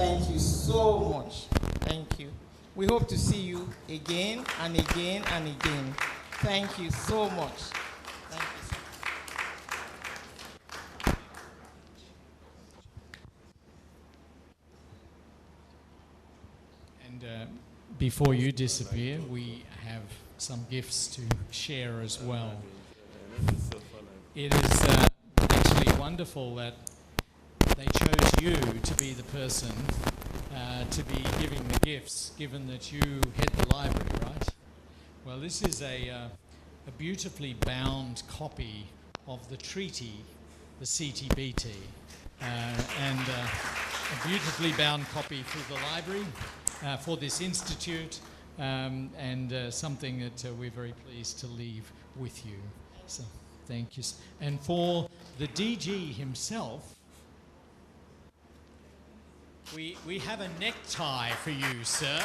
Thank you so much. Thank you. We hope to see you again and again and again. Thank you so much. Thank you. And before you disappear, we have some gifts to share as well. It is actually wonderful that they chose you to be the person to be giving the gifts, given that you head the library, right? Well, this is a beautifully bound copy of the treaty, the CTBT, and a beautifully bound copy for the library, for this institute, and something that we're very pleased to leave with you. So, thank you. And for the DG himself, we have a necktie for you, sir.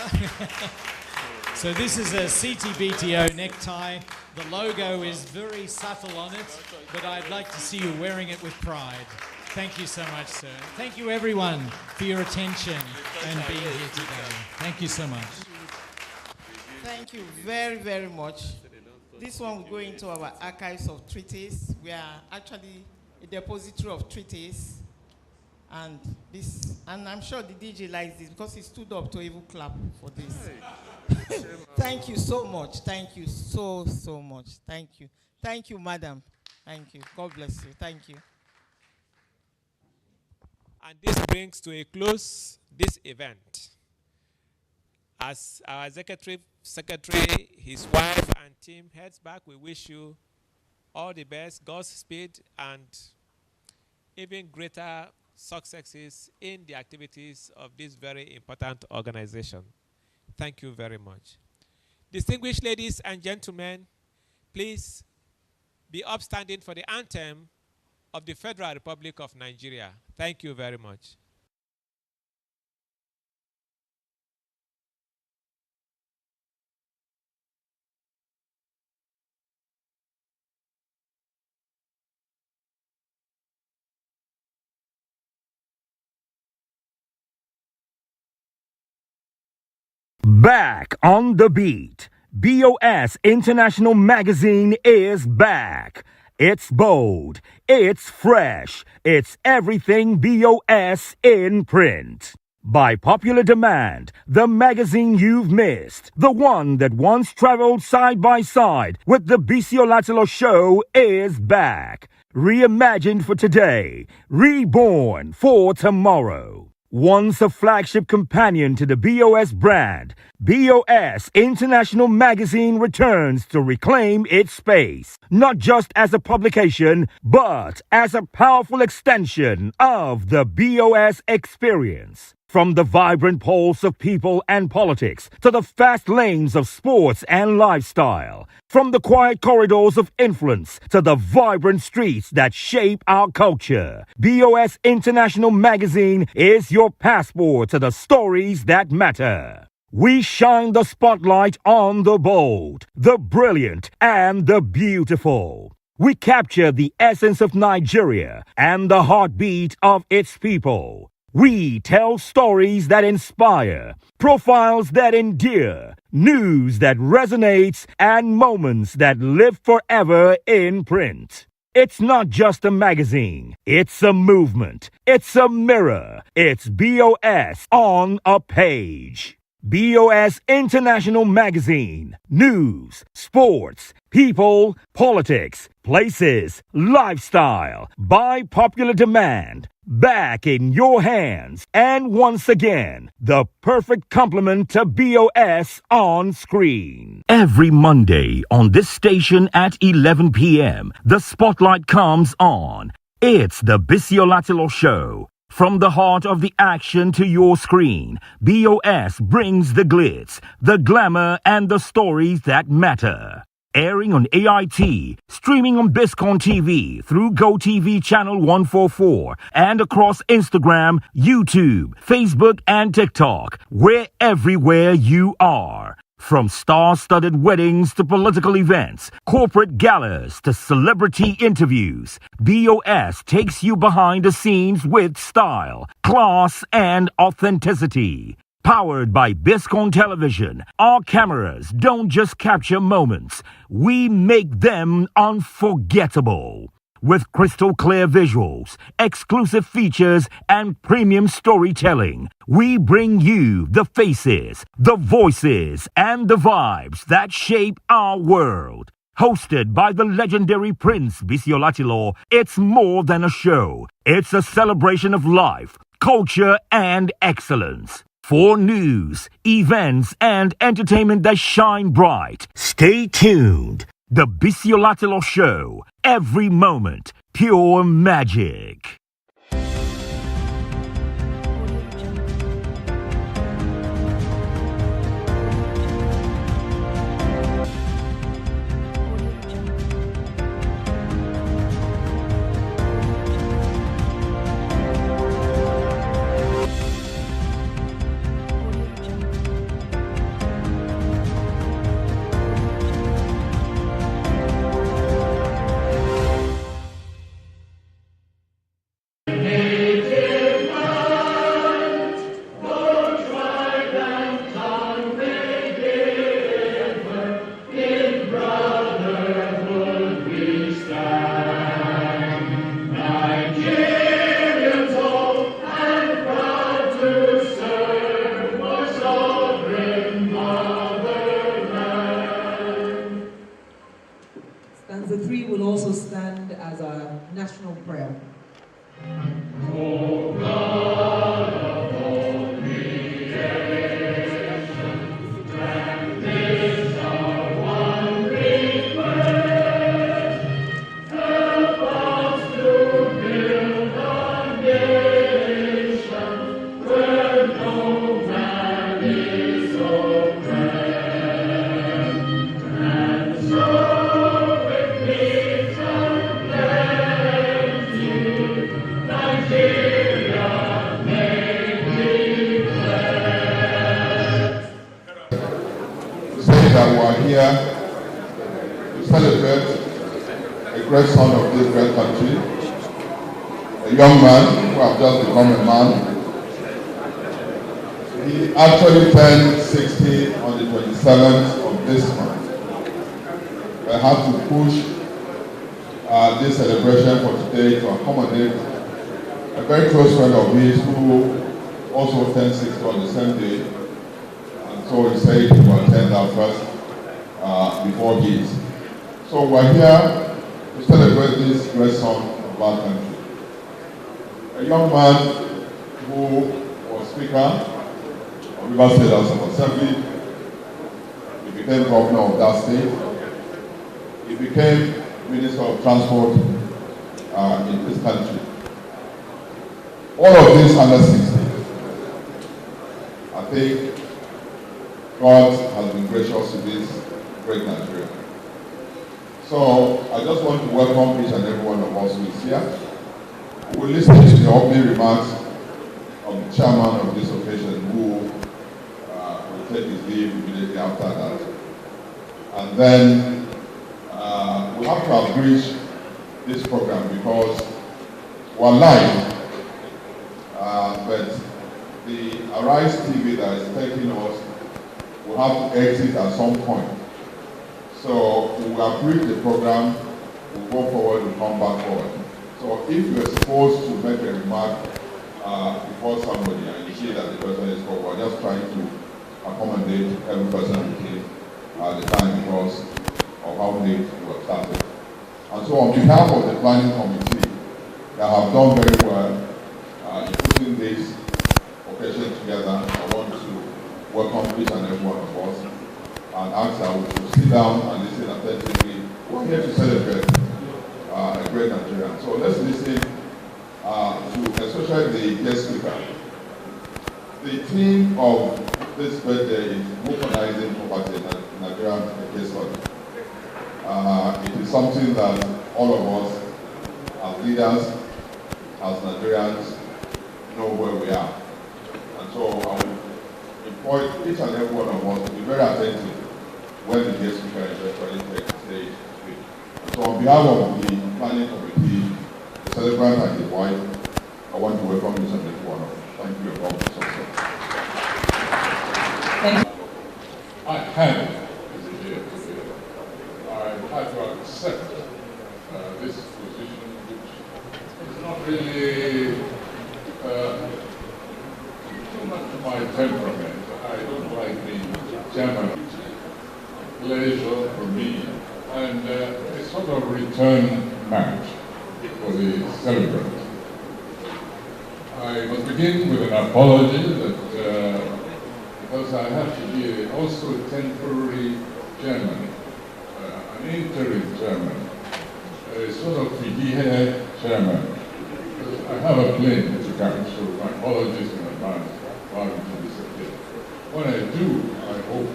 So this is a CTBTO necktie. The logo is very subtle on it, but I'd like to see you wearing it with pride. Thank you so much, sir. Thank you, everyone, for your attention and being here today. Thank you so much. Thank you very, very much. This one will go into our archives of treaties. We are actually a depository of treaties. And I'm sure the DJ likes this because he stood up to even clap for this. Thank you so much. Thank you so much. Thank you. Thank you, madam. Thank you. God bless you. Thank you. And this brings to a close this event. As our executive secretary, his wife, and team heads back, we wish you all the best, God's speed, and even greater successes in the activities of this very important organization. Thank you very much. Distinguished ladies and gentlemen, please be upstanding for the anthem of the Federal Republic of Nigeria. Thank you very much. Back on the beat. BOS International Magazine is back. It's bold, it's fresh, it's everything BOS in print. By popular demand, the magazine you've missed, the one that once traveled side by side with the Biscon show, is back. Reimagined for today, reborn for tomorrow. Once a flagship companion to the BOS brand, BOS International Magazine returns to reclaim its space, not just as a publication, but as a powerful extension of the BOS experience. From the vibrant pulse of people and politics to the fast lanes of sports and lifestyle. From the quiet corridors of influence to the vibrant streets that shape our culture. BOS International Magazine is your passport to the stories that matter. We shine the spotlight on the bold, the brilliant, and the beautiful. We capture the essence of Nigeria and the heartbeat of its people. We tell stories that inspire, profiles that endear, news that resonates, and moments that live forever in print. It's not just a magazine. It's a movement. It's a mirror. It's BOS on a page. BOS International Magazine. News, sports, people, politics, places, lifestyle. By popular demand. Back in your hands. And once again, the perfect complement to BOS on screen. Every Monday on this station at 11 p.m., the spotlight comes on. It's the Biscon Show. From the heart of the action to your screen, BOS brings the glitz, the glamour, and the stories that matter. Airing on AIT, streaming on Biscon TV through GoTV Channel 144, and across Instagram, YouTube, Facebook, and TikTok. We're everywhere you are. From star-studded weddings to political events, corporate galas to celebrity interviews, BOS takes you behind the scenes with style, class, and authenticity. Powered by Biscon Television, our cameras don't just capture moments, we make them unforgettable. With crystal clear visuals, exclusive features, and premium storytelling, we bring you the faces, the voices, and the vibes that shape our world. Hosted by the legendary Prince Biscon, it's more than a show. It's a celebration of life, culture, and excellence. For news, events, and entertainment that shine bright, stay tuned. The Biscon Show. Every moment, pure magic. Stanza 3 will also stand as our national prayer. That we are here to celebrate a great son of this great country, a young man who has just become a man. He actually turned 60 on the 27th of this month. We have to push this celebration for today to accommodate a very close friend of his who also turned 60 on the same day. So he said he will attend our first before his. So we're here to celebrate this great son of our country. A young man who was Speaker of River State House of Assembly. He became governor of that state. He became Minister of Transport in this country. All of this under 60. I think God has been gracious to this great Nigeria. So I just want to welcome each and every one of us who is here. We will listen to the opening remarks of the chairman of this occasion, who will take his leave immediately after that. And then we have to abridge this program because we're live, but the Arise TV that is taking us will have to exit at some point. So we will abridge the program, we'll go forward, we'll come back forward. So if you're supposed to make a remark before somebody and you see that the person is forward, we're just trying to accommodate every person at the time because of how late we have started. And so on behalf of the planning committee that have done very well in putting this occasion together, I want to welcome each and every one of us and ask that we should sit down and listen attentively. We're here to celebrate a great Nigeria. So let's listen to especially the guest speaker. The theme of this birthday is weaponizing poverty in Nigeria case study. It is something that all of us as leaders, as Nigerians, know where we are. And so I will for each and every one of us to be very attentive when the guest speaker is actually taking the stage to speak. So on behalf of the planning committee, the celebrant and his wife, I want to welcome each and every one of you. Thank you for your success. I had it here today. I had to accept this position, which is not really too much of my temperament. I don't like being chairman. Pleasure for me, and a sort of return match for the celebrant. I must begin with an apology that because I have to be also a temporary chairman, an interim chairman, a sort of figurehead chairman. I have a plane to catch, so my apologies in advance for having to disappear. When I do, I hope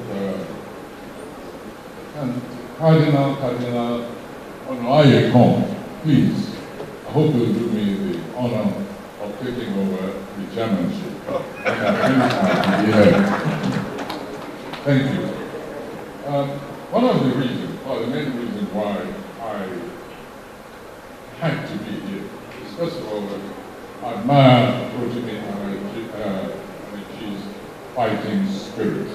Cardinal Onoyekon, please, I hope you'll do me the honor of taking over the chairmanship. Thank you. One of the reasons, or the main reason why I had to be here is, first of all, I admire Rotimi Amaechi's fighting spirit.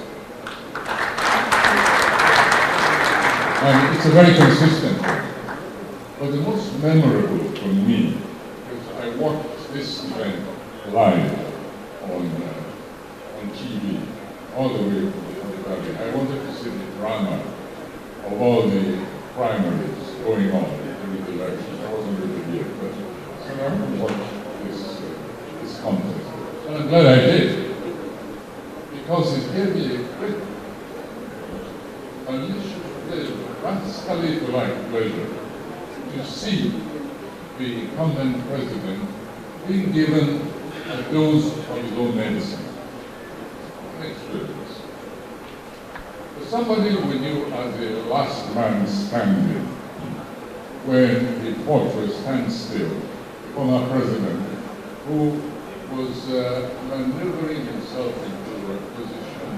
And it's a very consistent one. But the most memorable for me is I watched this event live on TV all the way from the valley. I wanted to see the drama of all the primaries going on during the elections. I wasn't really here, but so I wanted to watch this contest. And I'm glad I did, because it gave me a great pleasure, rascally polite pleasure, to see the incumbent president being given a dose of his own medicine. An experience. For somebody we knew as the last man standing, when he fought for a standstill, the former president, who was maneuvering himself into a position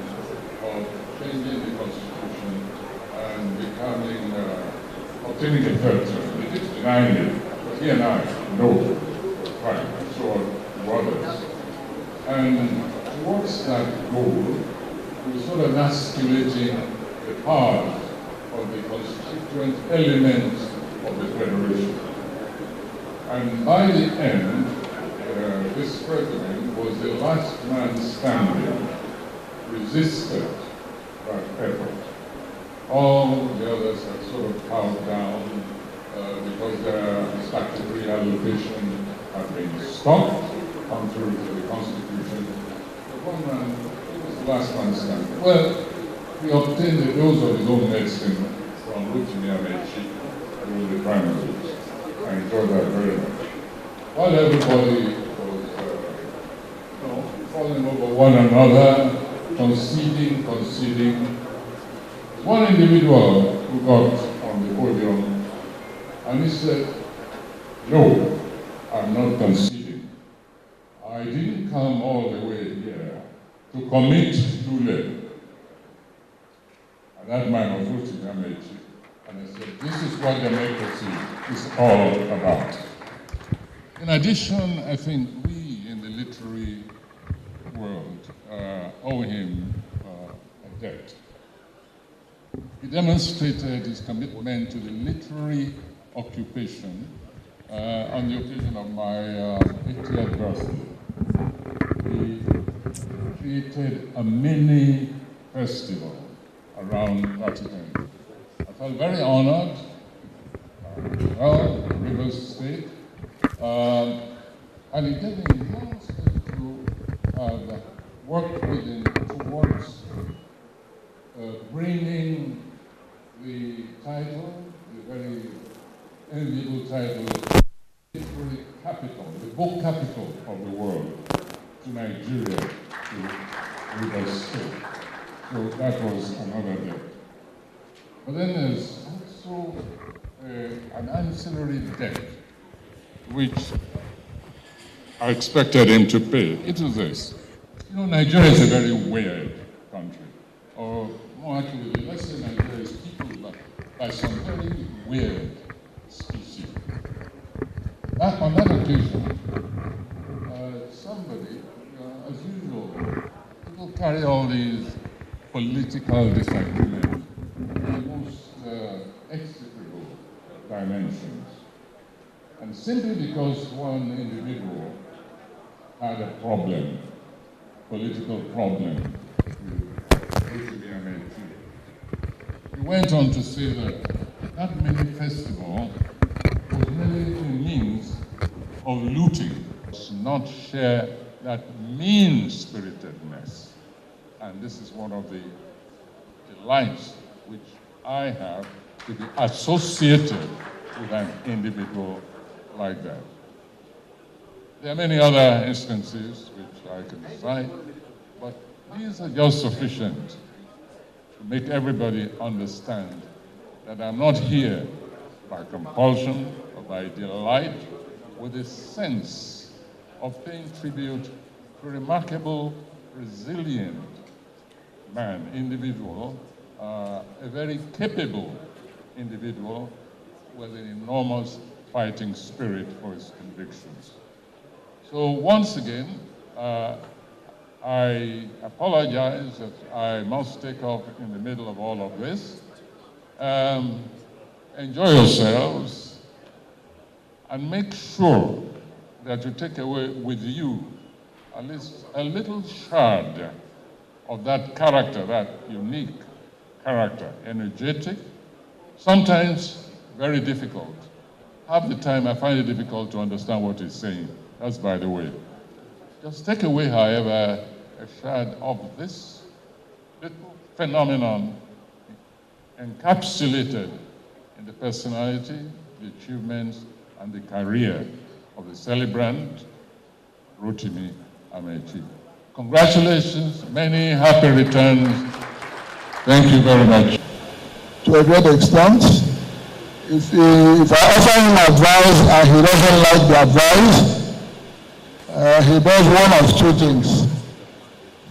of changing the constitution and becoming, obtaining a third term. He keeps denying it, but he and I know, right, so are others. And towards that goal, he was sort of emasculating the powers of the constituent elements of the federation. And by the end, this president was the last man standing, resisted that effort. All the others had sort of bowed down because their statutory allocation had been stopped, contrary to the Constitution. But one man, he was the last man standing. Well, he obtained a dose of his own medicine from Rotimi Amaechi during the primaries. I enjoyed that very much. While everybody was falling over one another, conceding, one individual who got on the podium and he said, "No, I'm not conceding. I didn't come all the way here to commit too late." And that man was Rotimi Amaechi. And I said, this is what democracy is all about. In addition, I think we in the literary world owe him a debt. He demonstrated his commitment to the literary occupation on the occasion of my 80th birthday. He created a mini festival around Vatican. I felt very honored. Well, Rivers State. And he did the enhancement to work with him towards bringing the title, the very enviable title, literary capital, the book capital of the world, to Nigeria, to Rivers State. So that was another day. But then there's also an ancillary debt, which I expected him to pay. It was this. You know, Nigeria is a very weird country. Or more accurately, let's say Nigeria is peopled by some very weird species. On that occasion, somebody, as usual, people carry all these political disagreements in the most execrable dimensions. And simply because one individual had a problem, political problem with HBMAT, he went on to say that mini festival was merely a means of looting, does not share that mean-spiritedness. And this is one of the delights which I have to be associated with an individual like that. There are many other instances which I can cite, but these are just sufficient to make everybody understand that I'm not here by compulsion or by delight, with a sense of paying tribute to a remarkable, resilient man, individual, a very capable individual with an enormous fighting spirit for his convictions. So once again, I apologize that I must take off in the middle of all of this. Enjoy yourselves and make sure that you take away with you at least a little shard of that character, that unique character, energetic, sometimes very difficult. Half the time I find it difficult to understand what he's saying. That's by the way. Just take away, however, a shard of this little phenomenon encapsulated in the personality, the achievements, and the career of the celebrant, Rotimi Amechi. Congratulations, many happy returns. Thank you very much. To a great extent, if I offer him advice and he doesn't like the advice, he does one of two things.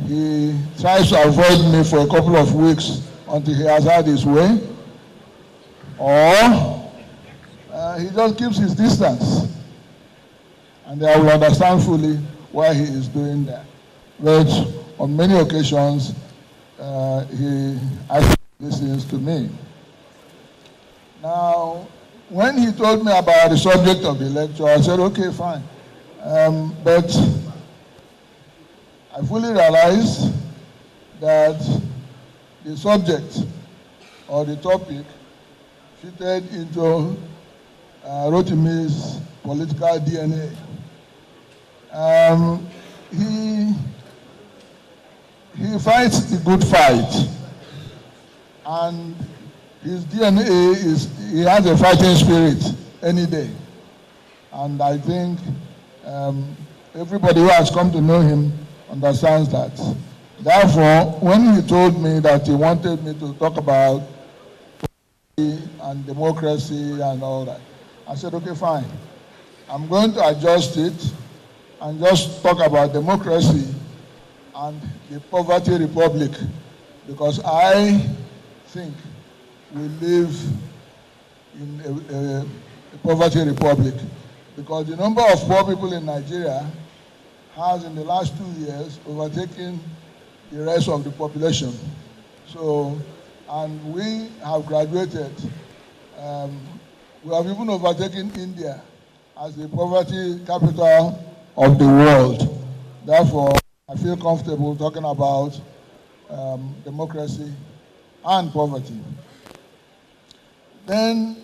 He tries to avoid me for a couple of weeks until he has had his way, or he just keeps his distance. And I will understand fully why he is doing that. But on many occasions, he actually listens to me. Now, when he told me about the subject of the lecture, I said, okay, fine. But I fully realized that the subject or the topic fitted into Rotimi's political DNA. He fights the good fight, and his DNA is, he has a fighting spirit any day. And I think everybody who has come to know him understands that. Therefore, when he told me that he wanted me to talk about and democracy and all that, I said, okay, fine. I'm going to adjust it and just talk about democracy and the poverty republic, because I think we live in a poverty republic, because the number of poor people in Nigeria has in the last 2 years overtaken the rest of the population. So, and we have graduated. We have even overtaken India as the poverty capital of the world. Therefore, I feel comfortable talking about democracy and poverty. Then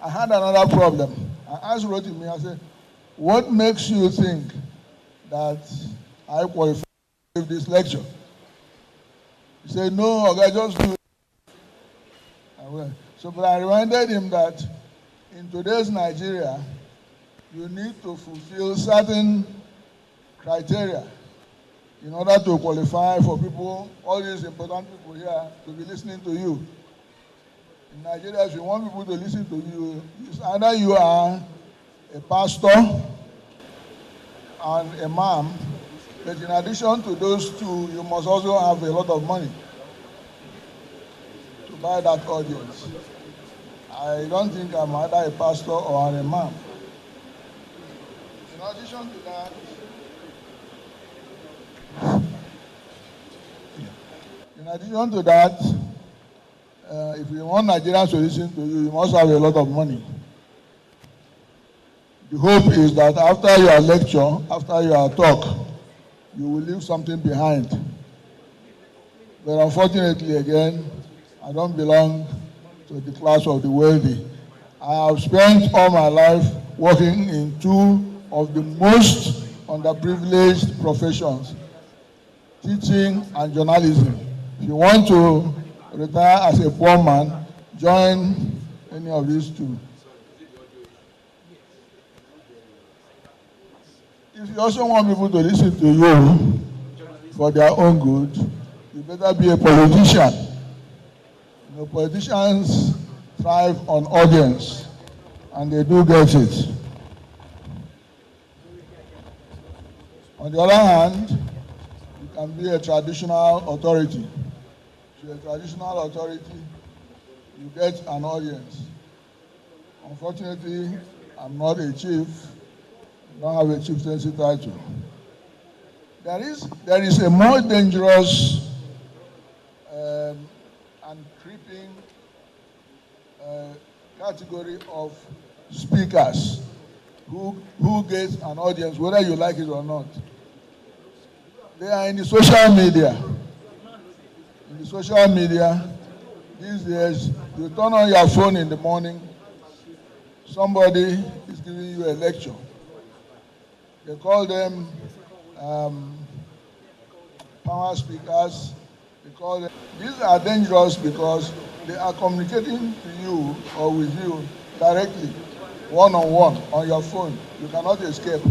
I had another problem. I asked Rotimi, I said, what makes you think that I qualify to give this lecture? He said, no, I just do it. But I reminded him that in today's Nigeria, you need to fulfill certain criteria in order to qualify for people, all these important people here, to be listening to you. In Nigeria, if you want people to listen to you, it's either you are a pastor and a imam, But in addition to those two, you must also have a lot of money to buy that audience. I don't think I'm either a pastor or an imam. In addition to that, if you want Nigerians to listen to you, you must have a lot of money. The hope is that after your lecture, after your talk, you will leave something behind. But unfortunately, again, I don't belong to the class of the wealthy. I have spent all my life working in two of the most underprivileged professions, teaching and journalism. If you want to retire as a poor man, join any of these two. If you also want people to listen to you for their own good, you better be a politician. You know, politicians thrive on audience, and they do get it. On the other hand, you can be a traditional authority. If you're a traditional authority, you get an audience. Unfortunately, I'm not a chief. I don't have a chieftaincy title. There is a more dangerous and creeping category of speakers who get an audience, whether you like it or not. They are in the social media. In the social media, these days, you turn on your phone in the morning, somebody is giving you a lecture. They call them power speakers. These are dangerous because they are communicating to you or with you directly, one-on-one, on your phone. You cannot escape.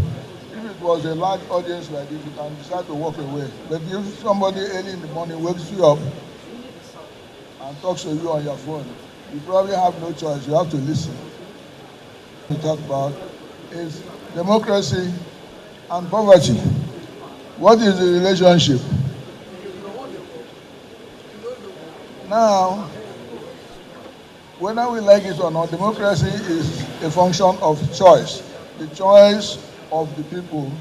If it was a large audience like this, you can decide to walk away. But if somebody early in the morning wakes you up and talks to you on your phone, you probably have no choice. You have to listen. What we talk about is democracy and poverty. What is the relationship? Now, whether we like it or not, democracy is a function of choice. The choice of the people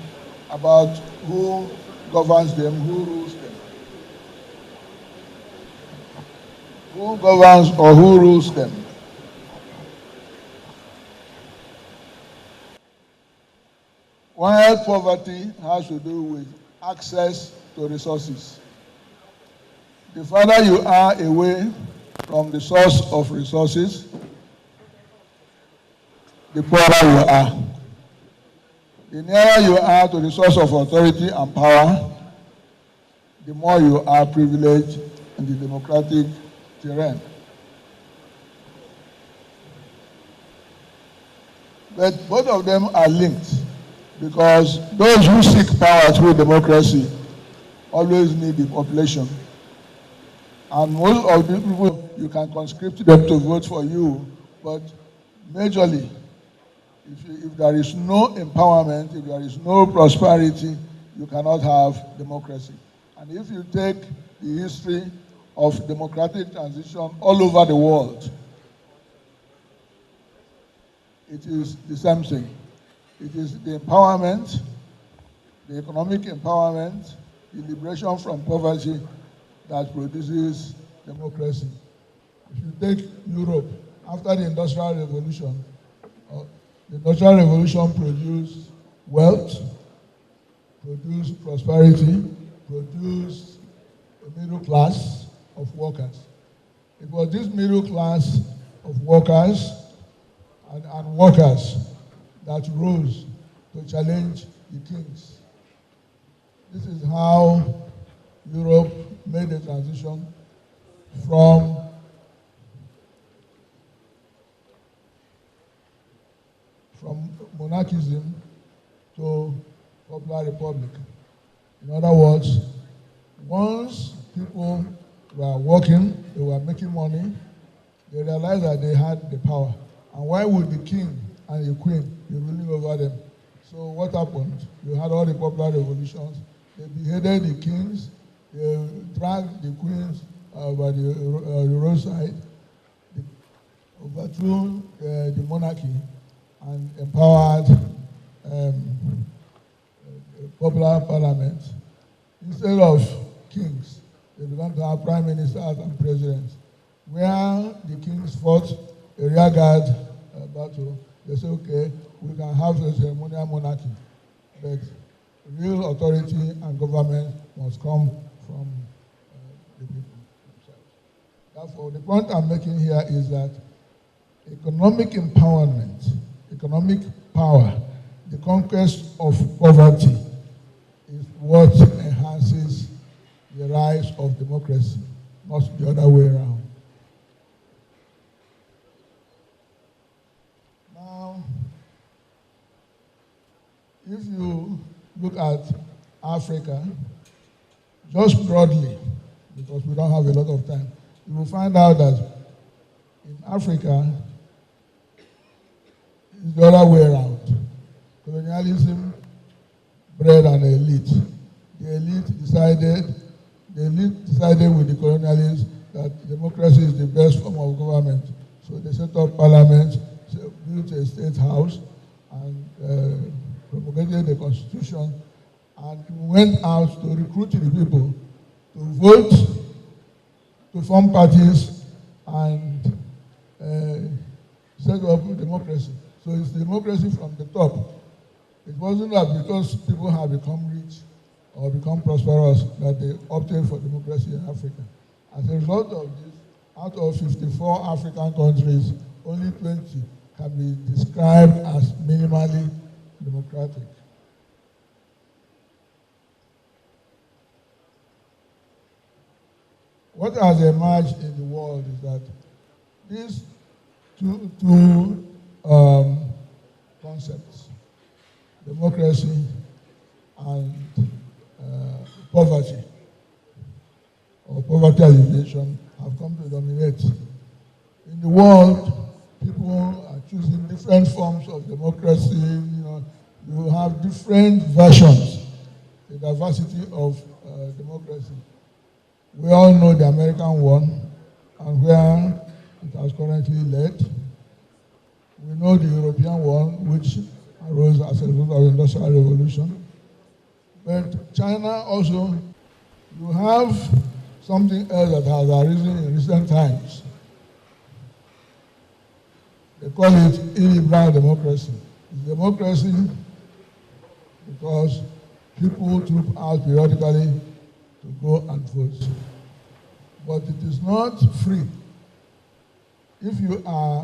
about who governs them, who rules them. Who governs or who rules them. While poverty has to do with access to resources. The farther you are away from the source of resources, the poorer you are. The nearer you are to the source of authority and power, the more you are privileged in the democratic terrain. But both of them are linked because those who seek power through democracy always need the population. And most of the people, you can conscript them to vote for you, but majorly, if there is no empowerment, if there is no prosperity, you cannot have democracy. And if you take the history of democratic transition all over the world, it is the same thing. It is the empowerment, the economic empowerment, the liberation from poverty that produces democracy. If you take Europe, after the Industrial Revolution produced wealth, produced prosperity, produced a middle class of workers. It was this middle class of workers and workers that rose to challenge the kings. This is how Europe made a transition from monarchism to popular republic. In other words, once people were working, they were making money, they realized that they had the power. And why would the king and the queen be ruling over them? So what happened? You had all the popular revolutions, They beheaded the kings, they dragged the queens by the roadside, they overthrew the monarchy and empowered a popular parliament. Instead of kings, they began to have prime ministers and presidents. Where the kings fought a rearguard battle, they said, okay, we can have a ceremonial monarchy, but real authority and government must come from the people themselves. Therefore, the point I'm making here is that economic empowerment, economic power, the conquest of poverty is what enhances the rise of democracy, not the other way around. Now, if you look at Africa, just broadly, because we don't have a lot of time, you will find out that in Africa, it's the other way around. Colonialism bred an elite. The elite decided with the colonialists that democracy is the best form of government. So they set up parliament, built a state house, and promulgated the constitution, and went out to recruit the people to vote, to form parties, and set up democracy. So it's democracy from the top. It wasn't that because people have become rich or become prosperous that they opted for democracy in Africa. As a result of this, out of 54 African countries, only 20 can be described as minimally democratic. What has emerged in the world is that these two concepts, democracy and poverty, or poverty alleviation, have come to dominate. In the world, people are choosing different forms of democracy. You have different versions, the diversity of democracy. We all know the American one and where it has currently led. We know the European one, which arose as a result of the Industrial Revolution. But China also, you have something else that has arisen in recent times. They call it illiberal democracy. It's democracy because people troop out periodically to go and vote. But it is not free. If you are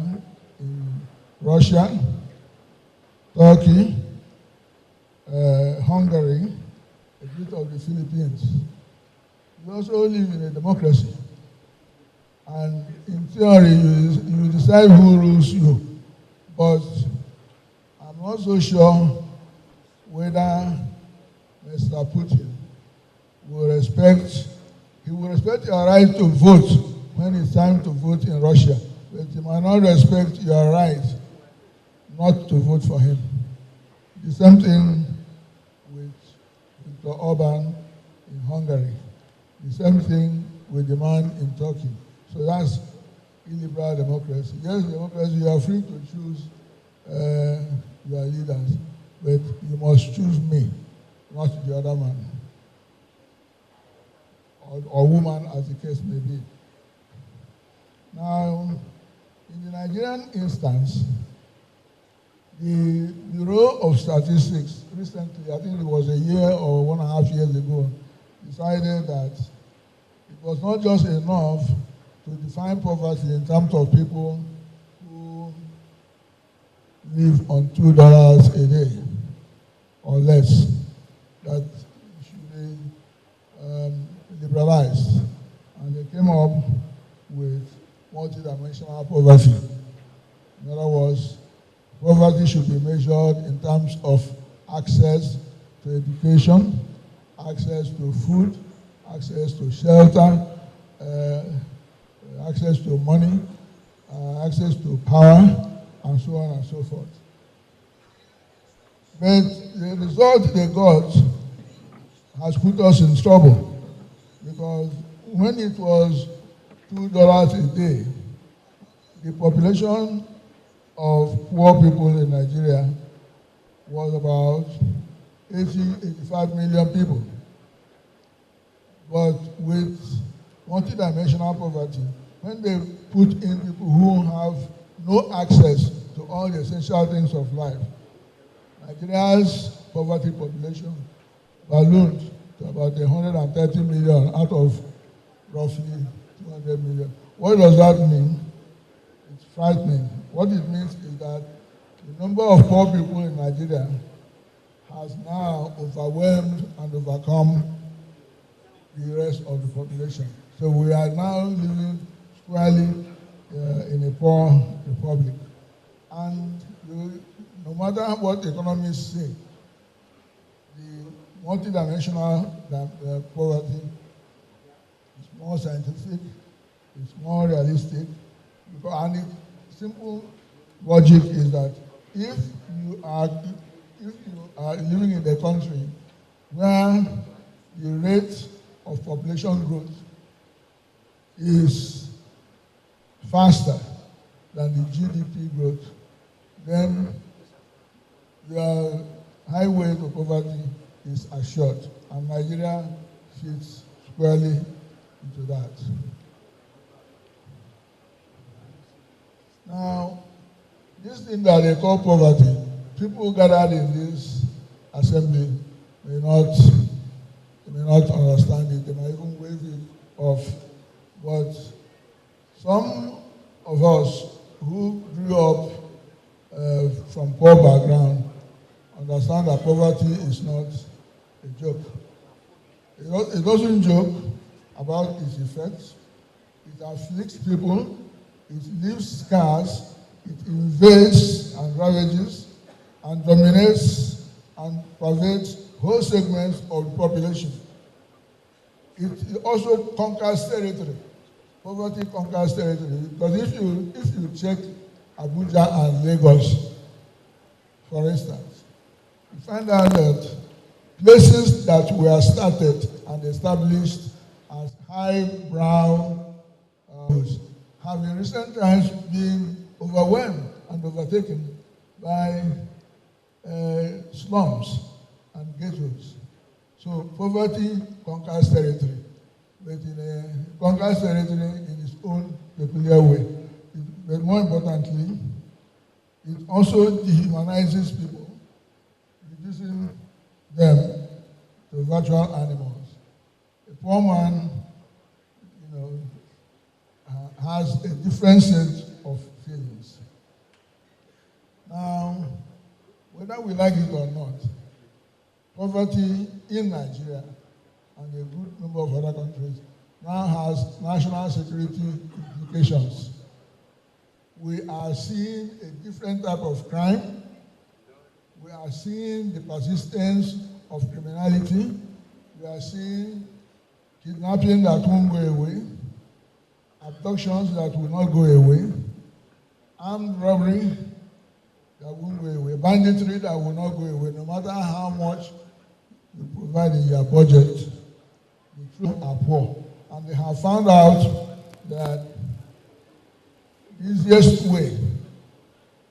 in Russia, Turkey, Hungary, a bit of the Philippines, you also live in a democracy. And in theory, you decide who rules you. But I'm not so sure whether Mr. Putin will respect your right to vote when it's time to vote in Russia. But he might not respect your right not to vote for him. The same thing with Viktor Orban in Hungary. The same thing with the man in Turkey. So that's illiberal democracy. Yes, democracy, you are free to choose your leaders, but you must choose me, not the other man, or woman, as the case may be. Now, in the Nigerian instance, the Bureau of Statistics recently, I think it was a year or 1.5 years ago, decided that it was not just enough to define poverty in terms of people who live on $2 a day or less, that it should be liberalized. And they came up with multidimensional poverty. In other words, poverty should be measured in terms of access to education, access to food, access to shelter, access to money, access to power, and so on and so forth. But the result they got has put us in trouble, because when it was $2 a day, the population of poor people in Nigeria was about 85 million people. But with multidimensional poverty, when they put in people who have no access to all the essential things of life, Nigeria's poverty population ballooned to about 130 million out of roughly 200 million. What does that mean? It's frightening. What it means is that the number of poor people in Nigeria has now overwhelmed and overcome the rest of the population. So we are now living squarely in a poor republic. And no matter what economists say, the multidimensional poverty is more scientific, it's more realistic, and the simple logic is that if you are living in a country where the rate of population growth is faster than the GDP growth, then the highway to poverty is assured, and Nigeria fits squarely into that. Now, this thing that they call poverty, people gathered in this assembly may not understand it, they might even wave it off. But some of us who grew up from poor background understand that poverty is not a joke. It doesn't joke about its effects. It afflicts people, it leaves scars, it invades and ravages and dominates and pervades whole segments of the population. It also conquers territory. Poverty conquers territory. Because if you check Abuja and Lagos, for instance, you find out that places that were started and established as highbrow have in recent times been overwhelmed and overtaken by slums and ghettos. So poverty conquers territory, but it conquers territory in its own peculiar way. But more importantly, it also dehumanizes people, reducing them to virtual animals. A poor man, has a different set of feelings. Now, whether we like it or not, poverty in Nigeria and a good number of other countries now has national security implications. We are seeing a different type of crime. We are seeing the persistence of criminality. We are seeing kidnapping that won't go away, abductions that will not go away, armed robbery that won't go away, banditry that will not go away, no matter how much you provide in your budget. The true are poor. And they have found out that the easiest way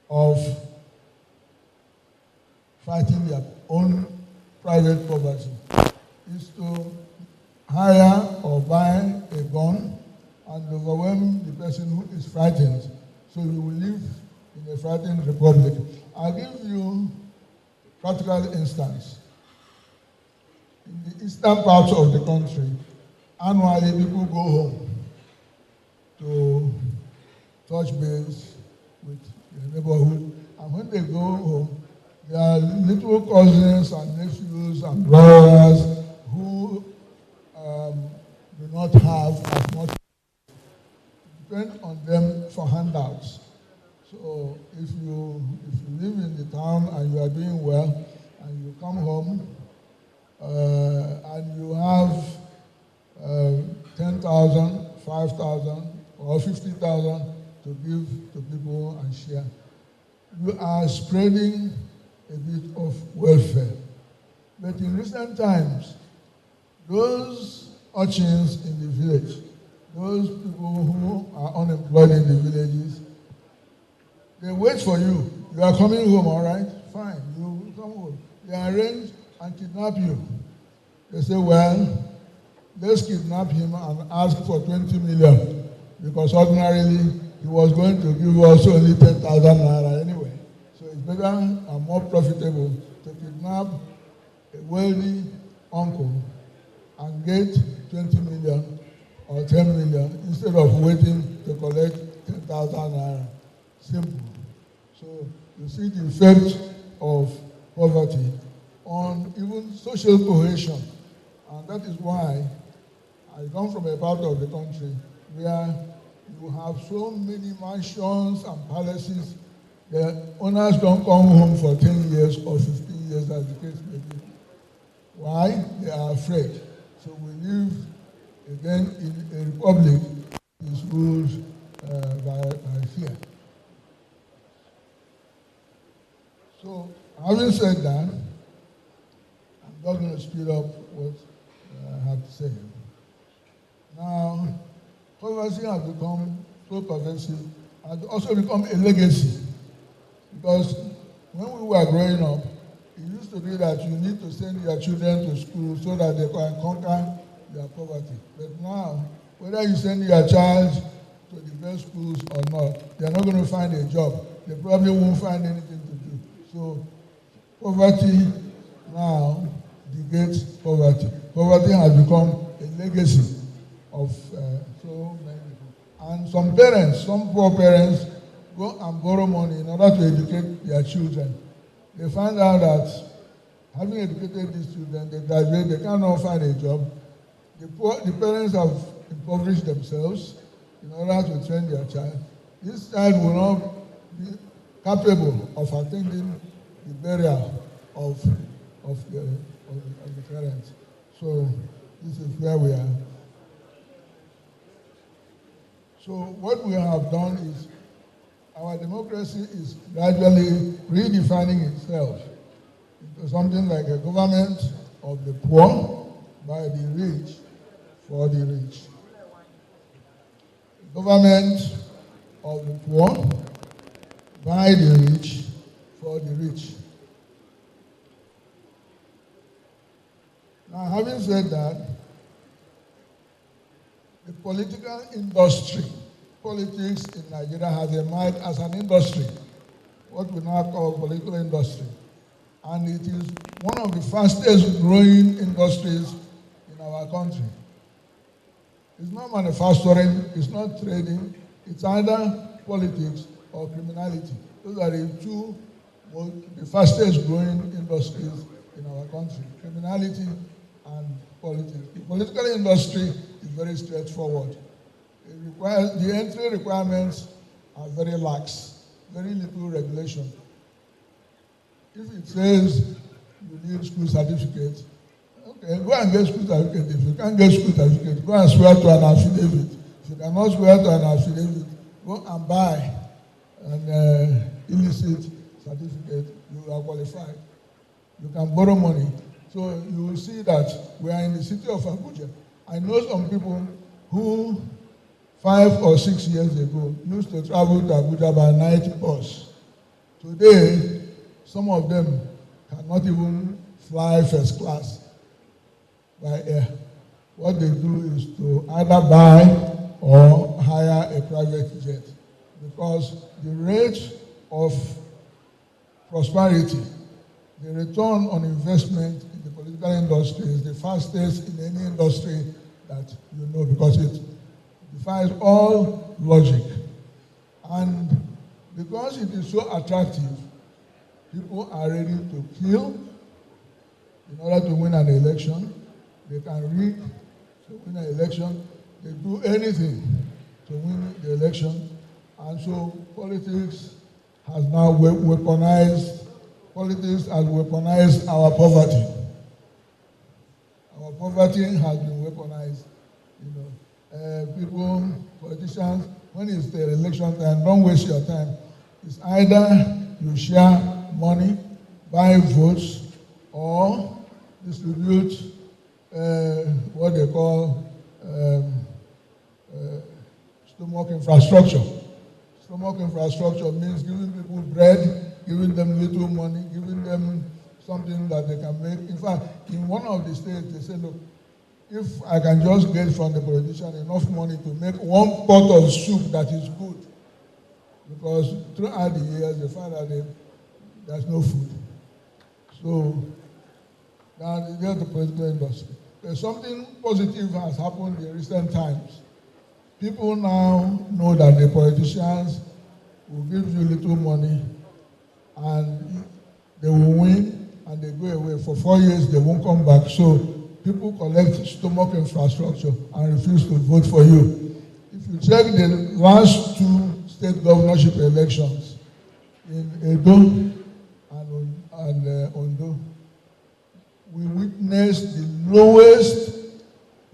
of fighting their own private poverty is to hire or buy a gun and overwhelm the person who is frightened. So you will live in a frightened republic. I'll give you a practical instance. In the eastern parts of the country, annually people go home to touch base with the neighborhood. And when they go home, their little cousins and nephews and brothers who do not have as much depend on them for handouts. So if you live in the town and you are doing well and you come home and you have 10,000, 5,000 or 50,000 to give to people and share, you are spreading a bit of welfare. But in recent times, those urchins in the village, those people who are unemployed in the villages, they wait for you. You are coming home, all right? Fine, you come home. They arrange and kidnap you. They say, well, let's kidnap him and ask for 20 million, because ordinarily he was going to give us only 10,000 naira anyway. So it's better and more profitable to kidnap a wealthy uncle and get 20 million or 10 million instead of waiting to collect 10,000 naira. Simple. So you see the effect of poverty on even social cohesion. And that is why I come from a part of the country where you have so many mansions and palaces. The owners don't come home for 10 years or 15 years, as the case may be. Why? They are afraid. So we live again in a republic that is ruled by fear. So, having said that, I'm not going to speed up what I have to say. Now, poverty has become so pervasive, has also become a legacy. Because when we were growing up, it used to be that you need to send your children to school so that they can conquer their poverty. But now, whether you send your child to the best schools or not, they're not going to find a job. They probably won't find anything to do. So, poverty now negates poverty. Poverty has become a legacy of so many people. And some parents, some poor parents, go and borrow money in order to educate their children. They find out that having educated these children, they graduate, they cannot find a job. The parents have impoverished themselves in order to train their child. This child will not be capable of attending the burial of the parents. So this is where we are. So what we have done is our democracy is gradually redefining itself into something like a government of the poor by the rich for the rich. Government of the poor by the rich for the rich. Now, having said that, the political industry, politics in Nigeria has emerged as an industry, what we now call political industry. And it is one of the fastest growing industries in our country. It's not manufacturing, it's not trading, it's either politics or criminality. Those are the fastest growing industries in our country, criminality and politics. The political industry is very straightforward. The entry requirements are very lax, very little regulation. If it says you need school certificate, okay, go and get school certificate. If you can't get school certificate, go and swear to an affidavit. If you cannot swear to an affidavit, go and buy an illicit certificate. You are qualified. You can borrow money. So you will see that we are in the city of Abuja. I know some people who 5 or 6 years ago used to travel to Abuja by night bus. Today, some of them cannot even fly first class by air. What they do is to either buy or hire a private jet, because the rate of prosperity, the return on investment in the political industry is the fastest in any industry that you know, because it defies all logic. And because it is so attractive, people are ready to kill in order to win an election. They can rig to win an election. They do anything to win the election. And so politics has now weaponized our poverty. Our poverty has been weaponized. People, politicians, when it's the election time, don't waste your time. It's either you share money, buy votes, or distribute what they call stomach infrastructure. Stomach infrastructure means giving people bread, giving them little money, giving them something that they can make. In fact, in one of the states, they say, look, if I can just get from the politician enough money to make one pot of soup that is good, because throughout the years, they find that there's no food. So, now there's the political industry. There's something positive has happened in recent times. People now know that the politicians will give you little money and they will win and they go away. For 4 years, they won't come back. So people collect stomach infrastructure and refuse to vote for you. If you check the last 2 state governorship elections in Edo and Ondo, we witnessed the lowest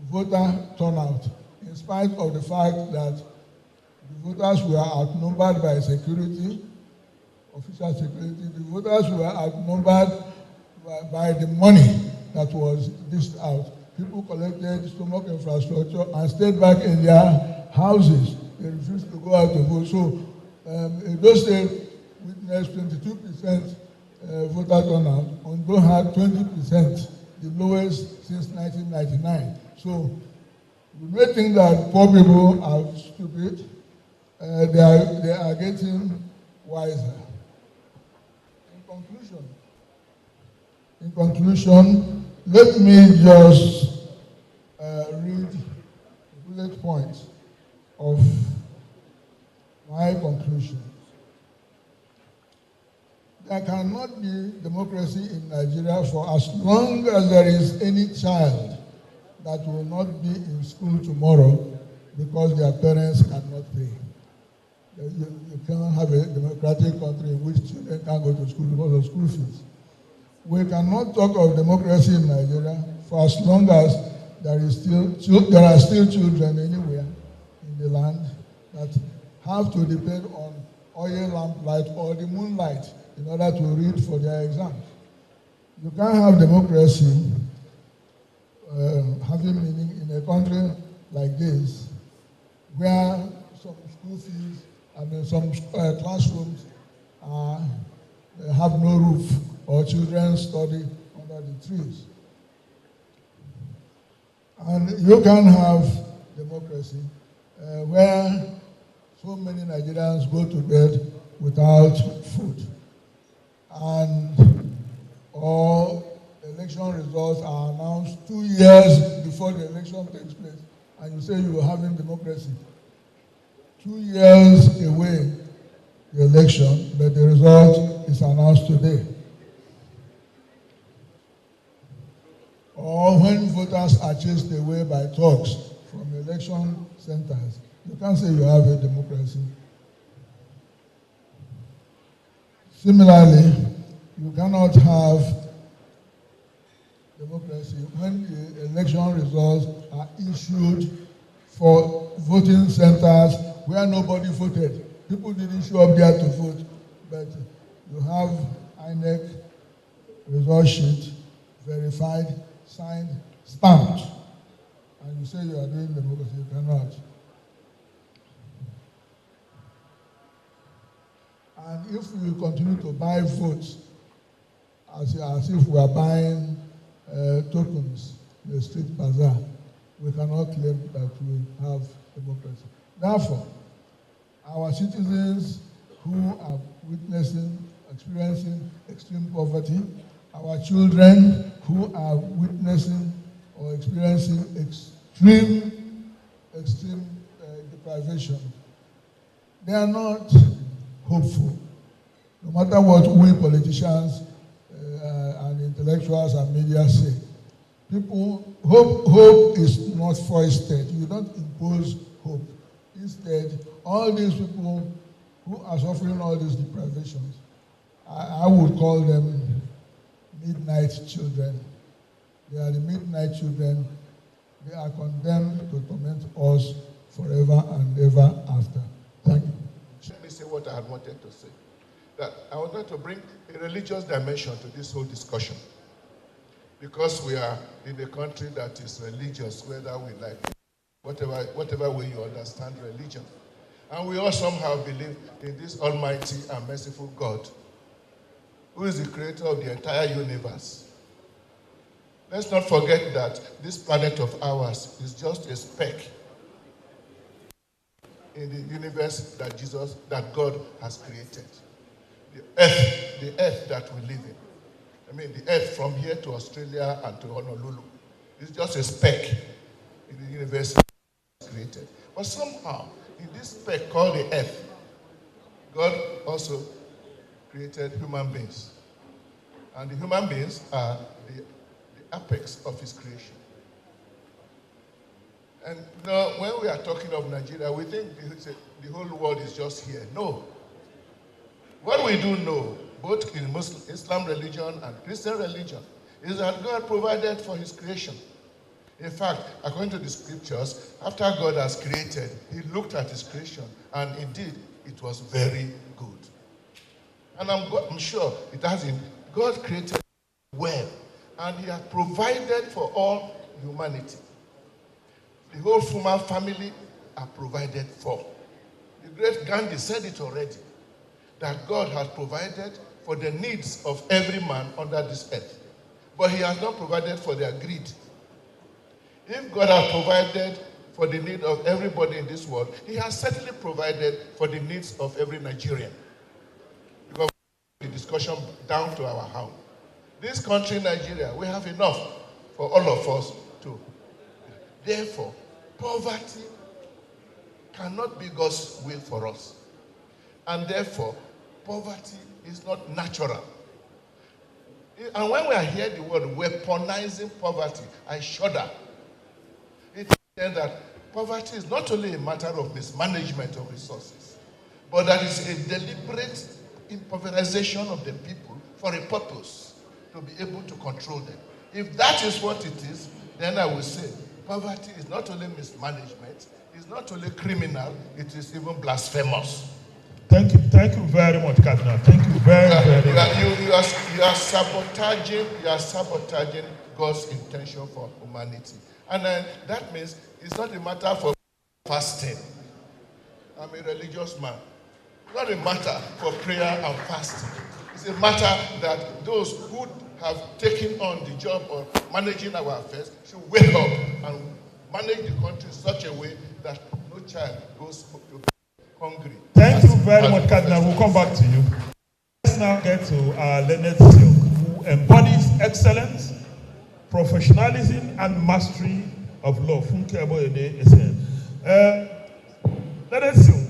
voter turnout, in spite of the fact that the voters were outnumbered by security, official security. The voters were outnumbered by the money that was dished out. People collected stomach infrastructure and stayed back in their houses. They refused to go out to vote. So Edo State witnessed 22% voter turnout. Ondo had 20%, the lowest since 1999. So you may think that poor people are stupid. They are getting wiser. In conclusion, let me just read bullet points of my conclusion. There cannot be democracy in Nigeria for as long as there is any child that will not be in school tomorrow because their parents cannot pay. You cannot have a democratic country in which children can't go to school because of school fees. We cannot talk of democracy in Nigeria for as long as there are still children anywhere in the land that have to depend on oil lamplight or the moonlight in order to read for their exams. You can't have democracy having meaning in a country like this, where some school fees, some classrooms have no roof, or children study under the trees. And you can have democracy where so many Nigerians go to bed without food, and all election results are announced 2 years before the election takes place, and you say you are having democracy. 2 years away, the election, but the result is announced today. Or when voters are chased away by thugs from election centers, you can't say you have a democracy. Similarly, you cannot have democracy when the election results are issued for voting centers where nobody voted. People didn't show up there to vote, but you have INEC result sheet, verified, signed, stamped, and you say you are doing democracy. You cannot. And if we continue to buy votes as if we are buying tokens in the street bazaar, we cannot claim that we have democracy. Therefore, our citizens who are experiencing extreme poverty, our children who are witnessing or experiencing extreme deprivation, they are not hopeful. No matter what we politicians and intellectuals and media say, hope is not foisted. You don't impose hope. Instead, all these people who are suffering all these deprivations, I would call them midnight children. They are the midnight children. They are condemned to torment us forever and ever after. Thank you. Let me say what I had wanted to say. That I wanted to bring a religious dimension to this whole discussion. because we are in a country that is religious, whether we like it, whatever way you understand religion. And we all somehow believe in this almighty and merciful God, who is the creator of the entire universe. Let's not forget that this planet of ours is just a speck in the universe that God has created. The earth that we live in. I mean, the earth from here to Australia and to Honolulu is just a speck in the universe created. But somehow, in this speck called the earth, God also created human beings. And the human beings are the apex of his creation. And when we are talking of Nigeria, we think the whole world is just here. No. What we do know, both in Muslim, Islam religion and Christian religion, is that God provided for his creation. In fact, according to the scriptures, after God has created, he looked at his creation, and indeed, it was very good. And I'm sure it has been, God created well, and he has provided for all humanity. The whole human family are provided for. The great Gandhi said it already, that God has provided for the needs of every man under this earth. But he has not provided for their greed. If God has provided for the need of everybody in this world, he has certainly provided for the needs of every Nigerian. Because the discussion down to our house. This country, Nigeria, we have enough for all of us to. Therefore, poverty cannot be God's will for us. And therefore, poverty is not natural. And when we hear the word weaponizing poverty, I shudder. It means that poverty is not only a matter of mismanagement of resources, but that is a deliberate impoverization of the people for a purpose, to be able to control them. If that is what it is, then I will say poverty is not only mismanagement, it's not only criminal, it is even blasphemous. Thank you very much, Cardinal. Thank you very much. You are sabotaging God's intention for humanity. And that means it's not a matter for fasting. I'm a religious man. It's not a matter for prayer and fasting. It's a matter that those who have taken on the job of managing our affairs should wake up and manage the country in such a way that no child goes hungry. Thank you very much, Cardinal. We'll come back to you. Let's now get to our Leonard Silk, who embodies excellence, professionalism, and mastery of law. Leonard Silk,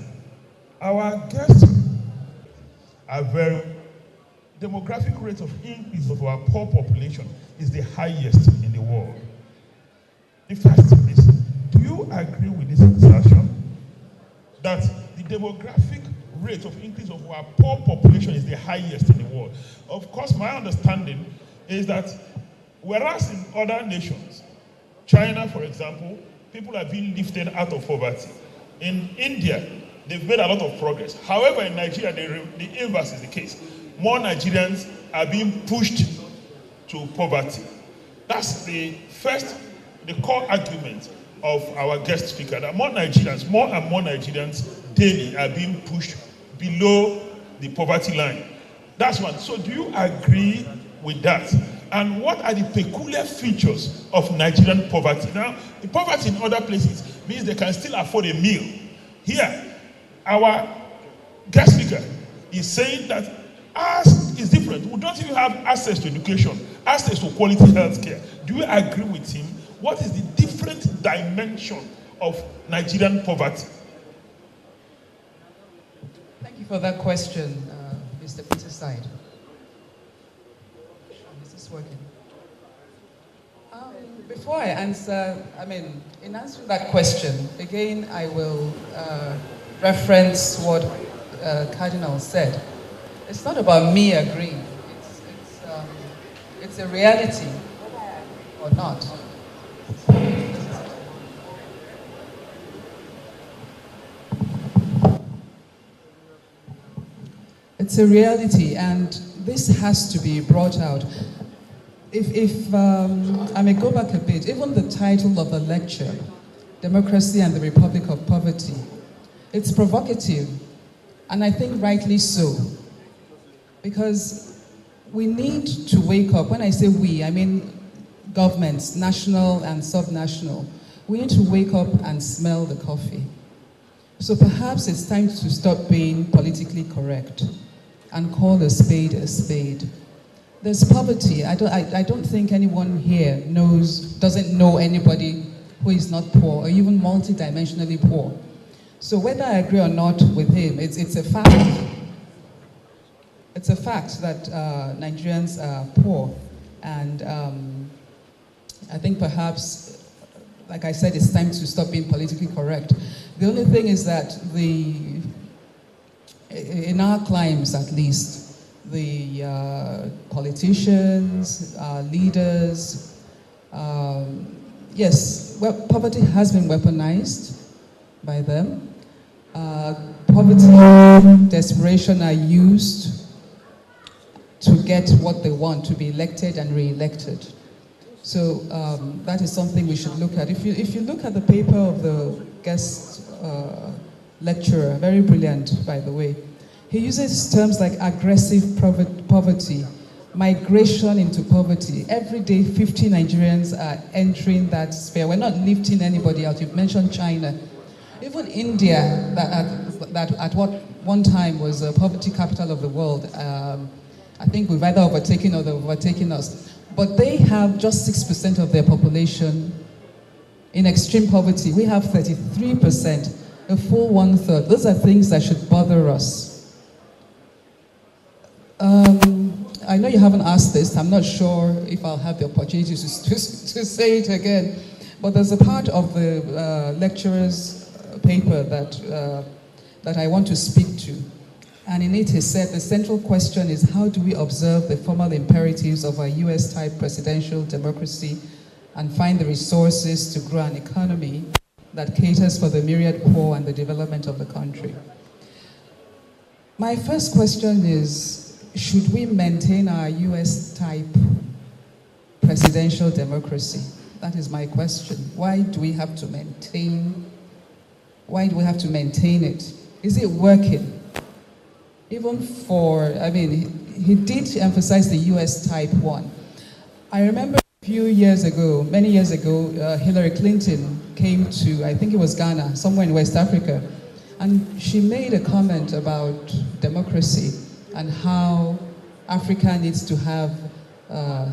our guests are very. Demographic rate of increase of our poor population is the highest in the world. The first is, do you agree with this assertion that the demographic rate of increase of our poor population is the highest in the world? Of course, my understanding is that whereas in other nations, China, for example, people are being lifted out of poverty. In India, they've made a lot of progress. However, in Nigeria, the inverse is the case. More Nigerians are being pushed to poverty. That's the core argument of our guest speaker, that more and more Nigerians daily are being pushed below the poverty line. That's one. So do you agree with that? And what are the peculiar features of Nigerian poverty? Now, the poverty in other places means they can still afford a meal. Here, our guest speaker is saying that ours is different. We don't even have access to education, access to quality health care. Do you agree with him? What is the different dimension of Nigerian poverty? Thank you for that question, Mr. Peter Side. Is this working? Before I answer, in answering that question, again, I will reference what Cardinal said. It's not about me agreeing. It's a reality or not. It's a reality, and this has to be brought out. If I may go back a bit, even the title of the lecture, Democracy and the Republic of Poverty, it's provocative, and I think rightly so, because we need to wake up. When I say we, I mean governments, national and subnational. We need to wake up and smell the coffee. So perhaps it's time to stop being politically correct and call a spade a spade. There's poverty. I don't think anyone here doesn't know anybody who is not poor or even multidimensionally poor. So whether I agree or not with him, it's a fact. It's a fact that Nigerians are poor, and I think perhaps, like I said, it's time to stop being politically correct. The only thing is that in our climes at least, the politicians, leaders, yes, well, poverty has been weaponized by them. Poverty, desperation are used to get what they want, to be elected and re-elected. So that is something we should look at. If you look at the paper of the guest lecturer, very brilliant, by the way, he uses terms like aggressive poverty, migration into poverty. Every day, 50 Nigerians are entering that sphere. We're not lifting anybody out. You've mentioned China. Even India, that at one time was a poverty capital of the world, I think we've either overtaken or they've overtaken us. But they have just 6% of their population in extreme poverty. We have 33%, a full 1/3. Those are things that should bother us. I know you haven't asked this. I'm not sure if I'll have the opportunity to say it again. But there's a part of the lecturer's paper that I want to speak to. And in it, he said, the central question is, how do we observe the formal imperatives of our US-type presidential democracy and find the resources to grow an economy that caters for the myriad poor and the development of the country? My first question is, should we maintain our US-type presidential democracy? That is my question. Why do we have to maintain it? Is it working? Even for, I mean, he did emphasize the US type one. I remember a few years ago, many years ago, Hillary Clinton came to, I think it was Ghana, somewhere in West Africa, and she made a comment about democracy and how Africa needs to have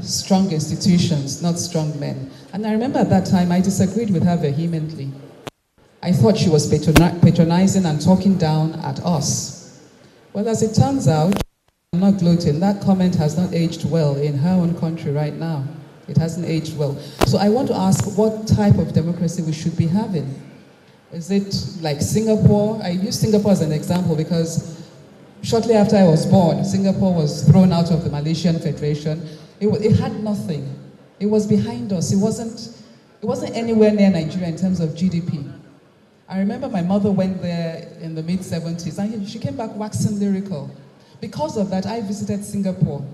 strong institutions, not strong men. And I remember at that time, I disagreed with her vehemently. I thought she was patronizing and talking down at us. Well, as it turns out, I'm not gloating, that comment has not aged well in her own country right now. It hasn't aged well. So I want to ask what type of democracy we should be having. Is it like Singapore? I use Singapore as an example because shortly after I was born, Singapore was thrown out of the Malaysian Federation. It had nothing. It was behind us. It wasn't anywhere near Nigeria in terms of GDP. I remember my mother went there in the mid-70s and she came back waxing lyrical. Because of that, I visited Singapore.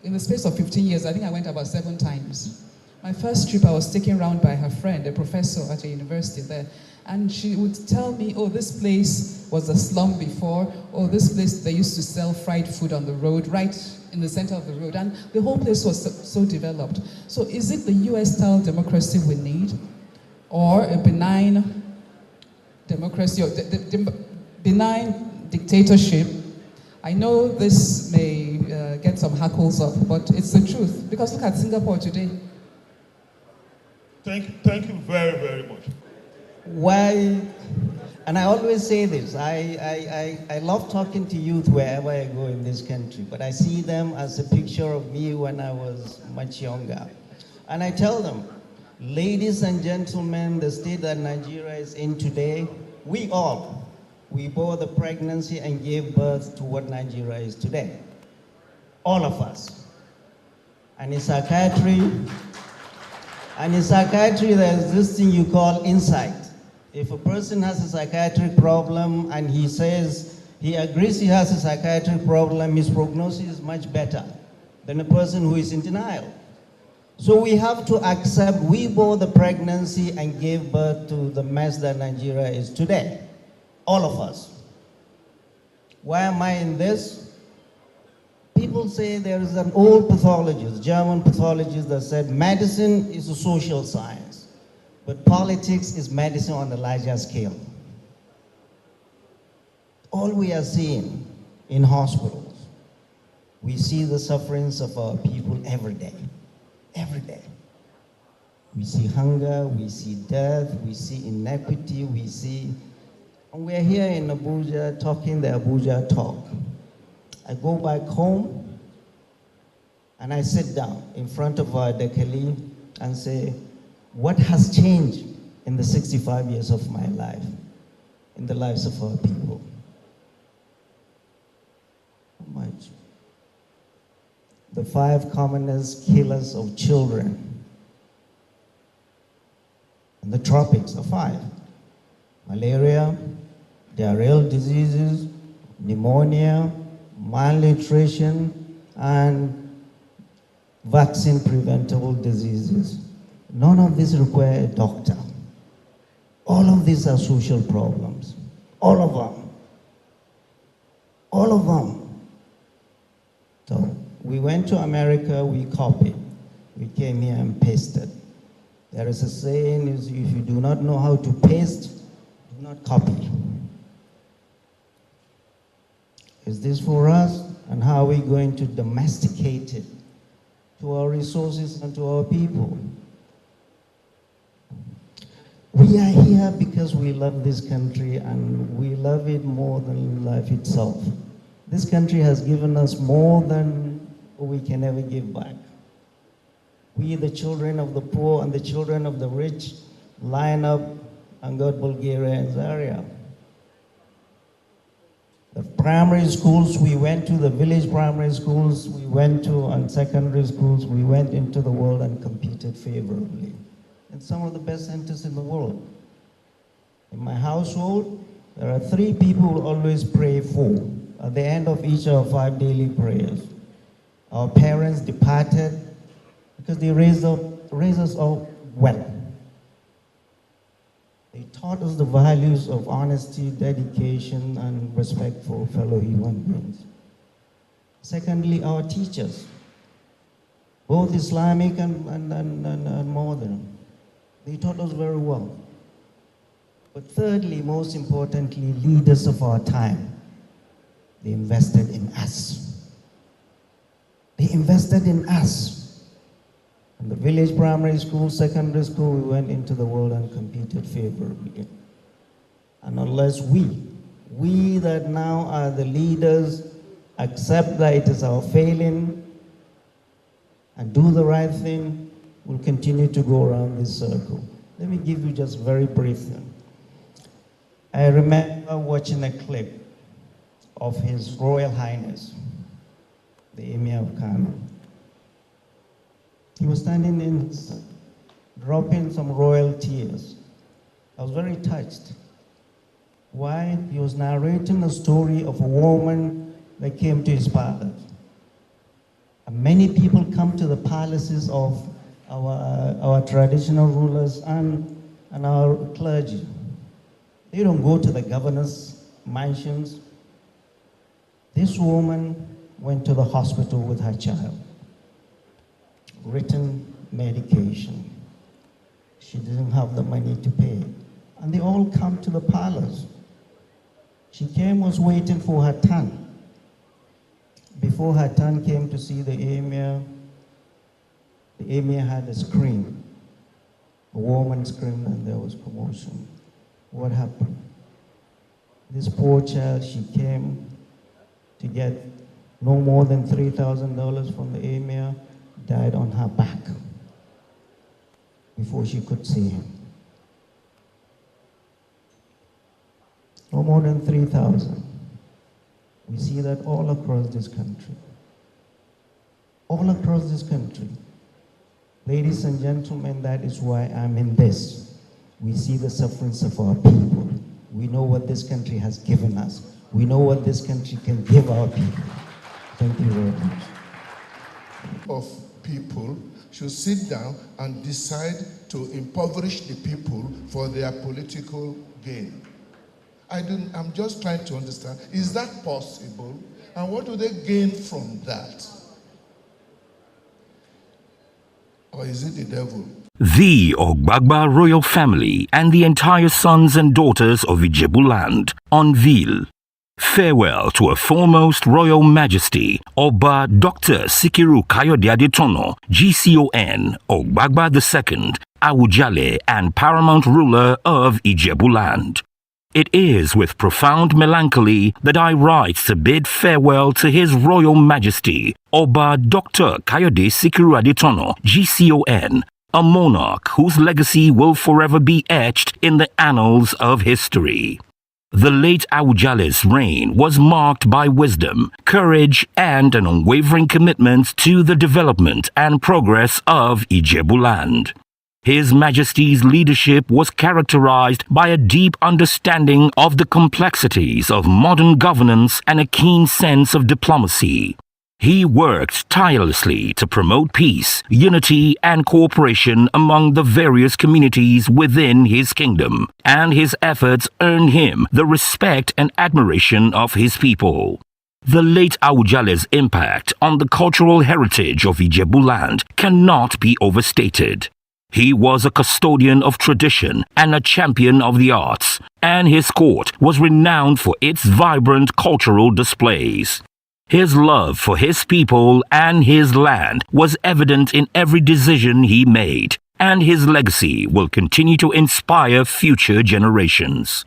In the space of 15 years, I think I went about 7 times. My first trip, I was taken around by her friend, a professor at a university there. And she would tell me, oh, this place was a slum before. Oh, this place, they used to sell fried food on the road, right in the center of the road. And the whole place was so developed. So is it the US-style democracy we need? Or a benign democracy, or benign dictatorship? I know this may get some hackles up, but it's the truth. Because look at Singapore today. Thank you very, very much. Why, and I always say this, I love talking to youth wherever I go in this country, but I see them as a picture of me when I was much younger. And I tell them, ladies and gentlemen, the state that Nigeria is in today, we bore the pregnancy and gave birth to what Nigeria is today. All of us. And in psychiatry, there's this thing you call insight. If a person has a psychiatric problem and he says, he agrees he has a psychiatric problem, his prognosis is much better than a person who is in denial. So we have to accept we bore the pregnancy and gave birth to the mess that Nigeria is today. All of us. Why am I in this? People say there is an old pathologist, German pathologist, that said medicine is a social science, but politics is medicine on a larger scale. All we are seeing in hospitals, we see the sufferings of our people every day. Every day. We see hunger, we see death, we see inequity, we see... And we're here in Abuja talking the Abuja talk. I go back home and I sit down in front of our Dekali and say, what has changed in the 65 years of my life, in the lives of our people? How much? The 5 commonest killers of children in the tropics are 5. Malaria, diarrheal diseases, pneumonia, malnutrition, and vaccine-preventable diseases. None of these require a doctor. All of these are social problems. All of them. All of them. So we went to America, we copied. We came here and pasted. There is a saying, if you do not know how to paste, do not copy. Is this for us? And how are we going to domesticate it to our resources and to our people? We are here because we love this country and we love it more than life itself. This country has given us more than we can ever give back. We, the children of the poor and the children of the rich, line up and got Bulgaria and Zaria. The primary schools we went to, the village primary schools we went to, and secondary schools, we went into the world and competed favorably. And some of the best centers in the world. In my household, there are 3 people who always pray for at the end of each of our 5 daily prayers. Our parents departed because they raised us all well. They taught us the values of honesty, dedication, and respect for fellow human beings. Secondly, our teachers, both Islamic and modern. They taught us very well. But thirdly, most importantly, leaders of our time. They invested in us. They invested in us. In the village primary school, secondary school, we went into the world and competed favorably. And unless we that now are the leaders, accept that it is our failing and do the right thing, we'll continue to go around this circle. Let me give you just a very brief thing. I remember watching a clip of His Royal Highness, the Emir of Kano. He was standing in, dropping some royal tears. I was very touched. Why? He was narrating the story of a woman that came to his palace. And many people come to the palaces of our traditional rulers and our clergy. They don't go to the governor's mansions. This woman went to the hospital with her child. Written medication. She didn't have the money to pay. And they all come to the palace. She was waiting for her turn. Before her turn came to see the emir had a scream. A woman screamed and there was commotion. What happened? This poor child, she came to get no more than $3,000 from the emir, died on her back before she could see him. No more than 3,000. We see that all across this country. All across this country. Ladies and gentlemen, that is why I'm in this. We see the sufferings of our people. We know what this country has given us. We know what this country can give our people. Thank you very much. Of people should sit down and decide to impoverish the people for their political gain. I'm just trying to understand, is that possible? And what do they gain from that? Or is it the devil? The Ogbagba royal family and the entire sons and daughters of Ijebu land unveil farewell to a foremost royal majesty, Oba Dr. Sikiru Kayode Adetono, GCON, Ogbagba II, Awujale and paramount ruler of Ijebu land. It is with profound melancholy that I write to bid farewell to His Royal Majesty, Oba Dr. Kayode Sikiru Adetono, GCON, a monarch whose legacy will forever be etched in the annals of history. The late Awujale's reign was marked by wisdom, courage, and an unwavering commitment to the development and progress of Ijebu land. His Majesty's leadership was characterized by a deep understanding of the complexities of modern governance and a keen sense of diplomacy. He worked tirelessly to promote peace, unity, and cooperation among the various communities within his kingdom, and his efforts earned him the respect and admiration of his people. The late Awujale's impact on the cultural heritage of Ijebu land cannot be overstated. He was a custodian of tradition and a champion of the arts, and his court was renowned for its vibrant cultural displays. His love for his people and his land was evident in every decision he made, and his legacy will continue to inspire future generations.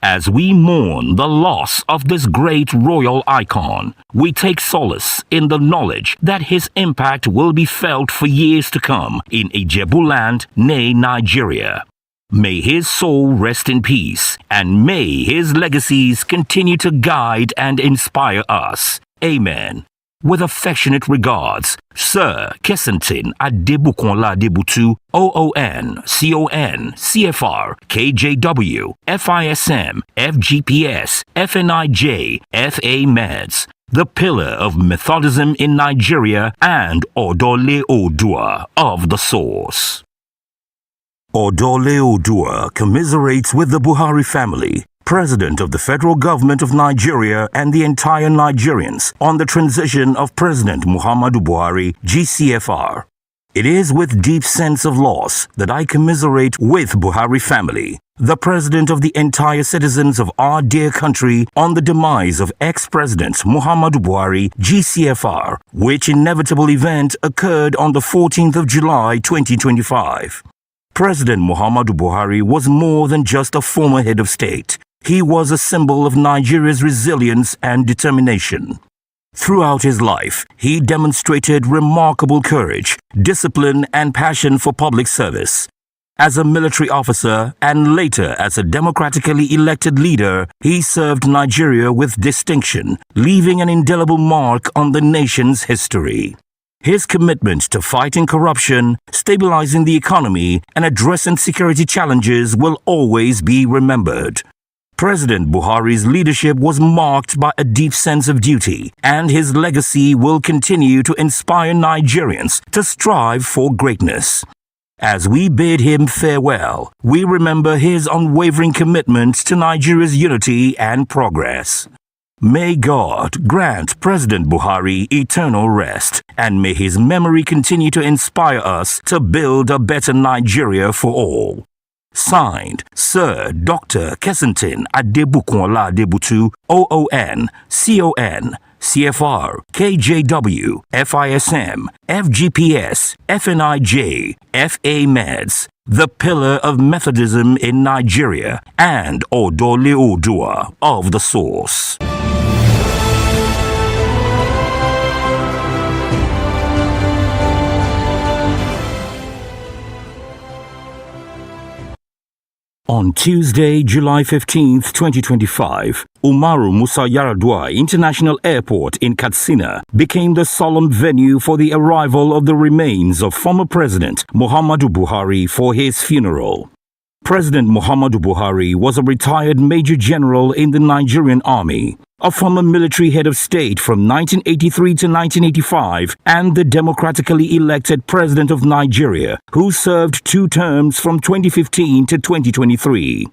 As we mourn the loss of this great royal icon, we take solace in the knowledge that his impact will be felt for years to come in Ijebu land, nay Nigeria. May his soul rest in peace, and may his legacies continue to guide and inspire us. Amen. With affectionate regards, Sir Kessington Adebukonla Adebutu, OON, CON, CFR, KJW, FISM, FGPS, FNIJ, FA Meds, the pillar of Methodism in Nigeria, and Odole Odua of the source. Odole Odua commiserates with the Buhari family, President of the Federal Government of Nigeria, and the entire Nigerians on the transition of President Muhammadu Buhari, GCFR. It is with deep sense of loss that I commiserate with Buhari family, the President of the entire citizens of our dear country, on the demise of ex-President Muhammadu Buhari, GCFR, which inevitable event occurred on the 14th of July 2025. President Muhammadu Buhari was more than just a former head of state. He was a symbol of Nigeria's resilience and determination. Throughout his life, he demonstrated remarkable courage, discipline, and passion for public service. As a military officer and later as a democratically elected leader, he served Nigeria with distinction, leaving an indelible mark on the nation's history. His commitment to fighting corruption, stabilizing the economy, and addressing security challenges will always be remembered. President Buhari's leadership was marked by a deep sense of duty, and his legacy will continue to inspire Nigerians to strive for greatness. As we bid him farewell, we remember his unwavering commitment to Nigeria's unity and progress. May God grant President Buhari eternal rest, and may his memory continue to inspire us to build a better Nigeria for all. Signed, Sir Dr. Kessington Adebukonla Adebutu, OON, CON, CFR, KJW, FISM, FGPS, FNIJ, FA Meds, the pillar of Methodism in Nigeria, and Odole Odua of the source. On Tuesday, July 15, 2025, Umaru Musa Yar'Adua International Airport in Katsina became the solemn venue for the arrival of the remains of former President Muhammadu Buhari for his funeral. President Muhammadu Buhari was a retired Major General in the Nigerian Army. a former military head of state from 1983 to 1985, and the democratically elected president of Nigeria, who served 2 terms from 2015 to 2023.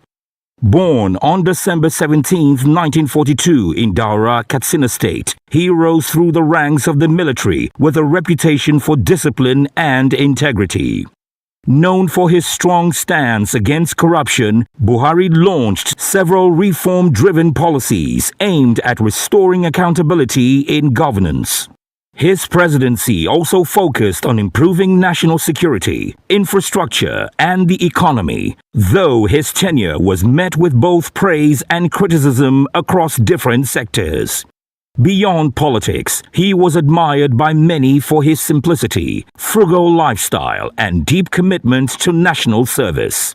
Born on December 17, 1942 in Daura, Katsina State, he rose through the ranks of the military with a reputation for discipline and integrity. Known for his strong stance against corruption, Buhari launched several reform-driven policies aimed at restoring accountability in governance. His presidency also focused on improving national security, infrastructure, and the economy, though his tenure was met with both praise and criticism across different sectors. Beyond politics, he was admired by many for his simplicity, frugal lifestyle, and deep commitment to national service.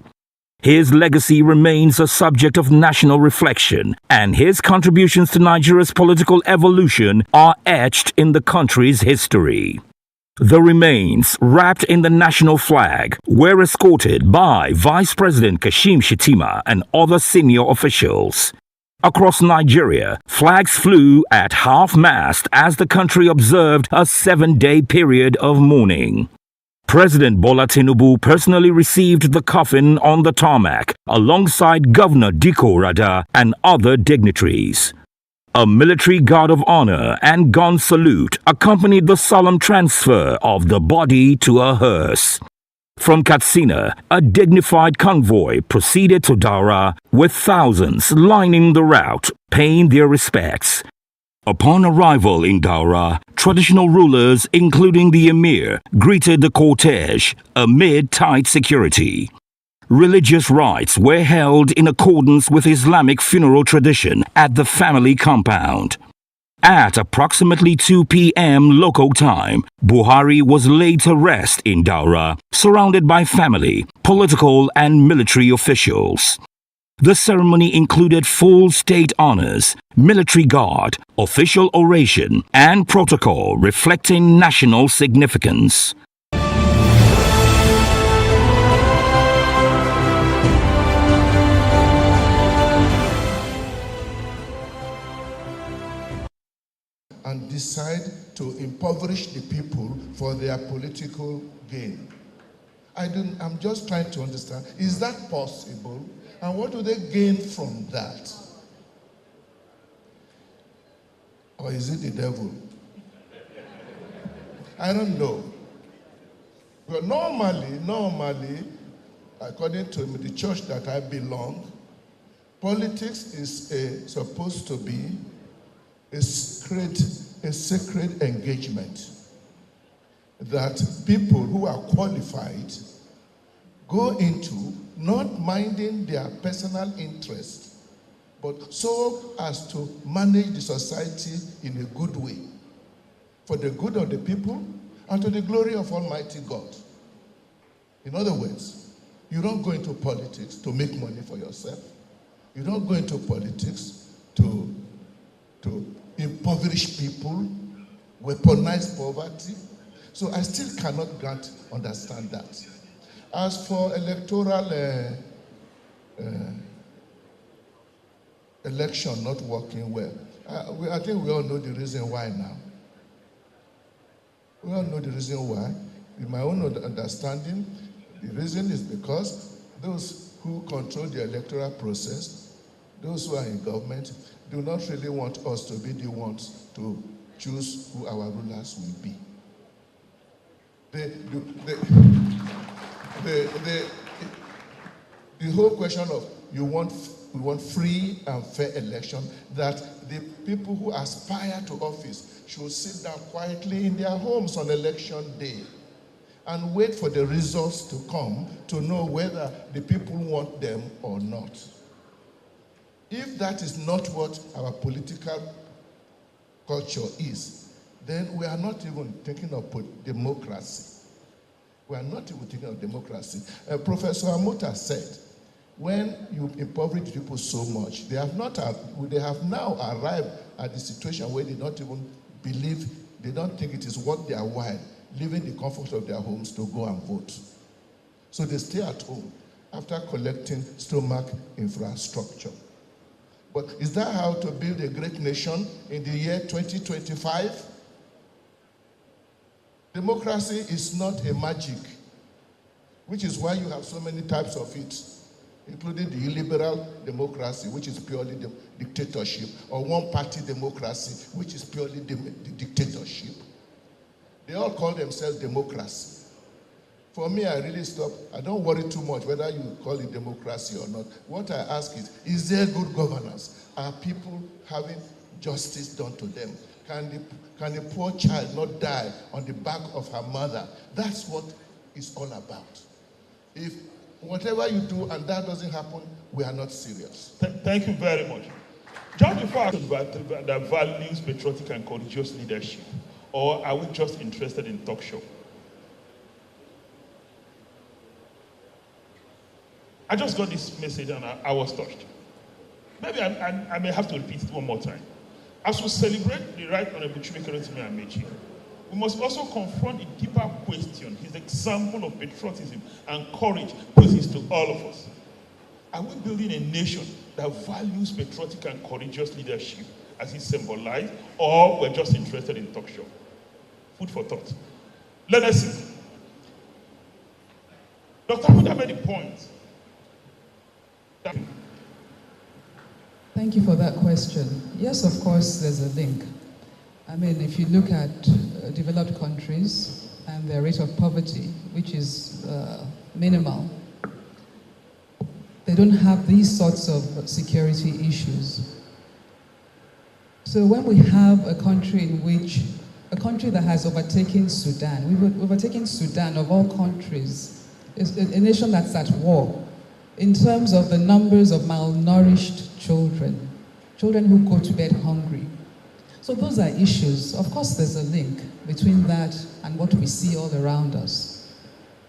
His legacy remains a subject of national reflection, and his contributions to Nigeria's political evolution are etched in the country's history. The remains, wrapped in the national flag, were escorted by Vice President Kashim Shettima and other senior officials. Across Nigeria, flags flew at half-mast as the country observed a 7-day period of mourning. President Bola Tinubu personally received the coffin on the tarmac alongside Governor Diko Rada and other dignitaries. A military guard of honor and gun salute accompanied the solemn transfer of the body to a hearse. From Katsina, a dignified convoy proceeded to Daura, with thousands lining the route, paying their respects. Upon arrival in Daura, traditional rulers, including the emir, greeted the cortege amid tight security. Religious rites were held in accordance with Islamic funeral tradition at the family compound. At approximately 2 p.m. local time, Buhari was laid to rest in Daura, surrounded by family, political and military officials. The ceremony included full state honors, military guard, official oration, and protocol reflecting national significance. And decide to impoverish the people for their political gain. I'm just trying to understand, is that possible? And what do they gain from that? Or is it the devil? I don't know. But normally, according to the church that I belong, politics is supposed to be a sacred engagement that people who are qualified go into, not minding their personal interest, but so as to manage the society in a good way, for the good of the people and to the glory of Almighty God. In other words, you don't go into politics to make money for yourself. You don't go into politics to impoverish people, weaponize poverty. So I still cannot understand that. As for electoral election not working well, I think we all know the reason why now. We all know the reason why. In my own understanding, the reason is because those who control the electoral process, those who are in government, do not really want us to be the ones to choose who our rulers will be. The whole question of we want free and fair election, that the people who aspire to office should sit down quietly in their homes on election day and wait for the results to come to know whether the people want them or not. If that is not what our political culture is, then we are not even thinking of democracy. We are not even thinking of democracy. Professor Amota said, when you impoverish people so much, they have now arrived at the situation where they don't even believe, they don't think it is worth their while leaving the comfort of their homes to go and vote. So they stay at home after collecting stomach infrastructure. But But is that how to build a great nation in the year 2025? Democracy is not a magic, which is why you have so many types of it, including the illiberal democracy, which is purely dictatorship, or one-party democracy, which is purely dictatorship. They all call themselves democracy. For me, I really stop. I don't worry too much whether you call it democracy or not. What I ask is there good governance? Are people having justice done to them? Can a poor child not die on the back of her mother? That's what it's all about. If whatever you do and that doesn't happen, we are not serious. Thank you very much. Just before I talk that values patriotic and courageous leadership, or are we just interested in talk show? I just got this message and I was touched. Maybe I may have to repeat it one more time. As we celebrate the Right Honorable Chibuike Amechi, we must also confront a deeper question his example of patriotism and courage poses to all of us. Are we building a nation that values patriotic and courageous leadership as he symbolized, or we're just interested in talk show? Food for thought. Let us see. Dr. Huda made a point. Thank you for that question. Yes, of course, there's a link. I mean, if you look at developed countries and their rate of poverty, which is minimal, they don't have these sorts of security issues. So when we have a country that has overtaken Sudan, we've overtaken Sudan of all countries, it's a nation that's at war, in terms of the numbers of malnourished children who go to bed hungry. So those are issues. Of course, there's a link between that and what we see all around us.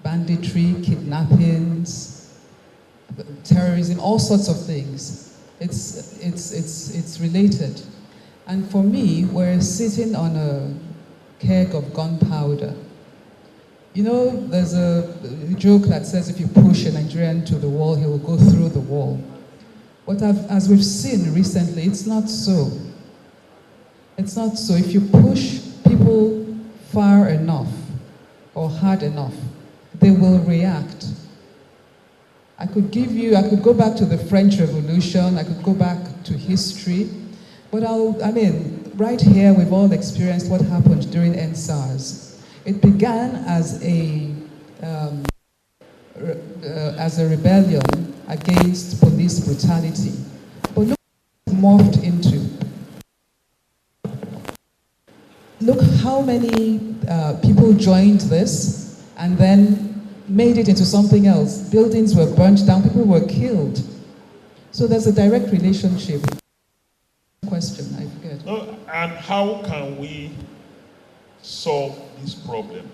Banditry, kidnappings, terrorism, all sorts of things. It's related. And for me, we're sitting on a keg of gunpowder. You know, there's a joke that says if you push a Nigerian to the wall, he will go through the wall. But as we've seen recently, it's not so. It's not so. If you push people far enough or hard enough, they will react. I could go back to the French Revolution, I could go back to history, but right here we've all experienced what happened during EndSARS. It began as a rebellion against police brutality. But look what it morphed into. Look how many people joined this and then made it into something else. Buildings were burnt down, people were killed. So there's a direct relationship. Question, I forget. And how can we solve this problem?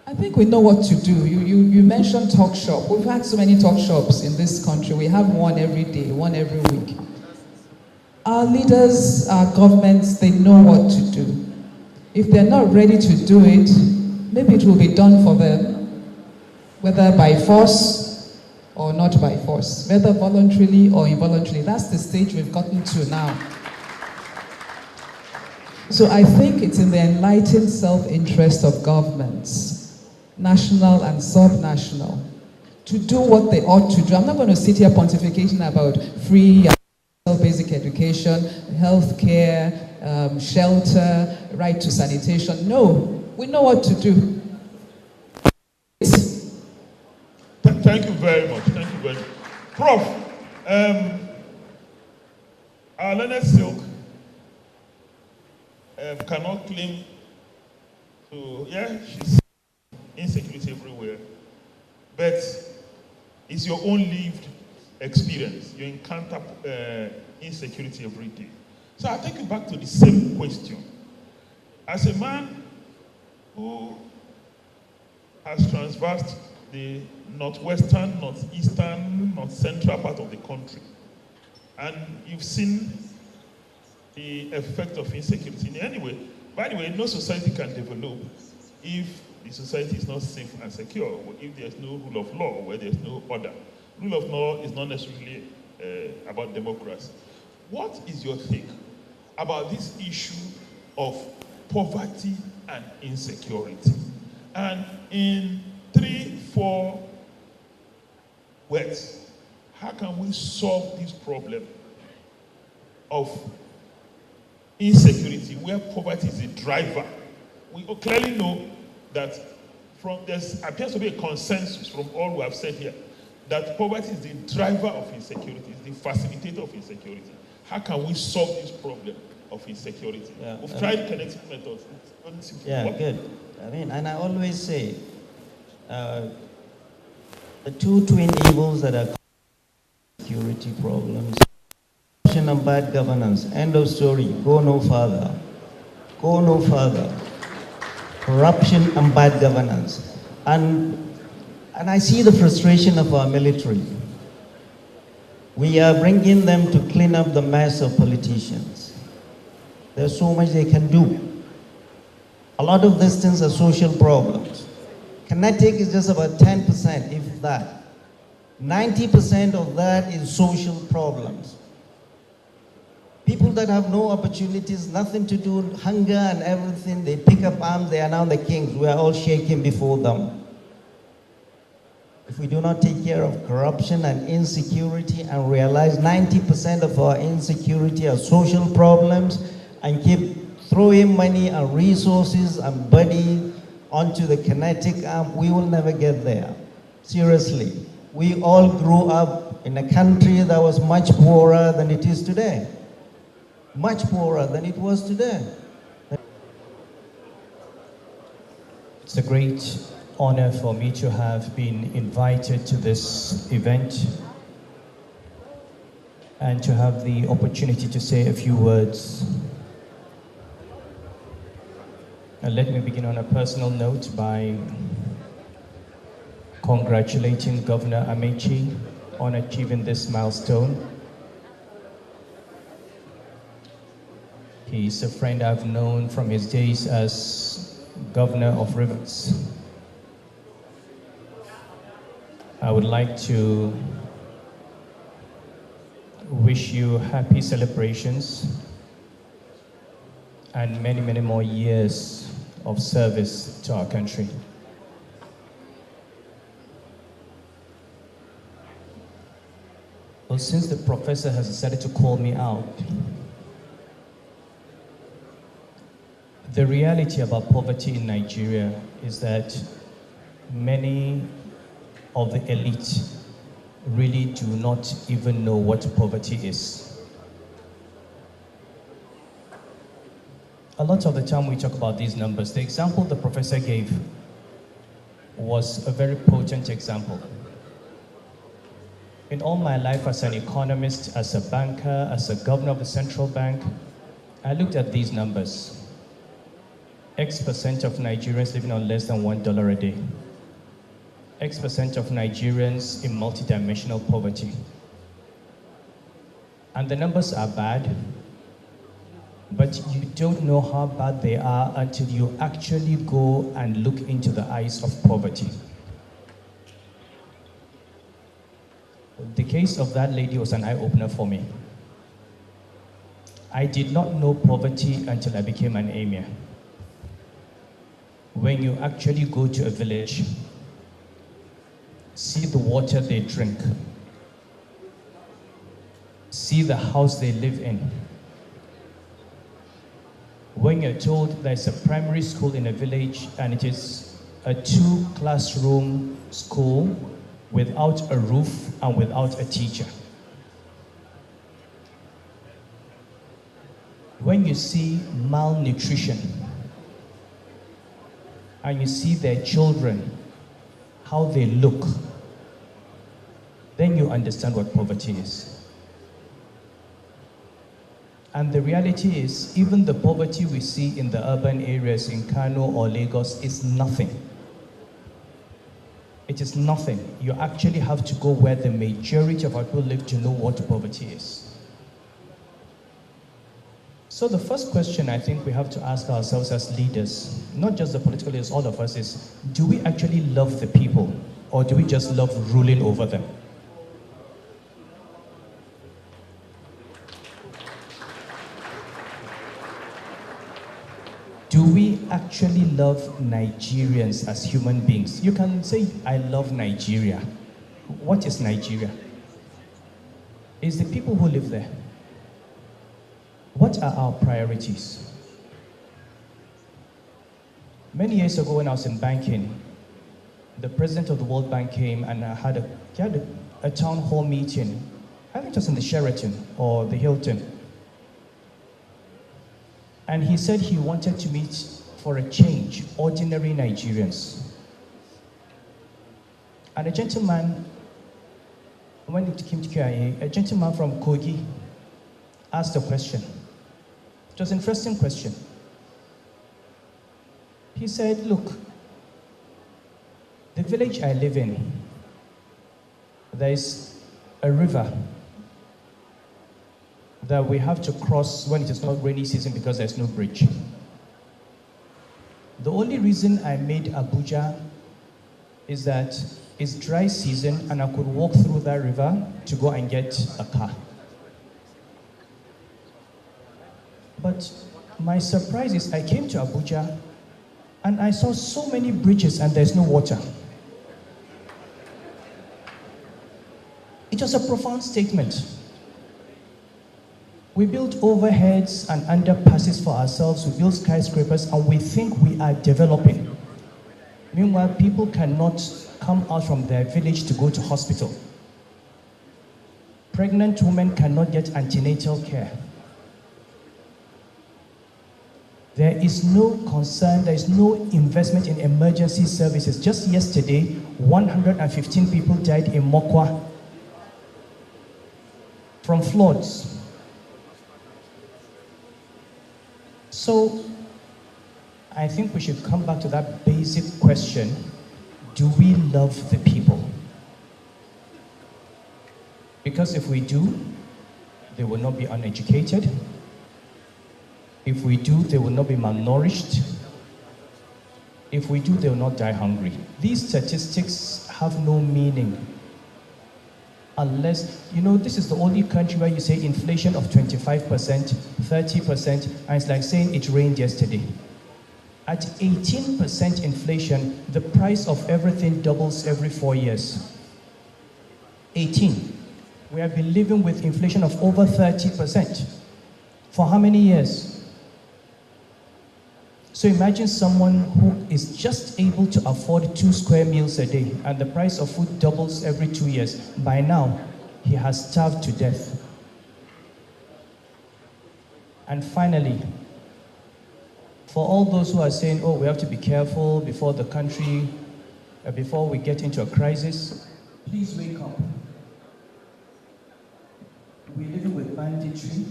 I think we know what to do. You mentioned talk shop. We've had so many talk shops in this country. We have one every day, one every week. Our leaders, our governments, they know what to do. If they're not ready to do it, maybe it will be done for them, whether by force or not by force, whether voluntarily or involuntarily. That's the stage we've gotten to now. So I think it's in the enlightened self-interest of governments, national and sub-national, to do what they ought to do. I'm not going to sit here pontificating about free basic education, health care, shelter, right to sanitation. No, we know what to do. Thank you very much. Thank you very much. Prof, our learned silk cannot claim to, she's insecurity everywhere, but it's your own lived experience. You encounter insecurity every day. So I'll take you back to the same question. As a man who has traversed the northwestern, northeastern, north central part of the country, and you've seen the effect of insecurity in any way. By the way, no society can develop if the society is not safe and secure, if there's no rule of law, where there's no order. Rule of law is not necessarily about democracy. What is your take about this issue of poverty and insecurity? And in 3-4 words, how can we solve this problem of insecurity where poverty is a driver? We clearly know that there appears to be a consensus from all we have said here that poverty is the driver of insecurity, is the facilitator of insecurity. How can we solve this problem of insecurity? Yeah, We've tried kinetic methods. Yeah, good. I mean, and I always say, the two twin evils that are security problems, corruption and bad governance. End of story. Go no further. Go no further. Corruption and bad governance. And I see the frustration of our military. We are bringing them to clean up the mess of politicians. There's so much they can do. A lot of these things are social problems. Kinetic is just about 10%, if that. 90% of that is social problems. People that have no opportunities, nothing to do, hunger and everything, they pick up arms, they are now the kings. We are all shaking before them. If we do not take care of corruption and insecurity and realize 90% of our insecurity are social problems and keep throwing money and resources and money onto the kinetic arm, we will never get there. Seriously. We all grew up in a country that was much poorer than it is today. Much poorer than it was today. It's a great honor for me to have been invited to this event and to have the opportunity to say a few words. And let me begin on a personal note by congratulating Governor Amechi on achieving this milestone. He's a friend I've known from his days as Governor of Rivers. I would like to wish you happy celebrations and many, many more years of service to our country. Well, since the professor has decided to call me out, the reality about poverty in Nigeria is that many of the elite really do not even know what poverty is. A lot of the time we talk about these numbers. The example the professor gave was a very potent example. In all my life as an economist, as a banker, as a governor of the central bank, I looked at these numbers. X% of Nigerians living on less than $1 a day. X% of Nigerians in multidimensional poverty. And the numbers are bad, but you don't know how bad they are until you actually go and look into the eyes of poverty. The case of that lady was an eye-opener for me. I did not know poverty until I became an emir. When you actually go to a village, see the water they drink, see the house they live in. When you're told there's a primary school in a village and it is a 2-classroom school without a roof and without a teacher. When you see malnutrition and you see their children, how they look, then you understand what poverty is. And the reality is, even the poverty we see in the urban areas in Kano or Lagos is nothing. It is nothing. You actually have to go where the majority of our people live to know what poverty is. So the first question I think we have to ask ourselves as leaders, not just the political leaders, all of us, is, do we actually love the people or do we just love ruling over them? do we actually love Nigerians as human beings? You can say, I love Nigeria. What is Nigeria? It's the people who live there. What are our priorities? Many years ago when I was in banking, the president of the World Bank came and had a town hall meeting. I think it was in the Sheraton or the Hilton. And he said he wanted to meet for a change, ordinary Nigerians. And a gentleman, when it came to KIA, a gentleman from Kogi asked a question. It was an interesting question. He said, look, the village I live in, there is a river that we have to cross when it is not rainy season because there's no bridge. The only reason I made Abuja is that it's dry season and I could walk through that river to go and get a car. But my surprise is I came to Abuja and I saw so many bridges and there's no water. It was a profound statement. We build overheads and underpasses for ourselves, we build skyscrapers, and we think we are developing. Meanwhile, people cannot come out from their village to go to hospital. Pregnant women cannot get antenatal care. There is no concern, there is no investment in emergency services. Just yesterday, 115 people died in Mokwa from floods. So, I think we should come back to that basic question, do we love the people? Because if we do, they will not be uneducated. If we do, they will not be malnourished. If we do, they will not die hungry. These statistics have no meaning unless, this is the only country where you say inflation of 25%, 30%, and it's like saying it rained yesterday. At 18% inflation, the price of everything doubles every 4 years. 18. We have been living with inflation of over 30%. For how many years? So imagine someone who is just able to afford 2 square meals a day and the price of food doubles every 2 years. By now, he has starved to death. And finally, for all those who are saying, we have to be careful before the country, before we get into a crisis, please wake up. We're living with banditry,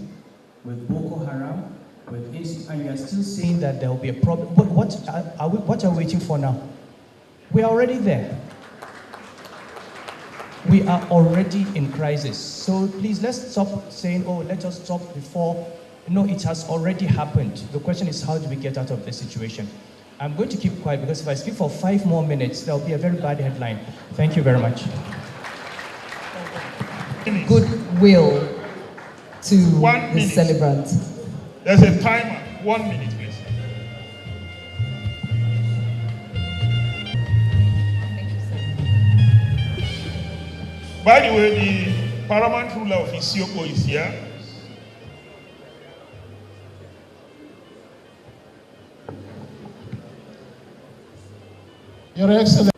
with Boko Haram, and you are still saying that there will be a problem. What are we waiting for now? We are already there. We are already in crisis. So please, let's stop saying, let us stop before. No, it has already happened. The question is, how do we get out of this situation? I'm going to keep quiet because if I speak for 5 more minutes, there will be a very bad headline. Thank you very much. Goodwill to the celebrant. There's a timer. 1 minute, please. By the way, the paramount ruler of Isioko is here. Your Excellency,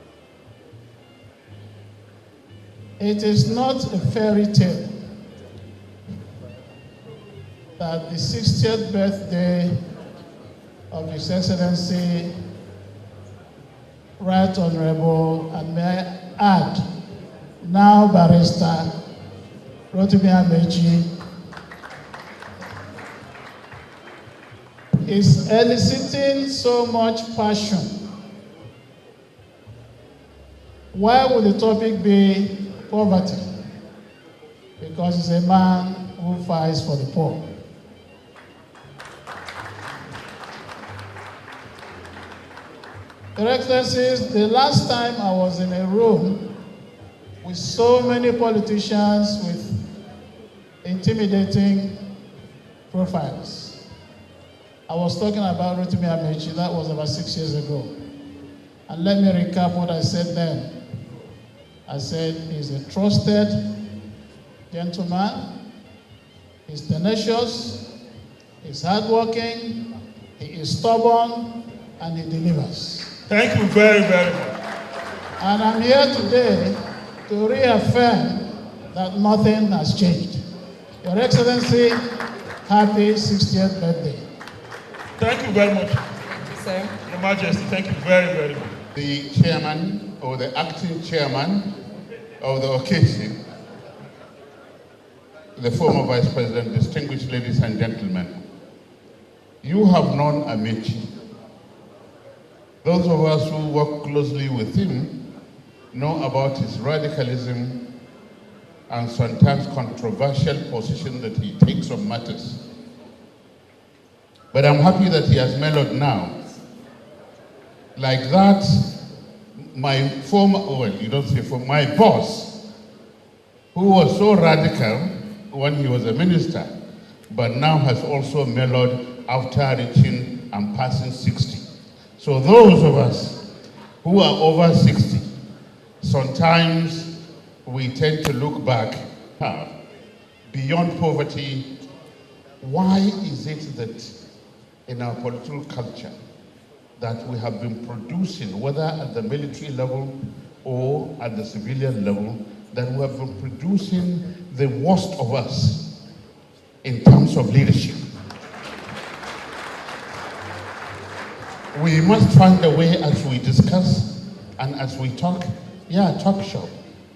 it is not a fairy tale that the 60th birthday of His Excellency, Right Honorable, and may I add, now Barrister Rotimi Amechi, is eliciting so much passion. Why would the topic be poverty? Because he's a man who fights for the poor. Your Excellencies, the last time I was in a room with so many politicians with intimidating profiles, I was talking about Rotimi Amechi. That was about 6 years ago. And let me recap what I said then. I said he's a trusted gentleman, he's tenacious, he's hardworking, he is stubborn, and he delivers. Thank you very, very much. And I'm here today to reaffirm that nothing has changed. Your Excellency, happy 60th birthday. Thank you very much. Thank you, sir. Your Majesty, thank you very, very much. The chairman or the acting chairman of the occasion, the former Vice President, distinguished ladies and gentlemen, you have known Amechi. Those of us who work closely with him know about his radicalism and sometimes controversial position that he takes on matters. But I'm happy that he has mellowed now. Like that, my former, well, you don't say former, my boss, who was so radical when he was a minister, but now has also mellowed after reaching and passing 60. So those of us who are over 60, sometimes we tend to look back beyond poverty. Why is it that in our political culture that we have been producing, whether at the military level or at the civilian level, that we have been producing the worst of us in terms of leadership? We must find a way as we discuss and as we talk. Yeah, talk shop.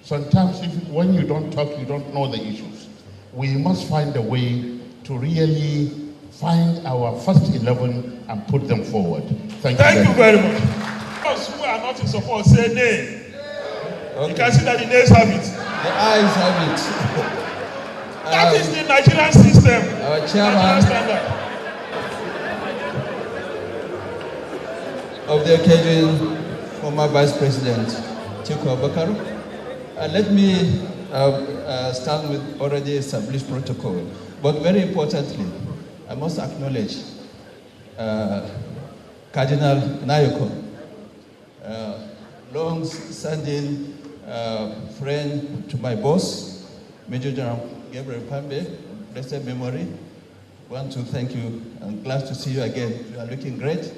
Sometimes when you don't talk, you don't know the issues. We must find a way to really find our first 11 and put them forward. Thank you very much. Those who are not in support say nay. Okay. You can see that the nays have it. The ayes have it. That is the Nigerian system. Our chairman of the occasion, former Vice President Tiku Abubakar. Let me start with already established protocol. But very importantly, I must acknowledge Cardinal Nayoko, long-standing friend to my boss, Major General Gabriel Pambe, blessed memory. I want to thank you. I'm glad to see you again. You are looking great.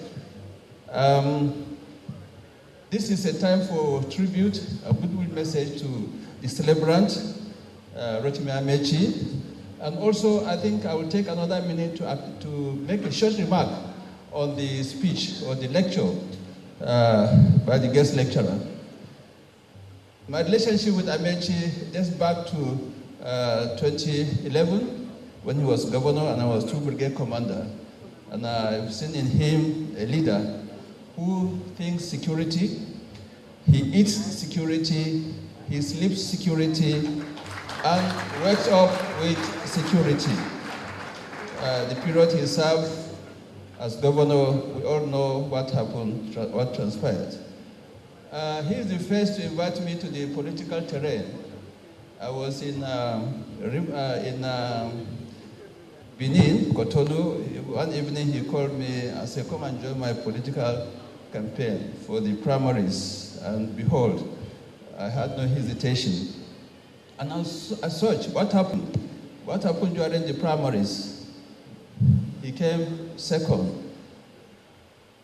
This is a time for tribute, a goodwill message to the celebrant, Rotimi Amechi. And also, I think I will take another minute to make a short remark on the speech or the lecture by the guest lecturer. My relationship with Amechi dates back to 2011 when he was governor and I was 2 brigade commander. And I've seen in him a leader who thinks security, he eats security, he sleeps security, and wakes up with security. The period he served as governor, we all know what happened, what transpired. He is the first to invite me to the political terrain. I was in Benin, Cotonou. One evening he called me and said, come and join my political campaign for the primaries. And behold, I had no hesitation. And as such, what happened? What happened during the primaries? He came second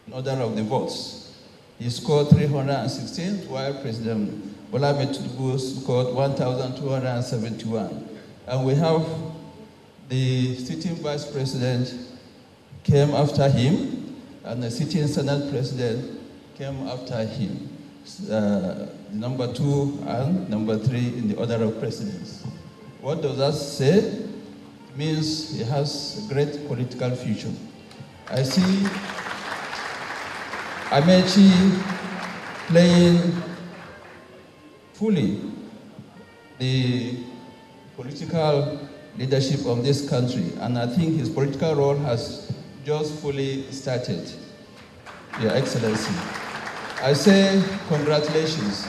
in order of the votes. He scored 316, while President Bola Ahmed Tinubu scored 1,271. And we have the sitting vice president came after him, and the sitting senate president came after him. Number 2 and number 3 in the order of precedence. What does that say? It means he has a great political future. I see Amechi playing fully the political leadership of this country, and I think his political role has just fully started. Your Excellency, I say congratulations.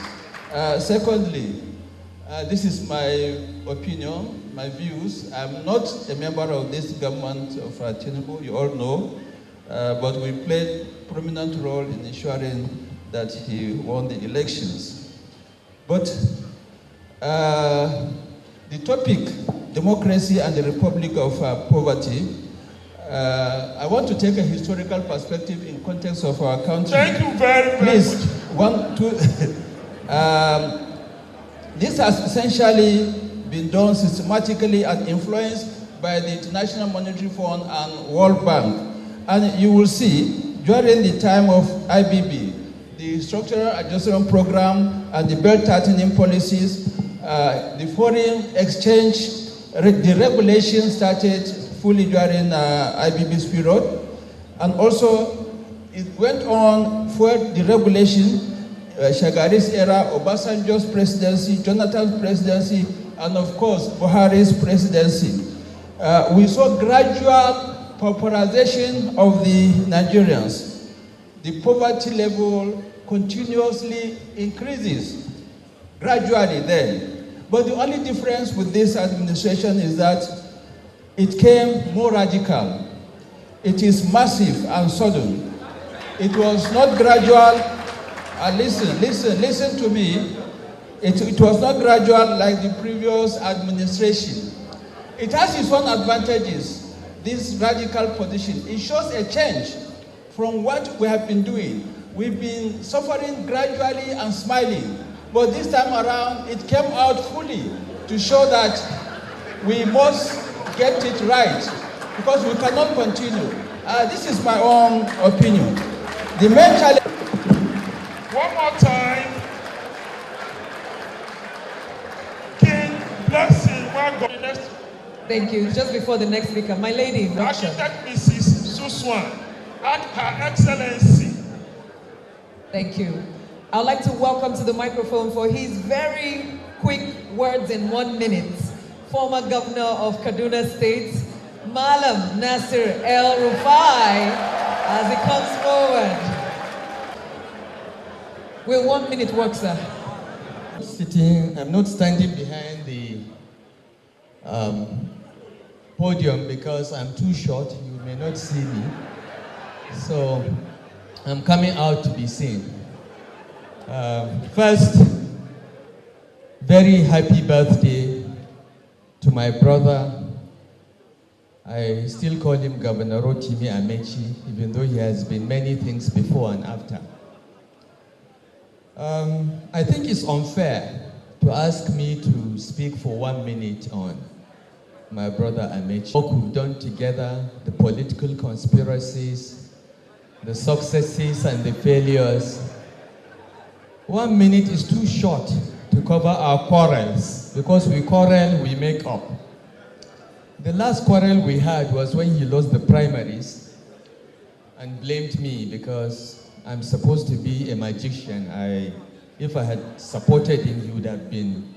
Secondly, this is my opinion, my views. I'm not a member of this government of Tinubu, you all know, but we played prominent role in ensuring that he won the elections. But the topic, democracy and the Republic of Poverty, I want to take a historical perspective in context of our country. Thank you very, very much. This has essentially been done systematically and influenced by the International Monetary Fund and World Bank. And you will see, during the time of IBB, the Structural Adjustment Program and the Belt Tightening policies, the foreign exchange, the regulation started fully during IBB's period. And also, it went on for the regulation, Shagari's era, Obasanjo's presidency, Jonathan's presidency, and of course, Buhari's presidency. We saw gradual pauperization of the Nigerians. The poverty level continuously increases, gradually then. But the only difference with this administration is that it came more radical. It is massive and sudden. It was not gradual. Listen to me. It was not gradual like the previous administration. It has its own advantages, this radical position. It shows a change from what we have been doing. We've been suffering gradually and smiling. But this time around, it came out fully to show that we must get it right because we cannot continue. This is my own opinion. The main challenge... One more time. King Blessing, welcome. Thank you. Just before the next speaker, my lady. Architect Mrs. Suswan, at Her Excellency. Thank you. I'd like to welcome to the microphone for his very quick words in 1 minute, former governor of Kaduna State, Malam Nasir El Rufai, as he comes forward. Will 1 minute work, sir? I'm not standing behind the podium because I'm too short. You may not see me. So I'm coming out to be seen. First, very happy birthday to my brother. I still call him Governor Rotimi Amechi, even though he has been many things before and after. I think it's unfair to ask me to speak for 1 minute on my brother Amechi. What we've done together, the political conspiracies, the successes and the failures. 1 minute is too short to cover our quarrels, because we quarrel, we make up. The last quarrel we had was when he lost the primaries and blamed me because I'm supposed to be a magician. If I had supported him, he would have been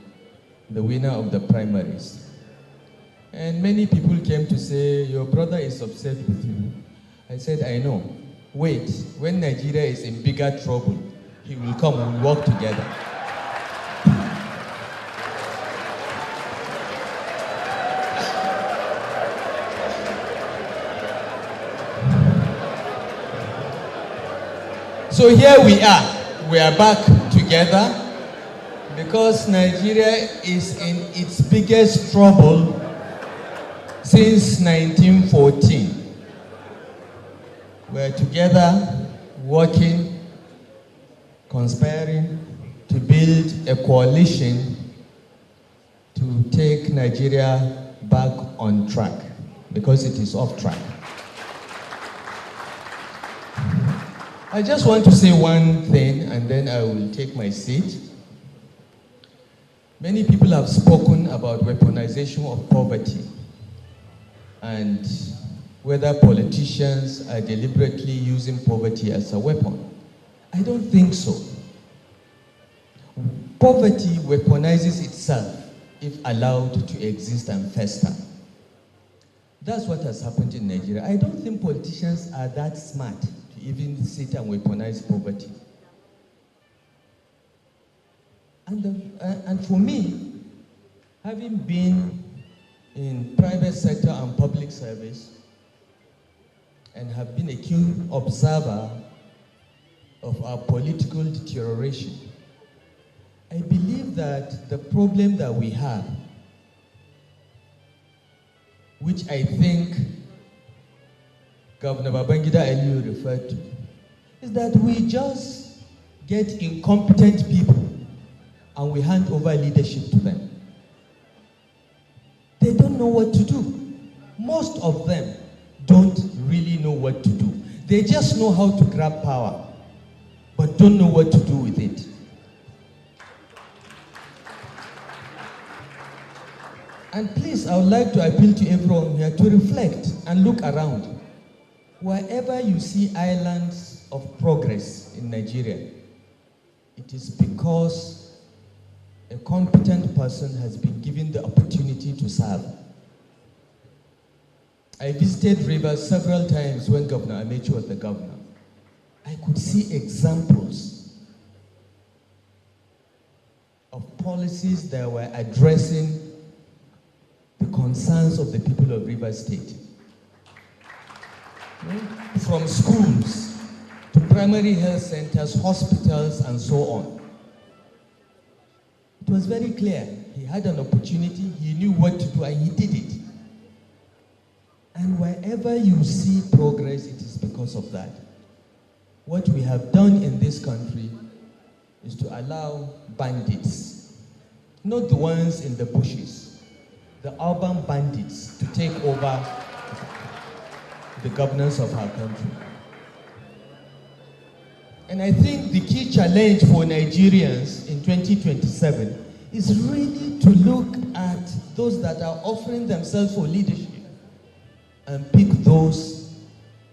the winner of the primaries. And many people came to say, your brother is upset with you. I said, I know. Wait, when Nigeria is in bigger trouble, he will come and we'll work together. So here we are. We are back together because Nigeria is in its biggest trouble since 1914. We're together, working, conspiring to build a coalition to take Nigeria back on track, because it is off track. I just want to say one thing and then I will take my seat. Many people have spoken about weaponization of poverty and whether politicians are deliberately using poverty as a weapon. I don't think so. Poverty weaponizes itself if allowed to exist and fester. That's what has happened in Nigeria. I don't think politicians are that smart to even sit and weaponize poverty. And for me, having been in private sector and public service, and have been a keen observer of our political deterioration. I believe that the problem that we have, which I think Governor Babangida Aliyu referred to, is that we just get incompetent people and we hand over leadership to them. They don't know what to do. Most of them don't really know what to do. They just know how to grab power, but don't know what to do with it. And please, I would like to appeal to everyone here to reflect and look around. Wherever you see islands of progress in Nigeria, it is because a competent person has been given the opportunity to serve. I visited Rivers several times when Governor Amechi was the governor. I could see examples of policies that were addressing the concerns of the people of Rivers State. From schools to primary health centers, hospitals, and so on. It was very clear. He had an opportunity, he knew what to do, and he did it. And wherever you see progress, it is because of that. What we have done in this country is to allow bandits, not the ones in the bushes, the urban bandits, to take over the governance of our country. And I think the key challenge for Nigerians in 2027 is really to look at those that are offering themselves for leadership and pick those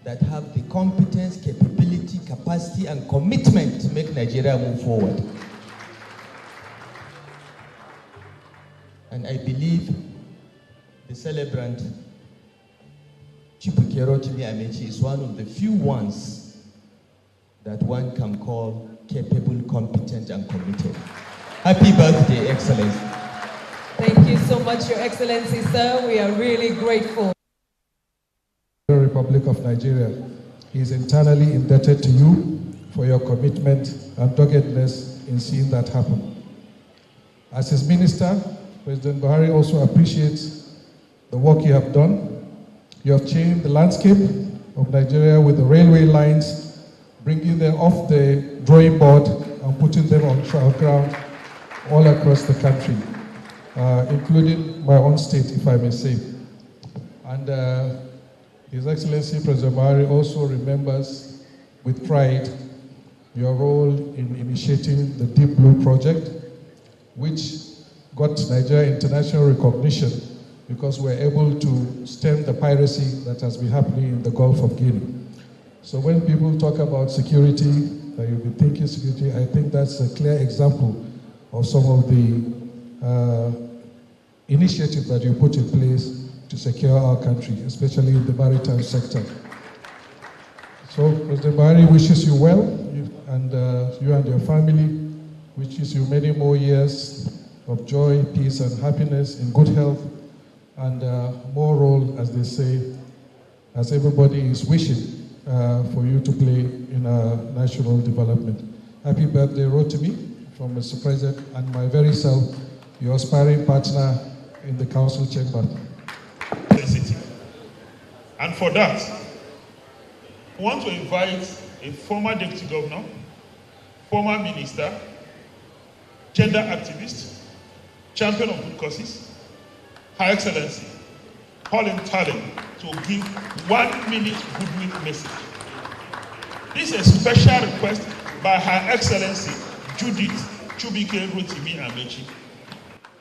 that have the competence, capability, capacity, and commitment to make Nigeria move forward. And I believe the celebrant, Chibukero Timi Amechi, is one of the few ones that one can call capable, competent, and committed. Happy birthday, Excellency. Thank you so much, Your Excellency, sir. We are really grateful. The Republic of Nigeria is internally indebted to you for your commitment and doggedness in seeing that happen. As his minister, President Buhari also appreciates the work you have done. You have changed the landscape of Nigeria with the railway lines, bringing them off the drawing board and putting them on trial ground all across the country, including my own state, if I may say. And His Excellency President Buhari also remembers with pride your role in initiating the Deep Blue project, which got Nigeria international recognition because we're able to stem the piracy that has been happening in the Gulf of Guinea. So when people talk about security, that you'll be thinking security, I think that's a clear example of some of the initiatives that you put in place to secure our country, especially in the maritime sector. So President Buhari wishes you well, and your family, wishes you many more years of joy, peace, and happiness, in good health, and more role, as they say, as everybody is wishing for you to play in our national development. Happy birthday, Rotimi, from Mr. President and my very self, your sparring partner in the council chamber. And for that, we want to invite a former deputy governor, former minister, gender activist, champion of good causes, Her Excellency, Pauline Tallinn, to give 1 minute goodwill message. This is a special request by Her Excellency Judith Chubike Rotimi Amechi.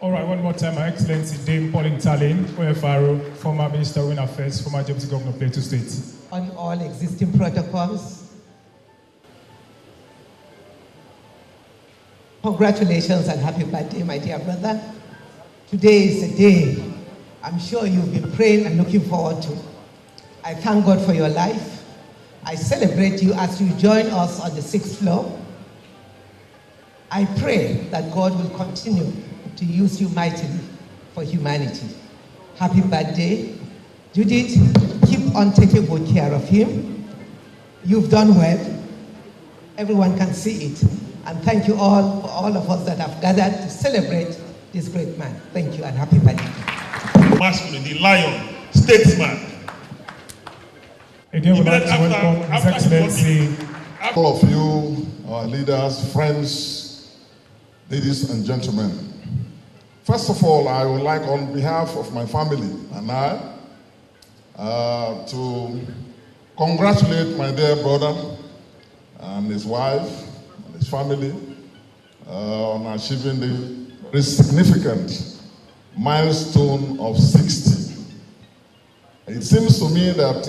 All right, one more time, Her Excellency Dame Pauline Tallinn, OFRO, former Minister of Women Affairs, former Deputy Governor of Plateau State. On all existing protocols, congratulations and happy birthday, my dear brother. Today is a day I'm sure you've been praying and looking forward to. I thank God for your life. I celebrate you as you join us on the 6th floor. I pray that God will continue to use you mightily for humanity. Happy birthday. Judith, keep keep on taking good care of him. You've done well. Everyone can see it. And thank you all for all of us that have gathered to celebrate this great man. Thank you and happy birthday. Masculine, the lion, statesman. Again, we'd like to welcome His Excellency. All of you, our leaders, friends, ladies and gentlemen. First of all, I would like, on behalf of my family and I, to congratulate my dear brother and his wife and his family on achieving the very significant milestone of 60. It seems to me that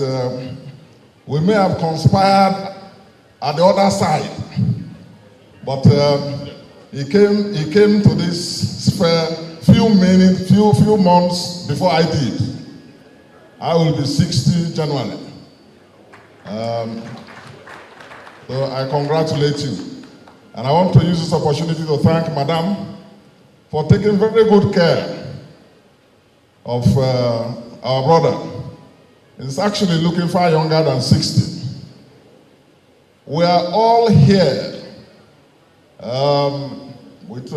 we may have conspired at the other side, but he came to this sphere few months before I did. I will be 60 January. So I congratulate you. And I want to use this opportunity to thank Madam for taking very good care of our brother. He's actually looking far younger than 60. We are all here with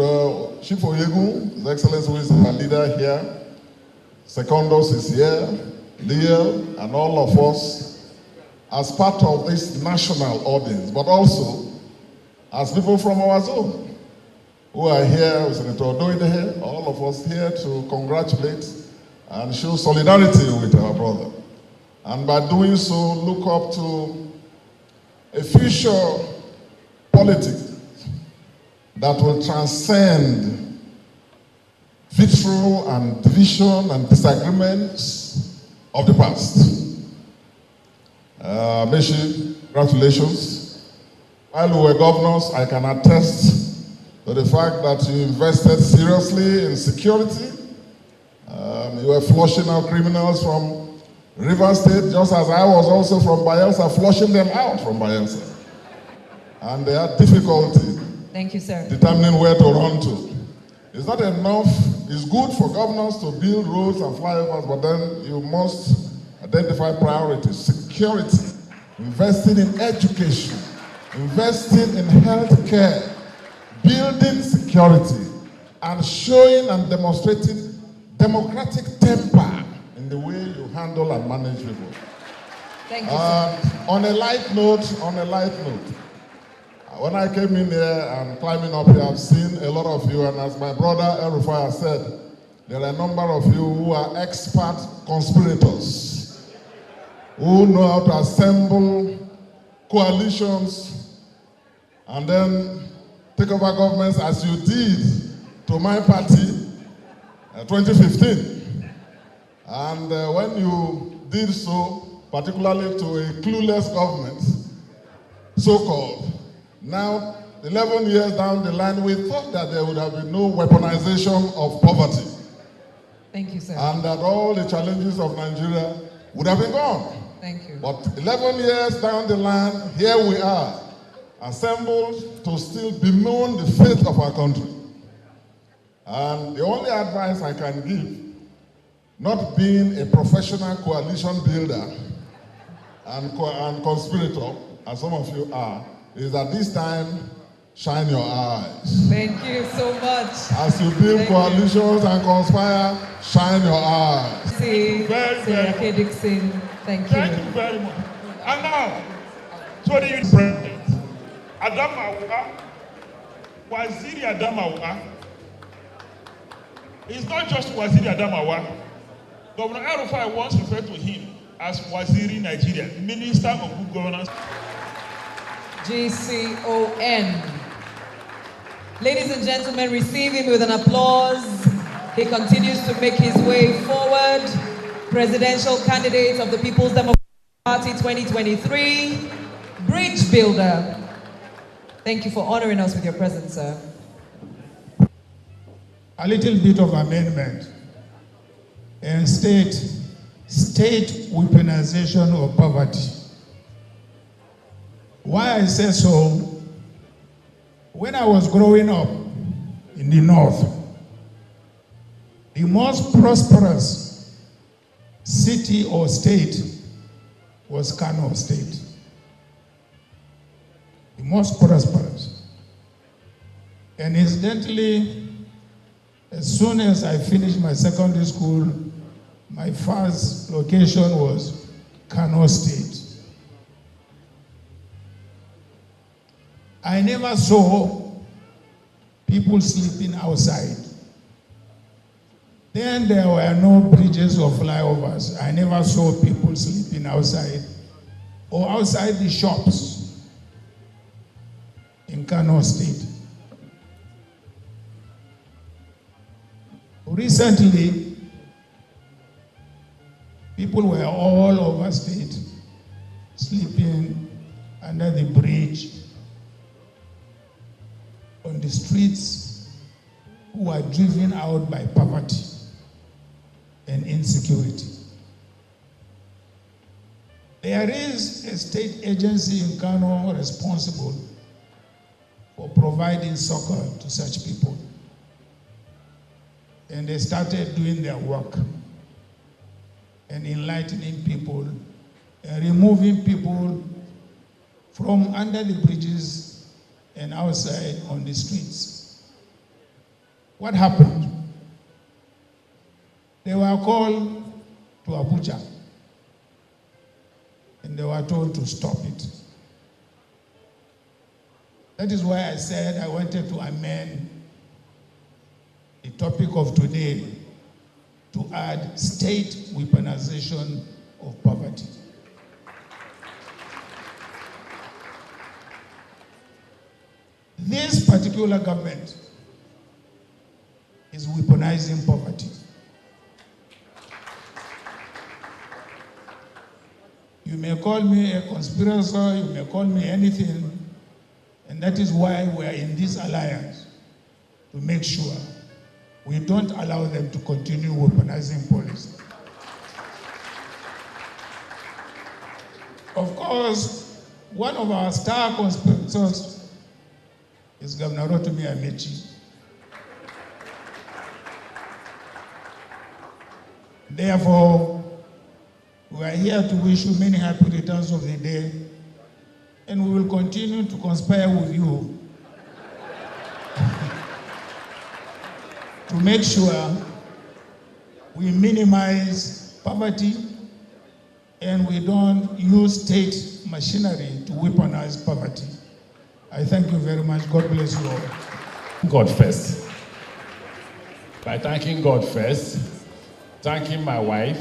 Chief Oyegu, His Excellency, who is our leader here. Secondus is here, Leo, and all of us as part of this national audience, but also as people from our zone who are here, with Senator Odoide here, all of us here to congratulate and show solidarity with our brother. And by doing so, look up to a future politics that will transcend vitriol and division and disagreements of the past. Meshi, congratulations. While we were governors, I can attest to the fact that you invested seriously in security. You were flushing out criminals from River State, just as I was also from Bayelsa, flushing them out from Bayelsa. And they had difficulty Thank you, sir. determining where to run to. It's not enough. It's good for governors to build roads and flyovers, but then you must identify priorities. Security, investing in education, investing in health care, building security, and showing and demonstrating democratic temper in the way you handle and manage people. Thank you, sir. On a light note, when I came in here and climbing up here, I've seen a lot of you, and as my brother El Rufai has said, there are a number of you who are expert conspirators, who know how to assemble coalitions and then take over governments as you did to my party 2015. And when you did so, particularly to a clueless government, so-called, now 11 years down the line, we thought that there would have been no weaponization of poverty. Thank you, sir. And that all the challenges of Nigeria would have been gone. Thank you. But 11 years down the line, here we are, assembled to still bemoan the fate of our country. And the only advice I can give, not being a professional coalition builder and conspirator, as some of you are, is that this time, shine your eyes. Thank you so much. As you build coalitions and conspire, shine your eyes. See, very Dixon. Thank you. Thank you very much. And now, to the youth president, Adamawa, Waziri Adamawa. It's not just Waziri Adamawa. Governor El Rufai once referred to him as Waziri Nigeria, Minister of Good Governance. GCON. Ladies and gentlemen, receive him with an applause. He continues to make his way forward. Presidential candidate of the People's Democratic Party 2023, bridge builder. Thank you for honoring us with your presence, sir. A little bit of amendment. And state weaponization of poverty. Why I say so, when I was growing up in the north, the most prosperous city or state was Kano State, the most prosperous. And incidentally, as soon as I finished my secondary school, my first location was Kano State. I never saw people sleeping outside. Then there were no bridges or flyovers. I never saw people sleeping outside or outside the shops in Kano State. Recently, people were all over state sleeping under the bridge, on the streets, who were driven out by poverty and insecurity. There is a state agency in Kano responsible for providing succor to such people. And they started doing their work and enlightening people and removing people from under the bridges and outside on the streets. What happened? They were called to Abuja and they were told to stop it. That is why I said I wanted to amend the topic of today to add state weaponization of poverty. This particular government is weaponizing poverty. You may call me a conspirator, you may call me anything, and that is why we are in this alliance, to make sure we don't allow them to continue weaponizing policy. Of course, one of our star conspirators is Governor Rotimi Amechi. Therefore, we are here to wish you many happy returns of the day, and we will continue to conspire with you to make sure we minimize poverty and we don't use state machinery to weaponize poverty. I thank you very much. God bless you all. God first. By thanking God first, thanking my wife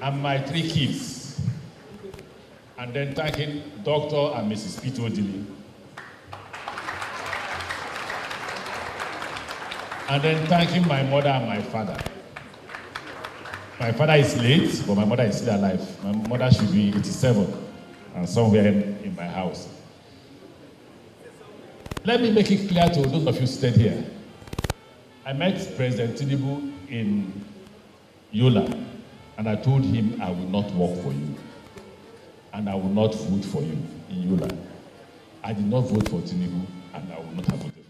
and my 3 kids, and then thanking Dr. and Mrs. Peter Odili. And then thanking my mother and my father. My father is late, but my mother is still alive. My mother should be 87 and somewhere in my house. Let me make it clear to those of you seated here. I met President Tinubu in Yola, and I told him I will not work for you, and I will not vote for you in Yola. I did not vote for Tinubu, and I will not have voted for you.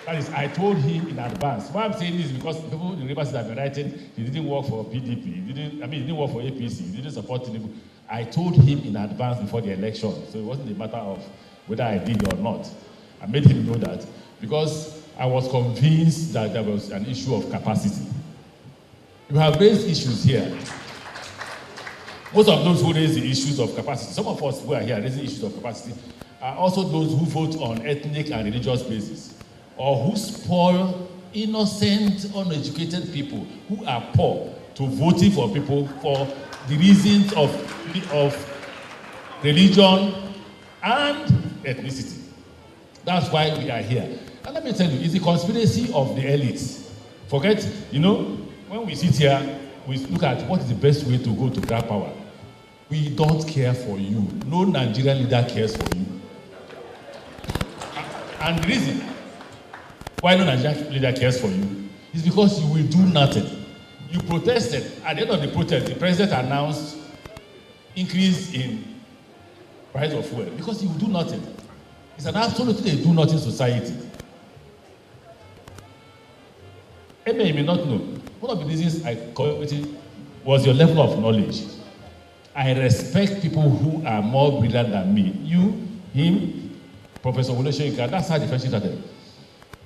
That is, I told him in advance. Why I'm saying this is because people in Rivers have been writing, he didn't work for PDP, he didn't work for APC, he didn't support Tinubu. I told him in advance before the election, so it wasn't a matter of whether I did or not. I made him know that because I was convinced that there was an issue of capacity. You have raised issues here. Most of those who raise the issues of capacity, some of us who are here raising issues of capacity, are also those who vote on ethnic and religious basis, or who spoil innocent, uneducated people who are poor to voting for people for the reasons of religion and ethnicity. That's why we are here. And let me tell you, it's the conspiracy of the elites. Forget, when we sit here, we look at what is the best way to go to grab power. We don't care for you. No Nigerian leader cares for you. And the reason why no Nigerian leader cares for you is because you will do nothing. You protested. At the end of the protest, the president announced increase in price of fuel because you will do nothing. It's an absolutely do-nothing society. You may not know. One of the reasons I cooperated was your level of knowledge. I respect people who are more brilliant than me. You, him, Professor Wole Soyinka, that's how the friendship started.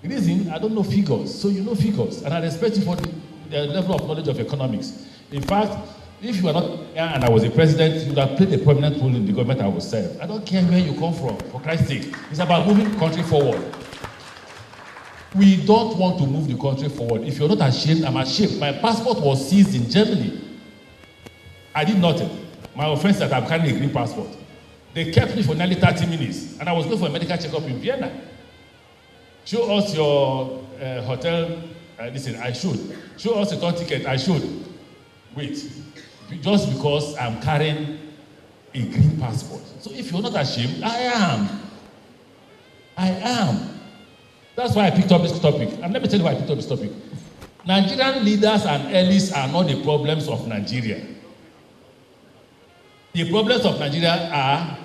The reason, I don't know figures, so you know figures, and I respect you for the level of knowledge of economics. In fact, if you are not here and I was a president, you would have played a prominent role in the government I would serve. I don't care where you come from, for Christ's sake. It's about moving the country forward. We don't want to move the country forward. If you're not ashamed, I'm ashamed. My passport was seized in Germany. I did nothing. My offense that I'm carrying a green passport. They kept me for nearly 30 minutes, and I was going for a medical checkup in Vienna. Show us your hotel. Listen, I should. Show us a tour ticket. I should. Wait. Just because I'm carrying a green passport. So if you're not ashamed, I am. I am. That's why I picked up this topic. And let me tell you why I picked up this topic. Nigerian leaders and elites are not the problems of Nigeria. The problems of Nigeria are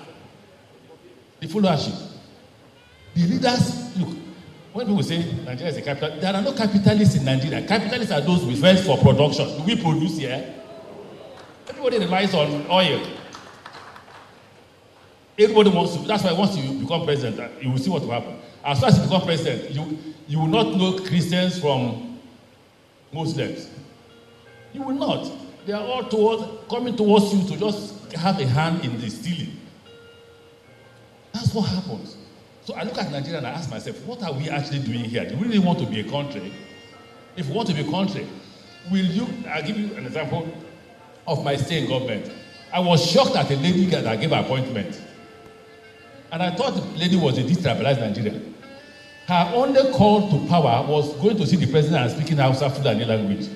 the followership. The leaders, look, when people say Nigeria is a capital, there are no capitalists in Nigeria. Capitalists are those with wealth for production. Do we produce here? Everybody relies on oil. Everybody wants to, that's why once you become president, you will see what will happen. As soon as you become president, you will not know Christians from Muslims. You will not. They are all coming towards you to just have a hand in the stealing. That's what happens. So I look at Nigeria and I ask myself, what are we actually doing here? Do we really want to be a country? If we want to be a country, I'll give you an example of my stay in government. I was shocked at a lady that gave an appointment. And I thought the lady was a destabilized Nigeria. Her only call to power was going to see the president and speaking Hausa, Fulani language.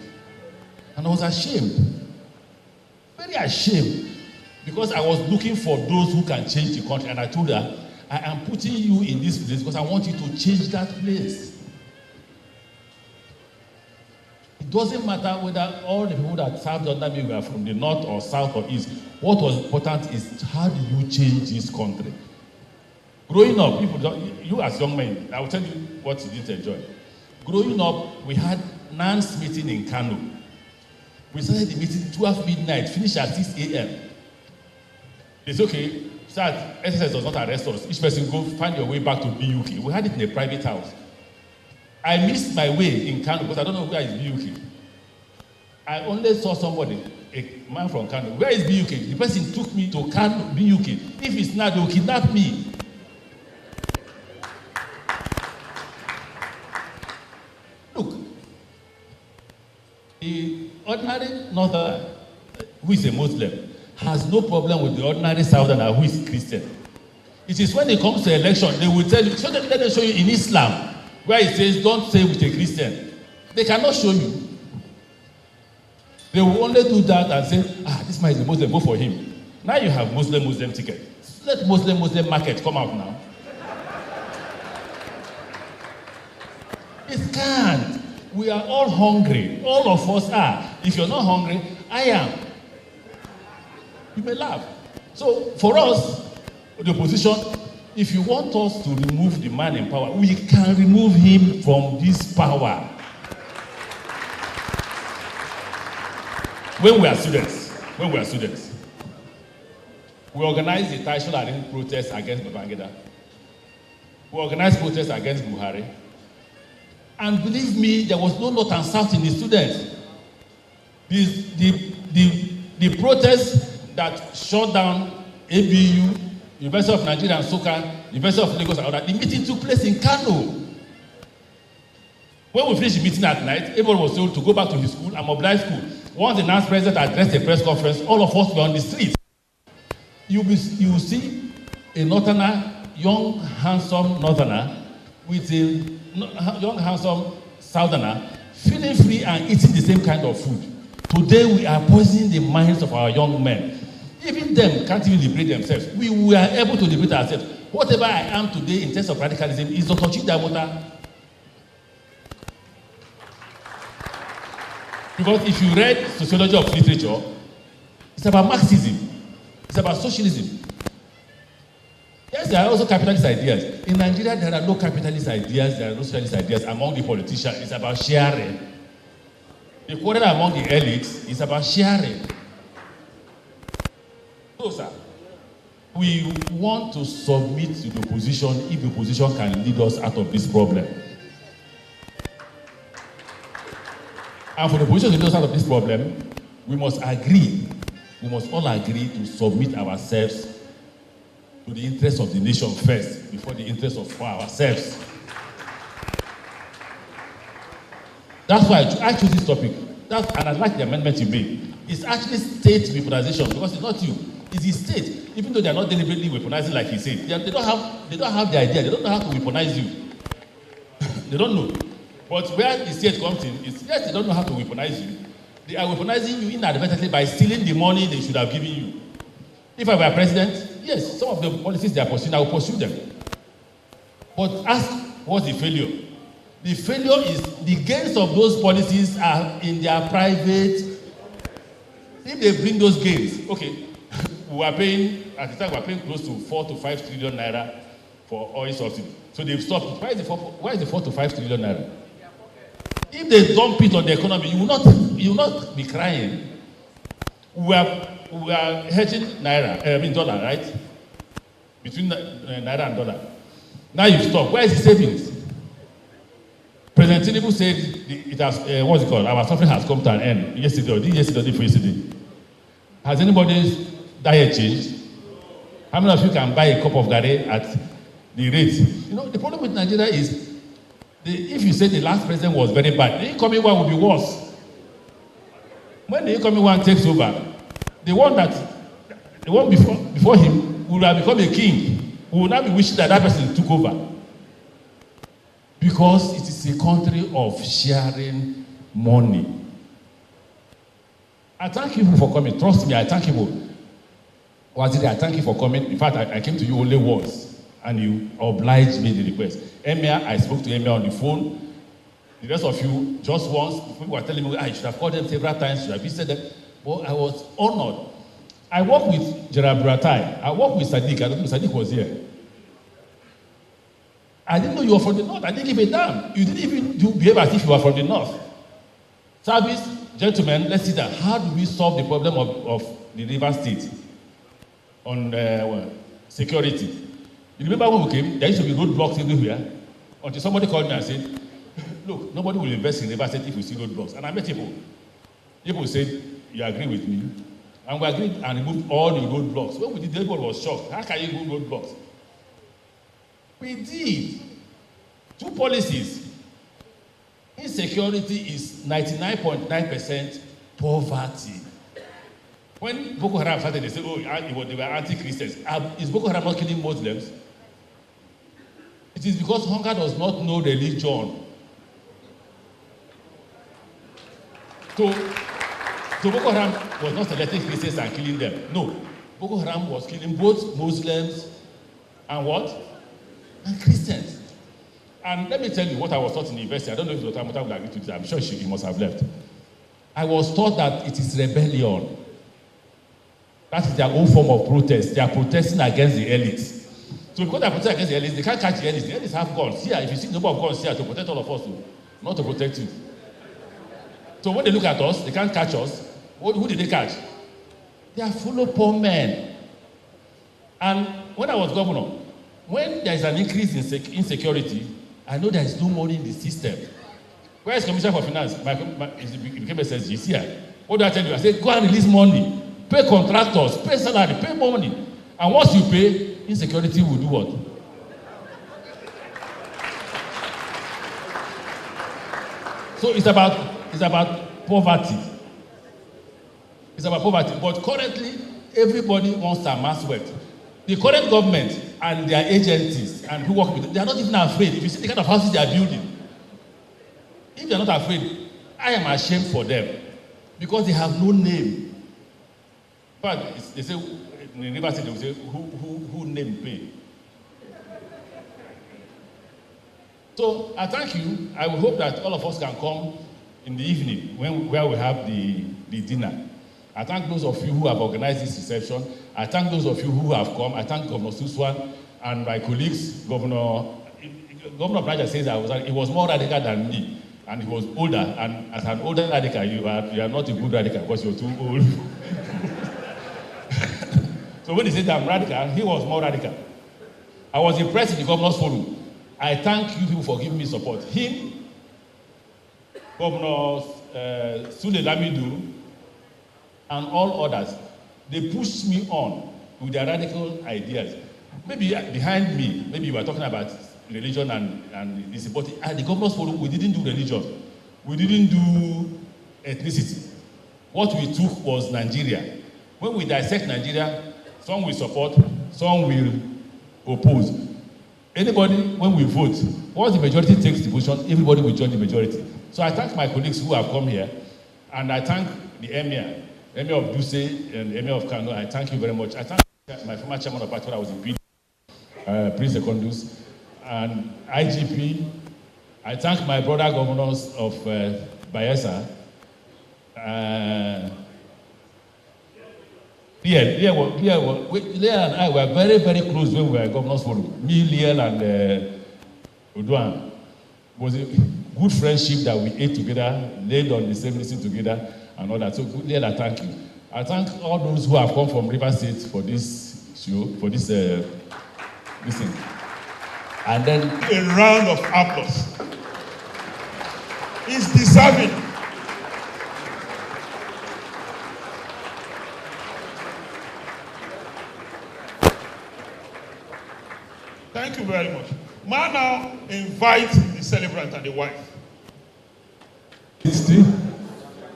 And I was ashamed. Very ashamed. Because I was looking for those who can change the country. And I told her, I am putting you in this place because I want you to change that place. It doesn't matter whether all the people that served under me were from the north or south or east. What was important is how do you change this country? Growing up, you as young men, I will tell you what you didn't enjoy. Growing up, we had NANS meeting in Kano. We started the meeting 12 midnight, finished at 6 a.m. It's okay, start, SSS does not arrest us. Each person go find your way back to BUK. We had it in a private house. I missed my way in Kano because I don't know where is BUK. I only saw somebody, a man from Kano. Where is BUK? The person took me to Kano, BUK. If it's not, they will kidnap me. Look, the ordinary northerner who is a Muslim has no problem with the ordinary southerner who is Christian. It is when it comes to election, they will tell you, so let them show you in Islam, where it says, don't say with a Christian. They cannot show you. They will only do that and say, this man is a Muslim, go for him. Now you have Muslim ticket. Let Muslim market come out now. It can't. We are all hungry. All of us are. If you're not hungry, I am. You may laugh. So for us, the opposition, if you want us to remove the man in power, we can remove him from this power. When we are students, we organized the Taisho protest against Babangida. We organized protests against Buhari. And believe me, there was no north and south in the students. The protests that shut down ABU, University of Nigeria and Soka, University of Lagos and all that, the meeting took place in Kano. When we finished the meeting at night, everyone was told to go back to his school and mobilize school. Once the NANS president addressed a press conference, all of us were on the street. You will see a northerner, young, handsome northerner, with a young, handsome southerner, feeling free and eating the same kind of food. Today we are poisoning the minds of our young men. Even them can't even liberate themselves. We were able to liberate ourselves. Whatever I am today in terms of radicalism is Dr. Chidamota. Because if you read sociology of literature, it's about Marxism, it's about socialism. Yes, there are also capitalist ideas. In Nigeria, there are no capitalist ideas, there are no socialist ideas among the politicians. It's about sharing. The quarrel among the elites is about sharing. So, sir, we want to submit to the opposition if the opposition can lead us out of this problem. And for the opposition to lead us out of this problem, we must agree, we must all agree to submit ourselves to the interest of the nation first, before the interest of ourselves. That's why I chose this topic. And I like the amendment you made. It's actually state weaponization, because it's not you, it's the state. Even though they're not deliberately weaponizing like he said, they don't have the idea, they don't know how to weaponize you. They don't know. But where the state comes in, is yes, they don't know how to weaponize you. They are weaponizing you inadvertently by stealing the money they should have given you. If I were president, yes, some of the policies they are pursuing, I will pursue them. But ask, what's the failure? The failure is the gains of those policies are in their private. If they bring those gains, okay, we are paying, at the time we are paying close to 4 to 5 trillion naira for oil subsidy. So they've stopped it. Why is the 4 to 5 trillion naira? If they dump it on the economy, you will not be crying. We are hedging dollar, right? Between naira and dollar. Now you've stopped. Where is the savings? President Tinubu said it has, what's it called? Our suffering has come to an end yesterday, or yesterday for yesterday. Has anybody's diet changed? How many of you can buy a cup of garri at the rate? You know, the problem with Nigeria is, if you say the last president was very bad, the incoming one will be worse. When the incoming one takes over, the one before him will have become a king. We will now be wishing that person took over. Because it is a country of sharing money. I thank you for coming. Trust me, I thank you. Waziri, I thank you for coming. In fact, I came to you only once, and you obliged me the request. Emir, I spoke to Emir on the phone. The rest of you, just once, people were telling me, I should have called them several times, should have visited them. But I was honored. I worked with Gerard Buratai. I worked with Sadiq. I don't know if Sadiq was here. I didn't know you were from the north. I didn't give a damn. You didn't even behave as if you were from the north. Service, gentlemen, let's see that. How do we solve the problem of the River State on security? You remember when we came, there used to be roadblocks everywhere, until somebody called me and said, look, nobody will invest in River State if we see roadblocks. And I met people. People said, you agree with me? And we agreed and removed all the roadblocks. When we did, everybody was shocked. How can you remove roadblocks? We did. 2 policies. Insecurity is 99.9% poverty. When Boko Haram started, they said, oh, they were anti-Christians. Is Boko Haram not killing Muslims? It is because hunger does not know religion. So Boko Haram was not selecting Christians and killing them. No. Boko Haram was killing both Muslims and what? And Christians. And let me tell you what I was taught in the university. I don't know if Dr. Amata will agree to this. I'm sure he must have left. I was taught that it is rebellion. That is their own form of protest. They are protesting against the elites. So because they are protesting against the elites, they can't catch the elites. The elites have guns. Here, if you see the number of guns here to protect all of us, not to protect you. So when they look at us, they can't catch us. Who did they catch? They are full of poor men. And when I was governor, when there is an increase in insecurity, I know there is no money in the system. Where is Commissioner for Finance? It became SSG. See here. What do I tell you? I said, go and release money. Pay contractors, pay salary, pay more money. And once you pay, insecurity will do what? So it's about poverty. It's about poverty. But currently, everybody wants to amass wealth. The current government and their agencies and who work with them, they are not even afraid. If you see the kind of houses they are building, if they are not afraid, I am ashamed for them because they have no name. But they say in the River State, they will say, who name pay? So I thank you. I will hope that all of us can come in the evening where we have the dinner. I thank those of you who have organized this reception. I thank those of you who have come. I thank Governor Suswan and my colleagues. Governor of Niger says it was more radical than me. And he was older, and as an older radical, you are not a good radical because you're too old. So when he said I'm radical, he was more radical. I was impressed in the Governor's Forum. I thank you people for giving me support. Him, Governor Sule Lamidu, and all others, they pushed me on with their radical ideas. Maybe behind me, maybe you were talking about religion and this, but at the Governor's Forum, we didn't do religion. We didn't do ethnicity. What we took was Nigeria. When we dissect Nigeria, some will support, some will oppose. Anybody, when we vote, once the majority takes the position, everybody will join the majority. So I thank my colleagues who have come here, and I thank the Emir of Duse and the Emir of Kano. I thank you very much. I thank my former chairman of party when I was in PD, Prince Secondus, and IGP. I thank my brother governors of Bayelsa. Leah and I were very, very close when we were governors forum. Me, Leah, and Uduan. It was a good friendship that we ate together, laid on the same listen together, and all that. So, Leah, thank you. I thank all those who have come from River State for this show, for this listen. And then a round of applause. Is deserving. Thank you very much. May I now invite the celebrant and the wife.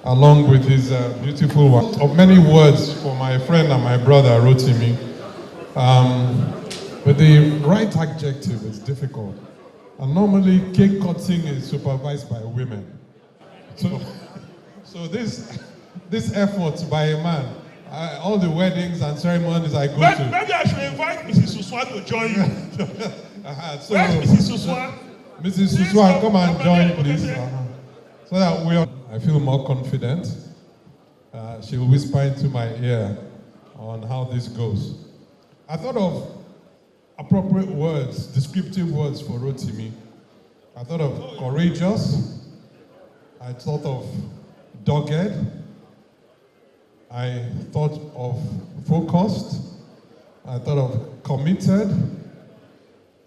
Along with his beautiful one. Of many words for my friend and my brother Rotimi. But the right adjective is difficult. And normally cake cutting is supervised by women. So this effort by a man, all the weddings and ceremonies I go to. Maybe I should invite Mrs. Suswan to join you. So, where's Mrs. Suswan? Mrs. Suswan, come and join, please. So that I feel more confident. She will whisper into my ear on how this goes. I thought of appropriate words, descriptive words for Rotimi. I thought of courageous. I thought of dogged. I thought of focused. I thought of committed.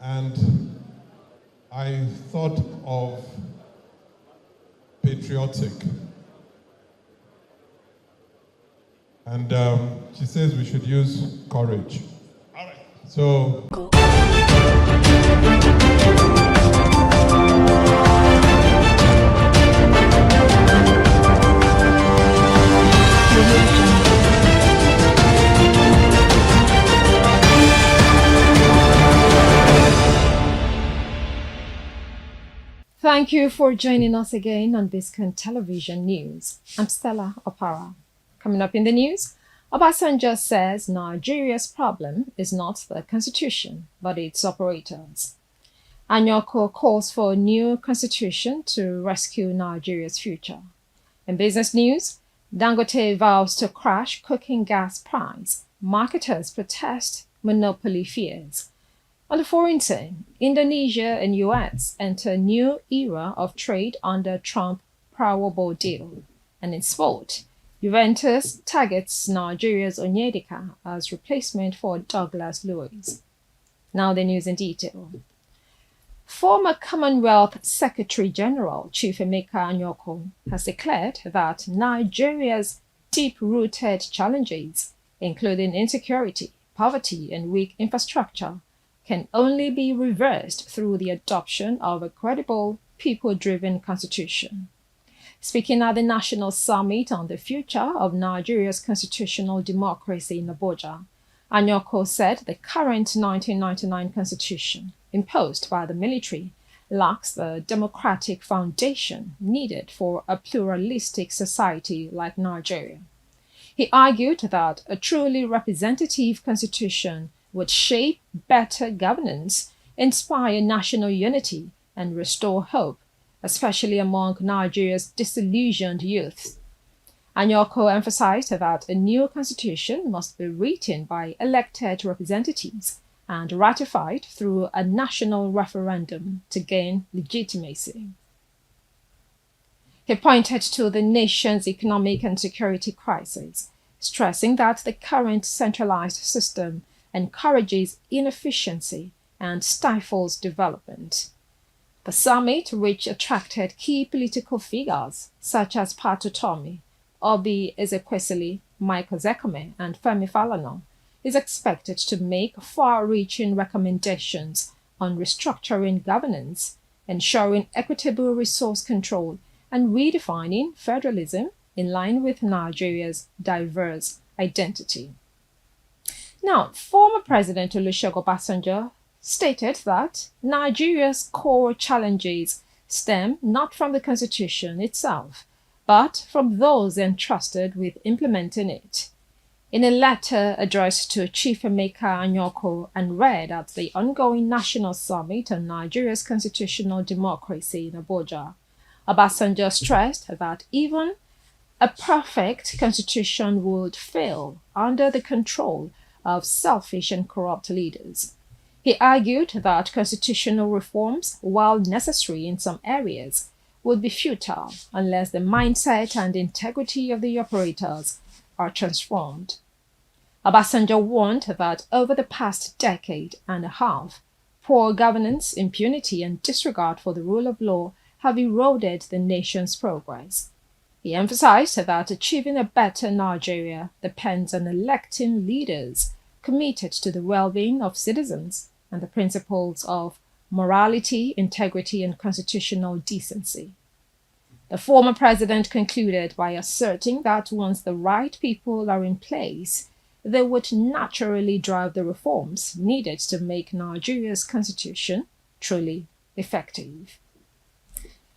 And I thought of patriotic. And she says we should use courage. All right. So. Thank you for joining us again on Biscon Television News. I'm Stella Opara. Coming up in the news, Obasanjo says Nigeria's problem is not the constitution, but its operators. Anyoko calls for a new constitution to rescue Nigeria's future. In business news, Dangote vows to crash cooking gas price. Marketers protest monopoly fears. On the foreign scene, Indonesia and US enter a new era of trade under Trump Powerball deal. And in sport, Juventus targets Nigeria's Onyedika as replacement for Douglas Luiz. Now the news in detail. Former Commonwealth Secretary General Chief Emeka Anyoko has declared that Nigeria's deep-rooted challenges, including insecurity, poverty, and weak infrastructure, can only be reversed through the adoption of a credible, people-driven constitution. Speaking at the National Summit on the Future of Nigeria's Constitutional Democracy in Abuja, Anyoko said the current 1999 constitution, imposed by the military, lacks the democratic foundation needed for a pluralistic society like Nigeria. He argued that a truly representative constitution would shape better governance, inspire national unity, and restore hope, especially among Nigeria's disillusioned youth. Anyoko emphasized that a new constitution must be written by elected representatives and ratified through a national referendum to gain legitimacy. He pointed to the nation's economic and security crisis, stressing that the current centralized system encourages inefficiency and stifles development. The summit, which attracted key political figures such as Pat Utomi, Obi Ezekwesili, Michael Zekome, and Femi Falana, is expected to make far-reaching recommendations on restructuring governance, ensuring equitable resource control, and redefining federalism in line with Nigeria's diverse identity. Now, former President Olusegun Obasanjo stated that Nigeria's core challenges stem not from the Constitution itself, but from those entrusted with implementing it. In a letter addressed to Chief Emeka Anyoko and read at the ongoing National Summit on Nigeria's constitutional democracy in Abuja, Obasanjo stressed that even a perfect constitution would fail under the control of selfish and corrupt leaders. He argued that constitutional reforms, while necessary in some areas, would be futile unless the mindset and integrity of the operators are transformed. Obasanjo warned that over the past decade and a half, poor governance, impunity, and disregard for the rule of law have eroded the nation's progress. He emphasized that achieving a better Nigeria depends on electing leaders committed to the well-being of citizens and the principles of morality, integrity, and constitutional decency. The former president concluded by asserting that once the right people are in place, they would naturally drive the reforms needed to make Nigeria's constitution truly effective.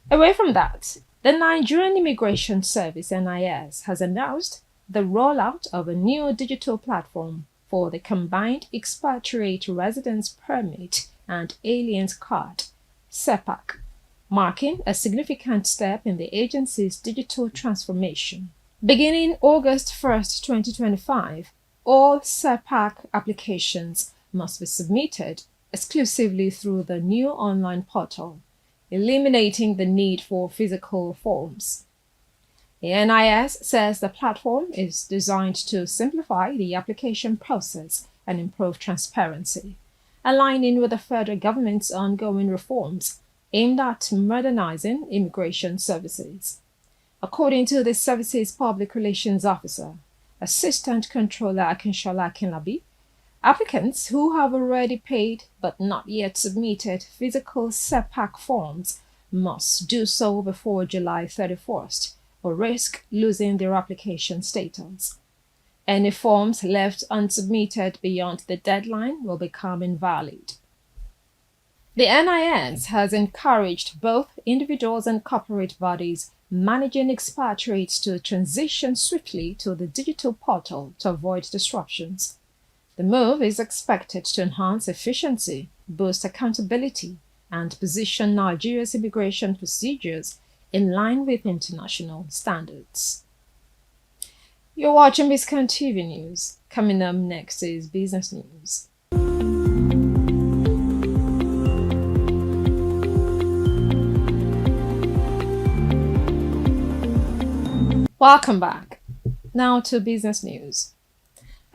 Away from that, the Nigerian Immigration Service (NIS) has announced the rollout of a new digital platform for the Combined Expatriate Residence Permit and Aliens Card (CEPAC), marking a significant step in the agency's digital transformation. Beginning August 1, 2025, all CEPAC applications must be submitted exclusively through the new online portal, eliminating the need for physical forms. The NIS says the platform is designed to simplify the application process and improve transparency, aligning with the federal government's ongoing reforms aimed at modernizing immigration services. According to the service's public relations officer, Assistant Controller Akinshola Akinlabi, applicants who have already paid but not yet submitted physical CEPAC forms must do so before July 31st or risk losing their application status. Any forms left unsubmitted beyond the deadline will become invalid. The NIS has encouraged both individuals and corporate bodies managing expatriates to transition swiftly to the digital portal to avoid disruptions. The move is expected to enhance efficiency, boost accountability, and position Nigeria's immigration procedures in line with international standards. You're watching Biscon TV News. Coming up next is Business News. Welcome back. Now to business news.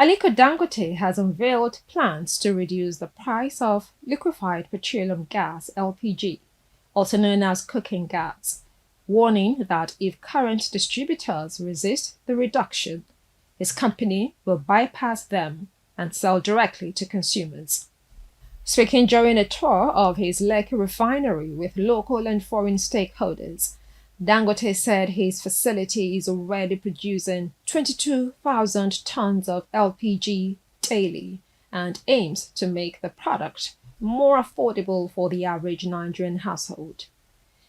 Aliko Dangote has unveiled plans to reduce the price of liquefied petroleum gas (LPG), also known as cooking gas, warning that if current distributors resist the reduction, his company will bypass them and sell directly to consumers. Speaking during a tour of his Lekki refinery with local and foreign stakeholders, Dangote said his facility is already producing 22,000 tons of LPG daily and aims to make the product more affordable for the average Nigerian household.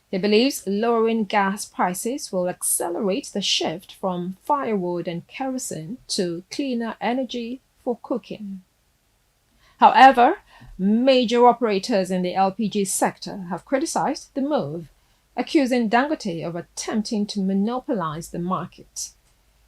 He believes lowering gas prices will accelerate the shift from firewood and kerosene to cleaner energy for cooking. However, major operators in the LPG sector have criticized the move, accusing Dangote of attempting to monopolize the market.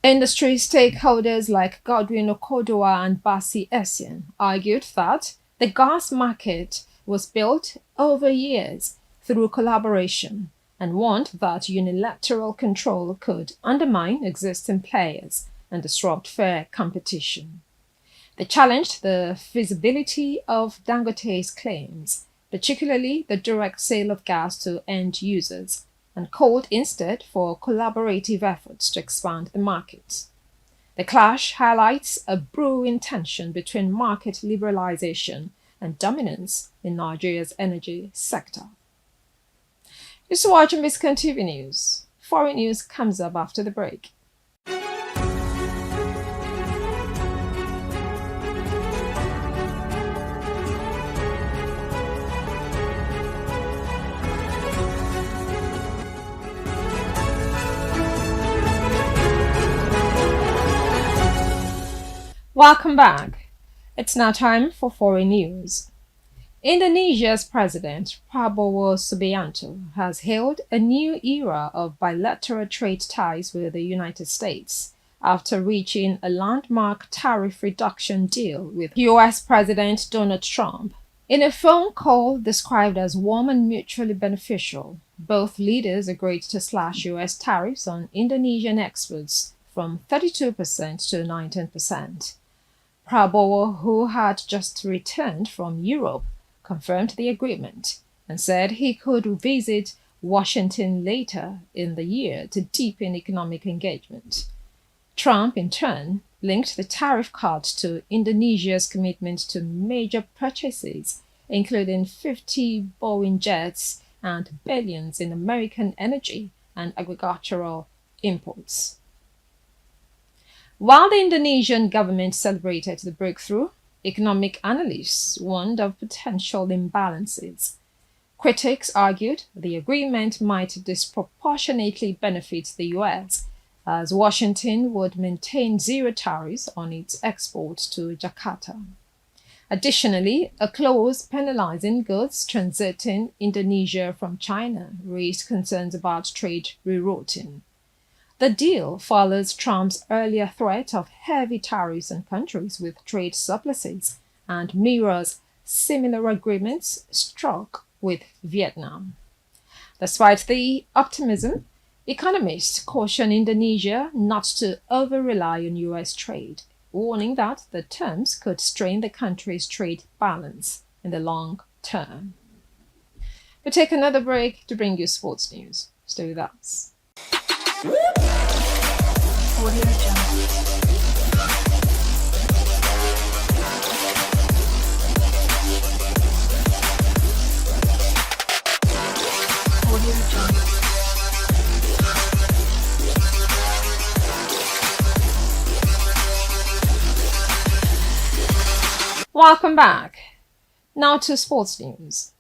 Industry stakeholders like Godwin Okodowa and Basi Essien argued that the gas market was built over years through collaboration and warned that unilateral control could undermine existing players and disrupt fair competition. They challenged the feasibility of Dangote's claims, particularly the direct sale of gas to end users, and called instead for collaborative efforts to expand the market. The clash highlights a brewing tension between market liberalization and dominance in Nigeria's energy sector. You're still watching Biscon TV News. Foreign news comes up after the break. Welcome back. It's now time for foreign news. Indonesia's President Prabowo Subianto has hailed a new era of bilateral trade ties with the United States after reaching a landmark tariff reduction deal with US President Donald Trump. In a phone call described as warm and mutually beneficial, both leaders agreed to slash US tariffs on Indonesian exports from 32% to 19%. Prabowo, who had just returned from Europe, confirmed the agreement and said he could visit Washington later in the year to deepen economic engagement. Trump, in turn, linked the tariff cut to Indonesia's commitment to major purchases, including 50 Boeing jets and billions in American energy and agricultural imports. While the Indonesian government celebrated the breakthrough, economic analysts warned of potential imbalances. Critics argued the agreement might disproportionately benefit the US, as Washington would maintain zero tariffs on its exports to Jakarta. Additionally, a clause penalizing goods transiting Indonesia from China raised concerns about trade rerouting. The deal follows Trump's earlier threat of heavy tariffs on countries with trade surpluses and mirrors similar agreements struck with Vietnam. Despite the optimism, economists caution Indonesia not to over-rely on US trade, warning that the terms could strain the country's trade balance in the long term. We'll take another break to bring you sports news. Stay with us. Welcome back. Now to sports news.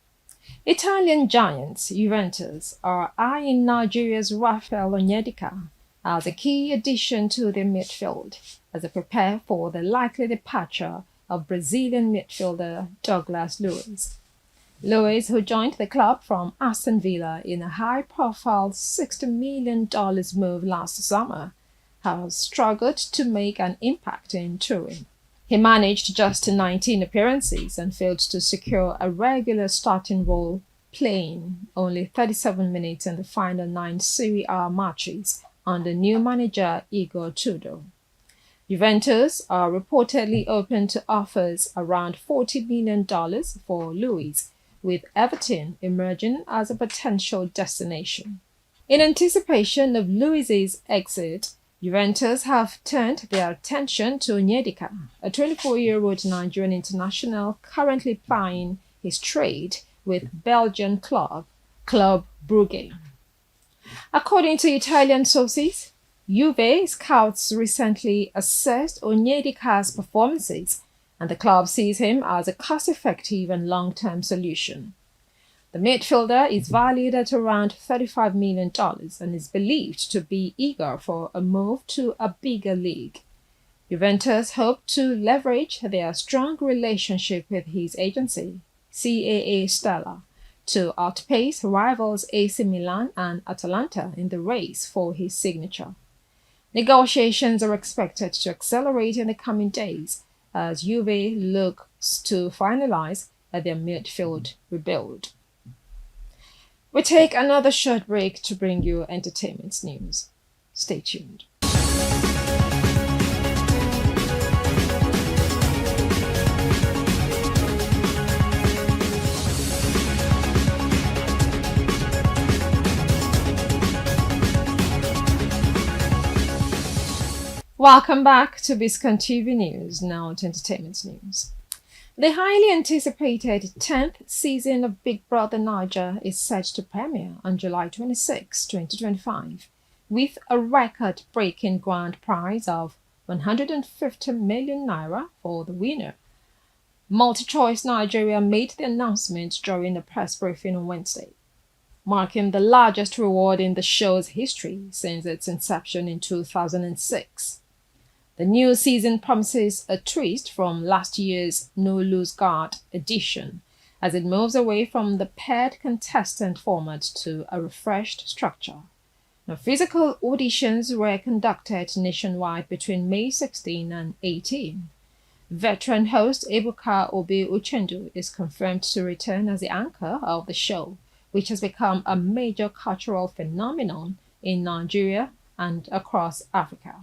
Italian giants Juventus are eyeing Nigeria's Rafael Onyedika as a key addition to their midfield as they prepare for the likely departure of Brazilian midfielder Douglas Luiz. Luiz, who joined the club from Aston Villa in a high-profile $60 million move last summer, has struggled to make an impact in Turin. He managed just 19 appearances and failed to secure a regular starting role, playing only 37 minutes in the final 9 Serie A matches under new manager Igor Tudor. Juventus are reportedly open to offers around $40 million for Luiz, with Everton emerging as a potential destination. In anticipation of Luiz's exit, Juventus have turned their attention to Onyedika, a 24-year-old Nigerian international currently plying his trade with Belgian club Brugge. According to Italian sources, Juve scouts recently assessed Onyedika's performances, and the club sees him as a cost-effective and long-term solution. The midfielder is valued at around $35 million and is believed to be eager for a move to a bigger league. Juventus hope to leverage their strong relationship with his agency, CAA Stella, to outpace rivals AC Milan and Atalanta in the race for his signature. Negotiations are expected to accelerate in the coming days as Juve looks to finalize their midfield rebuild. We take another short break to bring you entertainment news. Stay tuned. Welcome back to Biscon TV News, now to entertainment news. The highly anticipated 10th season of Big Brother Naija is set to premiere on July 26, 2025, with a record-breaking grand prize of 150 million naira for the winner. MultiChoice Nigeria made the announcement during a press briefing on Wednesday, marking the largest reward in the show's history since its inception in 2006. The new season promises a twist from last year's No Lose Guard edition, as it moves away from the paired contestant format to a refreshed structure. Now, physical auditions were conducted nationwide between May 16 and 18. Veteran host Ebuka Obi Uchendu is confirmed to return as the anchor of the show, which has become a major cultural phenomenon in Nigeria and across Africa.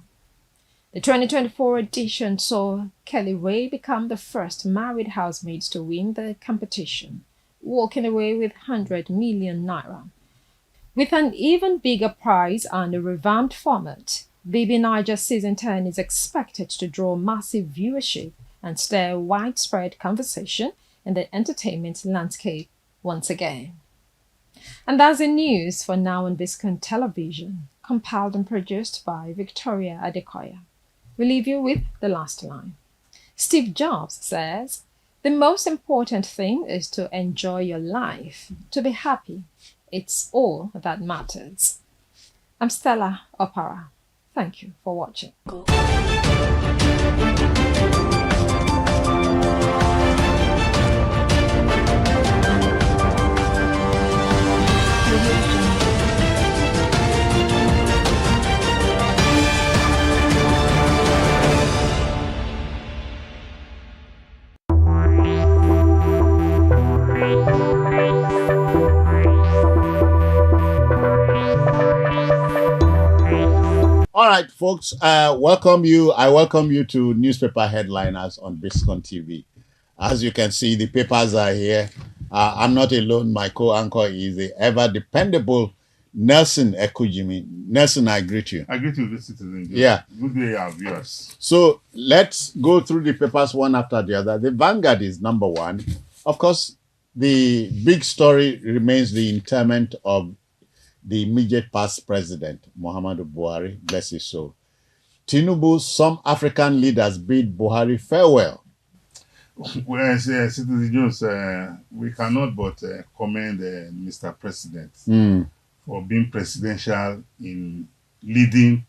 The 2024 edition saw Kelly Ray become the first married housemaid to win the competition, walking away with 100 million naira. With an even bigger prize and a revamped format, Baby Naija Season 10 is expected to draw massive viewership and stir widespread conversation in the entertainment landscape once again. And that's the news for now on Biscon Television, compiled and produced by Victoria Adekoya. We leave you with the last line. Steve Jobs says, "The most important thing is to enjoy your life, to be happy. It's all that matters." I'm Stella Opara. Thank you for watching. All right, folks, I welcome you to newspaper headliners on Biscon TV. As you can see, the papers are here. I'm not alone. My co-anchor is the ever-dependable Nelson Ekujimi. Nelson, I greet you. I greet you, good citizen. Yeah. Good day, our viewers. So let's go through the papers one after the other. The Vanguard is number one. Of course, the big story remains the interment of the immediate past president, Muhammadu Buhari, bless his soul. Tinubu, some African leaders bid Buhari farewell. Well, Citizen Jones, we cannot but commend Mr. President for being presidential in leading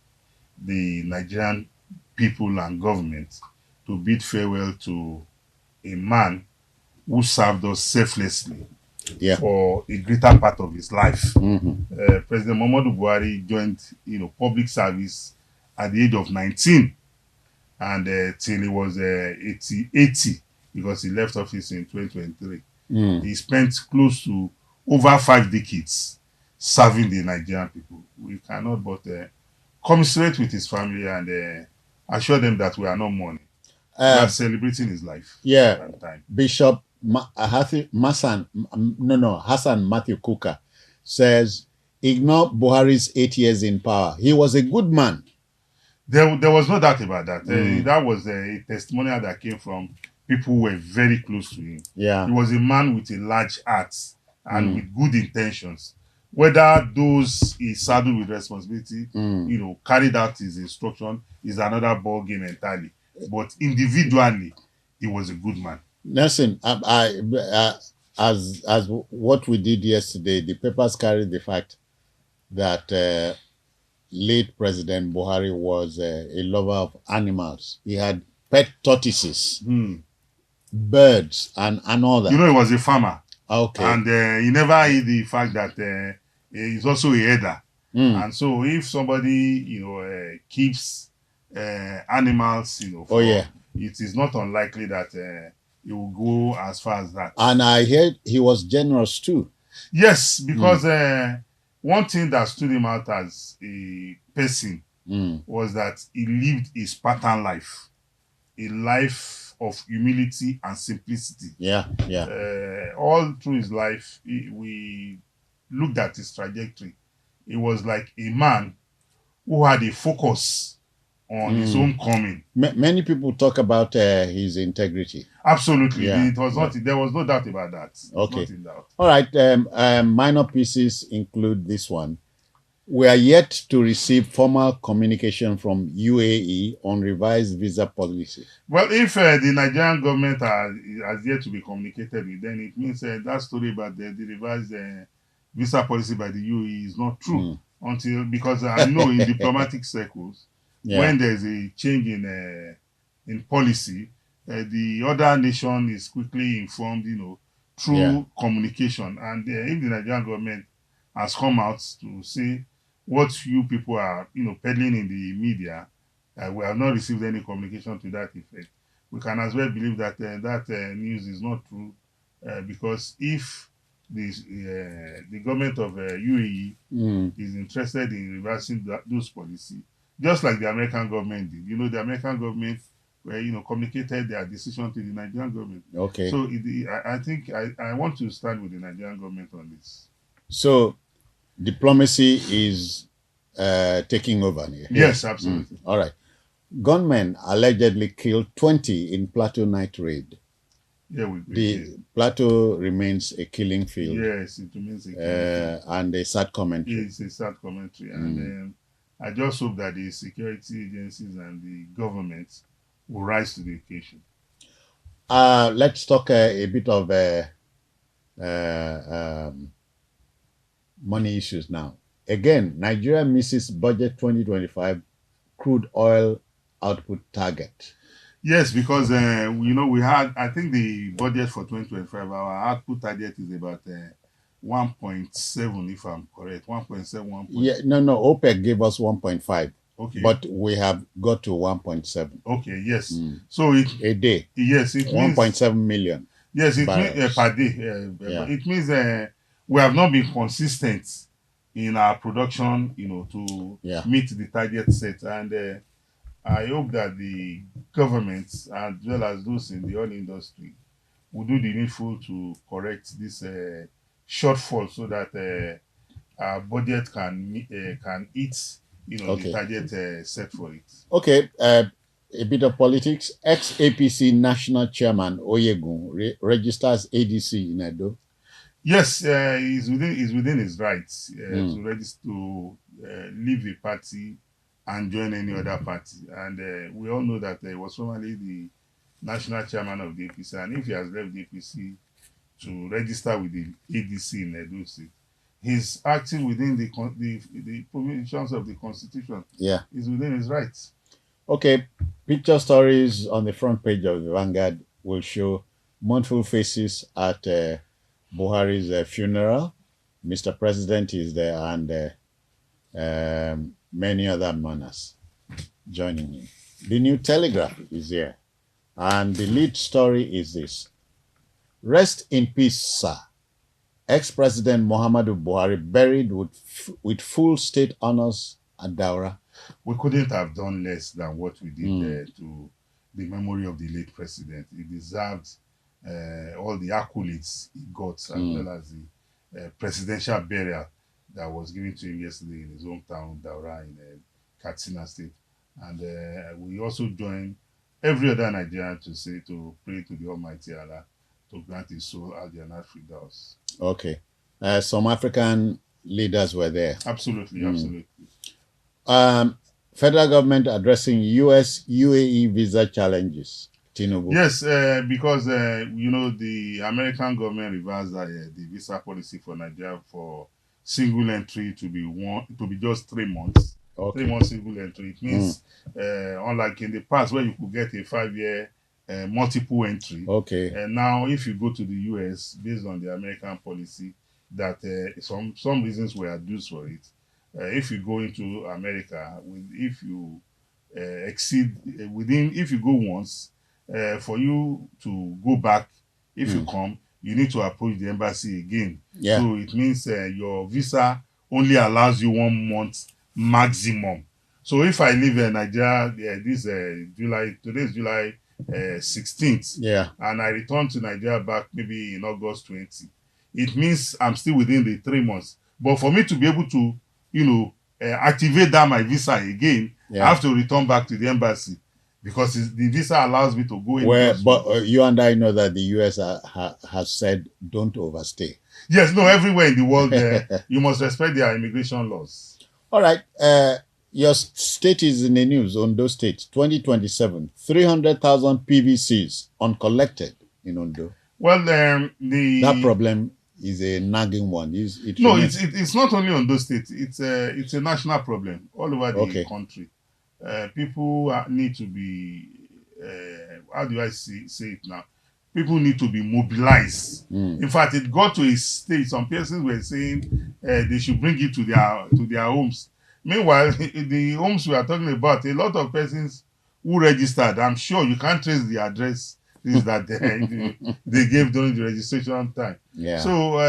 the Nigerian people and government to bid farewell to a man who served us selflessly for a greater part of his life. President Muhammadu Buhari joined, public service at the age of 19, and till he was 80, because he left office in 2023. He spent close to over 5 decades serving the Nigerian people. We cannot but commiserate with his family and assure them that we are not mourning. We are celebrating his life. Yeah, at that time. Bishop Hassan Matthew Kuka says, ignore Buhari's 8 years in power. He was a good man. There was no doubt about that. That was a testimonial that came from people who were very close to him. Yeah. He was a man with a large heart and with good intentions. Whether those he saddled with responsibility, carried out his instruction is another ball game entirely. But individually, he was a good man. Nelson, as what we did yesterday, the papers carried the fact that late President Buhari was a lover of animals. He had pet tortoises, birds, and all that. He was a farmer. Okay. And he never hid the fact that he's also a herder. And so if somebody, keeps animals, it is not unlikely that he will go as far as that. And I heard he was generous too. Yes, because one thing that stood him out as a person was that he lived a Spartan life, a life of humility and simplicity. Yeah. All through his life, we looked at his trajectory. He was like a man who had a focus on his own coming. Many people talk about his integrity. Absolutely. Yeah. It was not. There was no doubt about that. Okay. Not in doubt. All right. Minor pieces include this one. We are yet to receive formal communication from UAE on revised visa policy. Well, if the Nigerian government has yet to be communicated with, then it means that story about the revised visa policy by the UAE is not true. Because I know in diplomatic circles, when there's a change in policy, the other nation is quickly informed, through communication. And if the Nigerian government has come out to say what you people are, peddling in the media, we have not received any communication to that effect. We can as well believe that that news is not true, because if the government of UAE is interested in reversing those policies, just like the American government did. The American government communicated their decision to the Nigerian government. Okay. So I think I want to stand with the Nigerian government on this. So diplomacy is taking over here. Yes, absolutely. All right. Gunmen allegedly killed 20 in Plateau night raid. Yeah, the Plateau remains a killing field. Yes, it remains a killing field. And a sad commentary. It's a sad commentary. And I just hope that the security agencies and the government will rise to the occasion. Let's talk a bit of money issues now. Again, Nigeria misses budget 2025 crude oil output target. Yes, because we had, I think the budget for 2025, our output target is about 1.7, if I'm correct. 1.7. Yeah, no, OPEC gave us 1.5. Okay. But we have got to 1.7. Okay, yes. So a day. Yes, it 1.7 million. Yes, it means per day. It means we have not been consistent in our production, to meet the target set. And I hope that the governments, as well as those in the oil industry, will do the needful to correct this shortfall so that our budget can eat, the target set for it. Okay, a bit of politics. Ex-APC National Chairman Oyegun registers ADC in Edo. Yes, he's within his rights to register to leave the party and join any other party. And we all know that he was formerly the national chairman of the APC, and if he has left the APC to register with the ADC in Edo State, he's acting within the provisions of the Constitution. Yeah. He's within his rights. Okay, picture stories on the front page of the Vanguard will show mournful faces at Buhari's funeral. Mr. President is there, and many other mourners joining him. The New Telegraph is here, and the lead story is this: rest in peace, sir. Ex-President Muhammadu Buhari buried with full state honors at Daura. We couldn't have done less than what we did to the memory of the late president. He deserved all the accolades he got, as well as the presidential burial that was given to him yesterday in his hometown, Daura, in Katsina State. And we also join every other Nigerian to pray to the Almighty Allah to grant his soul Al-Jannat Firdaus. Okay. Some African leaders were there. Absolutely, absolutely. Federal government addressing US UAE visa challenges. Tinubu. Yes, because the American government reversed the visa policy for Nigeria for single entry to be just 3 months. Okay. 3 months single entry. It means unlike in the past where you could get a 5-year multiple entry. Okay. And now if you go to the US based on the American policy, that some reasons were adduced for it. If you go into America, if you exceed if you go once, for you to go back, if you come, you need to approach the embassy again. Yeah. So it means your visa only allows you 1 month maximum. So if I leave Nigeria this July, today is July 16th, Yeah. and I return to Nigeria back maybe in August 20, it means I'm still within the 3 months. But for me to be able to, activate that my visa again, Yeah. I have to return back to the embassy because the visa allows me to go in. Well, but you and I know that the US has said don't overstay. Yes, no, everywhere in the world, you must respect their immigration laws. All right. Your state is in the news, Ondo State, 2027, 300,000 PVCs uncollected in Ondo. Well, that problem is a nagging one. It's not only Ondo State. It's a national problem all over the country. People need to be, how do I say it now? People need to be mobilized. In fact, it got to a stage, some persons were saying they should bring it to their homes. Meanwhile, the homes we are talking about, a lot of persons who registered, I'm sure you can't trace the address that they gave during the registration time. Yeah. So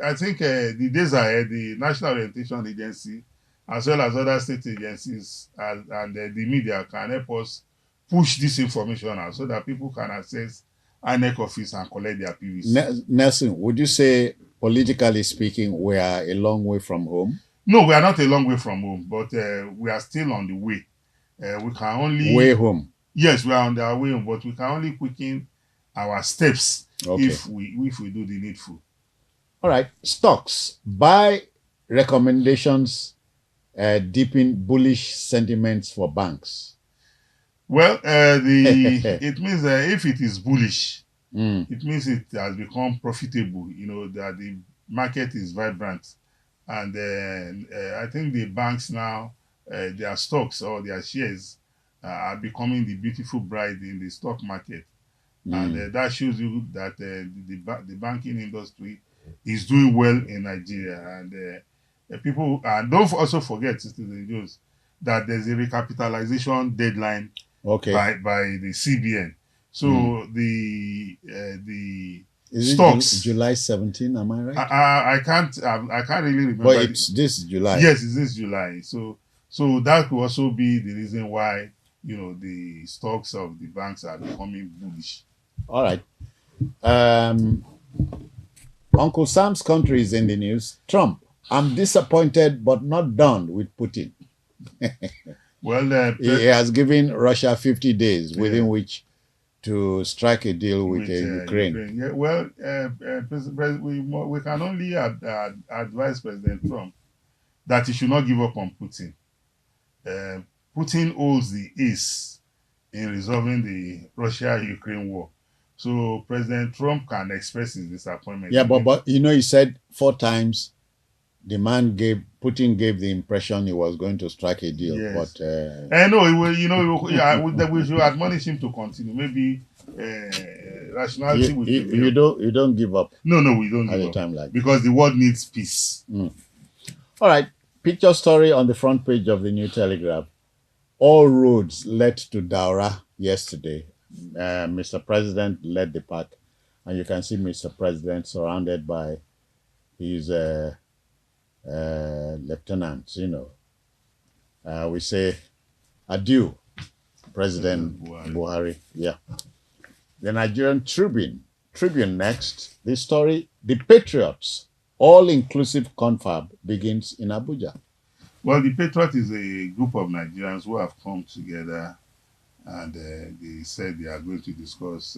I think the days ahead, the National Orientation Agency, as well as other state agencies and the media can help us push this information out so that people can access INEC office and collect their PVC. Nelson, would you say, politically speaking, we are a long way from home? No, we are not a long way from home, but we are still on the way. We can only... Way home? Yes, we are on our way home, but we can only quicken our steps if we do the needful. All right. Stocks. Buy recommendations deepen bullish sentiments for banks. Well, it means if it is bullish, it means it has become profitable, that the market is vibrant. And I think the banks now, their stocks or their shares are becoming the beautiful bride in the stock market. And that shows you that the banking industry is doing well in Nigeria. And people, and don't also forget, Citizen Jones, that there's a recapitalization deadline by the CBN. So the stocks. Is it July 17? Am I right? I can't really remember. But it's this July. Yes, it's this July. So that could also be the reason why the stocks of the banks are becoming bullish. All right. Uncle Sam's country is in the news. Trump. I'm disappointed but not done with Putin. Well, he has given Russia 50 days within which to strike a deal with Ukraine. Yeah, well, we can only advise President Trump that he should not give up on Putin. Putin holds the ace in resolving the Russia-Ukraine war. So President Trump can express his disappointment. Yeah, but he said 4 times Putin gave the impression he was going to strike a deal. Yes. But we should admonish him to continue. Maybe rationality will prevail. You don't give up. No, we don't give up. Time like because the world needs peace. All right. Picture story on the front page of the New Telegraph. All roads led to Daura yesterday. Mr. President led the pack, and you can see Mr. President surrounded by his lieutenants. We say adieu, President Buhari. Yeah. The Nigerian Tribune next. The story: the Patriots all-inclusive confab begins in Abuja. Well, the Patriot is a group of Nigerians who have come together, and they said they are going to discuss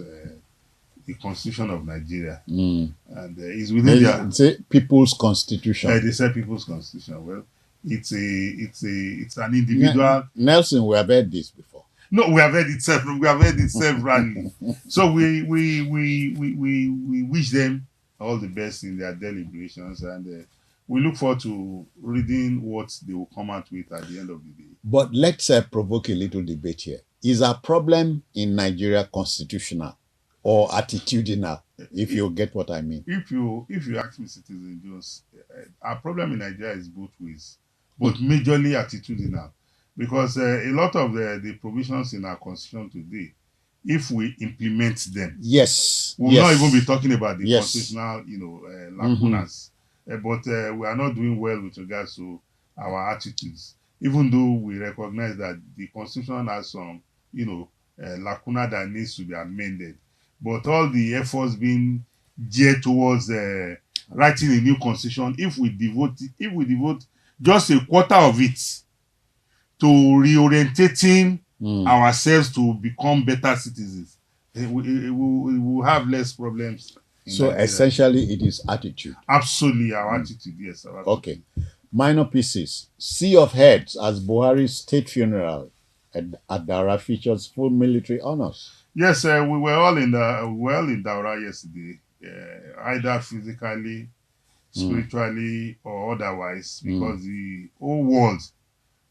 the Constitution of Nigeria. And it's within their People's Constitution. They said People's Constitution. Well, it's an individual. Nelson, we have heard this before. No, we have heard it severally. So we wish them all the best in their deliberations, and we look forward to reading what they will come out with at the end of the day. But let's provoke a little debate here. Is our problem in Nigeria constitutional or attitudinal, if you get what I mean? If you ask me, Citizen Jones, our problem in Nigeria is both ways, but majorly attitudinal, because a lot of the provisions in our constitution today if we implement them. Yes. We'll not even be talking about the Yes. constitutional, lacunas. But we are not doing well with regards to our attitudes, even though we recognize that the constitution has some, lacuna that needs to be amended. But all the efforts being geared towards writing a new constitution, if we devote just a quarter of it to reorientating ourselves to become better citizens, we will have less problems. So essentially, it is attitude. Absolutely, our attitude, yes. Our attitude. Okay. Minor pieces. Sea of Heads as Buhari's state funeral at Dara features full military honors. Yes, we were all in Daura yesterday, either physically, spiritually, or otherwise, because the whole world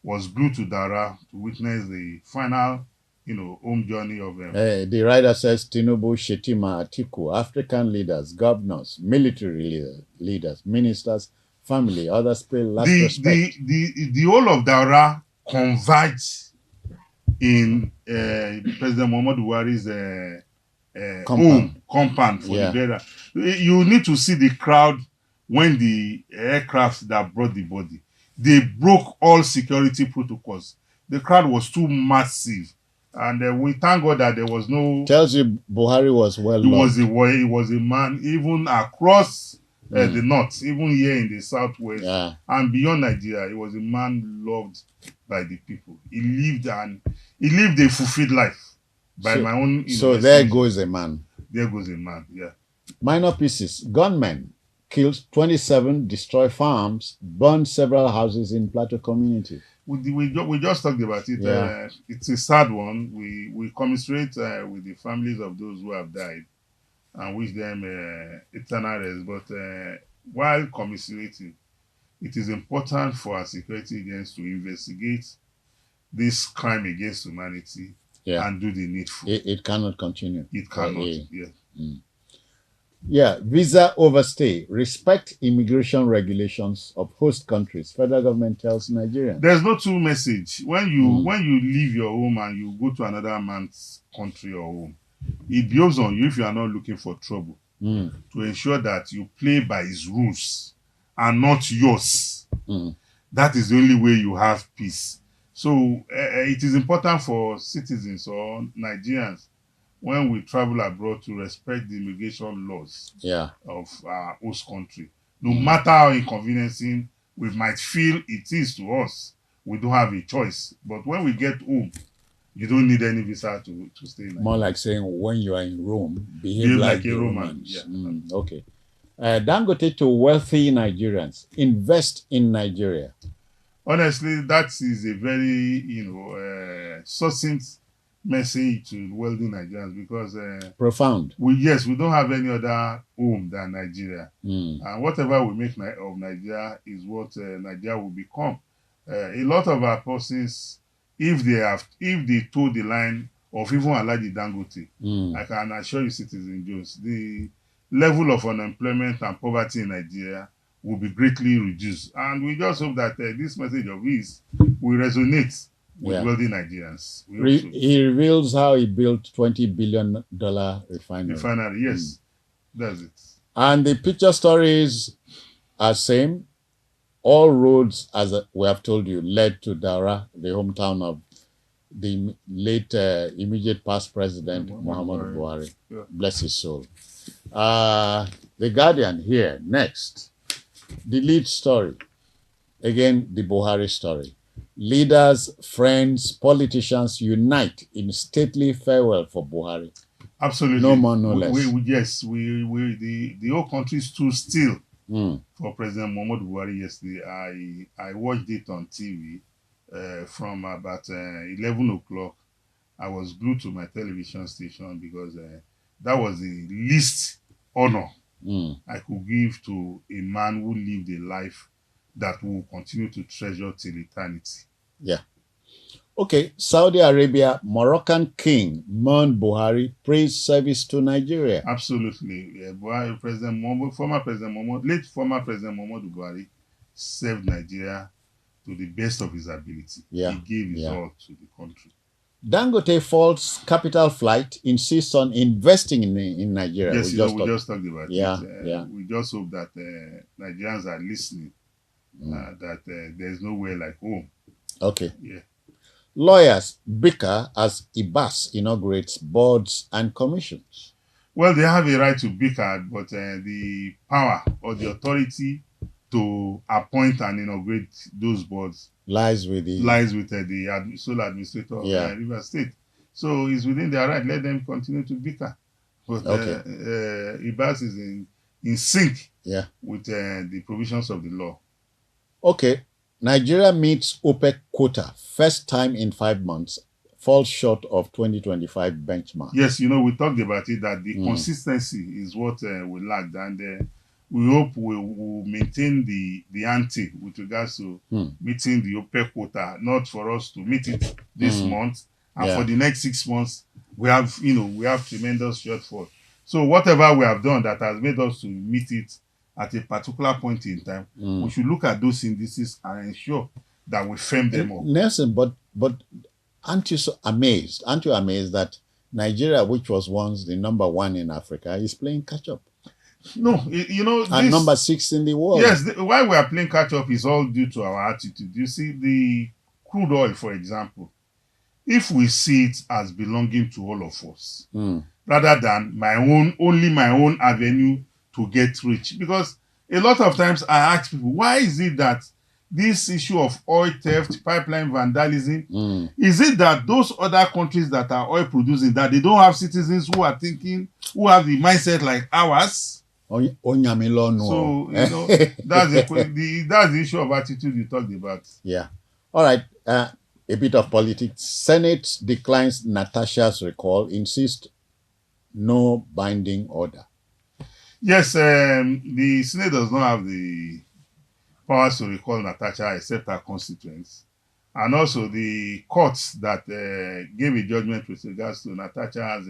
was glued to Dara to witness the final, home journey of them. The writer says Tinubu, Shetima, Atiku, African leaders, governors, military leaders, ministers, family, others pay last respect. The whole of Daura converged in President Muhammadu Buhari's compound for the burial. You need to see the crowd when the aircraft that brought the body, they broke all security protocols. The crowd was too massive, and we thank God that there was no. Tells you Buhari was well loved. He was a man even across the north, even here in the southwest and beyond Nigeria. He was a man loved by the people. He lived a fulfilled life by my own. So there goes a man. There goes a man. Yeah. Minor pieces. Gunmen killed 27, destroy farms, burned several houses in Plateau community. We just talked about it. Yeah. It's a sad one. We commiserate with the families of those who have died and wish them eternal rest. But while commiserating, it is important for our security agents to investigate this crime against humanity and do the needful. It cannot continue. It cannot. Yeah, visa overstay. Respect immigration regulations of host countries. Federal government tells Nigerians. There's no true message. When you leave your home and you go to another man's country or home, it behoves on you, if you are not looking for trouble, to ensure that you play by his rules and not yours. That is the only way you have peace. So it is important for citizens or Nigerians when we travel abroad to respect the immigration laws of our host country. No matter how inconveniencing we might feel it is to us, we don't have a choice. But when we get home, you don't need any visa to stay in Nigeria. More like saying when you are in Rome, behave like a Roman. Yeah. Okay. Dangote to wealthy Nigerians. Invest in Nigeria. Honestly, that is a very, succinct message to wealthy Nigerians because profound. We don't have any other home than Nigeria, and whatever we make of Nigeria is what Nigeria will become. A lot of our persons, if they toe the line of even Alhaji Dangote, I can assure you, Citizen Jones, the level of unemployment and poverty in Nigeria will be greatly reduced, and we just hope that this message of his will resonate with wealthy Nigerians. He reveals how he built $20 billion refinery. Yes, that's it. And the picture stories are same. All roads, as we have told you, led to Daura, the hometown of the late immediate past president, Muhammadu Buhari. Yeah. Bless his soul. The Guardian here, next. The lead story. Again, the Buhari story. Leaders, friends, politicians unite in stately farewell for Buhari. Absolutely. No more, no less. The whole country stood still for President Muhammadu Buhari yesterday. I watched it on TV from about 11 o'clock. I was glued to my television station because that was the least honor I could give to a man who lived a life that will continue to treasure till eternity. Yeah. Okay, Saudi Arabia, Moroccan king mourned Buhari, praised service to Nigeria. Absolutely. Buhari, former President Muhammadu Buhari served Nigeria to the best of his ability. Yeah. He gave his all to the country. Dangote false capital flight insists on investing in Nigeria. Yes, we just talked about yeah, it. Yeah. We just hope that Nigerians are listening, that there's nowhere like home. Okay. Yeah. Lawyers bicker as IBAS inaugurates boards and commissions. Well, they have a right to bicker, but the power or the authority to appoint and inaugurate those boards lies with the sole administrator of Yeah. River State. So it's within their right. Let them continue to bicker. But Okay. IBAS is in sync Yeah. with the provisions of the law. Okay. Nigeria meets OPEC quota first time in 5 months, falls short of 2025 benchmark. Yes, we talked about it, that the consistency is what we lacked, and we hope we will maintain the ante with regards to meeting the OPEC quota, not for us to meet it this month, and for the next 6 months, we have tremendous shortfall. So whatever we have done that has made us to meet it at a particular point in time, we should look at those indices and ensure that we firm them up. Nelson, but aren't you amazed? Aren't you amazed that Nigeria, which was once the number 1 in Africa, is playing catch up? No, and number 6 in the world. Yes, why we are playing catch up is all due to our attitude. You see, the crude oil, for example, if we see it as belonging to all of us, rather than only my own avenue to get rich, because a lot of times I ask people, why is it that this issue of oil theft, pipeline vandalism, is it that those other countries that are oil producing, that they don't have citizens who have the mindset like ours? So that's the issue of attitude you talked about. Yeah. All right. A bit of politics. Senate declines Natasha's recall, insists no binding order. Yes, the Senate does not have the powers to recall Natasha except her constituents. And also the courts that gave a judgment with regards to Natasha's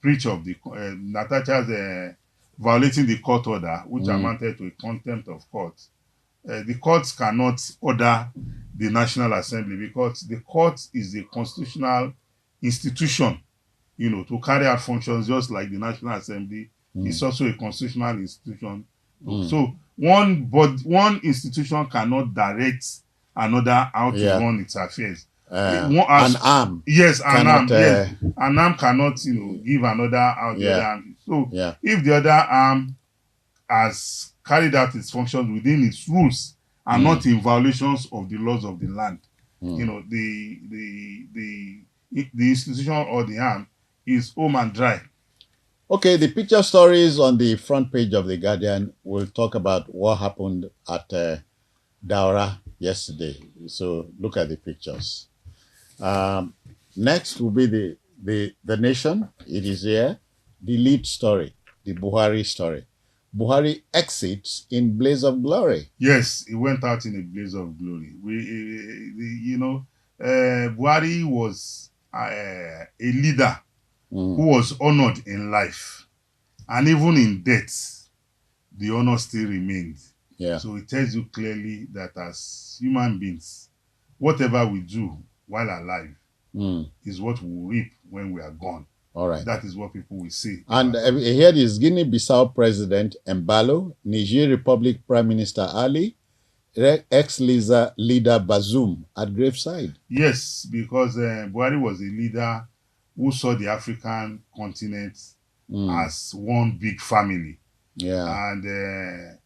breach of Natasha's violating the court order, which amounted to a contempt of court. The courts cannot order the National Assembly because the court is a constitutional institution, to carry out functions just like the National Assembly. It's also a constitutional institution. So one institution cannot direct another how to run its affairs. An arm. Yes, an arm. Yes. An arm cannot, give another out the other arm. So if the other arm has carried out its functions within its rules and not in violations of the laws of the land, the institution or the arm is home and dry. Okay, the picture stories on the front page of The Guardian will talk about what happened at Daura yesterday. So look at the pictures. Next will be the Nation. It is here. The lead story, the Buhari story. Buhari exits in blaze of glory. Yes, he went out in a blaze of glory. Buhari was a leader who was honored in life, and even in death, the honor still remained. Yeah. So it tells you clearly that as human beings, whatever we do while alive is what we will reap when we are gone. All right. That is what people will say. And here is Guinea-Bissau President Embalo, Niger Republic Prime Minister Ali, ex-leader Bazoum at graveside. Yes, because Buhari was a leader who saw the African continent as one big family. Yeah. And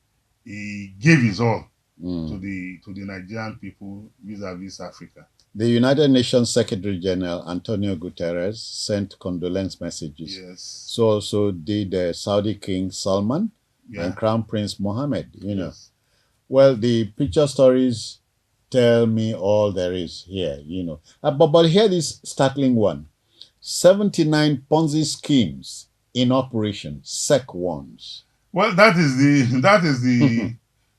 he gave his all to the Nigerian people vis-a-vis Africa. The United Nations Secretary General Antonio Guterres sent condolence messages. Yes. So also did Saudi King Salman and Crown Prince Mohammed. Yes. Well, the picture stories tell me all there is here. But here is startling one: 79 Ponzi schemes in operation, SEC ones. Well, that is the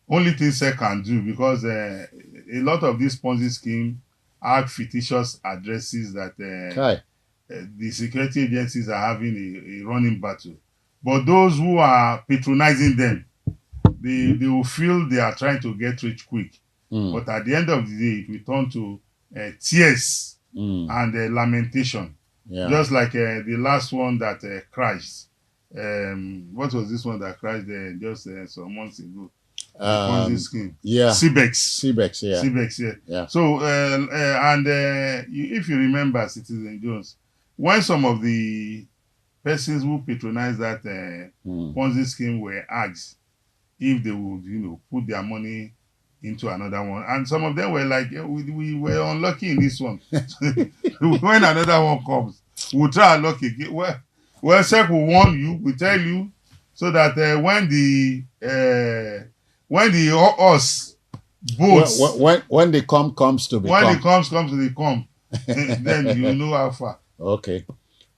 only thing SEC can do, because a lot of these Ponzi schemes have fictitious addresses that the security agencies are having a running battle. But those who are patronizing them, they will feel they are trying to get rich quick. But at the end of the day, it will turn to tears and lamentation. Yeah. Just like the last one that crashed. What was this one that crashed just some months ago? The Ponzi scheme. Yeah. CBEX. Yeah. CBEX, yeah. Yeah. So, if you remember, Citizen Jones, when some of the persons who patronized that Ponzi scheme were asked if they would, put their money into another one, and some of them were like, we were unlucky in this one. When another one comes, we'll try our luck again. Well, SEC will warn you, we tell you, so that when the us boats, when the comes to become, when the comes to the come, then you know how far. Okay.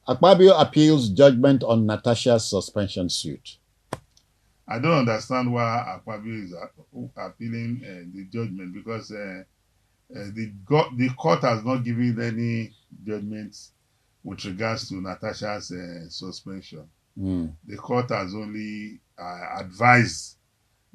Akpabio appeals judgment on Natasha's suspension suit. I don't understand why Akpabio is appealing the judgment, because the court has not given any judgments with regards to Natasha's suspension. The court has only advised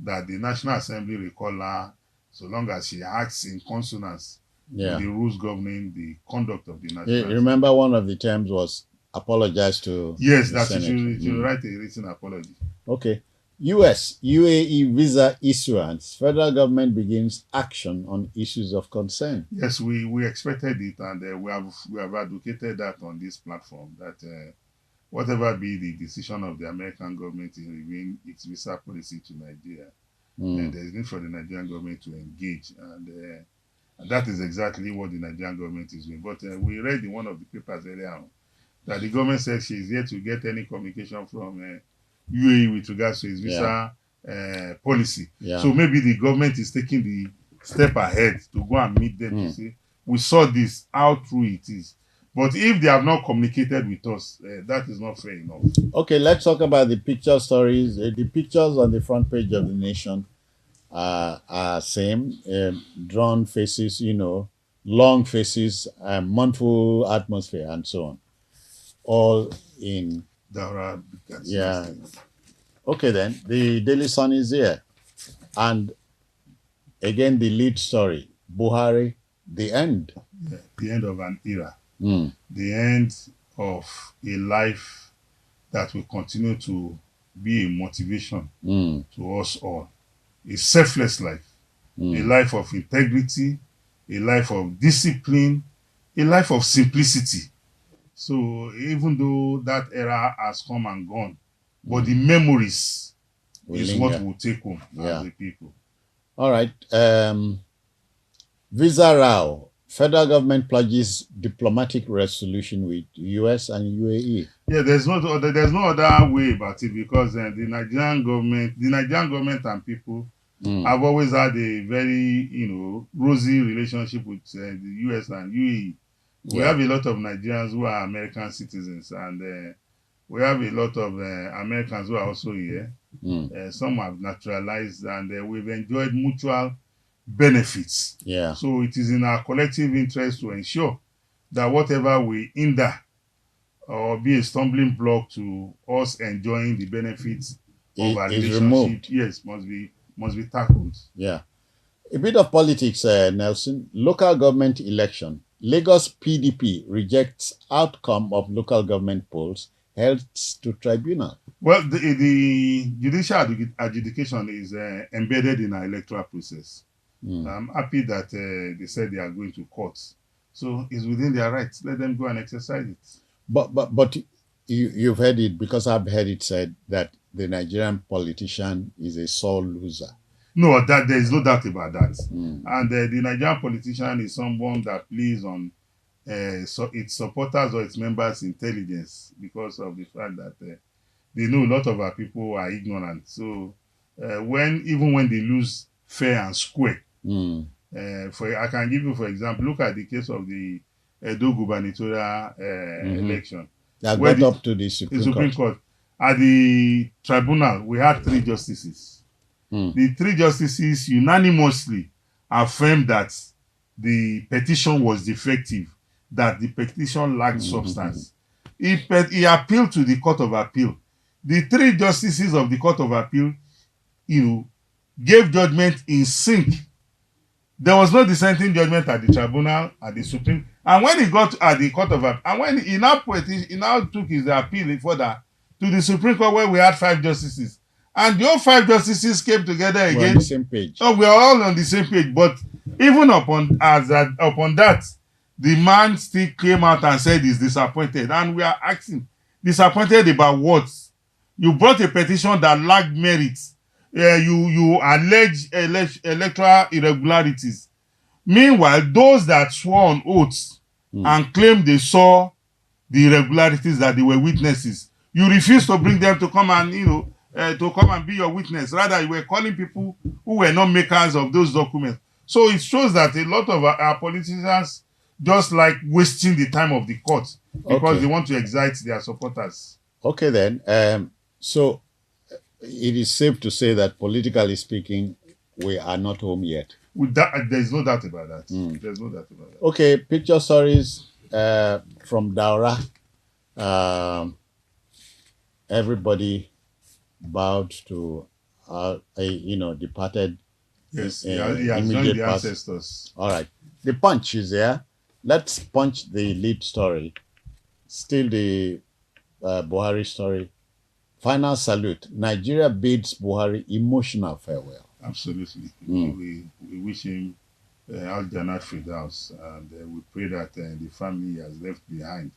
that the National Assembly recall her so long as she acts in consonance with the rules governing the conduct of the National Assembly. Remember, one of the terms was apologize to yes, that you should write a written apology. Okay. US, UAE visa issuance. Federal government begins action on issues of concern. Yes, we expected it, and we have advocated that on this platform, that whatever be the decision of the American government in reviewing its visa policy to Nigeria, there is need for the Nigerian government to engage, and that is exactly what the Nigerian government is doing. But we read in one of the papers earlier on that the government said she is yet to get any communication from UAE with regards to its visa policy. Yeah. So maybe the government is taking the step ahead to go and meet them to say, we saw this, how true it is. But if they have not communicated with us, that is not fair enough. Okay, let's talk about the picture stories. The pictures on the front page of the Nation are same. Drawn faces, long faces, mournful atmosphere, and so on. All in... Yeah. Okay, then. The Daily Sun is here. And again, the lead story. Buhari, the end. Yeah, the end of an era. The end of a life that will continue to be a motivation to us all. A selfless life. A life of integrity. A life of discipline. A life of simplicity. So even though that era has come and gone, but the memories is what we'll take home as the people. All right. Visa row. Federal government pledges diplomatic resolution with US and UAE. Yeah, there's no other way about it, because the Nigerian government and people have always had a very rosy relationship with the US and UAE. We have a lot of Nigerians who are American citizens, and we have a lot of Americans who are also here. Some have naturalized, and we've enjoyed mutual benefits. Yeah. So it is in our collective interest to ensure that whatever we hinder or be a stumbling block to us enjoying the benefits of our relationship, removed. Yes, must be tackled. Yeah. A bit of politics, Nelson. Local government election. Lagos PDP rejects outcome of local government polls held to tribunal. Well, the judicial adjudication is embedded in our electoral process. I'm happy that they said they are going to court. So it's within their rights. Let them go and exercise it. But you've heard it, because I've heard it said that the Nigerian politician is a sore loser. No, that there is no doubt about that. And the Nigerian politician is someone that plays on its supporters or its members' intelligence, because of the fact that they know a lot of our people are ignorant. So even when they lose fair and square, I can give you, for example, look at the case of the Edo gubernatorial election. That got up to the Supreme Court. At the tribunal, we had 3 justices. The 3 justices unanimously affirmed that the petition was defective, that the petition lacked substance. He appealed to the Court of Appeal. The 3 justices of the Court of Appeal, gave judgment in sync There was no dissenting judgment at the tribunal, at the Supreme. And when he got at the Court of Appeal, and when he now took his appeal further to the Supreme Court, where we had 5 justices. And the all 5 justices came together again. We're on the same page. Oh, we are all on the same page. But even upon that, the man still came out and said he's disappointed. And we are asking, disappointed about what? You brought a petition that lacked merit. You allege electoral irregularities. Meanwhile, those that swore on oaths and claimed they saw the irregularities, that they were witnesses, you refused to bring them to come and to come and be your witness. Rather, you were calling people who were not makers of those documents. So it shows that a lot of our politicians just like wasting the time of the court because they want to excite their supporters. Okay, then. So it is safe to say that politically speaking, we are not home yet. With that, there's no doubt about that. There's no doubt about that. Okay, picture stories from Daura. Everybody bowed to departed. Yes, he has joined the ancestors. All right. The punch is there. Let's punch the lead story. Still the Buhari story. Final salute. Nigeria bids Buhari emotional farewell. Absolutely. We wish him Al-Jannah Firdaus, and we pray that the family he has left behind,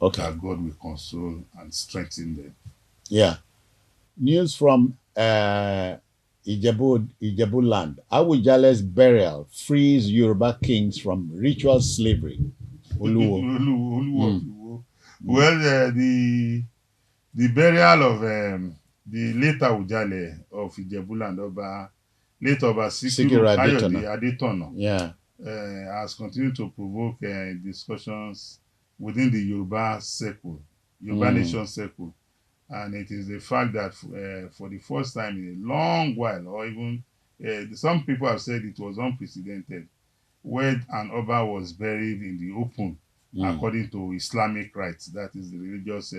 that God will console and strengthen them. Yeah. News from Ijebu land. Awujale's burial frees Yoruba kings from ritual slavery. Uluwo. Well, the burial of the late Awujale of Ijebu land, late Oba Sikiru Adetono, has continued to provoke discussions within the Yoruba circle, Yoruba nation circle. And it is the fact that for the first time in a long while, or even some people have said it was unprecedented, where an Oba was buried in the open according to Islamic rites. That is the religious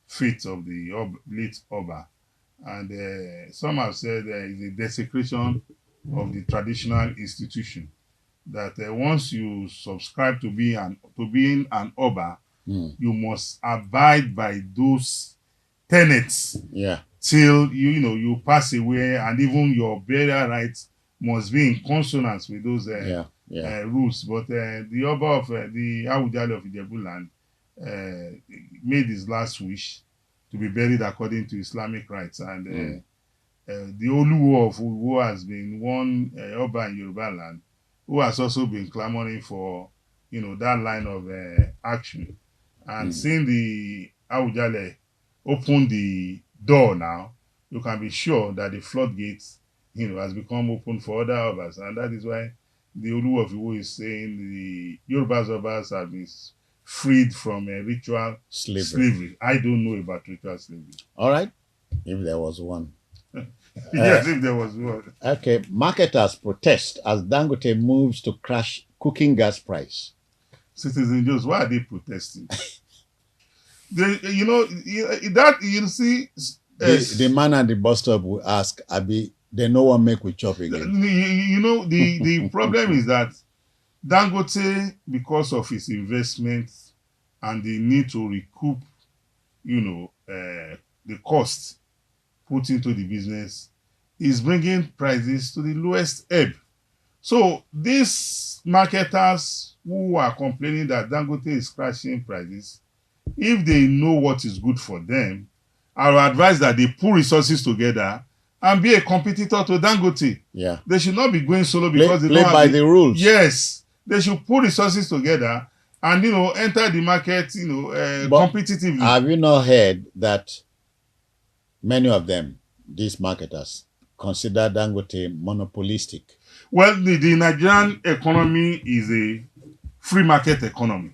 faith of the late Oba. And some have said it's a desecration of the traditional institution. That once you subscribe to being an Oba, you must abide by those tenets till you pass away, and even your burial rites must be in consonance with those rules. But the Oba of the Awujale of Ijebu land made his last wish to be buried according to Islamic rites, and the Oluwo of Uwo has been one Oba in Yoruba land who has also been clamoring for that line of action. And seeing the Awujale open the door now, you can be sure that the floodgates, has become open for other Obas. And that is why the Olu of Iwo is saying the Yoruba's Obas have been freed from ritual slavery. I don't know about ritual slavery. All right. If there was one. Yes, if there was one. Okay. Marketers protest as Dangote moves to crash cooking gas price. Citizen Jones, why are they protesting? The man at the bus stop will ask, Abi, they no one make we chop again. The problem is that Dangote, because of his investments and the need to recoup, the cost put into the business, is bringing prices to the lowest ebb. So these marketers who are complaining that Dangote is crashing prices, if they know what is good for them, I would advise that they pull resources together and be a competitor to Dangote. Yeah. They should not be going solo because they play don't by have the rules. Yes. They should pull resources together and enter the market competitively. Have you not heard that many of them, these marketers, consider Dangote monopolistic? Well, the Nigerian economy is a free market economy.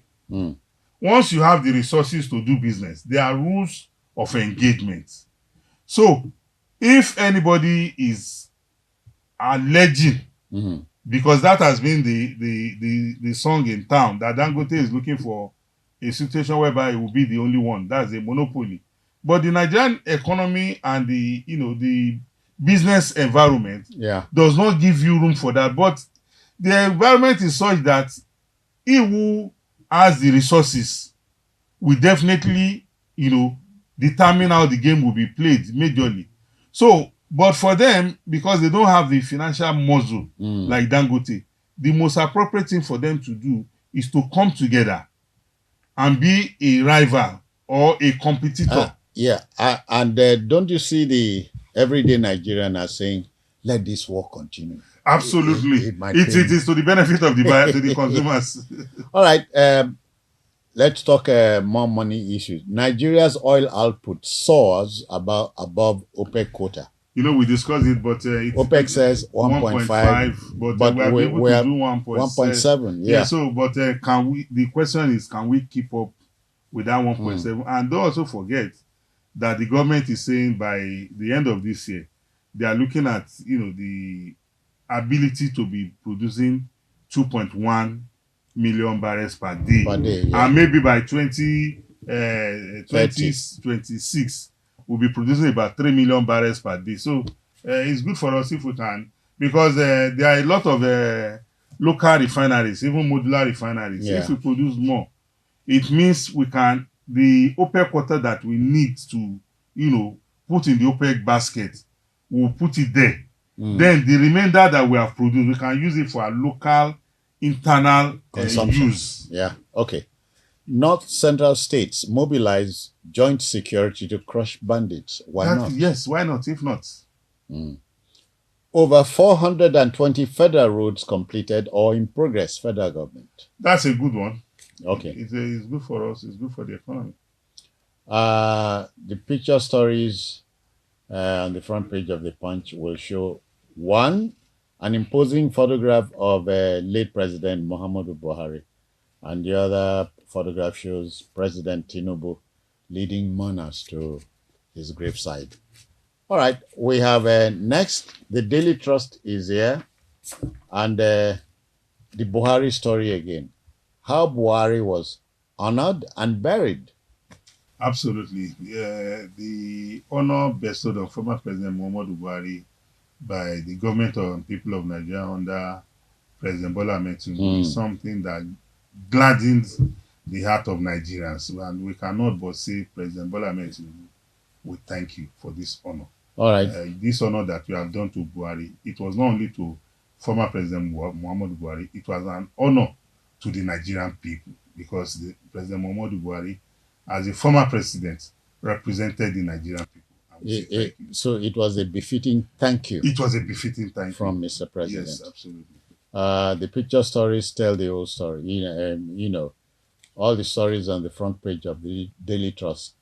Once you have the resources to do business, there are rules of engagement. So, if anybody is alleging, because that has been the song in town, that Dangote is looking for a situation whereby it will be the only one, that's a monopoly. But the Nigerian economy and the business environment does not give you room for that. But the environment is such that he who has the resources will definitely, determine how the game will be played majorly. So, but for them, because they don't have the financial muscle like Dangote, the most appropriate thing for them to do is to come together and be a rival or a competitor. Don't you see the everyday Nigerian are saying, let this war continue? Absolutely. It is to the benefit of the consumers. All right. Let's talk more money issues. Nigeria's oil output soars above OPEC quota. We discussed it, but OPEC says 1.5, but we are able to do 1.7. Yeah. So, but can we? The question is, can we keep up with that 1.7? And don't also forget that the government is saying by the end of this year, they are looking at the ability to be producing 2.1 million barrels per day, and maybe by 2026 we'll be producing about 3 million barrels per day. So it's good for us if we can, because there are a lot of local refineries, even modular refineries. If we produce more, it means we can, the OPEC quota that we need to put in the OPEC basket, we'll put it there. Then the remainder that we have produced, we can use it for our local internal consumption. Use. Yeah. Okay. North Central states mobilize joint security to crush bandits. Why not? Yes, why not? If not. Over 420 federal roads completed or in progress, federal government. That's a good one. Okay. It's good for us. It's good for the economy. The picture stories on the front page of the Punch will show one, an imposing photograph of late President Muhammadu Buhari, and the other photograph shows President Tinubu leading mourners to his graveside. All right, we have next, the Daily Trust is here, and the Buhari story again. How Buhari was honored and buried. Absolutely. The honor bestowed on former President Muhammadu Buhari by the government and people of Nigeria under President Bola Ahmed Tinubu is something that gladdens the heart of Nigerians, and we cannot but say, President Bola Ahmed Tinubu, we thank you for this honor. All right. This honor that you have done to Buhari, it was not only to former President Muhammadu Buhari, it was an honor to the Nigerian people, because President Muhammadu Buhari, as a former president, represented the Nigerian people. So it was a befitting thank you. It was a befitting thank you from Mr. President. Yes, absolutely. The picture stories tell the whole story. All the stories on the front page of the Daily Trust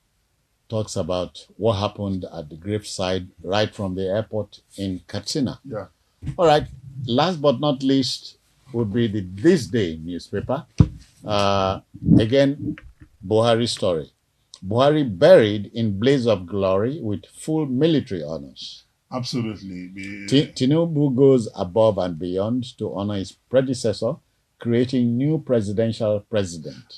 talks about what happened at the graveside right from the airport in Katsina. Yeah. All right. Last but not least would be the This Day newspaper. Again, Buhari story. Buhari buried in blaze of glory with full military honors. Absolutely. Tinubu goes above and beyond to honor his predecessor, creating new presidential precedent.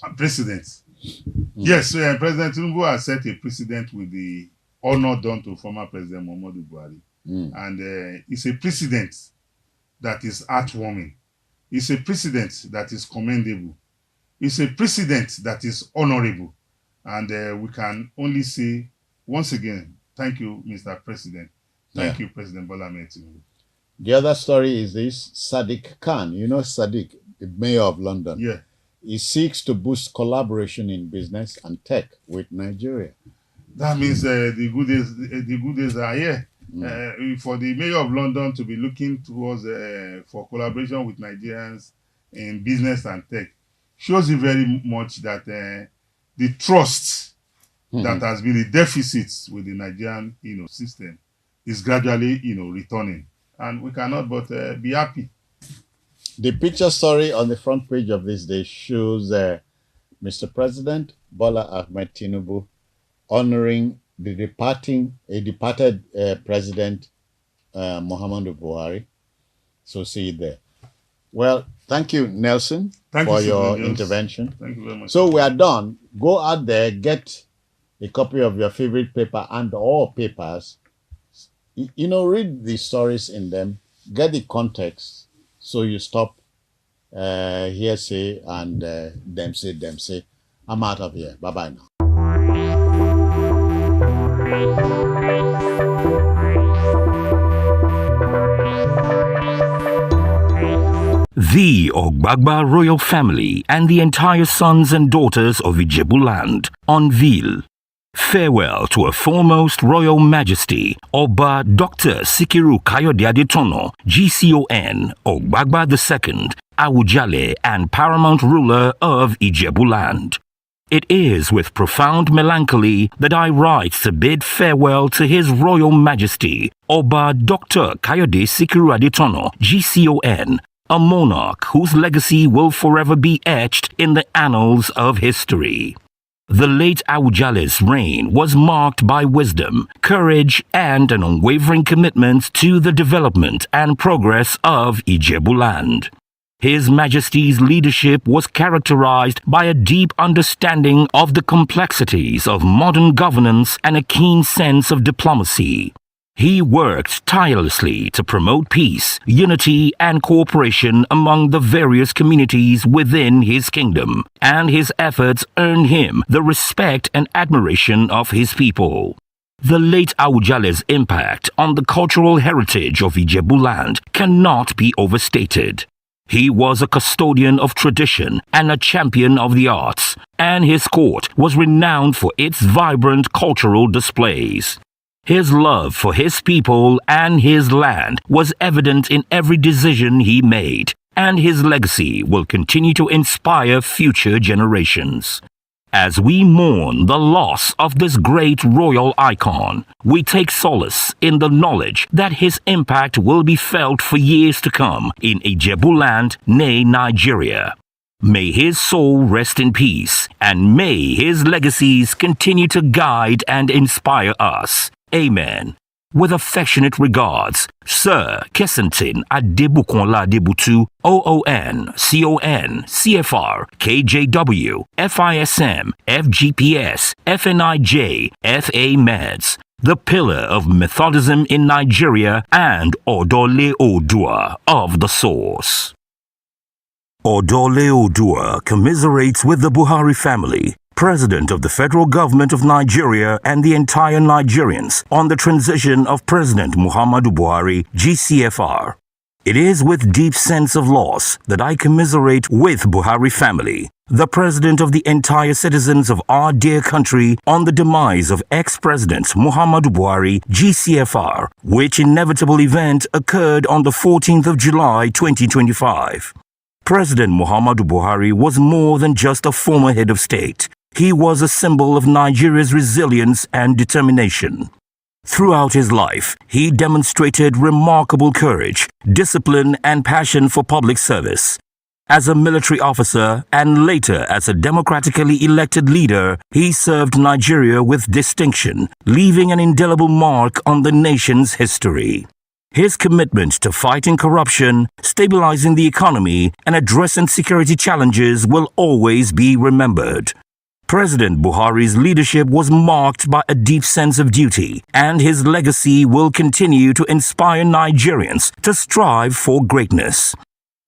Yes, President Tinubu has set a precedent with the honor done to former President Muhammadu Buhari. And it's a precedent that is heartwarming. It's a precedent that is commendable. It's a precedent that is honorable. And we can only say, once again, thank you, Mr. President. Thank you, President Bola Ahmed Tinubu. The other story is this: Sadiq Khan, Sadiq, the mayor of London. Yeah. He seeks to boost collaboration in business and tech with Nigeria. That means the good days are here. For the mayor of London to be looking towards for collaboration with Nigerians in business and tech shows you very much that the trust that has been a deficit with the Nigerian system is gradually returning, and we cannot but be happy. The picture story on the front page of This Day shows Mr. President Bola Ahmed Tinubu honoring the departed President Muhammadu Buhari. So see it there. Well, thank you, Nelson, for your intervention. Thank you very much. So we are done. Go out there, get a copy of your favorite paper and all papers. Read the stories in them, get the context, so you stop hearsay and Dempsey. I'm out of here. Bye-bye now. The Ogbagba royal family and the entire sons and daughters of Ijebuland unveil farewell to a foremost royal majesty, Oba Dr. Sikiru Kayode Adetono, GCON, Ogbagba II, Awujale and paramount ruler of Ijebuland. It is with profound melancholy that I write to bid farewell to His Royal Majesty, Oba Dr. Kayode Sikiru Adetono, GCON, a monarch whose legacy will forever be etched in the annals of history. The late Awujale's reign was marked by wisdom, courage, and an unwavering commitment to the development and progress of Ijebuland. His Majesty's leadership was characterized by a deep understanding of the complexities of modern governance and a keen sense of diplomacy. He worked tirelessly to promote peace, unity, and cooperation among the various communities within his kingdom, and his efforts earned him the respect and admiration of his people. The late Awujale's impact on the cultural heritage of Ijebuland cannot be overstated. He was a custodian of tradition and a champion of the arts, and his court was renowned for its vibrant cultural displays. His love for his people and his land was evident in every decision he made, and his legacy will continue to inspire future generations. As we mourn the loss of this great royal icon, we take solace in the knowledge that his impact will be felt for years to come in Ijebuland, nay Nigeria. May his soul rest in peace, and may his legacies continue to guide and inspire us. Amen. With affectionate regards, Sir Kessington Adebukonla Adebutu, OON, CON, CFR, KJW, FISM, FGPS, FNIJ, FA Meds, the pillar of Methodism in Nigeria, and Odole Odua of the source. Odole Odua commiserates with the Buhari family, President of the Federal Government of Nigeria and the entire Nigerians on the transition of President Muhammadu Buhari, GCFR. It is with deep sense of loss that I commiserate with Buhari family, the President of the entire citizens of our dear country on the demise of ex-President Muhammadu Buhari, GCFR, which inevitable event occurred on the 14th of July 2025. President Muhammadu Buhari was more than just a former head of state. He was a symbol of Nigeria's resilience and determination. Throughout his life, he demonstrated remarkable courage, discipline, and passion for public service. As a military officer and later as a democratically elected leader, he served Nigeria with distinction, leaving an indelible mark on the nation's history. His commitment to fighting corruption, stabilizing the economy, and addressing security challenges will always be remembered. President Buhari's leadership was marked by a deep sense of duty, and his legacy will continue to inspire Nigerians to strive for greatness.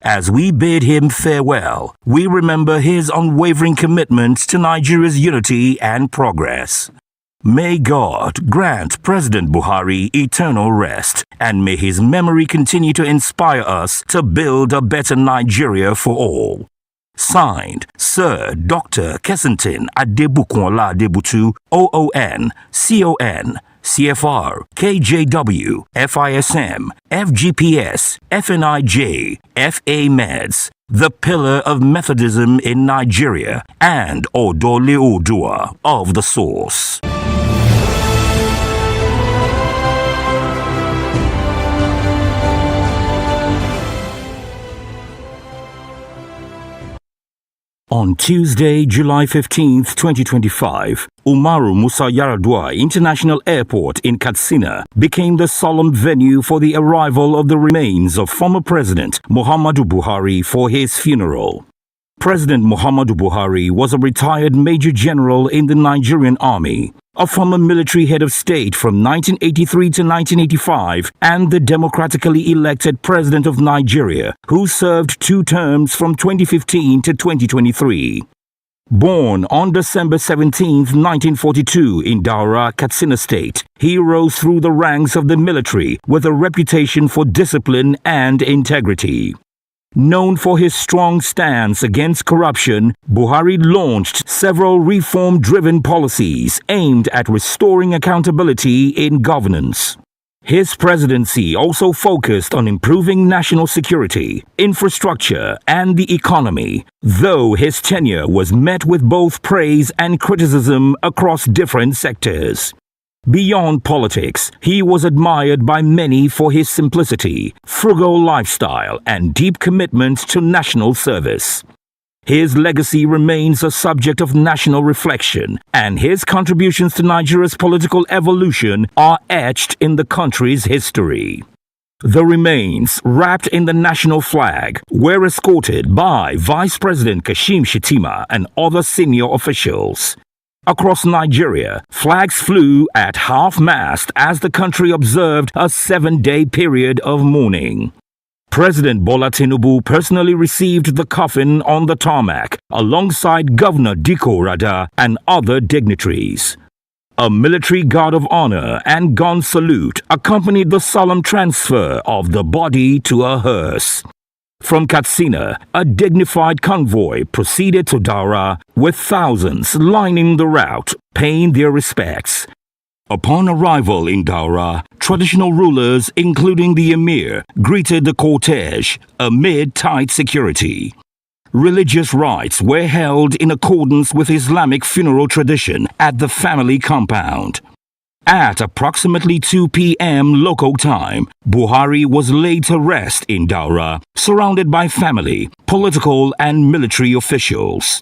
As we bid him farewell, we remember his unwavering commitment to Nigeria's unity and progress. May God grant President Buhari eternal rest, and may his memory continue to inspire us to build a better Nigeria for all. Signed, Sir Dr. Kessington Adebukonla Adebutu, OON, CON, CFR, KJW, FISM, FGPS, FNIJ, FA Meds, the pillar of Methodism in Nigeria, and Odole Odua of the source. On Tuesday, July 15, 2025, Umaru Musa Yar'Adua International Airport in Katsina became the solemn venue for the arrival of the remains of former President Muhammadu Buhari for his funeral. President Muhammadu Buhari was a retired Major General in the Nigerian Army. a former military head of state from 1983 to 1985, and the democratically elected president of Nigeria, who served 2 terms from 2015 to 2023. Born on December 17, 1942 in Daura, Katsina State, he rose through the ranks of the military with a reputation for discipline and integrity. Known for his strong stance against corruption, Buhari launched several reform-driven policies aimed at restoring accountability in governance. His presidency also focused on improving national security, infrastructure, and the economy, though his tenure was met with both praise and criticism across different sectors. Beyond politics, he was admired by many for his simplicity, frugal lifestyle, and deep commitment to national service. His legacy remains a subject of national reflection, and his contributions to Nigeria's political evolution are etched in the country's history. The remains, wrapped in the national flag, were escorted by Vice President Kashim Shettima and other senior officials. Across Nigeria, flags flew at half-mast as the country observed a 7-day period of mourning. President Bola Tinubu personally received the coffin on the tarmac alongside Governor Diko Rada and other dignitaries. A military guard of honor and gun salute accompanied the solemn transfer of the body to a hearse. From Katsina, a dignified convoy proceeded to Daura, with thousands lining the route, paying their respects. Upon arrival in Daura, traditional rulers, including the emir, greeted the cortege amid tight security. Religious rites were held in accordance with Islamic funeral tradition at the family compound. At approximately 2 p.m. local time, Buhari was laid to rest in Daura, surrounded by family, political and military officials.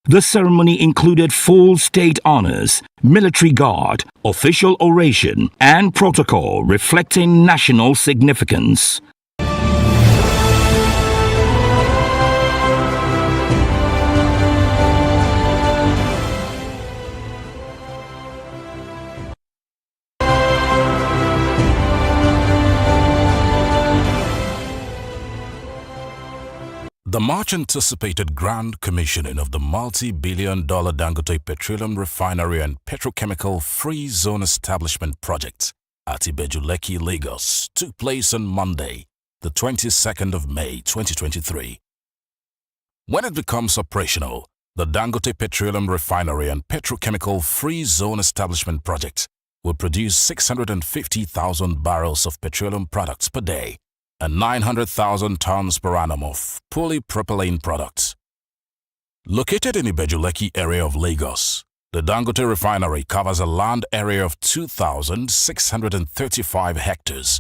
The ceremony included full state honors, military guard, official oration, and protocol reflecting national significance. The much-anticipated grand commissioning of the multi-billion-dollar Dangote Petroleum Refinery and Petrochemical Free Zone Establishment Project at Ibeju-Lekki, Lagos, took place on Monday, the 22nd of May 2023. When it becomes operational, the Dangote Petroleum Refinery and Petrochemical Free Zone Establishment Project will produce 650,000 barrels of petroleum products per day and 900,000 tons per annum of polypropylene products. Located in Ibeju-Lekki area of Lagos, the Dangote Refinery covers a land area of 2,635 hectares.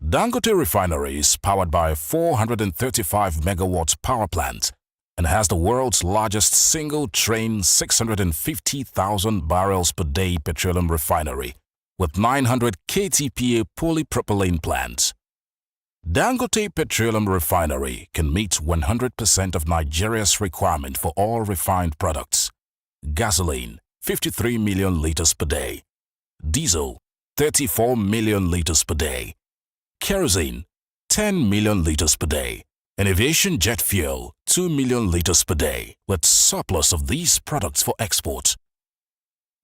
Dangote Refinery is powered by a 435 megawatts power plant and has the world's largest single-train 650,000 barrels per day petroleum refinery with 900 KTPA polypropylene plants. Dangote Petroleum Refinery can meet 100% of Nigeria's requirement for all refined products. Gasoline, 53 million liters per day. Diesel, 34 million liters per day. Kerosene, 10 million liters per day. And aviation jet fuel, 2 million liters per day, with surplus of these products for export.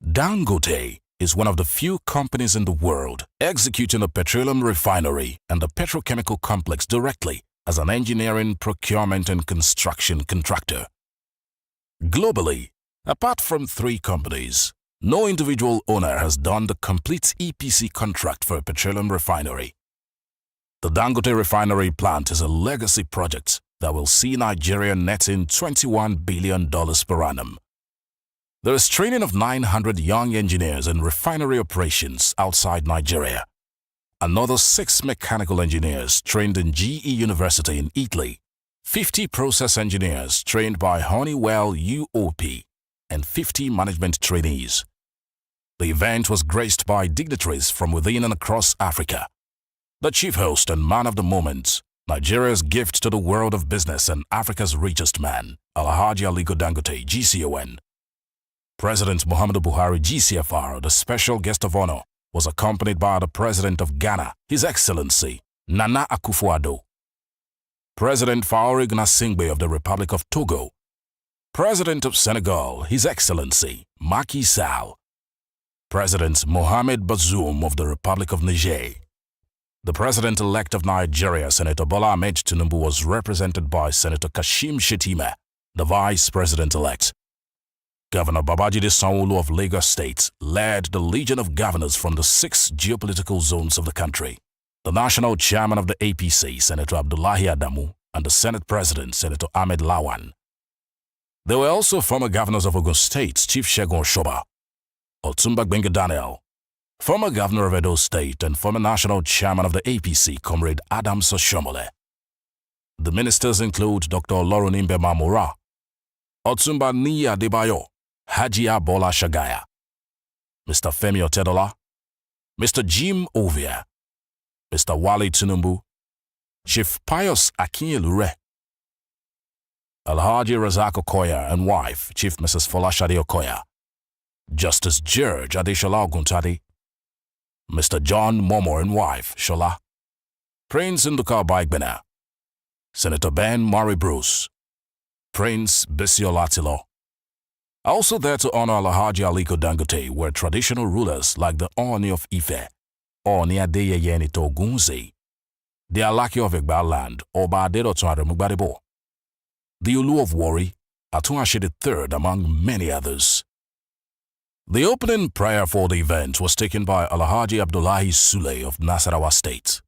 Dangote is one of the few companies in the world executing a petroleum refinery and a petrochemical complex directly as an engineering, procurement, and construction contractor. Globally, apart from 3 companies, no individual owner has done the complete EPC contract for a petroleum refinery. The Dangote Refinery plant is a legacy project that will see Nigeria netting $21 billion per annum. There is training of 900 young engineers in refinery operations outside Nigeria. Another 6 mechanical engineers trained in GE University in Italy, 50 process engineers trained by Honeywell UOP, and 50 management trainees. The event was graced by dignitaries from within and across Africa. The chief host and man of the moment, Nigeria's gift to the world of business and Africa's richest man, Alhaji Aliko Dangote, GCON, President Muhammadu Buhari GCFR, the special guest of honor, was accompanied by the President of Ghana, His Excellency Nana Akufo-Addo, President Faure Gnassingbé of the Republic of Togo, President of Senegal, His Excellency Macky Sall, President Mohamed Bazoum of the Republic of Niger. The President-elect of Nigeria, Senator Bola Ahmed Tinubu, was represented by Senator Kashim Shettima, the Vice President-elect. Governor Babajide Sanwo-Olu of Lagos State led the Legion of Governors from the 6 geopolitical zones of the country. The National Chairman of the APC, Senator Abdullahi Adamu, and the Senate President, Senator Ahmed Lawan. There were also former governors of Ogun State, Chief Segun Oshoba, Otumba Gbenga Daniel, former governor of Edo State and former national chairman of the APC, Comrade Adams Oshomole. The ministers include Dr. Olorunimbe Mamora, Otumba Niyi Adebayo, Hajia Bola Shagaya, Mr. Femi Otedola, Mr. Jim Ovia, Mr. Wale Tinubu, Chief Pius Akinyelure, Alhaji Razak Okoya and wife, Chief Mrs. Folashade Okoya, Justice George Adeshola Oguntade, Mr. John Momo and wife, Shola, Prince Nduka Baigbena, Senator Ben Murray Bruce, Prince Bisi Olatilo. Also there to honor Alhaji Aliko Dangote were traditional rulers like the Oni of Ife, Oni Adeyeye Nito Ogunze, the Alaki of Igbaland, Oba Aderotun Aremugbadebo, the Olu of Warri, Atunashe III, among many others. The opening prayer for the event was taken by Alhaji Abdullahi Sule of Nasarawa State.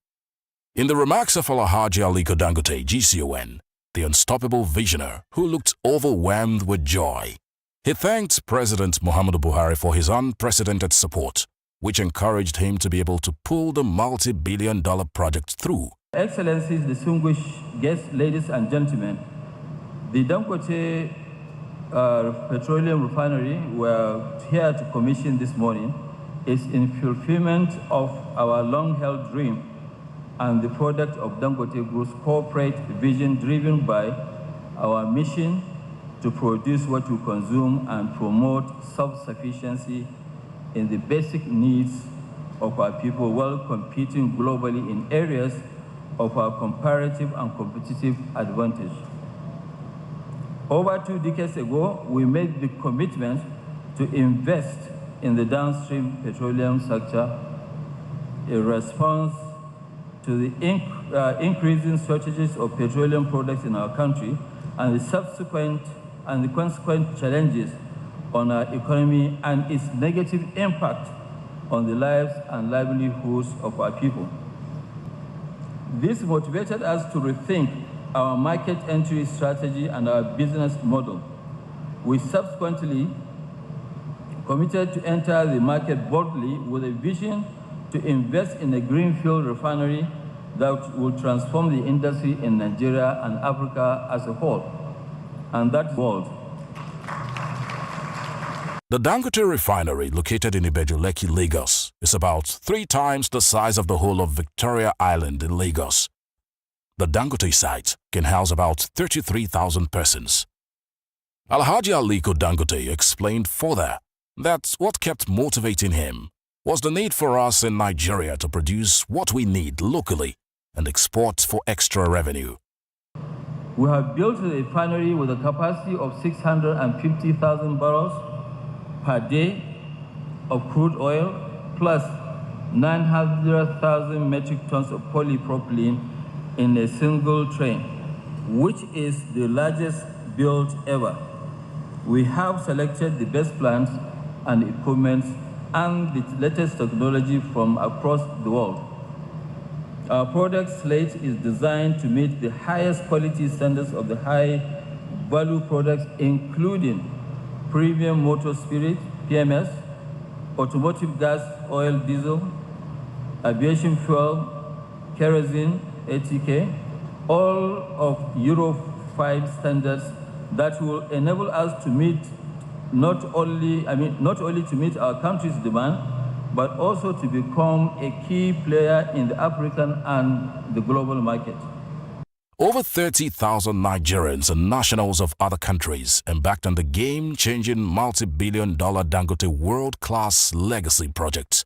In the remarks of Alhaji Aliko Dangote, GCON, the unstoppable visionary who looked overwhelmed with joy, he thanked President Muhammadu Buhari for his unprecedented support, which encouraged him to be able to pull the multi-billion-dollar project through. Excellencies, distinguished guests, ladies and gentlemen, the Dangote petroleum refinery we're here to commission this morning is in fulfillment of our long-held dream and the product of Dangote Group's corporate vision driven by our mission to produce what we consume and promote self-sufficiency in the basic needs of our people while competing globally in areas of our comparative and competitive advantage. Over 2 decades ago, we made the commitment to invest in the downstream petroleum sector in response to the increasing shortages of petroleum products in our country and the consequent challenges on our economy and its negative impact on the lives and livelihoods of our people. This motivated us to rethink our market entry strategy and our business model. We subsequently committed to enter the market boldly with a vision to invest in a greenfield refinery that will transform the industry in Nigeria and Africa as a whole, and that world. The Dangote refinery, located in Ibeju-Lekki, Lagos, is about 3 times the size of the whole of Victoria Island in Lagos. The Dangote site can house about 33,000 persons. Alhaji Aliko Dangote explained further that what kept motivating him was the need for us in Nigeria to produce what we need locally and export for extra revenue. We have built a refinery with a capacity of 650,000 barrels per day of crude oil plus 900,000 metric tons of polypropylene in a single train, which is the largest built ever. We have selected the best plants and equipment and the latest technology from across the world. Our product slate is designed to meet the highest quality standards of the high-value products, including premium motor spirit, PMS, automotive gas, oil, diesel, aviation fuel, kerosene, ATK, all of Euro 5 standards that will enable us to meet not only to meet our country's demand, but also to become a key player in the African and the global market. Over 30,000 Nigerians and nationals of other countries embarked on the game-changing multi-billion-dollar Dangote world-class legacy project.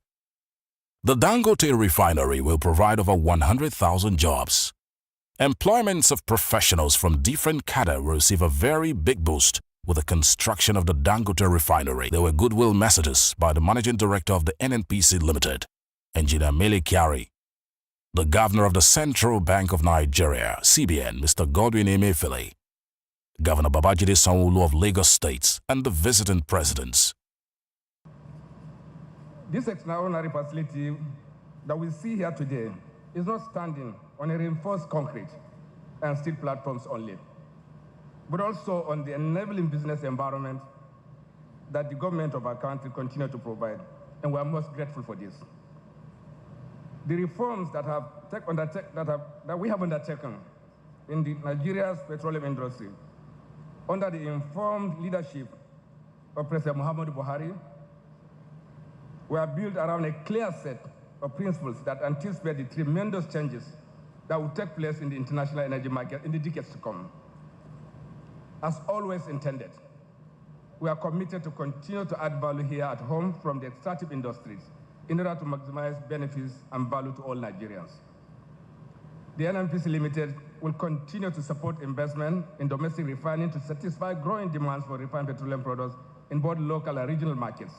The Dangote refinery will provide over 100,000 jobs. Employments of professionals from different cadre will receive a very big boost with the construction of the Dangote refinery. There were goodwill messages by the Managing Director of the NNPC Limited, Engineer Mele Kyari, the Governor of the Central Bank of Nigeria, CBN, Mr. Godwin Emefiele, Governor Babajide Sanwo-Olu of Lagos State, and the visiting presidents. This extraordinary facility that we see here today is not standing on a reinforced concrete and steel platforms only, but also on the enabling business environment that the government of our country continue to provide, and we are most grateful for this. The reforms that we have undertaken in Nigeria's petroleum industry under the informed leadership of President Muhammadu Buhari were built around a clear set of principles that anticipate the tremendous changes that will take place in the international energy market in the decades to come. As always intended, we are committed to continue to add value here at home from the extractive industries in order to maximize benefits and value to all Nigerians. The NNPC Limited will continue to support investment in domestic refining to satisfy growing demands for refined petroleum products in both local and regional markets,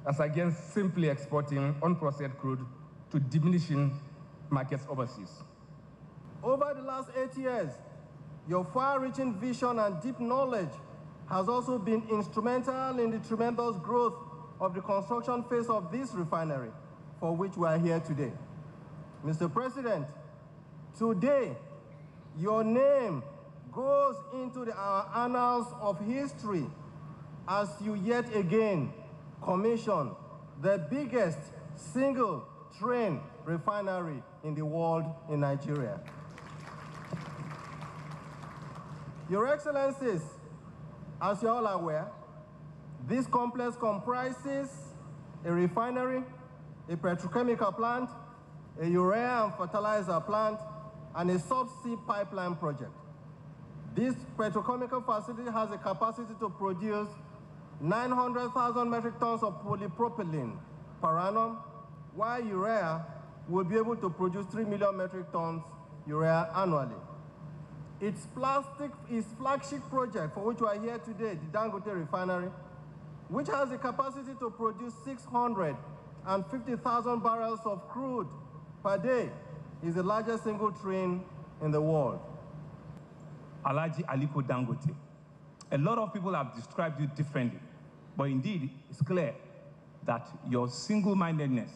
as against simply exporting unprocessed crude to diminishing markets overseas. Over the last 8 years, your far-reaching vision and deep knowledge has also been instrumental in the tremendous growth of the construction phase of this refinery, for which we are here today. Mr. President, today, your name goes into our annals of history as you yet again commission the biggest single train refinery in the world in Nigeria. Your Excellencies, as you're all aware, this complex comprises a refinery, a petrochemical plant, a urea and fertilizer plant, and a subsea pipeline project. This petrochemical facility has a capacity to produce 900,000 metric tons of polypropylene per annum, while urea will be able to produce 3 million metric tons urea annually. Its flagship project, for which we are here today, the Dangote refinery, which has the capacity to produce 650,000 barrels of crude per day, is the largest single train in the world. Alhaji Aliko Dangote. A lot of people have described you differently, but indeed, it's clear that your single-mindedness,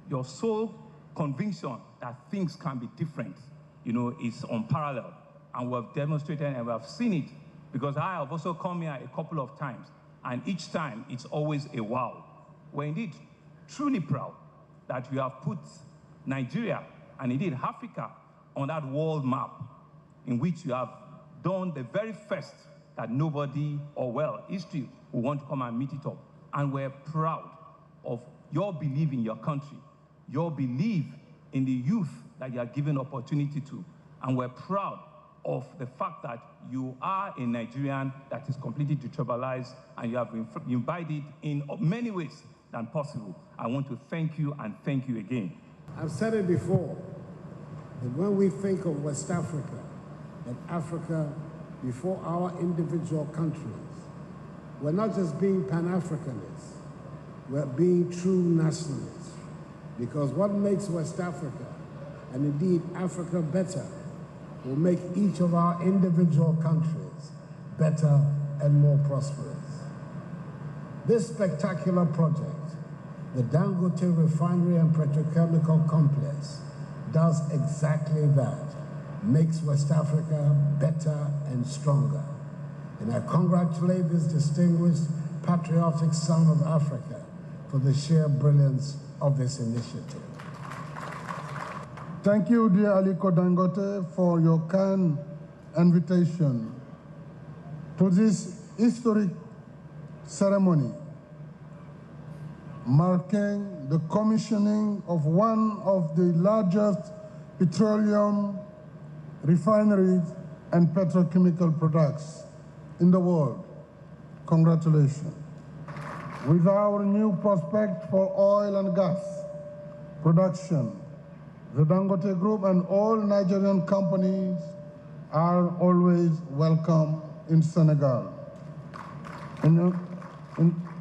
your sole conviction that things can be different, is unparalleled. And we have demonstrated and we have seen it, because I have also come here a couple of times, and each time it's always a wow. We're indeed truly proud that you have put Nigeria and indeed Africa on that world map, in which you have done the very first that nobody, history will want to come and meet it up. And we're proud of your belief in your country, your belief in the youth that you are given opportunity to. And we're proud of the fact that you are a Nigerian that is completely detribalized, and you have been invited in many ways than possible. I want to thank you and thank you again. I've said it before, that when we think of West Africa and Africa before our individual countries, we're not just being Pan-Africanists, we're being true nationalists. Because what makes West Africa, and indeed Africa, better will make each of our individual countries better and more prosperous. This spectacular project, the Dangote Refinery and Petrochemical Complex, does exactly that, makes West Africa better and stronger. And I congratulate this distinguished patriotic son of Africa for the sheer brilliance of this initiative. Thank you, dear Aliko Dangote, for your kind invitation to this historic ceremony marking the commissioning of one of the largest petroleum refineries, and petrochemical products in the world. Congratulations. With our new prospect for oil and gas production, the Dangote Group and all Nigerian companies are always welcome in Senegal. In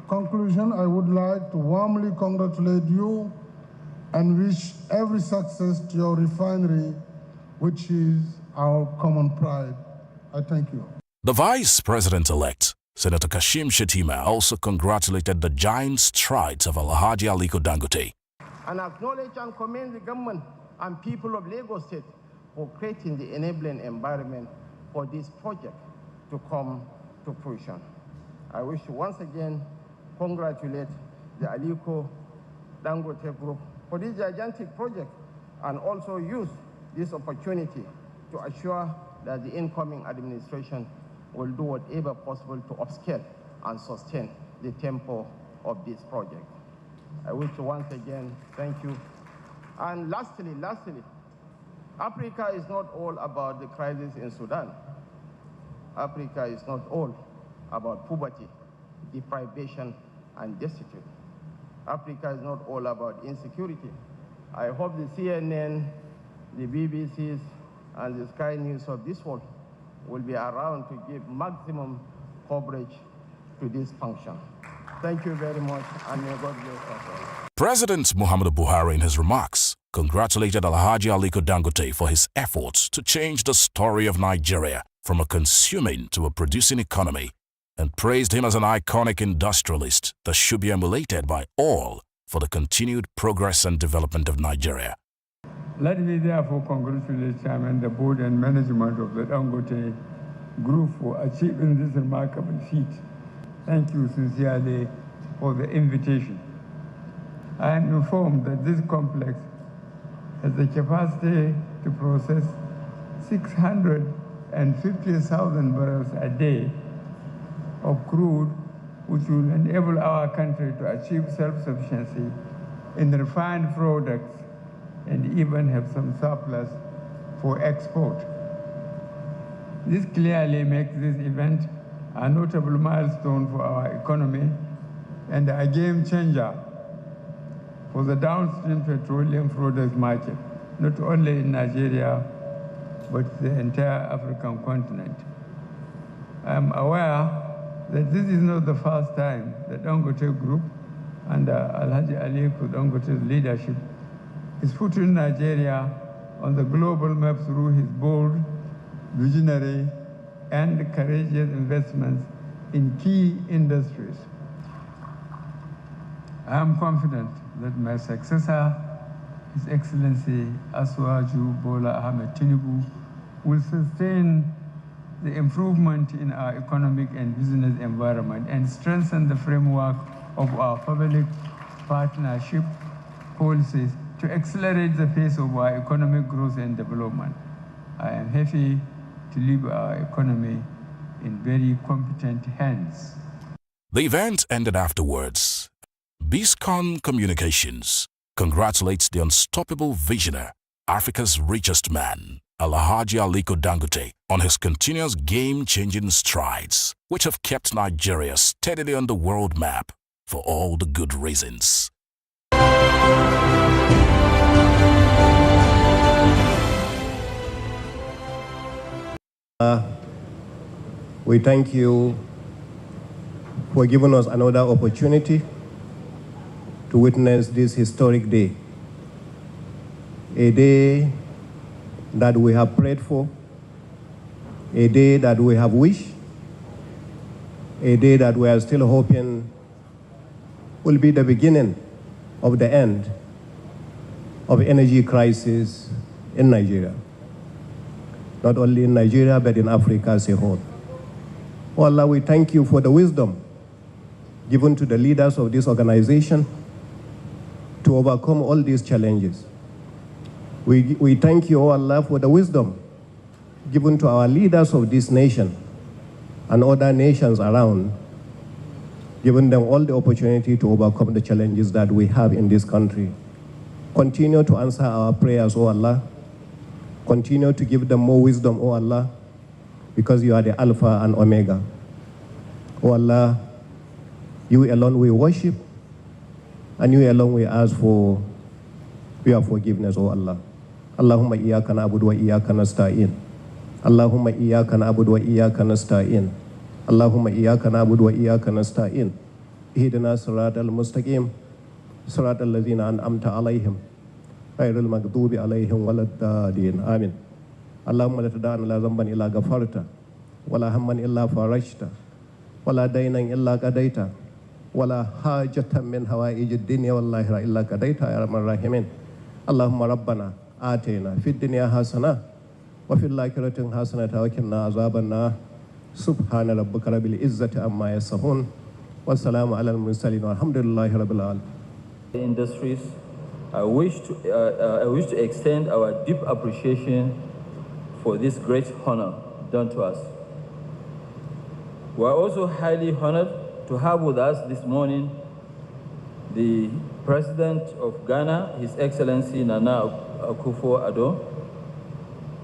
conclusion, I would like to warmly congratulate you and wish every success to your refinery, which is our common pride. I thank you. The Vice President-elect, Senator Kashim Shettima, also congratulated the giant strides of Alhaji Aliko Dangote. And acknowledge and commend the government and people of Lagos State for creating the enabling environment for this project to come to fruition. I wish to once again congratulate the Aliko Dangote Group for this gigantic project and also use this opportunity to assure that the incoming administration will do whatever possible to upscale and sustain the tempo of this project. I wish to once again thank you. And lastly, Africa is not all about the crisis in Sudan. Africa is not all about poverty, deprivation, and destitute. Africa is not all about insecurity. I hope the CNN, the BBCs, and the Sky News of this world will be around to give maximum coverage to this function. Thank you very much, and may God bless us all. President Muhammadu Buhari, in his remarks, congratulated Alhaji Aliko Dangote for his efforts to change the story of Nigeria from a consuming to a producing economy, and praised him as an iconic industrialist that should be emulated by all for the continued progress and development of Nigeria. Let me therefore congratulate Chairman, the board and management of the Dangote Group for achieving this remarkable feat. Thank you sincerely for the invitation. I am informed that this complex has the capacity to process 650,000 barrels a day of crude, which will enable our country to achieve self-sufficiency in refined products and even have some surplus for export. This clearly makes this event a notable milestone for our economy and a game changer for the downstream petroleum products market, not only in Nigeria, but the entire African continent. I am aware that this is not the first time the Dangote Group under Alhaji Aliko Dangote's leadership is putting Nigeria on the global map through his bold, visionary, and courageous investments in key industries. I am confident that my successor, His Excellency Asuwaju Bola Ahmed Tinubu, will sustain the improvement in our economic and business environment and strengthen the framework of our public partnership policies to accelerate the pace of our economic growth and development. I am happy to leave our economy in very competent hands. The event ended afterwards. Biscon Communications congratulates the unstoppable visionary, Africa's richest man, Alhaji Aliko Dangote, on his continuous game-changing strides, which have kept Nigeria steadily on the world map for all the good reasons. We thank you for giving us another opportunity to witness this historic day, a day that we have prayed for, a day that we have wished, a day that we are still hoping will be the beginning of the end of energy crisis in Nigeria. Not only in Nigeria, but in Africa as a whole. Oh Allah, we thank you for the wisdom given to the leaders of this organization to overcome all these challenges. We thank you, oh Allah, for the wisdom given to our leaders of this nation and other nations around, giving them all the opportunity to overcome the challenges that we have in this country. Continue to answer our prayers, oh Allah. Continue to give them more wisdom, O Allah, because you are the Alpha and Omega. O Allah, you alone we worship, and you alone we ask for your forgiveness, O Allah. Allahumma iyyaka na'budu wa iyyaka nasta'in. Allahumma iyyaka na'budu wa iyyaka nasta'in. Allahumma iyyaka na'budu wa iyyaka nasta'in. Ihdina siratal mustaqim, siratal ladzina an'amta alaihim, ghairil maghdubi alaihim waladdallin. Amin. Allahumma la tada'na la dhanban illa ghafarta, wala hamman illa farajta, wala daynan illa qadaita, wala hajatan min hawaijid dunya wal akhirah illa qadaita ya arhamar rahimin. Allahumma rabbana atina fid dunya hasanah wa fil akhirati hasanatan wa qina azaban nar. Subhana rabbika rabbil izzati amma yasifun wa salamun alal mursalin walhamdulillahi rabbil alamin. Industries, I wish to extend our deep appreciation for this great honor done to us. We are also highly honored to have with us this morning the President of Ghana, His Excellency Nana Akufo-Addo,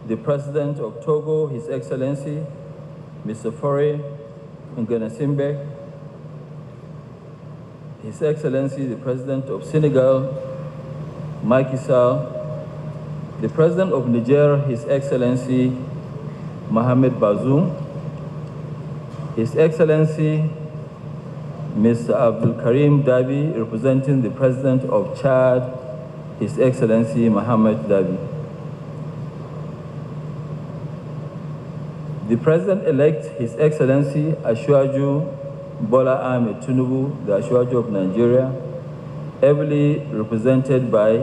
the President of Togo, His Excellency Mr. Faure Ngenasimbe, His Excellency the President of Senegal, Macky Sall, the President of Niger, His Excellency Mohamed Bazoum, His Excellency Mr. Abdul Karim Dabi, representing the President of Chad, His Excellency Mohamed Dabi. The President-elect, His Excellency Asiwaju Bola Ahmed Tinubu, the Asiwaju of Nigeria, ably represented by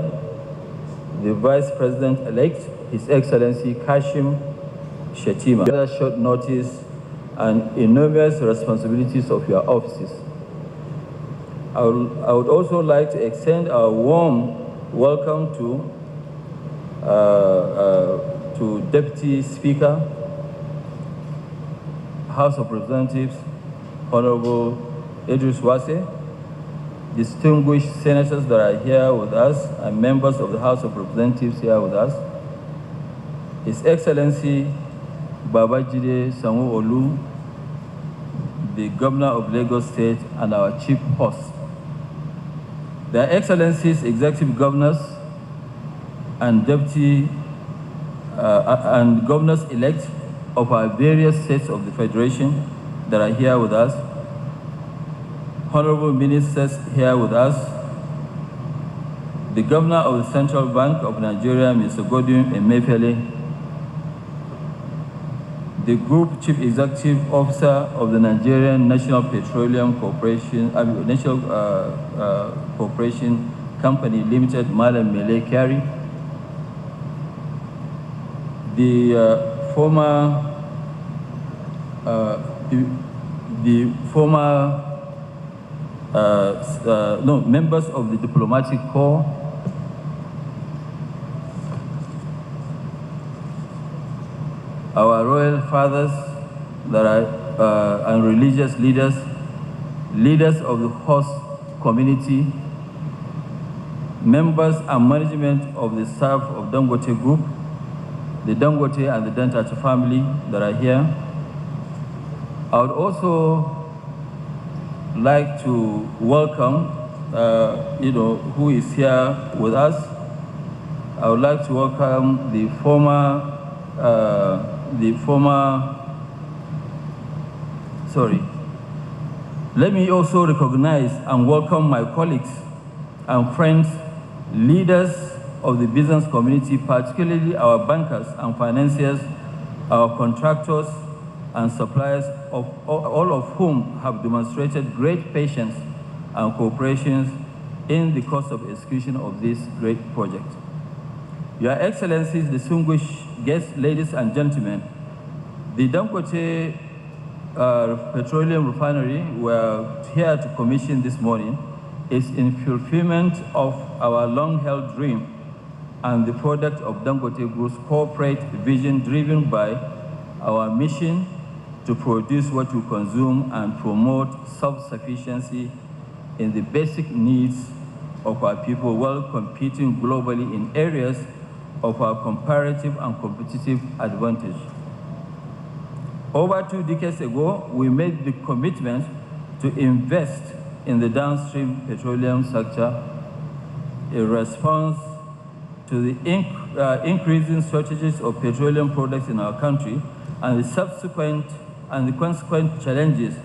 the Vice President-elect, His Excellency Kashim Shettima. Other short notice and enormous responsibilities of your offices. I would also like to extend our warm welcome to Deputy Speaker, House of Representatives, Honorable Idris Wase, distinguished senators that are here with us, and members of the House of Representatives here with us, His Excellency Babajide Sanwo-Olu, the Governor of Lagos State, and our Chief Host. Their Excellencies, Executive Governors, and Deputy and Governors-elect of our various states of the Federation that are here with us, Honorable Ministers here with us, the Governor of the Central Bank of Nigeria, Mr. Godwin Emefiele, the Group Chief Executive Officer of the Nigerian National Petroleum Corporation, Corporation Company Limited, Malam Mele Kyari, the members of the diplomatic corps, our royal fathers that are, and religious leaders, leaders of the host community, members and management of the staff of Dangote Group, the Dangote and the Dantata family that are here. I would also like to welcome, who is here with us. I would like to welcome the former, Let me also recognize and welcome my colleagues and friends, leaders of the business community, particularly our bankers and financiers, our contractors and suppliers, all of whom have demonstrated great patience and cooperation in the course of execution of this great project. Your Excellencies, distinguished guests, ladies and gentlemen, the Dangote Petroleum Refinery we're here to commission this morning is in fulfillment of our long-held dream and the product of Dangote Group's corporate vision, driven by our mission to produce what we consume and promote self-sufficiency in the basic needs of our people while competing globally in areas of our comparative and competitive advantage. Over 2 decades ago, we made the commitment to invest in the downstream petroleum sector in response to the increasing shortages of petroleum products in our country and the consequent challenges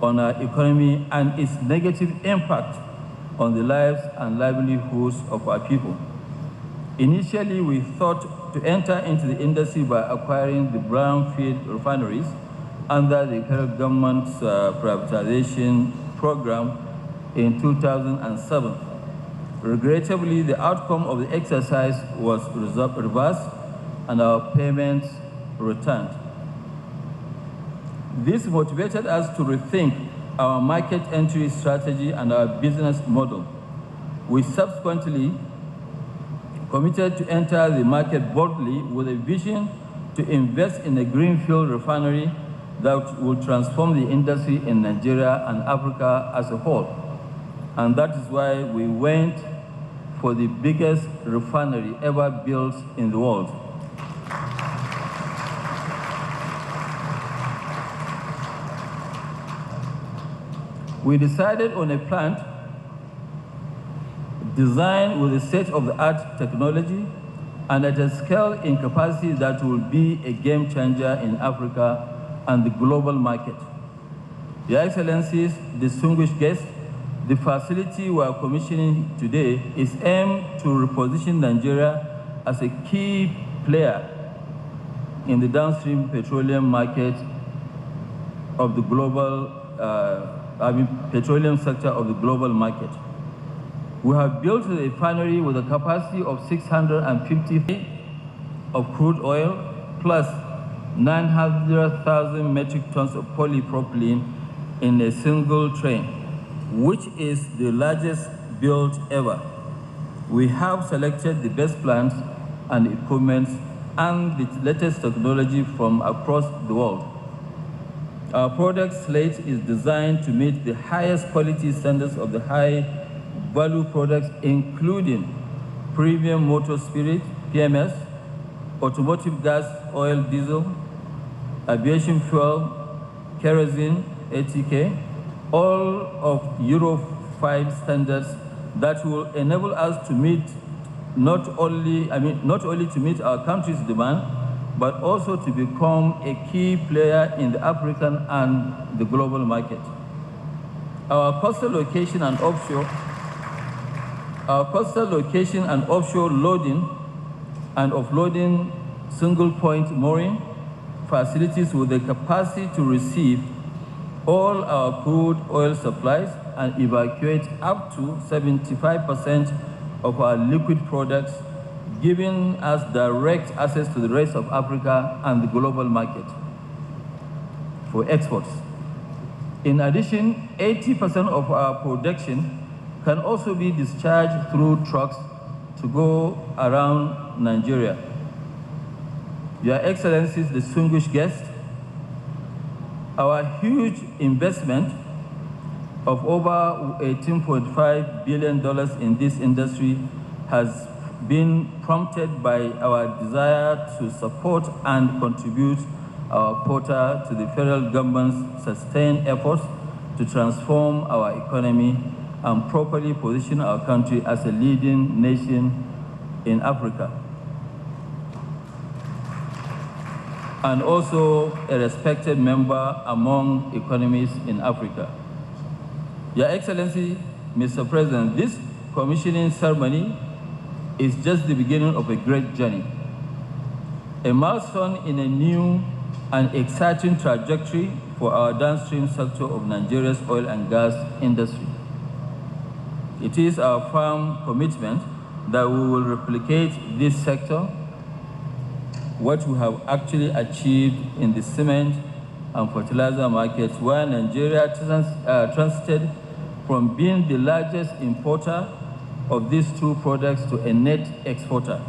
on our economy and its negative impact on the lives and livelihoods of our people. Initially, we thought to enter into the industry by acquiring the brownfield refineries under the current government's privatization program in 2007. Regrettably, the outcome of the exercise was reversed and our payments returned. This motivated us to rethink our market entry strategy and our business model. We subsequently committed to enter the market boldly with a vision to invest in a greenfield refinery that will transform the industry in Nigeria and Africa as a whole. And that is why we went for the biggest refinery ever built in the world. We decided on a plant designed with a state-of-the-art technology and at a scale in capacity that will be a game changer in Africa and the global market. Your Excellencies, distinguished guests, the facility we are commissioning today is aimed to reposition Nigeria as a key player in the downstream petroleum market of the global, petroleum sector of the global market. We have built a refinery with a capacity of 650 of crude oil plus 900,000 metric tons of polypropylene in a single train, which is the largest built ever. We have selected the best plants and equipment and the latest technology from across the world. Our product slate is designed to meet the highest quality standards of the high-value products, including premium motor spirit, PMS, automotive gas, oil, diesel, aviation fuel, kerosene, ATK, all of Euro 5 standards that will enable us to meet not only to meet our country's demand, but also to become a key player in the African and the global market. Our coastal location and offshore loading and offloading single-point mooring facilities with the capacity to receive all our crude oil supplies and evacuate up to 75% of our liquid products, giving us direct access to the rest of Africa and the global market for exports. In addition, 80% of our production can also be discharged through trucks to go around Nigeria. Your Excellencies, distinguished guests, our huge investment of over $18.5 billion in this industry has been prompted by our desire to support and contribute our quota to the federal government's sustained efforts to transform our economy and properly position our country as a leading nation in Africa, and also a respected member among economies in Africa. Your Excellency, Mr. President, this commissioning ceremony is just the beginning of a great journey, a milestone in a new and exciting trajectory for our downstream sector of Nigeria's oil and gas industry. It is our firm commitment that we will replicate this sector, what we have actually achieved in the cement and fertilizer markets, where Nigeria transited from being the largest importer of these two products to a net exporter.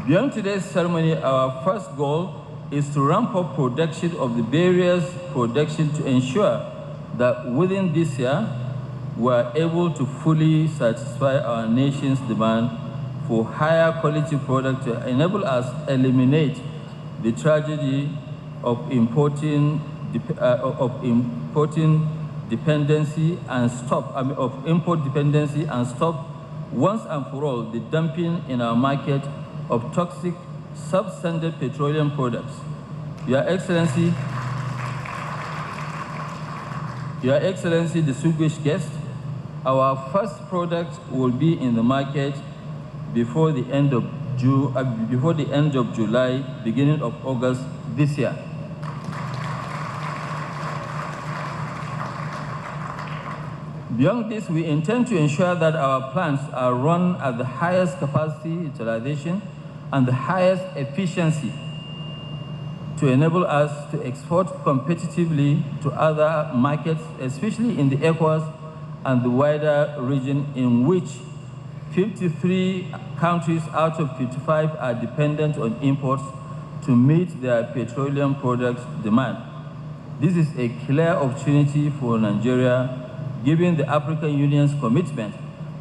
Beyond today's ceremony, our first goal is to ramp up production of the various production to ensure that within this year, we are able to fully satisfy our nation's demand for higher quality products to enable us to eliminate the tragedy of importing dependency and stop import dependency and stop once and for all the dumping in our market of toxic substandard petroleum products. Your Excellency, distinguished guests, our first product will be in the market before the end of July, beginning of August this year. Beyond this, we intend to ensure that our plants are run at the highest capacity utilization and the highest efficiency to enable us to export competitively to other markets, especially in the ECOWAS and the wider region, in which 53 countries out of 55 are dependent on imports to meet their petroleum products demand. This is a clear opportunity for Nigeria, given the African Union's commitment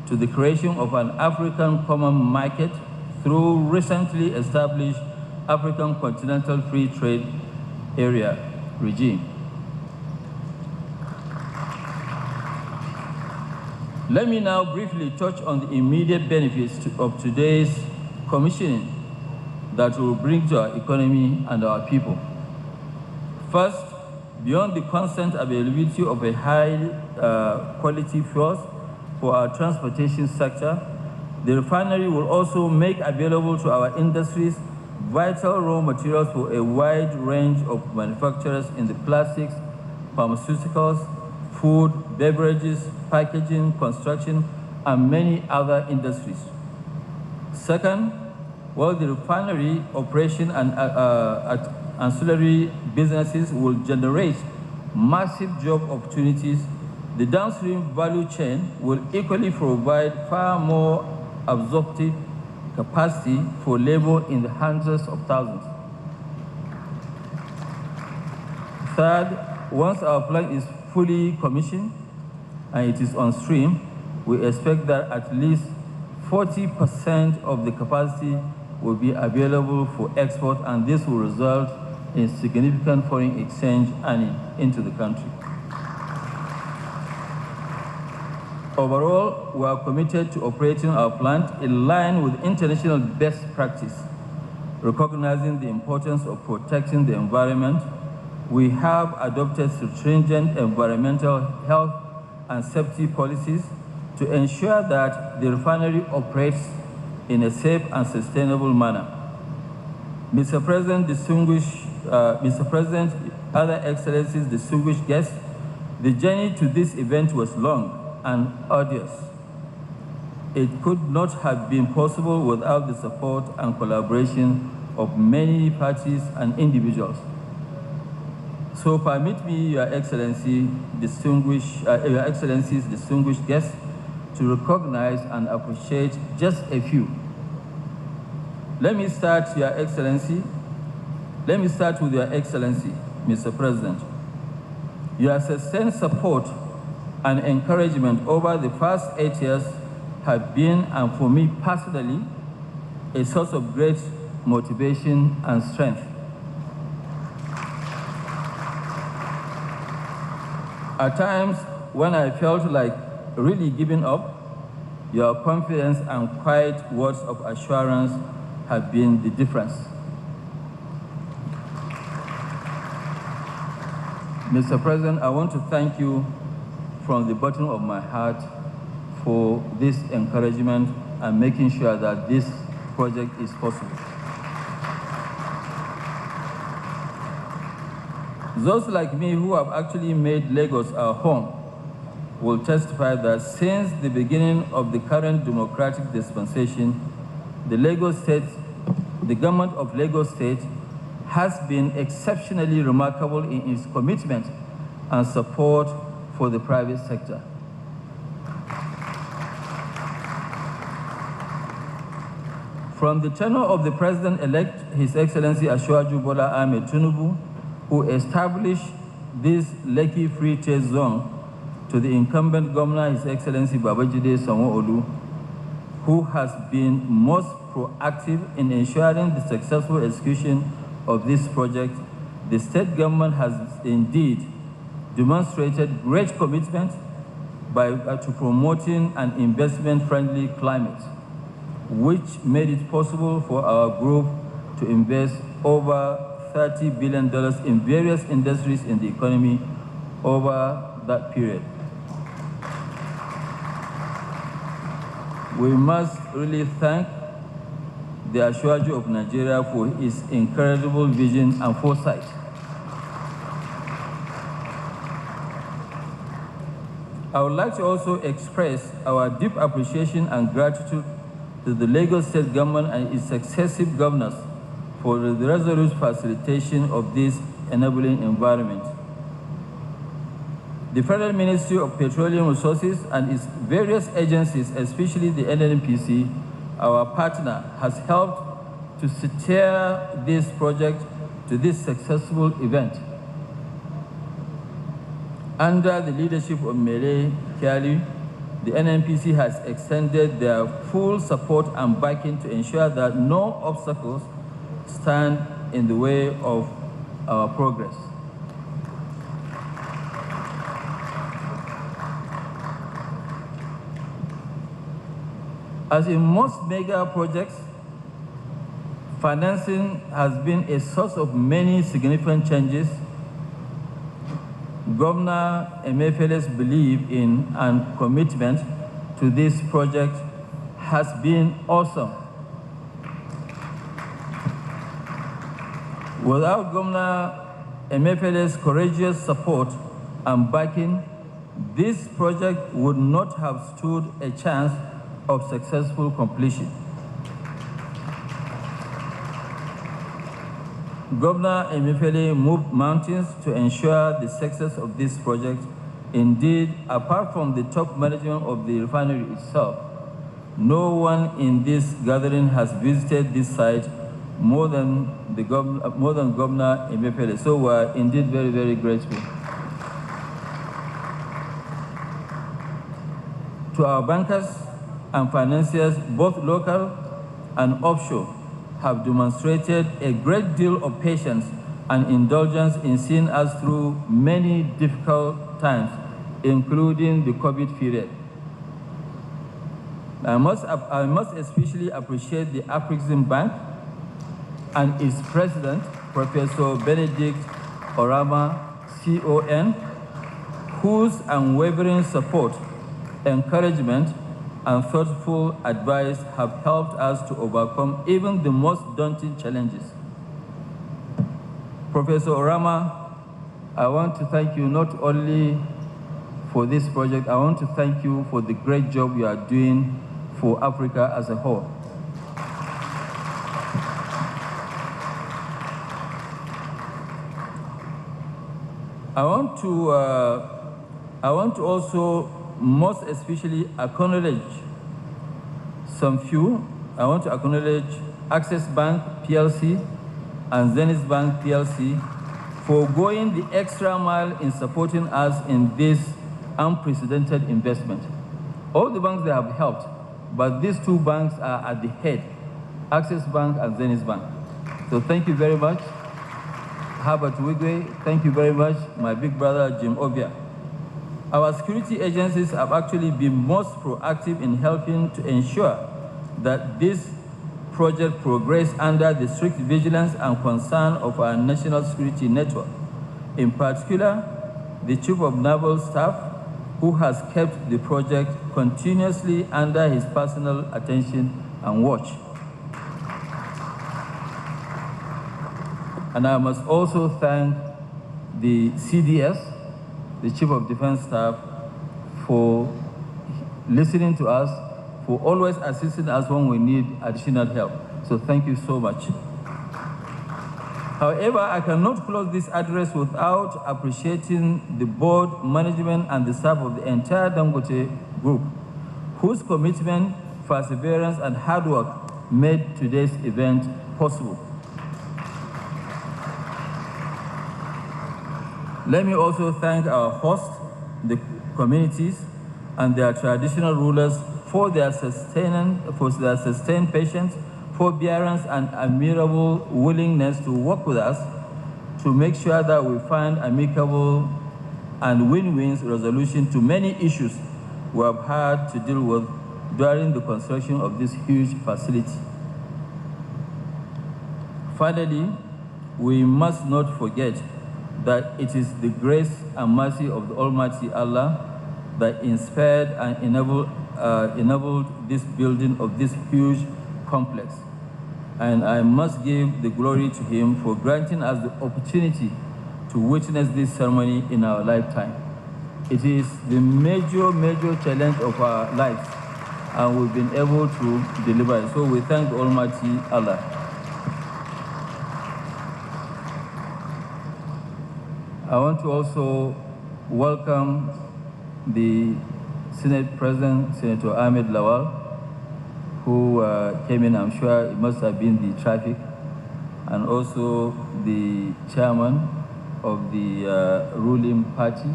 to the creation of an African common market through recently established African Continental Free Trade Area regime. Let me now briefly touch on the immediate benefits of today's commissioning that will bring to our economy and our people. First, beyond the constant availability of a high quality fuels for our transportation sector, the refinery will also make available to our industries vital raw materials for a wide range of manufacturers in the plastics, pharmaceuticals, food, beverages, packaging, construction, and many other industries. Second, while the refinery operation and ancillary businesses will generate massive job opportunities, the downstream value chain will equally provide far more absorptive capacity for labor in the hundreds of thousands. Third, once our plant is fully commissioned and it is on stream, we expect that at least 40% of the capacity will be available for export, and this will result in significant foreign exchange earning into the country. Overall, we are committed to operating our plant in line with international best practice, recognizing the importance of protecting the environment. We have adopted stringent environmental health and safety policies to ensure that the refinery operates in a safe and sustainable manner. Mr. President, other excellencies, distinguished guests, the journey to this event was long and arduous. It could not have been possible without the support and collaboration of many parties and individuals. So permit me, Your Excellencies, distinguished guests, to recognize and appreciate just a few. Let me start with Your Excellency, Mr. President. Your sustained support and encouragement over the past 8 years have been, and for me personally, a source of great motivation and strength. At times, when I felt like really giving up, your confidence and quiet words of assurance have been the difference. Mr. President, I want to thank you from the bottom of my heart for this encouragement and making sure that this project is possible. Those like me who have actually made Lagos our home will testify that since the beginning of the current democratic dispensation, the government of Lagos State has been exceptionally remarkable in its commitment and support for the private sector. From the tenure of the President-elect, His Excellency Asiwaju Bola Ahmed Tinubu, who established this Lekki Free Trade Zone to the incumbent governor, His Excellency Babajide Sanwo-Olu, who has been most proactive in ensuring the successful execution of this project. The state government has indeed demonstrated great commitment to promoting an investment-friendly climate, which made it possible for our group to invest over $30 billion in various industries in the economy over that period. We must really thank the Ashwaju of Nigeria for his incredible vision and foresight. I would like to also express our deep appreciation and gratitude to the Lagos State government and its successive governors for the resolute facilitation of this enabling environment. The Federal Ministry of Petroleum Resources and its various agencies, especially the NNPC, our partner, has helped to steer this project to this successful event. Under the leadership of Mele Kyari, the NNPC has extended their full support and backing to ensure that no obstacles stand in the way of our progress. As in most mega projects, financing has been a source of many significant changes. Governor Emefiele's belief in and commitment to this project has been awesome. Without Governor Emefiele's courageous support and backing, this project would not have stood a chance of successful completion. Governor Emefiele moved mountains to ensure the success of this project. Indeed, apart from the top management of the refinery itself, no one in this gathering has visited this site more than Governor Emefiele. So we're indeed very, very grateful. To our bankers and financiers, both local and offshore, have demonstrated a great deal of patience and indulgence in seeing us through many difficult times, including the COVID period. I must especially appreciate the Afrexim Bank and its president, Professor Benedict Orama, CON, whose unwavering support, encouragement, and thoughtful advice have helped us to overcome even the most daunting challenges. Professor Orama, I want to thank you not only for this project, I want to thank you for the great job you are doing for Africa as a whole. I want to also most especially acknowledge some few. I want to acknowledge Access Bank PLC and Zenith Bank PLC for going the extra mile in supporting us in this unprecedented investment. All the banks they have helped, but these two banks are at the head, Access Bank and Zenith Bank. So thank you very much. Herbert Wigwe, thank you very much. My big brother, Jim Obia. Our security agencies have actually been most proactive in helping to ensure that this project progress under the strict vigilance and concern of our national security network. In particular, the Chief of Naval Staff, who has kept the project continuously under his personal attention and watch. And I must also thank the CDS, the Chief of Defense Staff, for listening to us, for always assisting us when we need additional help. So thank you so much. However, I cannot close this address without appreciating the board, management, and the staff of the entire Dangote Group, whose commitment, perseverance, and hard work made today's event possible. Let me also thank our host, the communities and their traditional rulers for their sustained patience, forbearance, and admirable willingness to work with us to make sure that we find amicable and win-win resolution to many issues we have had to deal with during the construction of this huge facility. Finally, we must not forget that it is the grace and mercy of the Almighty Allah that inspired and enabled this building of this huge complex. And I must give the glory to Him for granting us the opportunity to witness this ceremony in our lifetime. It is the major challenge of our lives, and we've been able to deliver it. So we thank the Almighty Allah. I want to also welcome the Senate President, Senator Ahmed Lawal, who came in. I'm sure it must have been the traffic, and also the chairman of the ruling party,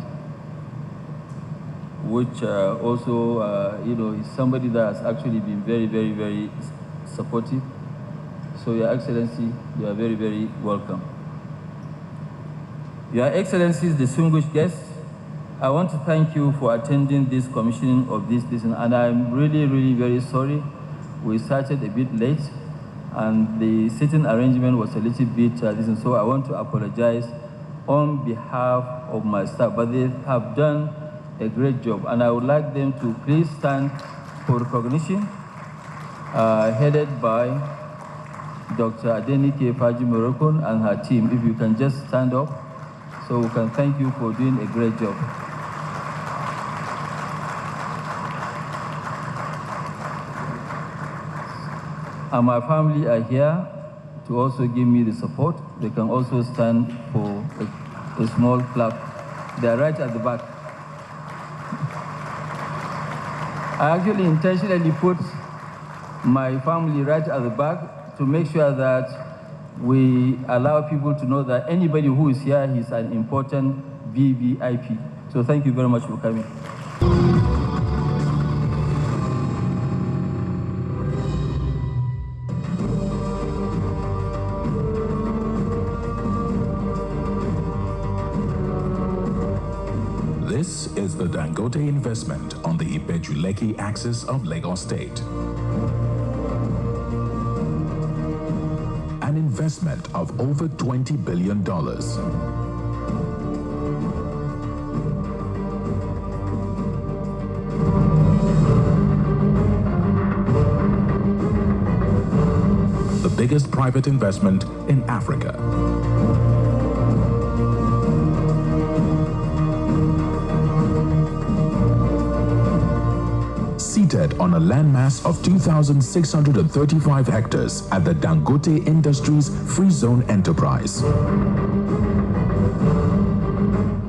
which also, is somebody that has actually been very supportive. So, Your Excellency, you are very welcome. Your Excellencies, distinguished guests, I want to thank you for attending this commissioning of this lesson, and I'm really very sorry. We started a bit late, and the sitting arrangement was a little bit distant, so I want to apologize on behalf of my staff, but they have done a great job, and I would like them to please stand for recognition, headed by Dr. Adenike Faji-Morokon and her team. If you can just stand up, so we can thank you for doing a great job. And my family are here to also give me the support. They can also stand for a small clap. They are right at the back. I actually intentionally put my family right at the back to make sure that we allow people to know that anybody who is here is an important VVIP. So thank you very much for coming. This is the Dangote investment on the Ibeju-Lekki axis of Lagos State. An investment of over $20 billion. The biggest private investment in Africa. Seated on a landmass of 2,635 hectares at the Dangote Industries Free Zone Enterprise.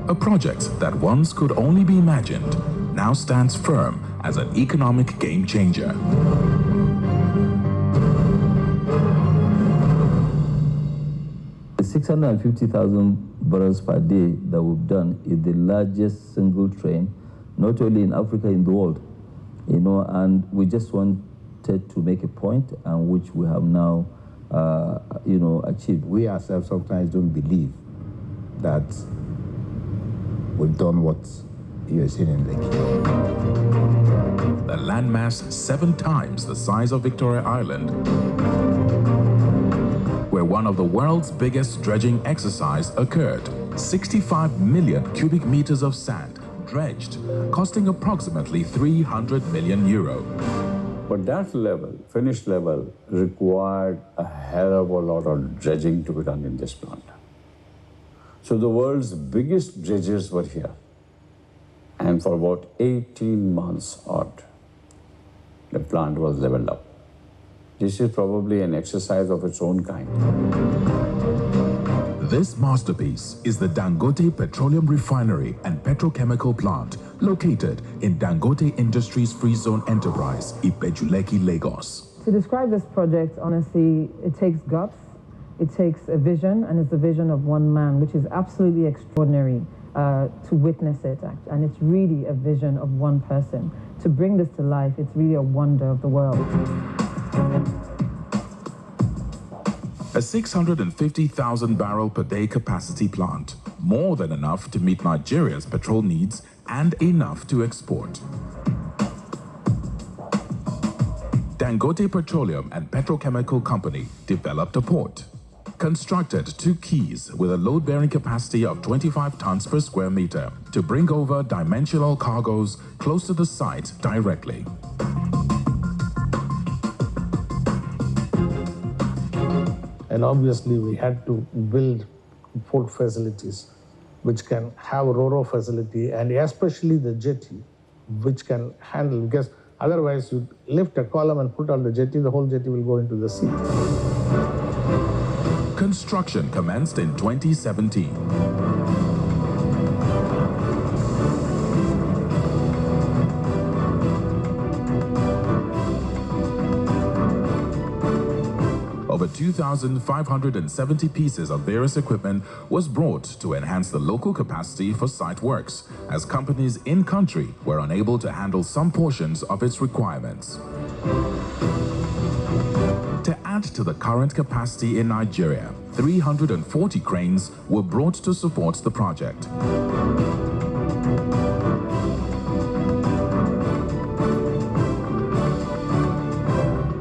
A project that once could only be imagined now stands firm as an economic game changer. The 650,000 barrels per day that we've done is the largest single train, not only in Africa, in the world. And we just wanted to make a point, and which we have now, achieved. We ourselves sometimes don't believe that we've done what you're seeing in Lekki. The landmass 7 times the size of Victoria Island, where one of the world's biggest dredging exercise occurred. 65 million cubic meters of sand dredged, costing approximately 300 million euro. But that level, finished level, required a hell of a lot of dredging to be done in this plant. So the world's biggest dredgers were here. And for about 18 months odd, the plant was leveled up. This is probably an exercise of its own kind. This masterpiece is the Dangote Petroleum Refinery and Petrochemical Plant, located in Dangote Industries Free Zone Enterprise, Ibeju-Lekki, Lagos. To describe this project, honestly, it takes guts, it takes a vision, and it's the vision of one man, which is absolutely extraordinary. to witness it. And it's really a vision of one person. To bring this to life, it's really a wonder of the world. A 650,000 barrel per day capacity plant, more than enough to meet Nigeria's petrol needs and enough to export. Dangote Petroleum and Petrochemical Company developed a port, constructed 2 quays with a load-bearing capacity of 25 tons per square meter to bring over dimensional cargoes close to the site directly. And obviously we had to build port facilities which can have a ro-ro facility and especially the jetty which can handle, because otherwise you lift a column and put on the jetty, the whole jetty will go into the sea. Construction commenced in 2017. Over 2,570 pieces of various equipment was brought to enhance the local capacity for site works, as companies in-country were unable to handle some portions of its requirements. To add to the current capacity in Nigeria, 340 cranes were brought to support the project.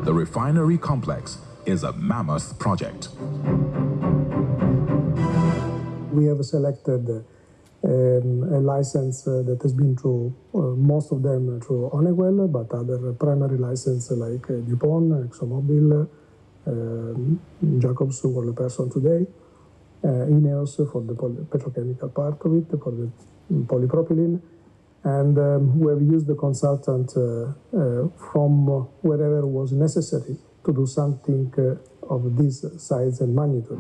The refinery complex is a mammoth project. We have selected a license that has been through, most of them through Honeywell, but other primary license like DuPont, ExxonMobil, Jacobs, who are the person today, Ineos for the petrochemical part of it, for the polypropylene, and we have used the consultant from wherever was necessary to do something of this size and magnitude.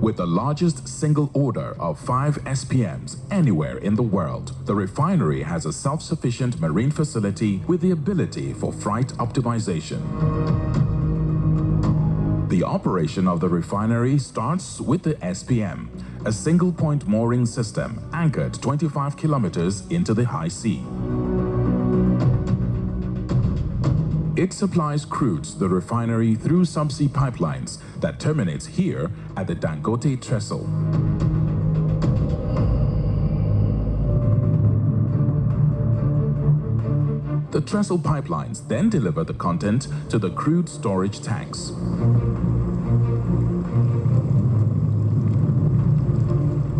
With the largest single order of 5 SPMs anywhere in the world, the refinery has a self-sufficient marine facility with the ability for freight optimization. The operation of the refinery starts with the SPM, a single-point mooring system anchored 25 kilometers into the high sea. It supplies crude to the refinery through subsea pipelines that terminates here at the Dangote trestle. The trestle pipelines then deliver the content to the crude storage tanks.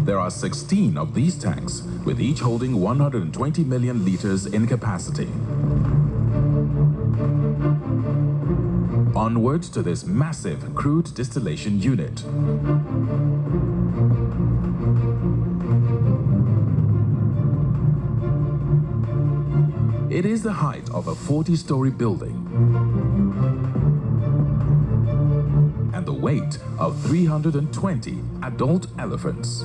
There are 16 of these tanks, with each holding 120 million liters in capacity. Onwards to this massive crude distillation unit. It is the height of a 40-story building and the weight of 320 adult elephants.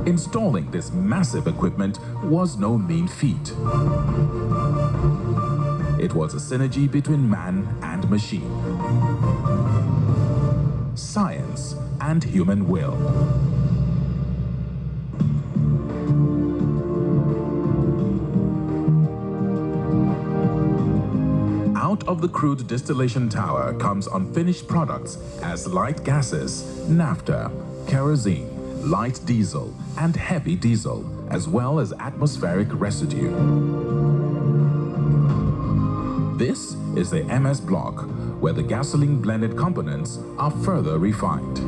Installing this massive equipment was no mean feat. It was a synergy between man and machine, science and human will. Out of the crude distillation tower comes unfinished products as light gases, naphtha, kerosene, light diesel, and heavy diesel, as well as atmospheric residue. This is the MS block, where the gasoline-blended components are further refined.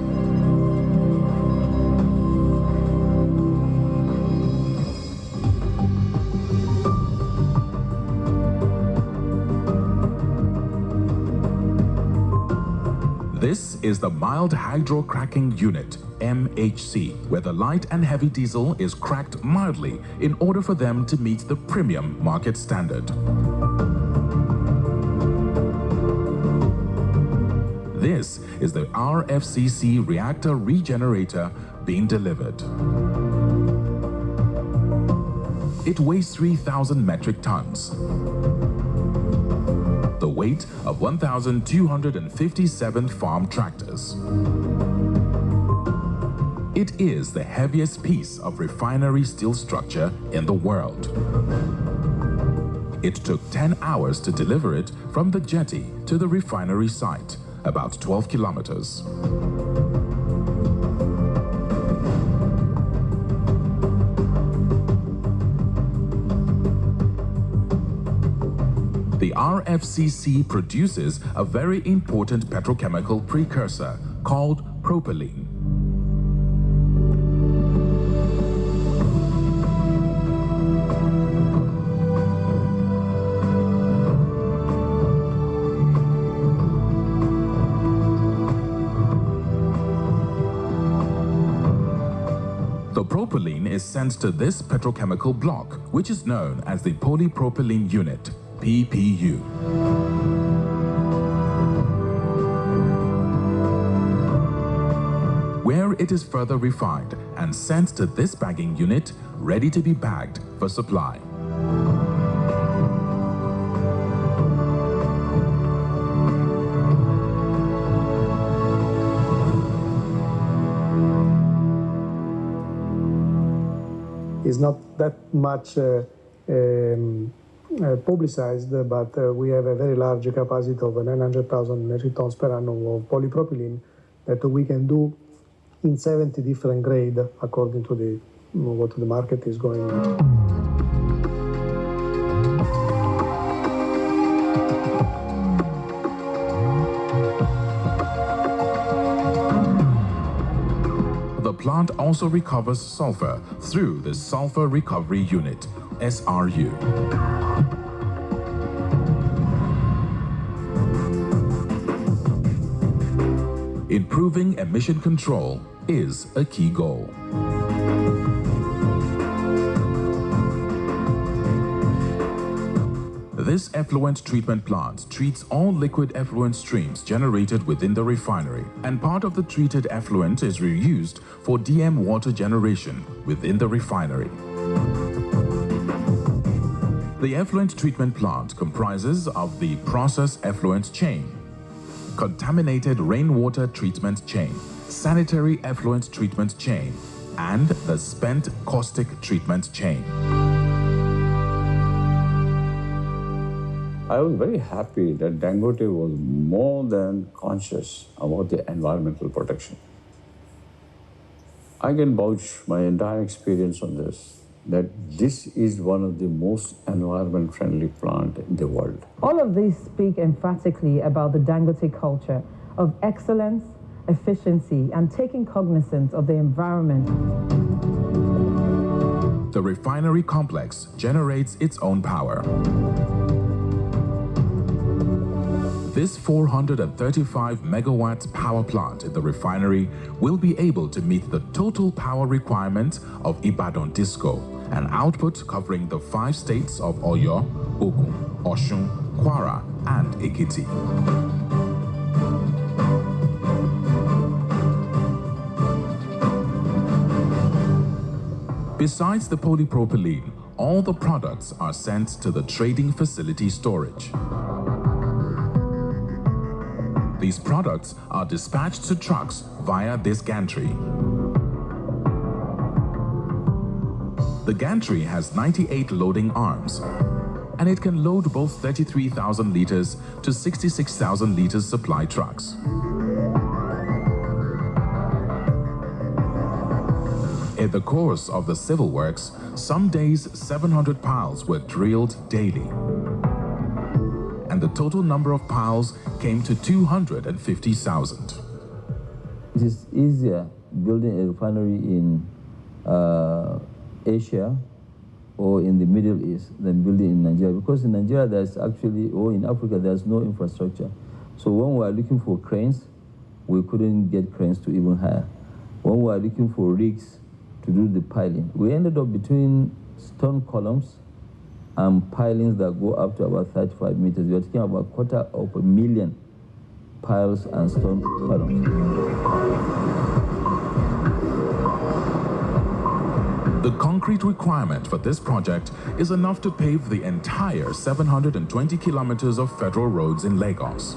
This is the mild hydrocracking unit, MHC, where the light and heavy diesel is cracked mildly in order for them to meet the premium market standard. This is the RFCC reactor regenerator being delivered. It weighs 3,000 metric tons. The weight of 1,257 farm tractors. It is the heaviest piece of refinery steel structure in the world. It took 10 hours to deliver it from the jetty to the refinery site, about 12 kilometers. The RFCC produces a very important petrochemical precursor called propylene. The propylene is sent to this petrochemical block, which is known as the polypropylene unit, PPU. Where it is further refined and sent to this bagging unit, ready to be bagged for supply. It's not that much publicized, but we have a very large capacity of 900,000 metric tons per annum of polypropylene that we can do in 70 different grades according to what the market is going on. The plant also recovers sulfur through the Sulfur Recovery Unit, SRU. Improving emission control is a key goal. This effluent treatment plant treats all liquid effluent streams generated within the refinery, and part of the treated effluent is reused for DM water generation within the refinery. The effluent treatment plant comprises of the process effluent chain, contaminated rainwater treatment chain, sanitary effluent treatment chain, and the spent caustic treatment chain. I was very happy that Dangote was more than conscious about the environmental protection. I can vouch my entire experience on this, that this is one of the most environment-friendly plant in the world. All of these speak emphatically about the Dangote culture of excellence, efficiency, and taking cognizance of the environment. The refinery complex generates its own power. This 435 megawatts power plant in the refinery will be able to meet the total power requirement of Ibadan Disco, an output covering the 5 states of Oyo, Ogun, Osun, Kwara, and Ekiti. Besides the polypropylene, all the products are sent to the trading facility storage. These products are dispatched to trucks via this gantry. The gantry has 98 loading arms, and it can load both 33,000 liters to 66,000 liters supply trucks. In the course of the civil works, some days 700 piles were drilled daily, and the total number of piles came to 250,000. It is easier building a refinery in Asia or in the Middle East than building in Nigeria, because in Nigeria there's actually, or in Africa, there's no infrastructure. So when we are looking for cranes, we couldn't get cranes to even hire. When we are looking for rigs to do the piling, we ended up between stone columns and pilings that go up to about 35 meters. We are talking about 250,000 piles and stone columns. The concrete requirement for this project is enough to pave the entire 720 kilometers of federal roads in Lagos.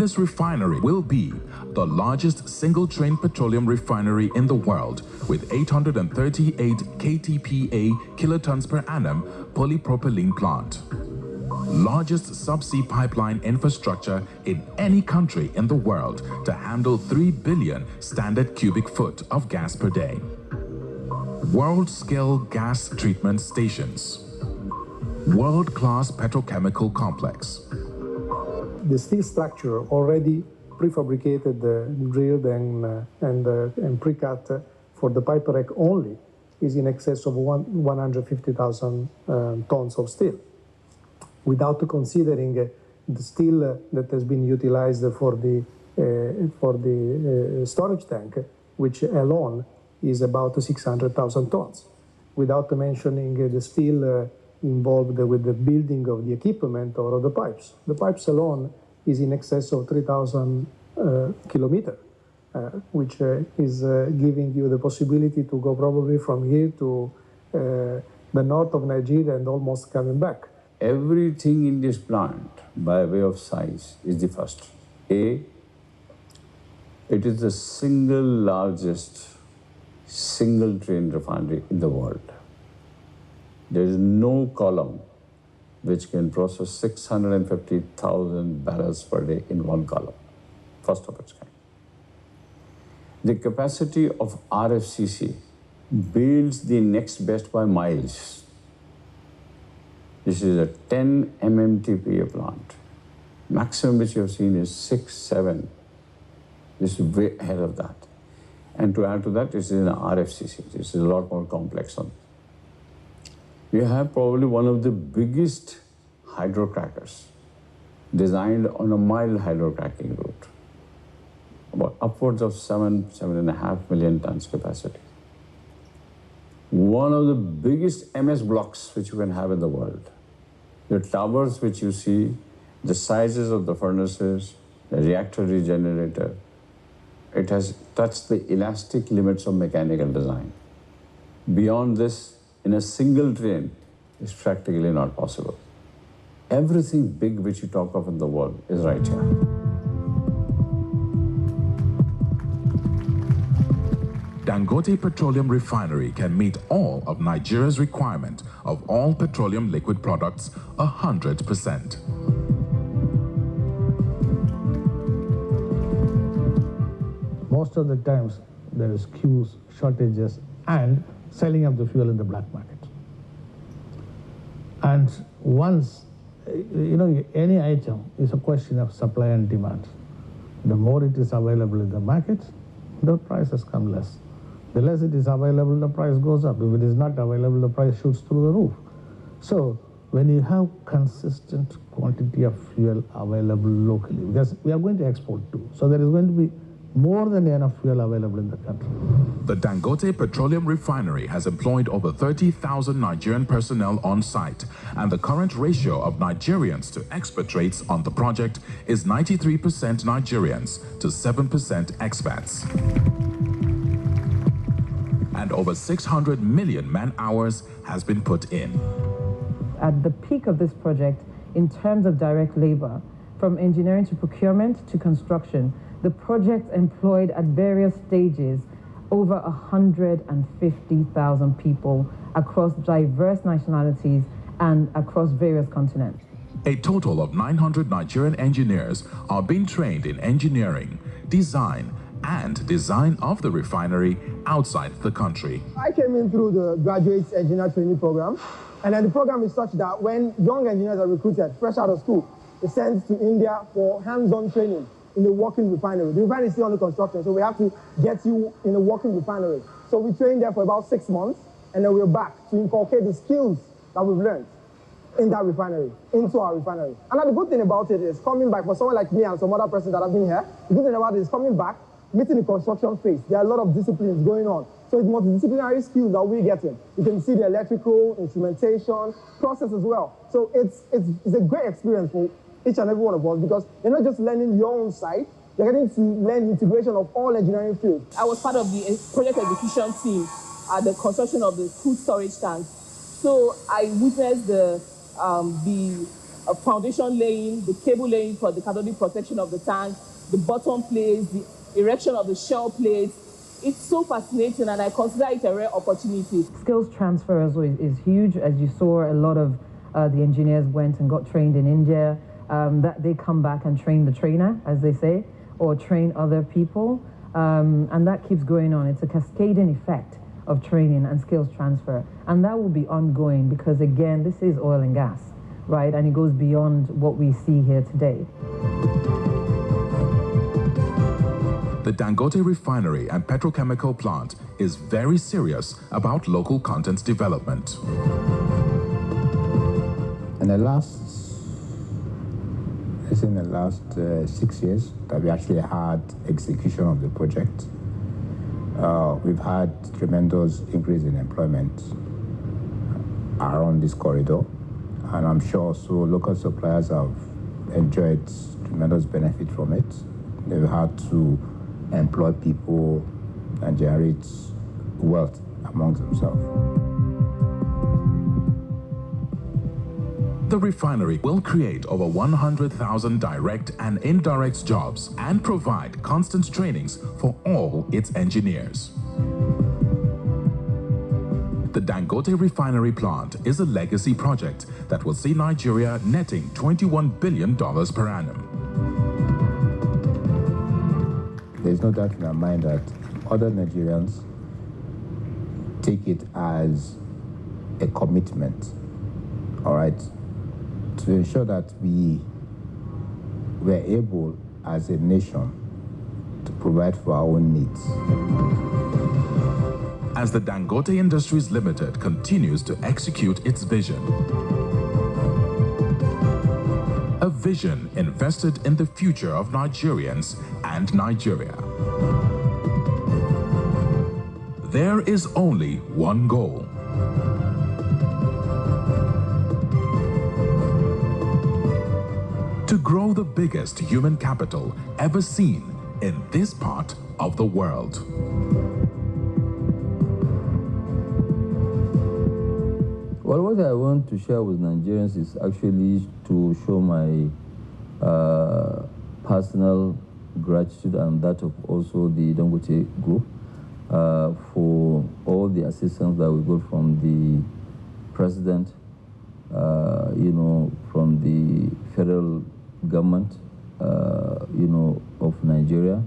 this refinery will be the largest single-train petroleum refinery in the world with 838 KTPA kilotons per annum polypropylene plant. Largest subsea pipeline infrastructure in any country in the world to handle 3 billion standard cubic foot of gas per day. World-scale gas treatment stations. World-class petrochemical complex. The steel structure already prefabricated, drilled and pre-cut for the pipe rack only is in excess of 150,000 tons of steel, without considering the steel that has been utilized for the storage tank, which alone is about 600,000 tons, without mentioning the steel involved with the building of the equipment or of the pipes. The pipes alone is in excess of 3,000 kilometers, which is giving you the possibility to go probably from here to the north of Nigeria and almost coming back. Everything in this plant, by way of size, is the first. It is the single largest single-train refinery in the world. There is no column which can process 650,000 barrels per day in one column, first of its kind. The capacity of RFCC builds the next best by miles. This is a 10 MMTPA plant. Maximum which you have seen is 6, 7. This is way ahead of that. And to add to that, this is an RFCC. This is a lot more complex one. You have probably one of the biggest hydrocrackers designed on a mild hydrocracking route, about upwards of 7.5 million tons capacity. One of the biggest MS blocks which you can have in the world. The towers which you see, the sizes of the furnaces, the reactor regenerator, it has touched the elastic limits of mechanical design. Beyond this, in a single train, is practically not possible. Everything big which you talk of in the world is right here. Dangote Petroleum Refinery can meet all of Nigeria's requirement of all petroleum liquid products 100%. Most of the times there is queues, shortages, and selling of the fuel in the black market. And once, any item is a question of supply and demand. The more it is available in the market, the prices come less. The less it is available, the price goes up. If it is not available, the price shoots through the roof. So when you have consistent quantity of fuel available locally, because we are going to export too, so there is going to be more than enough fuel available in the country. The Dangote Petroleum Refinery has employed over 30,000 Nigerian personnel on site, and the current ratio of Nigerians to expatriates on the project is 93% Nigerians to 7% expats. And over 600 million man-hours has been put in. At the peak of this project, in terms of direct labor, from engineering to procurement to construction, the project employed at various stages over 150,000 people across diverse nationalities and across various continents. A total of 900 Nigerian engineers are being trained in engineering, design, and design of the refinery outside the country. I came in through the graduate engineer training program, and then the program is such that when young engineers are recruited fresh out of school, they're sent to India for hands-on training in the working refinery. The refinery is still under construction, so we have to get you in a working refinery. So we trained there for about 6 months, and then we're back to inculcate the skills that we've learned in that refinery, into our refinery. And the good thing about it is coming back, for someone like me and some other person that have been here, the good thing about it is coming back, meeting the construction phase. There are a lot of disciplines going on. So it's multidisciplinary skills that we're getting. You can see the electrical, instrumentation, process as well. So it's a great experience for each and every one of us, because you're not just learning your own side, you're getting to learn integration of all engineering fields. I was part of the project execution team at the construction of the crude storage tank. So I witnessed the foundation laying, the cable laying for the cathodic protection of the tank, the bottom plates, the erection of the shell plates. It's so fascinating, and I consider it a rare opportunity. Skills transfer also is huge. As you saw, a lot of the engineers went and got trained in India. That they come back and train the trainer, as they say, or train other people. And that keeps going on. It's a cascading effect of training and skills transfer. And that will be ongoing because, again, this is oil and gas, right? And it goes beyond what we see here today. The Dangote refinery and petrochemical plant is very serious about local content development. In the last 6 years that we actually had execution of the project, we've had tremendous increase in employment around this corridor, and I'm sure so local suppliers have enjoyed tremendous benefit from it. They've had to employ people and generate wealth amongst themselves. The refinery will create over 100,000 direct and indirect jobs and provide constant trainings for all its engineers. The Dangote refinery plant is a legacy project that will see Nigeria netting $21 billion per annum. There's no doubt in our mind that other Nigerians take it as a commitment, all right, to ensure that we were able as a nation to provide for our own needs. As the Dangote Industries Limited continues to execute its vision, a vision invested in the future of Nigerians and Nigeria. There is only one goal: to grow the biggest human capital ever seen in this part of the world. Well, what I want to share with Nigerians is actually to show my personal gratitude and that of also the Dangote Group for all the assistance that we got from the president, from the federal government, of Nigeria,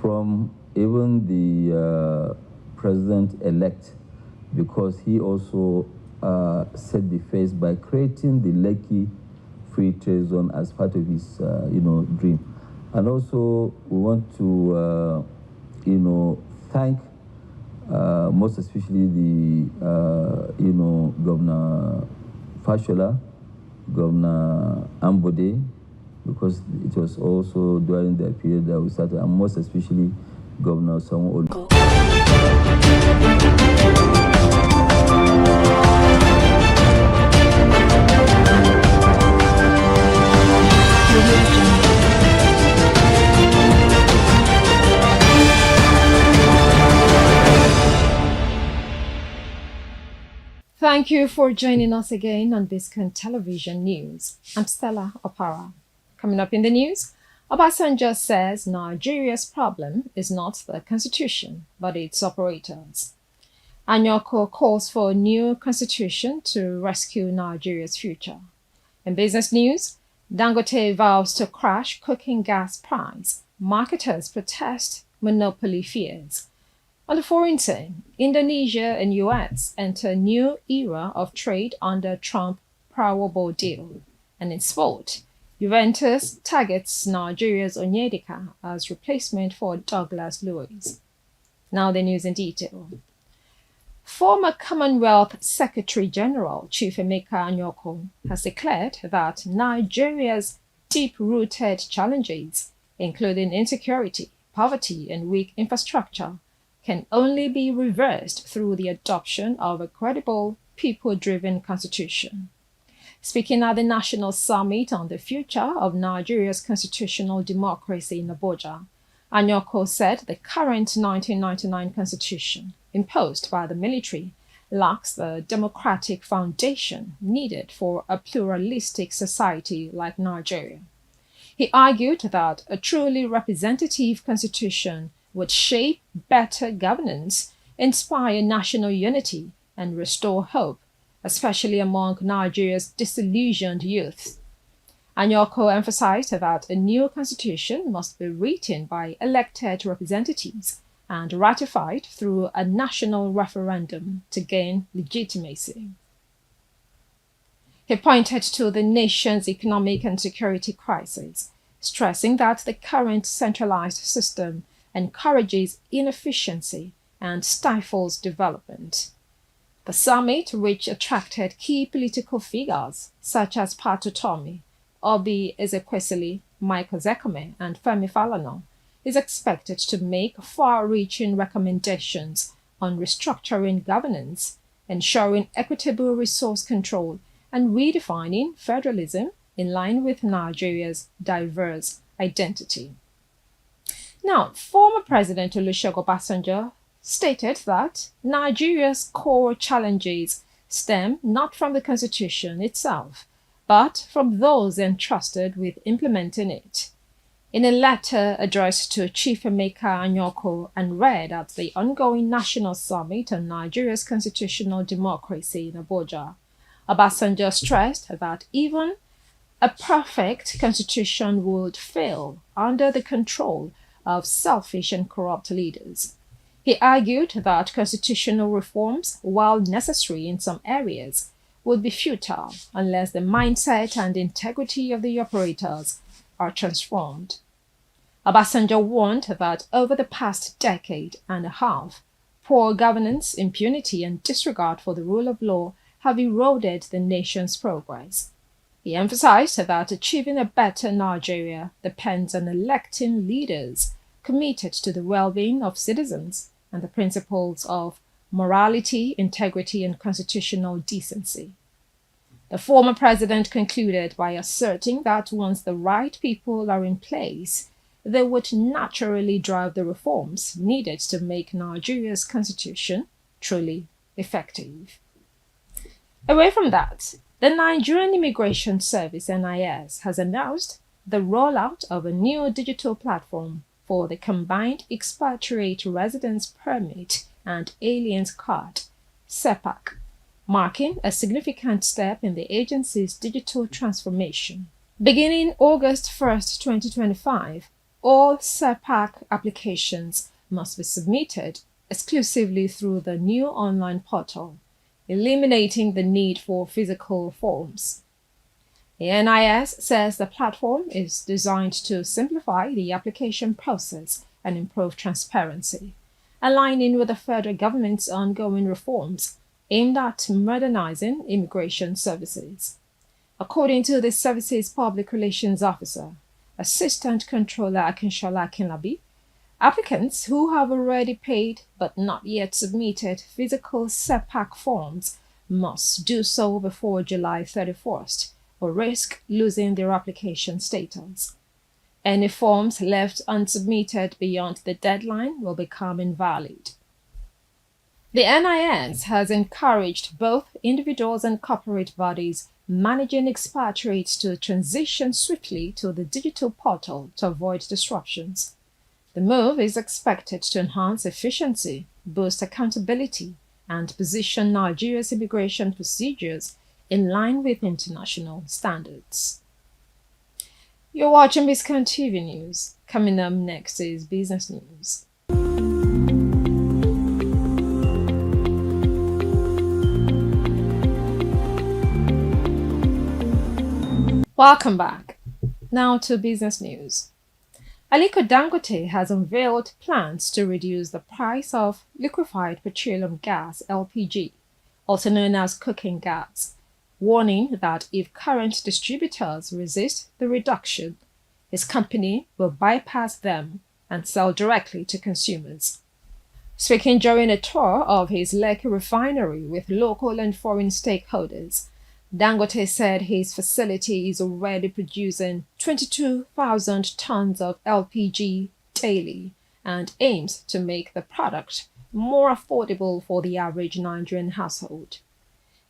from even the president-elect, because he also set the face by creating the Lekki Free Trade Zone as part of his, dream. And also, we want to, thank most especially the, Governor Fashola, Governor Ambode, because it was also during the period that we started, and most especially Governor Sanwo-Olu. Thank you for joining us again on Biscon Television News. I'm Stella Opara. Coming up in the news, Obasanjo says Nigeria's problem is not the constitution, but its operators. Anyoko calls for a new constitution to rescue Nigeria's future. In business news, Dangote vows to crash cooking gas price. Marketers protest monopoly fears. On the foreign scene, Indonesia and US enter new era of trade under Trump Powerball deal. And in sport, Juventus targets Nigeria's Onyedika as replacement for Douglas Luiz. Now the news in detail. Former Commonwealth Secretary General Chief Emeka Anyoko has declared that Nigeria's deep-rooted challenges, including insecurity, poverty, and weak infrastructure, can only be reversed through the adoption of a credible, people-driven constitution. Speaking at the National Summit on the Future of Nigeria's Constitutional Democracy in Abuja, Anyoko said the current 1999 constitution, imposed by the military, lacks the democratic foundation needed for a pluralistic society like Nigeria. He argued that a truly representative constitution would shape better governance, inspire national unity, and restore hope, especially among Nigeria's disillusioned youth. Anyoko emphasized that a new constitution must be written by elected representatives and ratified through a national referendum to gain legitimacy. He pointed to the nation's economic and security crisis, stressing that the current centralized system encourages inefficiency and stifles development. The summit, which attracted key political figures such as Patu Tomi, Obi Ezekwesili, Michael Zekome, and Femi Falana, is expected to make far-reaching recommendations on restructuring governance, ensuring equitable resource control, and redefining federalism in line with Nigeria's diverse identity. Now, former President Olusegun Obasanjo stated that Nigeria's core challenges stem not from the constitution itself, but from those entrusted with implementing it. In a letter addressed to Chief Emeka Anyoko and read at the ongoing National Summit on Nigeria's Constitutional Democracy in Abuja, Obasanjo stressed that even a perfect constitution would fail under the control of selfish and corrupt leaders. He argued that constitutional reforms, while necessary in some areas, would be futile unless the mindset and integrity of the operators are transformed. Obasanjo warned that over the past decade and a half, poor governance, impunity, and disregard for the rule of law have eroded the nation's progress. He emphasized that achieving a better Nigeria depends on electing leaders committed to the well-being of citizens and the principles of morality, integrity, and constitutional decency. The former president concluded by asserting that once the right people are in place, they would naturally drive the reforms needed to make Nigeria's constitution truly effective. Away from that, the Nigerian Immigration Service (NIS) has announced the rollout of a new digital platform for the Combined Expatriate Residence Permit and Aliens Card (CEPAC), marking a significant step in the agency's digital transformation. Beginning August 1, 2025, all CEPAC applications must be submitted exclusively through the new online portal, eliminating the need for physical forms. The NIS says the platform is designed to simplify the application process and improve transparency, aligning with the federal government's ongoing reforms aimed at modernizing immigration services. According to the service's public relations officer, Assistant Controller Akinshola Akinlabi, applicants who have already paid but not yet submitted physical CEPAC forms must do so before July 31st or risk losing their application status. Any forms left unsubmitted beyond the deadline will become invalid. The NIS has encouraged both individuals and corporate bodies managing expatriates to transition swiftly to the digital portal to avoid disruptions. The move is expected to enhance efficiency, boost accountability, and position Nigeria's immigration procedures in line with international standards. You're watching Biscon TV News. Coming up next is Business News. Welcome back. Now to business news. Aliko Dangote has unveiled plans to reduce the price of liquefied petroleum gas (LPG), also known as cooking gas, warning that if current distributors resist the reduction, his company will bypass them and sell directly to consumers. Speaking during a tour of his Lekki refinery with local and foreign stakeholders, Dangote said his facility is already producing 22,000 tons of LPG daily and aims to make the product more affordable for the average Nigerian household.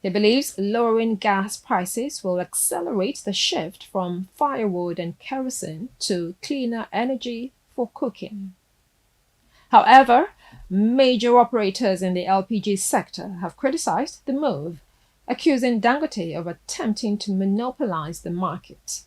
He believes lowering gas prices will accelerate the shift from firewood and kerosene to cleaner energy for cooking. However, major operators in the LPG sector have criticized the move, accusing Dangote of attempting to monopolize the market.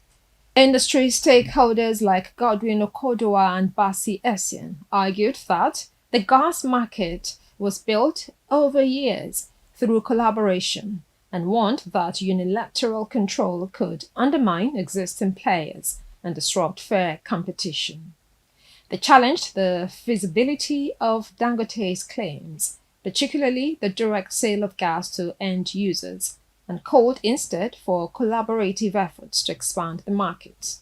Industry stakeholders like Godwin Okodowa and Basi Essien argued that the gas market was built over years through collaboration and warned that unilateral control could undermine existing players and disrupt fair competition. They challenged the feasibility of Dangote's claims, particularly the direct sale of gas to end users, and called instead for collaborative efforts to expand the market.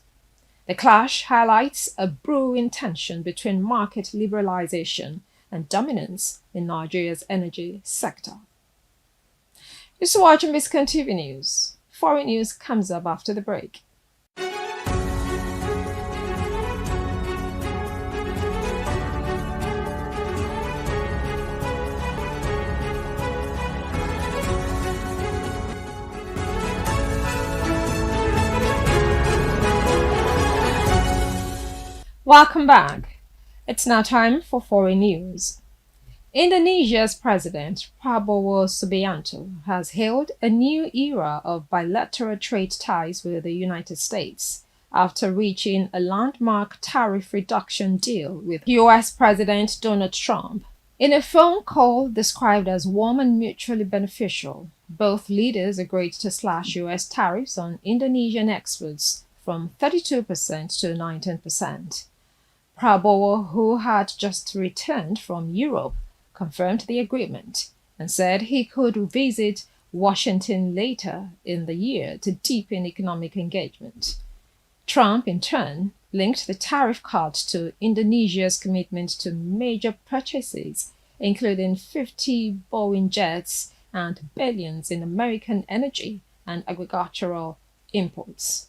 The clash highlights a brewing tension between market liberalization and dominance in Nigeria's energy sector. You're still watching Biscon TV News. Foreign news comes up after the break. Welcome back. It's now time for foreign news. Indonesia's President Prabowo Subianto has hailed a new era of bilateral trade ties with the United States after reaching a landmark tariff reduction deal with US President Donald Trump. In a phone call described as warm and mutually beneficial, both leaders agreed to slash US tariffs on Indonesian exports from 32% to 19%. Prabowo, who had just returned from Europe, confirmed the agreement and said he could visit Washington later in the year to deepen economic engagement. Trump, in turn, linked the tariff cut to Indonesia's commitment to major purchases, including 50 Boeing jets and billions in American energy and agricultural imports.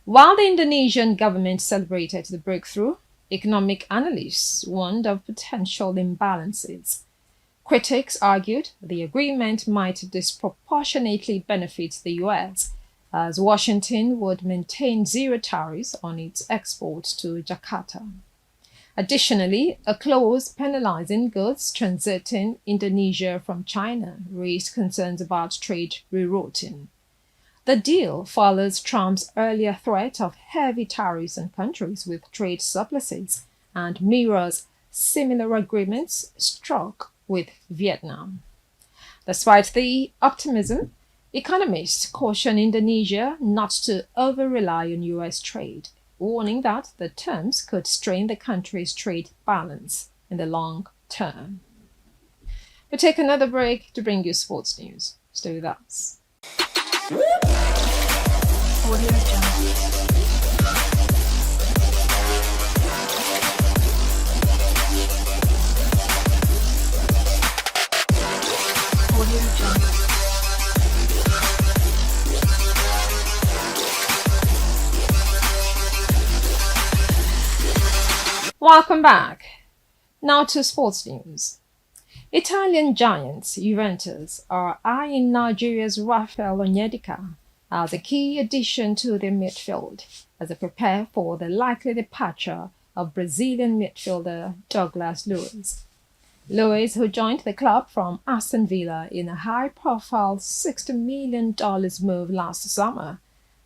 While the Indonesian government celebrated the breakthrough, economic analysts warned of potential imbalances. Critics argued the agreement might disproportionately benefit the US, as Washington would maintain zero tariffs on its exports to Jakarta. Additionally, a clause penalizing goods transiting Indonesia from China raised concerns about trade rerouting. The deal follows Trump's earlier threat of heavy tariffs on countries with trade surpluses and mirrors similar agreements struck with Vietnam. Despite the optimism, economists caution Indonesia not to over-rely on US trade, warning that the terms could strain the country's trade balance in the long term. We'll take another break to bring you sports news. Stay with us. Welcome back. Now to sports news. Italian giants Juventus are eyeing Nigeria's Rafael Onyedika as a key addition to their midfield as they prepare for the likely departure of Brazilian midfielder Douglas Luiz. Luiz, who joined the club from Aston Villa in a high-profile $60 million move last summer,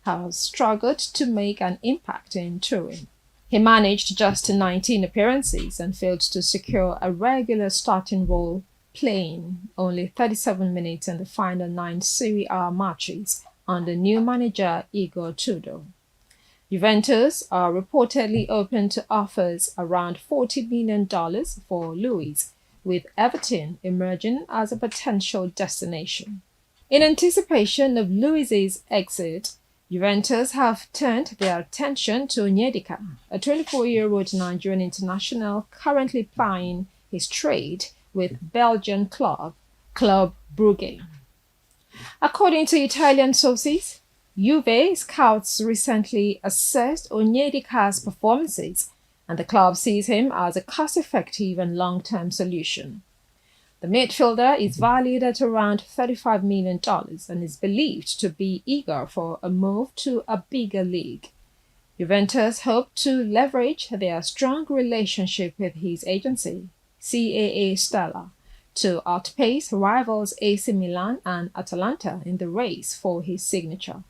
has struggled to make an impact in Turin. He managed just 19 appearances and failed to secure a regular starting role, playing only 37 minutes in the final 9 Serie A matches under new manager Igor Tudor. Juventus are reportedly open to offers around $40 million for Luiz, with Everton emerging as a potential destination. In anticipation of Luiz's exit, Juventus have turned their attention to Onyedika, a 24-year-old Nigerian international currently plying his trade with Belgian Club Brugge. According to Italian sources, Juve scouts recently assessed Onyedika's performances and the club sees him as a cost-effective and long-term solution. The midfielder is valued at around $35 million and is believed to be eager for a move to a bigger league. Juventus hope to leverage their strong relationship with his agency, CAA Stella, to outpace rivals AC Milan and Atalanta in the race for his signature.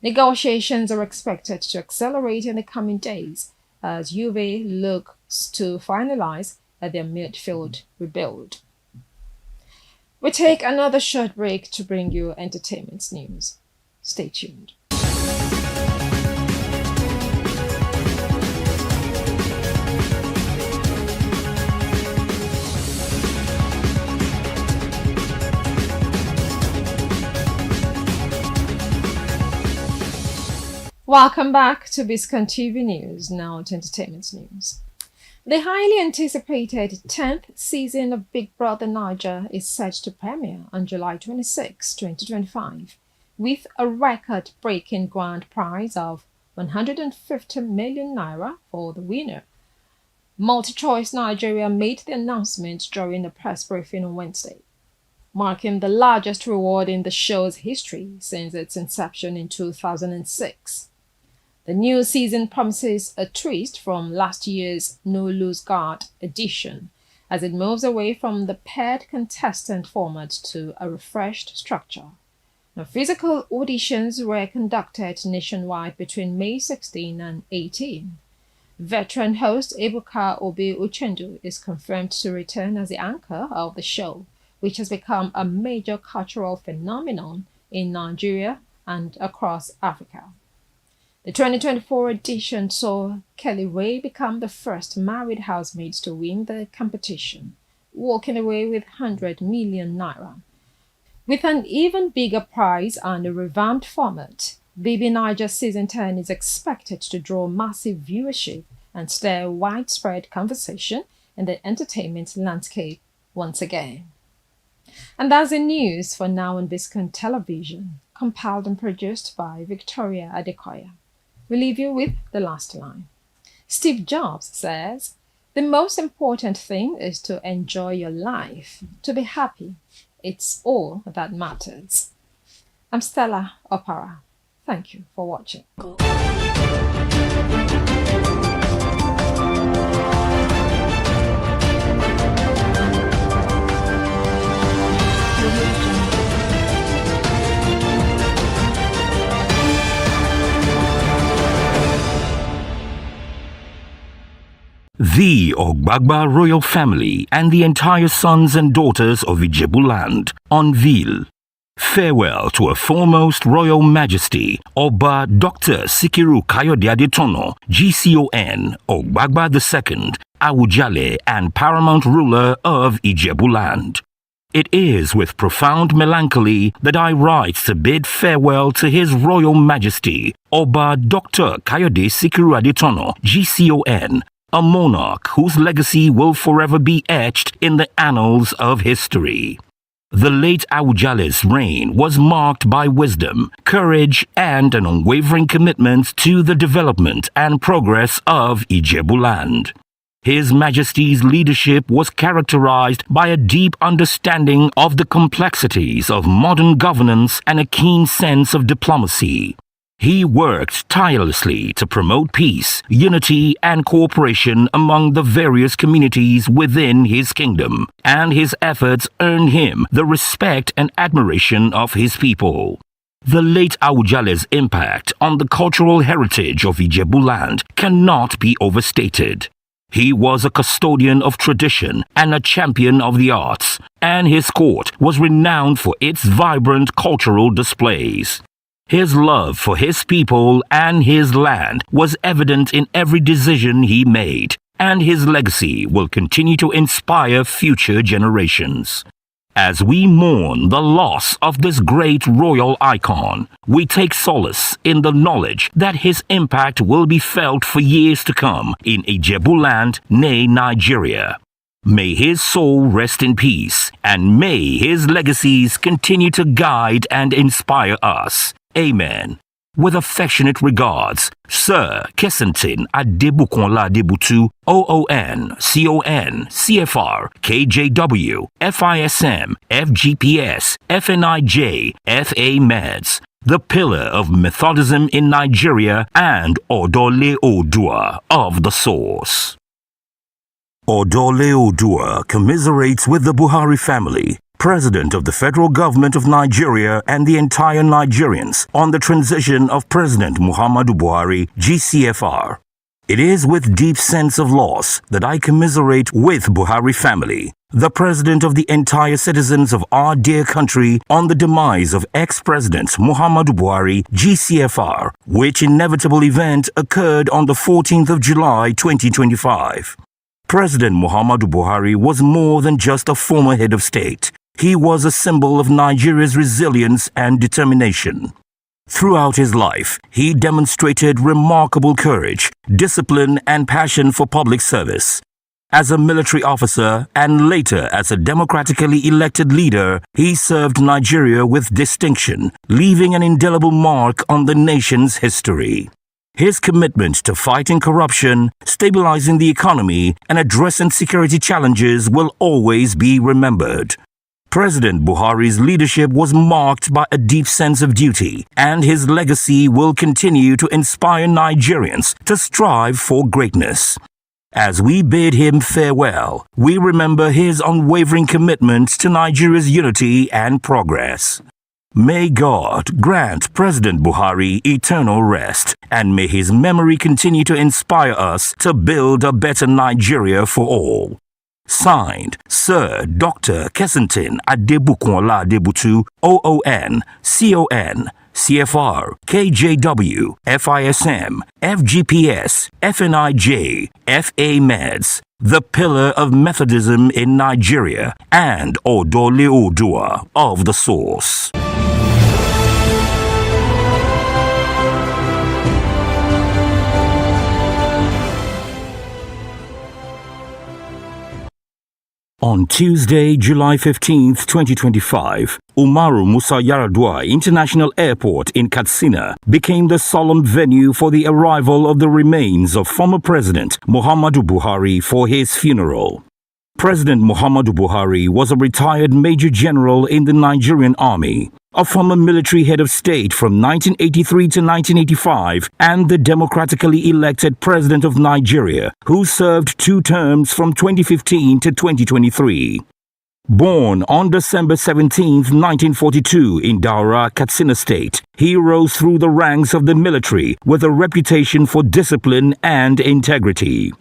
Negotiations are expected to accelerate in the coming days as Juve looks to finalize their midfield rebuild. We take another short break to bring you entertainment news. Stay tuned. Welcome back to Biscon TV News, now to entertainment news. The highly anticipated 10th season of Big Brother Naija is set to premiere on July 26, 2025, with a record-breaking grand prize of 150 million naira for the winner. MultiChoice Nigeria made the announcement during a press briefing on Wednesday, marking the largest reward in the show's history since its inception in 2006. The new season promises a twist from last year's No Lose Guard edition, as it moves away from the paired contestant format to a refreshed structure. Now, physical auditions were conducted nationwide between May 16 and 18. Veteran host Ebuka Obi Uchendu is confirmed to return as the anchor of the show, which has become a major cultural phenomenon in Nigeria and across Africa. The 2024 edition saw Kelly Ray become the first married housemaid to win the competition, walking away with 100 million naira. With an even bigger prize and a revamped format, Baby Naija Season 10 is expected to draw massive viewership and stir widespread conversation in the entertainment landscape once again. And that's the news for now on Biscon Television, compiled and produced by Victoria Adekoya. We leave you with the last line. Steve Jobs says, "The most important thing is to enjoy your life, to be happy. It's all that matters." I'm Stella Opara. Thank you for watching. The Ogbagba royal family and the entire sons and daughters of Ijebuland unveil farewell to a foremost royal majesty, Oba Dr. Sikiru Kayode Adetono, GCON, Ogbagba II, Awujale and paramount ruler of Ijebuland. It is with profound melancholy that I write to bid farewell to His Royal Majesty, Oba Dr. Kayode Sikiru Adetono, GCON, a monarch whose legacy will forever be etched in the annals of history. The late Awujale's reign was marked by wisdom, courage, and an unwavering commitment to the development and progress of Ijebuland. His Majesty's leadership was characterized by a deep understanding of the complexities of modern governance and a keen sense of diplomacy. He worked tirelessly to promote peace, unity, and cooperation among the various communities within his kingdom, and his efforts earned him the respect and admiration of his people. The late Awujale's impact on the cultural heritage of Ijebuland cannot be overstated. He was a custodian of tradition and a champion of the arts, and his court was renowned for its vibrant cultural displays. His love for his people and his land was evident in every decision he made, and his legacy will continue to inspire future generations. As we mourn the loss of this great royal icon, we take solace in the knowledge that his impact will be felt for years to come in Ijebuland, nay Nigeria. May his soul rest in peace, and may his legacies continue to guide and inspire us. Amen. With affectionate regards, Sir Kessington Adebukonla Adebutu, OON, CON, CFR, KJW, FISM, FGPS, FNIJ, FA Meds, the pillar of Methodism in Nigeria, and Odole Odua of the source. Odole Odua commiserates with the Buhari family, President of the Federal Government of Nigeria, and the entire Nigerians on the transition of President Muhammadu Buhari, GCFR. It is with deep sense of loss that I commiserate with Buhari family, the President of the entire citizens of our dear country, on the demise of ex-President Muhammadu Buhari, GCFR, which inevitable event occurred on the 14th of July 2025. President Muhammadu Buhari was more than just a former head of state. He was a symbol of Nigeria's resilience and determination. Throughout his life, he demonstrated remarkable courage, discipline, and passion for public service. As a military officer and later as a democratically elected leader, he served Nigeria with distinction, leaving an indelible mark on the nation's history. His commitment to fighting corruption, stabilizing the economy, and addressing security challenges will always be remembered. President Buhari's leadership was marked by a deep sense of duty, and his legacy will continue to inspire Nigerians to strive for greatness. As we bid him farewell, we remember his unwavering commitment to Nigeria's unity and progress. May God grant President Buhari eternal rest, and may his memory continue to inspire us to build a better Nigeria for all. Signed, Sir Dr. Kessington Adebukonla Adebutu, OON, CON, CFR, KJW, FISM, FGPS, FNIJ, FA Meds, the pillar of Methodism in Nigeria, and Odole Odua of the source. On Tuesday, July 15, 2025, Umaru Musa Yar'Adua International Airport in Katsina became the solemn venue for the arrival of the remains of former President Muhammadu Buhari for his funeral. President Muhammadu Buhari was a retired Major General in the Nigerian Army, a former military head of state from 1983 to 1985, and the democratically elected President of Nigeria, who served 2 terms from 2015 to 2023. Born on December 17, 1942 in Daura, Katsina State, he rose through the ranks of the military with a reputation for discipline and integrity.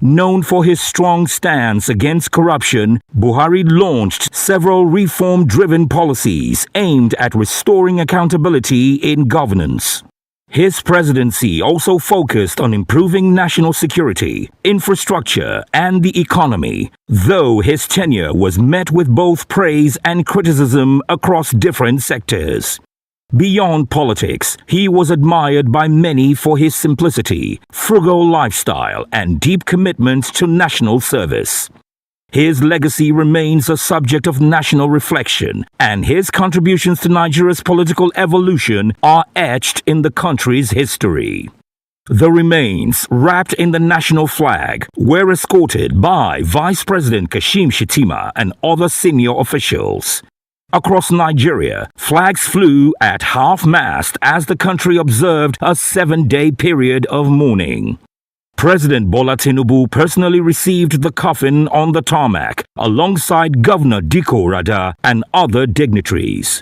Known for his strong stance against corruption, Buhari launched several reform-driven policies aimed at restoring accountability in governance. His presidency also focused on improving national security, infrastructure, and the economy, though his tenure was met with both praise and criticism across different sectors. Beyond politics, he was admired by many for his simplicity, frugal lifestyle, and deep commitment to national service. His legacy remains a subject of national reflection, and his contributions to Nigeria's political evolution are etched in the country's history. The remains, wrapped in the national flag, were escorted by Vice President Kashim Shettima and other senior officials. Across Nigeria, flags flew at half-mast as the country observed a 7-day period of mourning. President Bola Tinubu personally received the coffin on the tarmac alongside Governor Diko Rada and other dignitaries.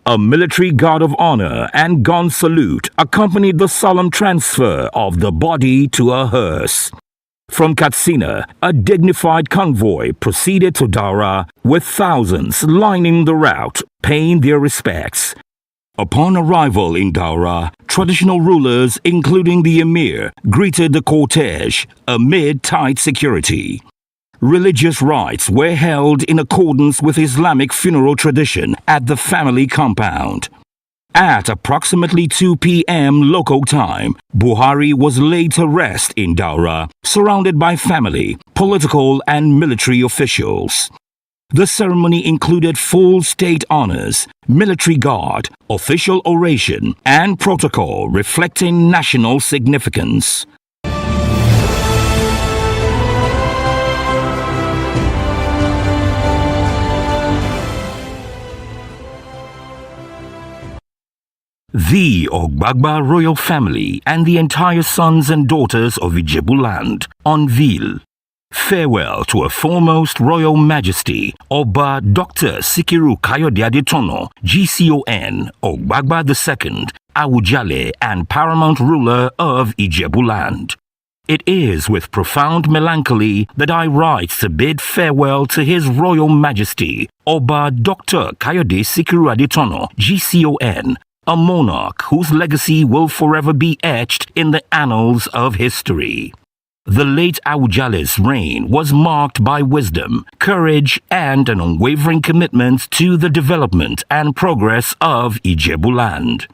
A military guard of honor and gun salute accompanied the solemn transfer of the body to a hearse. From Katsina, a dignified convoy proceeded to Daura, with thousands lining the route, paying their respects. Upon arrival in Daura, traditional rulers, including the emir, greeted the cortege amid tight security. Religious rites were held in accordance with Islamic funeral tradition at the family compound. At approximately 2 p.m. local time, Buhari was laid to rest in Daura, surrounded by family, political and military officials. The ceremony included full state honors, military guard, official oration, and protocol reflecting national significance. The Ogbagba royal family and the entire sons and daughters of Ijebuland unveil farewell to a foremost royal majesty, Oba Dr. Sikiru Kayode Adetono, GCON, Ogbagba II, Awujale and paramount ruler of Ijebuland. It is with profound melancholy that I write to bid farewell to His Royal Majesty, Oba Dr. Kayode Sikiru Adetono, GCON, a monarch whose legacy will forever be etched in the annals of history. The late Awujale's reign was marked by wisdom, courage, and an unwavering commitment to the development and progress of Ijebuland.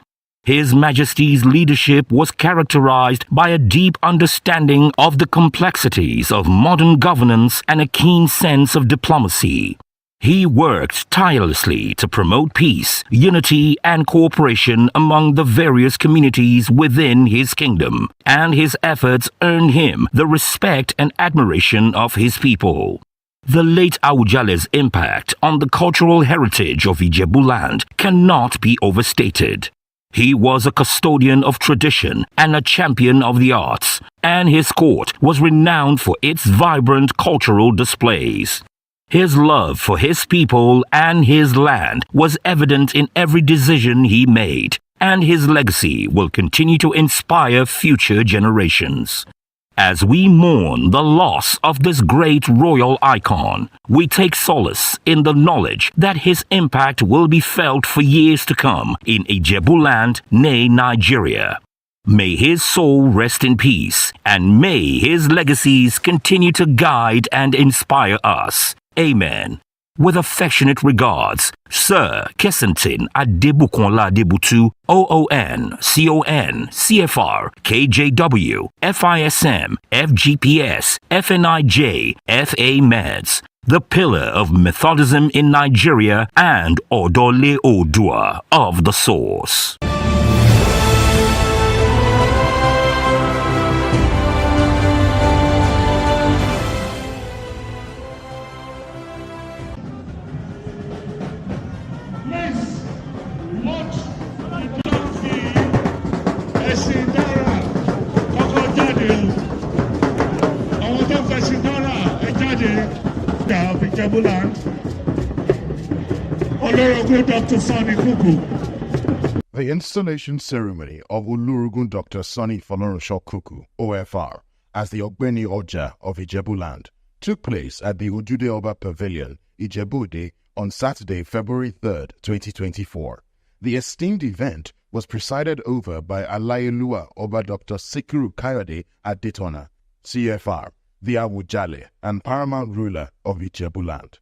His Majesty's leadership was characterized by a deep understanding of the complexities of modern governance and a keen sense of diplomacy. He worked tirelessly to promote peace, unity, and cooperation among the various communities within his kingdom, and his efforts earned him the respect and admiration of his people. The late Awujale's impact on the cultural heritage of Ijebuland cannot be overstated. He was a custodian of tradition and a champion of the arts, and his court was renowned for its vibrant cultural displays. His love for his people and his land was evident in every decision he made, and his legacy will continue to inspire future generations. As we mourn the loss of this great royal icon, we take solace in the knowledge that his impact will be felt for years to come in Ijebuland, nay Nigeria. May his soul rest in peace, and may his legacies continue to guide and inspire us. Amen. With affectionate regards, Sir Kessington Adebukonla Adebutu, OON, CON, CFR, KJW, FISM, FGPS, FNIJ, FA Meds, the pillar of Methodism in Nigeria and Odole Odua of the source. The installation ceremony of Olurugun Dr. Sonny Folorunsho Kuku, OFR, as the Ogbeni Oja of Ijebuland, took place at the Ojude Oba Pavilion, Ijebuode, on Saturday, February 3rd, 2024. The esteemed event was presided over by Alayeluwa Oba Dr. Sikiru Kayode Adetono, CFR, the Awujale and paramount ruler of Ijebuland.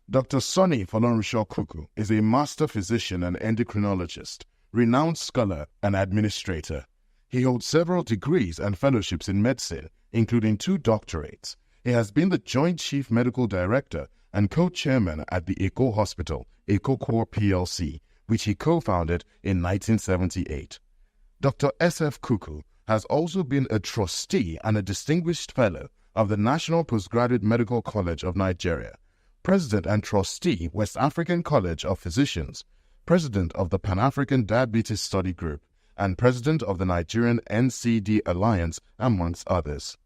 Dr. Sonny Folorunsho Kuku is a master physician and endocrinologist, renowned scholar and administrator. He holds several degrees and fellowships in medicine, including 2 doctorates. He has been the Joint Chief Medical Director and co-chairman at the Eko Hospital, Eko Core PLC, which he co-founded in 1978. Dr. S.F. Kuku has also been a trustee and a distinguished fellow of the National Postgraduate Medical College of Nigeria, President and Trustee, West African College of Physicians, President of the Pan-African Diabetes Study Group, and President of the Nigerian NCD Alliance, amongst others.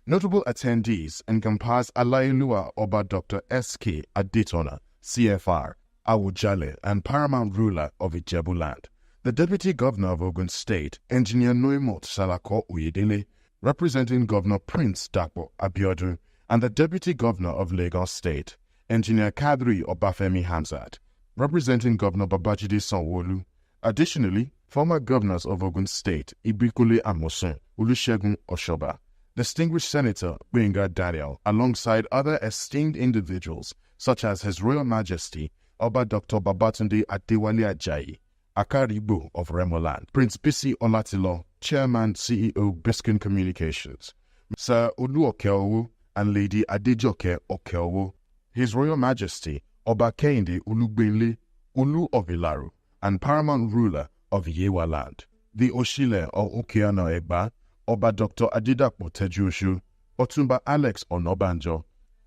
Notable attendees encompass Alayeluwa Oba Dr. S.K. Adetono, CFR, Awujale, and paramount ruler of Ijebuland, the Deputy Governor of Ogun State, Engineer Noimot Salako Oyedele, representing Governor Prince Dapo Abiodun, and the Deputy Governor of Lagos State, Engineer Kadri Obafemi Hamzat, representing Governor Babajide Sanwo-Olu. Additionally, former governors of Ogun State, Ibikule Amosun, Olusegun Oshoba, distinguished Senator Gbenga Daniel, alongside other esteemed individuals such as His Royal Majesty, Oba Dr. Babatunde Adewale Ajayi, Akaribo of Remoland, Prince Bisi Olatilo, Chairman CEO Biscon Communications, Sir Olu Okeowo and Lady Adejoke Okeowo, His Royal Majesty Oba Kehinde Olugbenle, Olu of Ilaru, and paramount ruler of Yewa land, the Oshile or Okeana Egba, Oba Dr. Adidapo Tejuosho, Otumba Alex Onobanjo,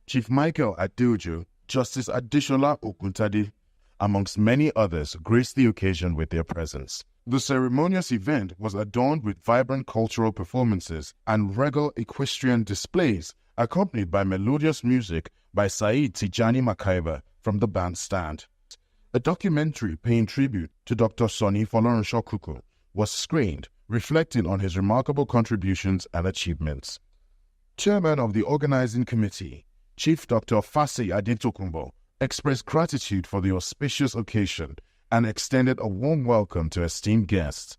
Chief Michael Adeojo, Justice Adeshola Okuntade, amongst many others, graced the occasion with their presence. The ceremonious event was adorned with vibrant cultural performances and regal equestrian displays, accompanied by melodious music by Saeed Tijani Makaiba from the bandstand. A documentary paying tribute to Dr. Sonny Folorunsho Kuku was screened, reflecting on his remarkable contributions and achievements. Chairman of the organizing committee, Chief Dr. Fasi Adetokunbo, expressed gratitude for the auspicious occasion and extended a warm welcome to esteemed guests.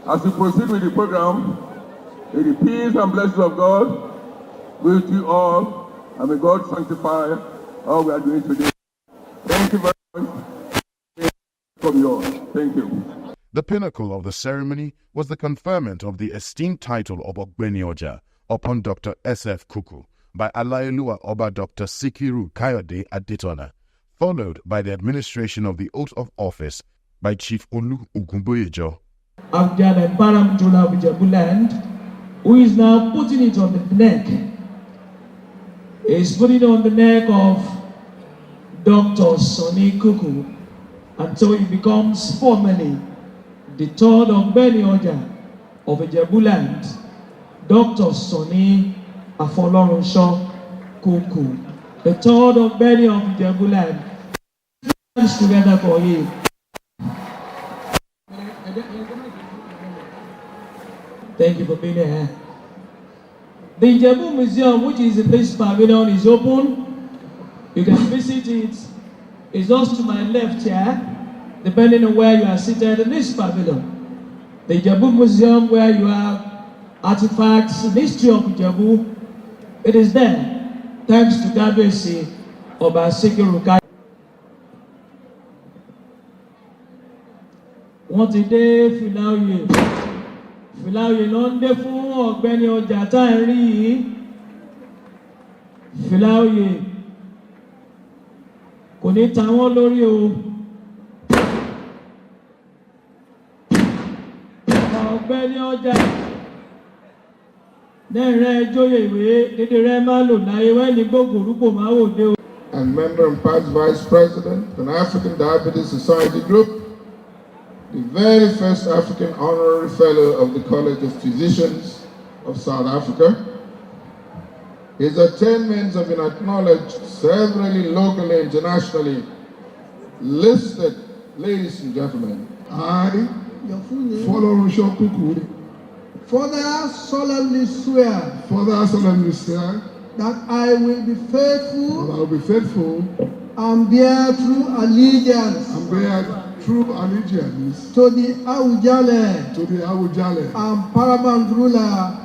As we proceed with the program, may the peace and blessings of God be with you all, and may God sanctify all we are doing today. Thank you very much from you all. Thank you. The pinnacle of the ceremony was the conferment of the esteemed title of Ogbeni Oja upon Dr. S.F. Kuku by Alayeluwa Oba Dr. Sikiru Kayode Adetona, followed by the administration of the oath of office by Chief Olu Ugumboyejo. Abdul and Paramjula of Ijebuland, who is now putting it on the neck, is putting it on the neck of Dr. Sonny Kuku, until he becomes formally the third Ogbeni Oja of Ijebuland, Dr. Sonny Afolorunsho Kuku, the third Ogbeni of Ijebuland. Hands together for him. Thank you for being here. The Ijebu Museum, which is the place pavilion, is open. You can visit it. It's just to my left here, depending on where you are seated in this pavilion. The Ijebu Museum, where you have artifacts, history of Ijebu, it is there, thanks to Kabiyesi Oba Sikiru Kayode. Wọ́n ti dé Filaoye. Filaoye ló ń dé fún Ọ̀gbẹ́ni Ọjà tá à ń rí yìí. Filaoye kò ní ta wọ́n lórí o. Ọ̀gbẹ́ni Ọjà lẹ́rìn ẹjọ́yè ìwé dédé rẹ̀ máa lò láyé wẹ́ni gbogbo orúkọ máa wò dé o. And member and past vice president of the African Diabetes Society Group, the very first African honorary fellow of the College of Physicians of South Africa. His attainments have been acknowledged severally locally and internationally. Listed, ladies and gentlemen, I, Folorunsho Kuku, further solemnly swear that I will be faithful and bear true allegiance to the Awujale and paramount ruler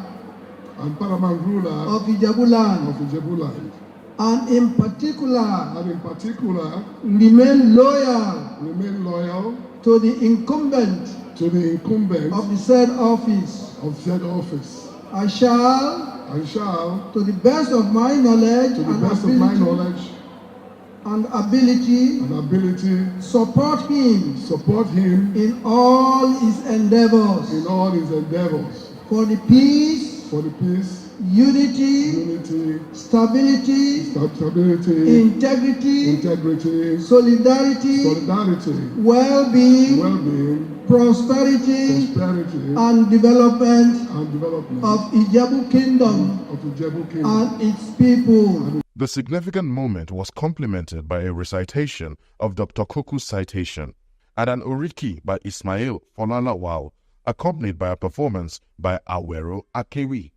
of Ijebuland, and in particular remain loyal to the incumbent of the said office. I shall, to the best of my knowledge and ability, support him in all his endeavors. For the peace, unity, stability, integrity, solidarity, well-being, prosperity, and development of Ijebu Kingdom and its people. The significant moment was complemented by a recitation of Dr. Kuku's citation and an oriki by Ismail Folalawal, accompanied by a performance by Awero Akewi.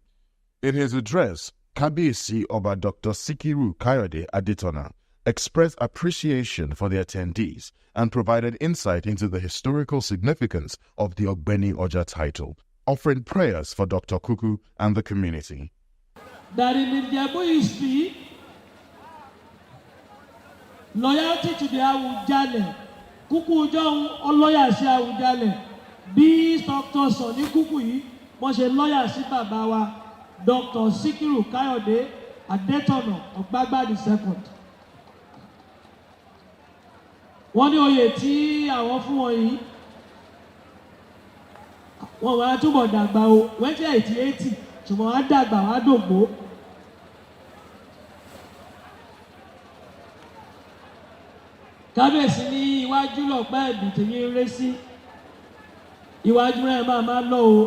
In his address, Kabiyesi Oba Dr. Sikiru Kayode Adetona expressed appreciation for the attendees and provided insight into the historical significance of the Ogbeni Oja title, offering prayers for Dr. Kuku and the community. That in Ijebu history, loyalty to the Awujale, Kuku John loyal sí Awujale, bí Dr. Sonny Kuku yìí wọ́n ṣe loyal sí bàbá wa Dr. Sikiru Kayode Adetona Ogbagba II. wọ́n ní oyè tí àwọn fún wọn yìí wọ́n wá túbọ̀ dàgbà o wọ́n jẹ́ 80 ṣùgbọ́n wọ́n á dàgbà wọ́n á dògbò. kábíyèsí ní iwájú lọ̀pẹ́ ẹ̀bì tí yín ré sí iwájú rẹ̀ máa lọ o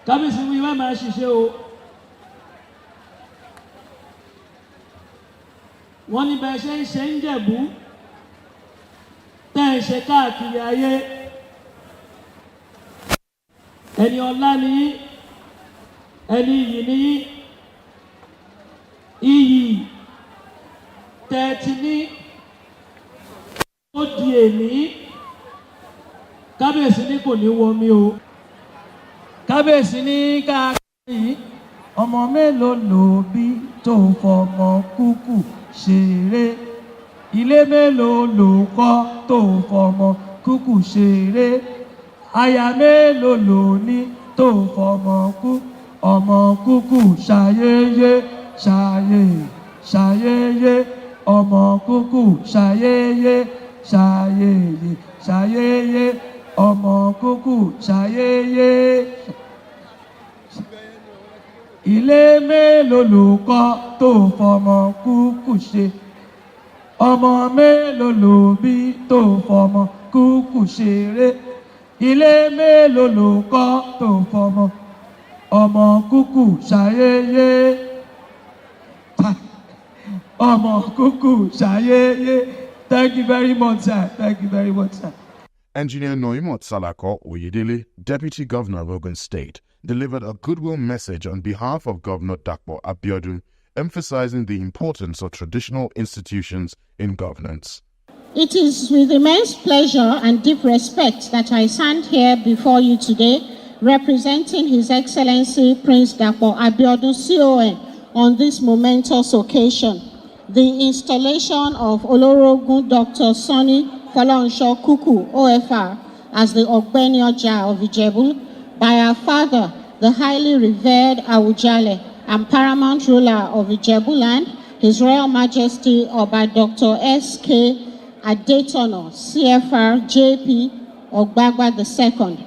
kábíyèsí ní ìwé máa ṣiṣẹ́ o wọ́n ní bẹ́ẹ̀ ṣe ń Jẹ̀bú tẹ́ ẹ̀ ṣe káàkiri ayé ẹni ọlá ni ẹni iyì ni iyì tẹ́ẹ̀tì ní ó di èní kábíyèsí ní kò ní wọmi o kábíyèsí ní káàkiri ọmọ mélòó ló bí tó fọmọ kúkú ṣeré ilé mélòó ló kọ́ tó fọmọ kúkú ṣeré aya mélòó ló ní tó fọmọ ọmọ kúkú ṣayẹyẹ ṣayẹyẹ ọmọ kúkú ṣayẹyẹ ṣayẹyẹ ọmọ kúkú ṣayẹyẹ ilé mélòó ló kọ́ tó fọmọ kúkú ṣe ọmọ mélòó ló bí tó fọmọ kúkú ṣeré ilé mélòó ló kọ́ tó fọmọ ọmọ kúkú ṣayẹyẹ ọmọ kúkú ṣayẹyẹ. Thank you very much, sir. Thank you very much, sir. Engineer Noimot Salako Oyedele, Deputy Governor of Ogun State, delivered a goodwill message on behalf of Governor Dakpo Abiodun, emphasizing the importance of traditional institutions in governance. It is with immense pleasure and deep respect that I stand here before you today, representing His Excellency Prince Dakpo Abiodun CON on this momentous occasion, the installation of Olorogun Dr. Sonny Folarunsho Kuku, OFR, as the Ogbeni Oja of Ijebu, by our father, the highly revered Awujale and paramount ruler of Ijebu land, His Royal Majesty Oba Dr. S.K. Adetono, CFR JP Ogbagba II.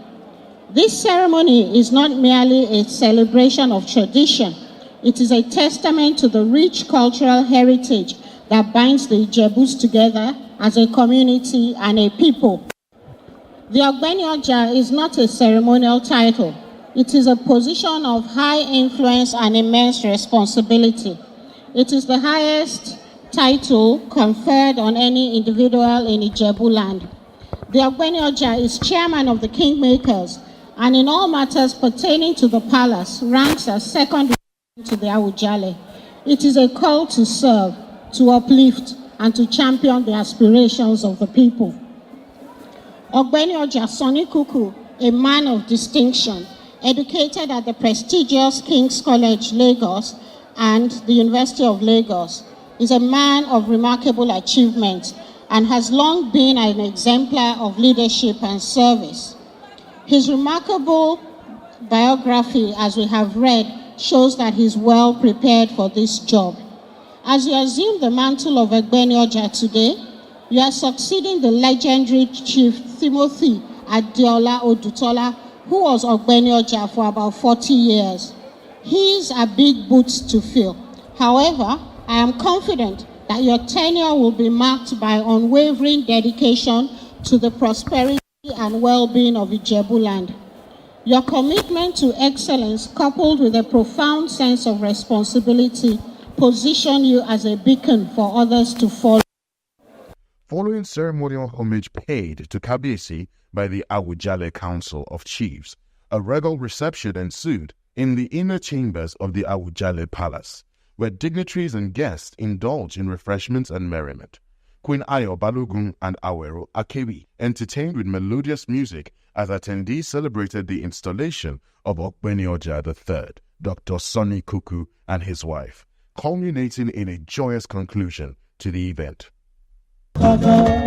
This ceremony is not merely a celebration of tradition, it is a testament to the rich cultural heritage that binds the Ijebus together as a community and a people. The Ogbeni Oja is not a ceremonial title. It is a position of high influence and immense responsibility. It is the highest title conferred on any individual in Ijebu land. The Ogbeni Oja is chairman of the Kingmakers and in all matters pertaining to the palace ranks as second to the Awujale. It is a call to serve, to uplift, and to champion the aspirations of the people. Ogbeni Oja Sonny Kuku, a man of distinction, educated at the prestigious King's College, Lagos, and the University of Lagos, is a man of remarkable achievement and has long been an exemplar of leadership and service. His remarkable biography, as we have read, shows that he's well prepared for this job. As you assume the mantle of Ogbeni Oja today, you are succeeding the legendary Chief Timothy Adeola Odutola, who was Ogbeni Oja for about 40 years. His are big boots to fill. However, I am confident that your tenure will be marked by unwavering dedication to the prosperity and well-being of Ijebu land. Your commitment to excellence, coupled with a profound sense of responsibility, position you as a beacon for others to follow. Following ceremonial homage paid to Kabiyesi by the Awujale Council of Chiefs, a regal reception ensued in the inner chambers of the Awujale Palace, where dignitaries and guests indulged in refreshments and merriment. Queen Ayo Balogun and Awero Akewi entertained with melodious music as attendees celebrated the installation of Ogbeni Oja III, Dr. Sonny Kuku, and his wife, culminating in a joyous conclusion to the event. Baba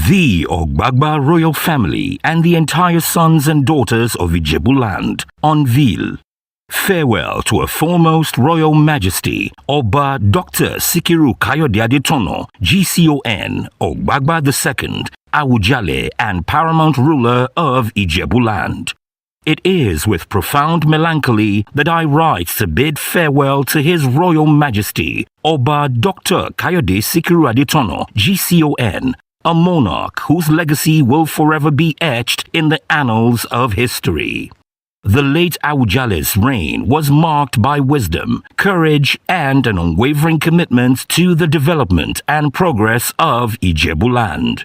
The Ogbagba royal family and the entire sons and daughters of Ijebuland unveil farewell to a foremost royal majesty, Oba Dr. Sikiru Kayode Adetono, GCON, Ogbagba II, Awujale and paramount ruler of Ijebuland. It is with profound melancholy that I write to bid farewell to His Royal Majesty, Oba Dr. Kayode Sikiru Adetono, GCON, a monarch whose legacy will forever be etched in the annals of history. The late Awujale's reign was marked by wisdom, courage, and an unwavering commitment to the development and progress of Ijebuland.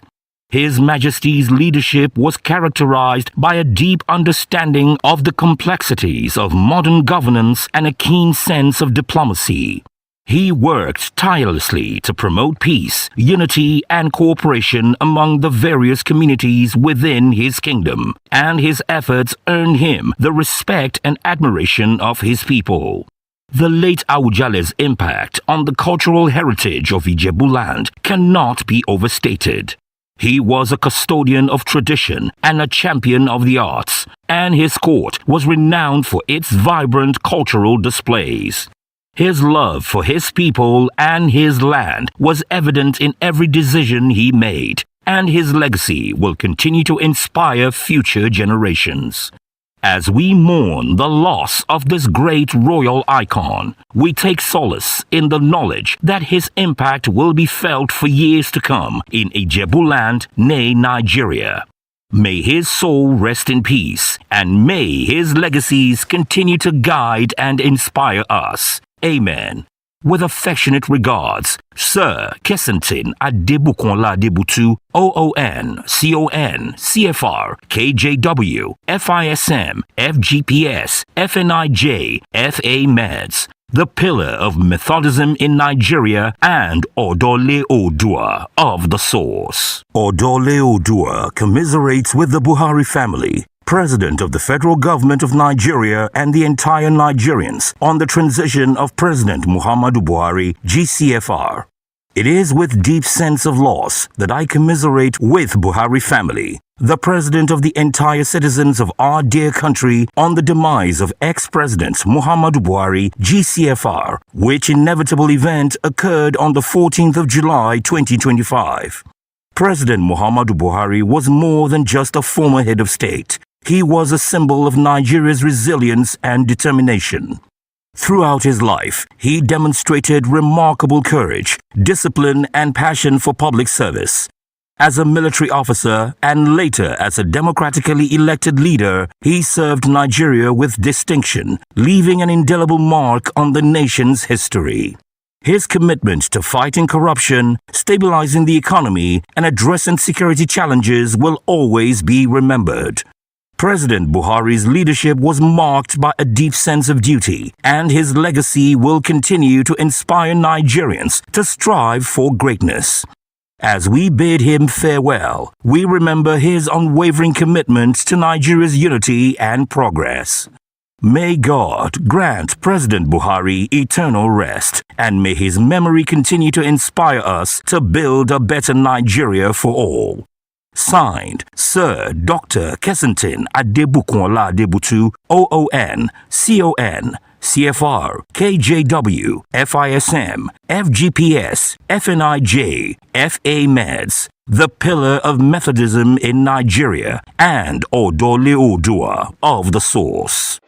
His Majesty's leadership was characterized by a deep understanding of the complexities of modern governance and a keen sense of diplomacy. He worked tirelessly to promote peace, unity, and cooperation among the various communities within his kingdom, and his efforts earned him the respect and admiration of his people. The late Awujale's impact on the cultural heritage of Ijebuland cannot be overstated. He was a custodian of tradition and a champion of the arts, and his court was renowned for its vibrant cultural displays. His love for his people and his land was evident in every decision he made, and his legacy will continue to inspire future generations. As we mourn the loss of this great royal icon, we take solace in the knowledge that his impact will be felt for years to come in Ijebuland, nay Nigeria. May his soul rest in peace, and may his legacies continue to guide and inspire us. Amen. With affectionate regards, Sir Kessington Adebukonla Adebutu, OON, CON, CFR, KJW, FISM, FGPS, FNIJ, FA Meds, the pillar of Methodism in Nigeria, and Odole Odua of the source. Odole Odua commiserates with the Buhari family, President of the Federal Government of Nigeria, and the entire Nigerians on the transition of President Muhammadu Buhari, GCFR. It is with deep sense of loss that I commiserate with Buhari family, the President of the entire citizens of our dear country, on the demise of ex-President Muhammadu Buhari, GCFR, which inevitable event occurred on the 14th of July 2025. President Muhammadu Buhari was more than just a former head of state. He was a symbol of Nigeria's resilience and determination. Throughout his life, he demonstrated remarkable courage, discipline, and passion for public service. As a military officer and later as a democratically elected leader, he served Nigeria with distinction, leaving an indelible mark on the nation's history. His commitment to fighting corruption, stabilizing the economy, and addressing security challenges will always be remembered. President Buhari's leadership was marked by a deep sense of duty, and his legacy will continue to inspire Nigerians to strive for greatness. As we bid him farewell, we remember his unwavering commitment to Nigeria's unity and progress. May God grant President Buhari eternal rest, and may his memory continue to inspire us to build a better Nigeria for all. Signed, Sir Dr. Kessington Adebukonla Adebutu, OON, CON, CFR, KJW, FISM, FGPS, FNIJ, FA Meds, the pillar of Methodism in Nigeria, and Odole Odua of the source.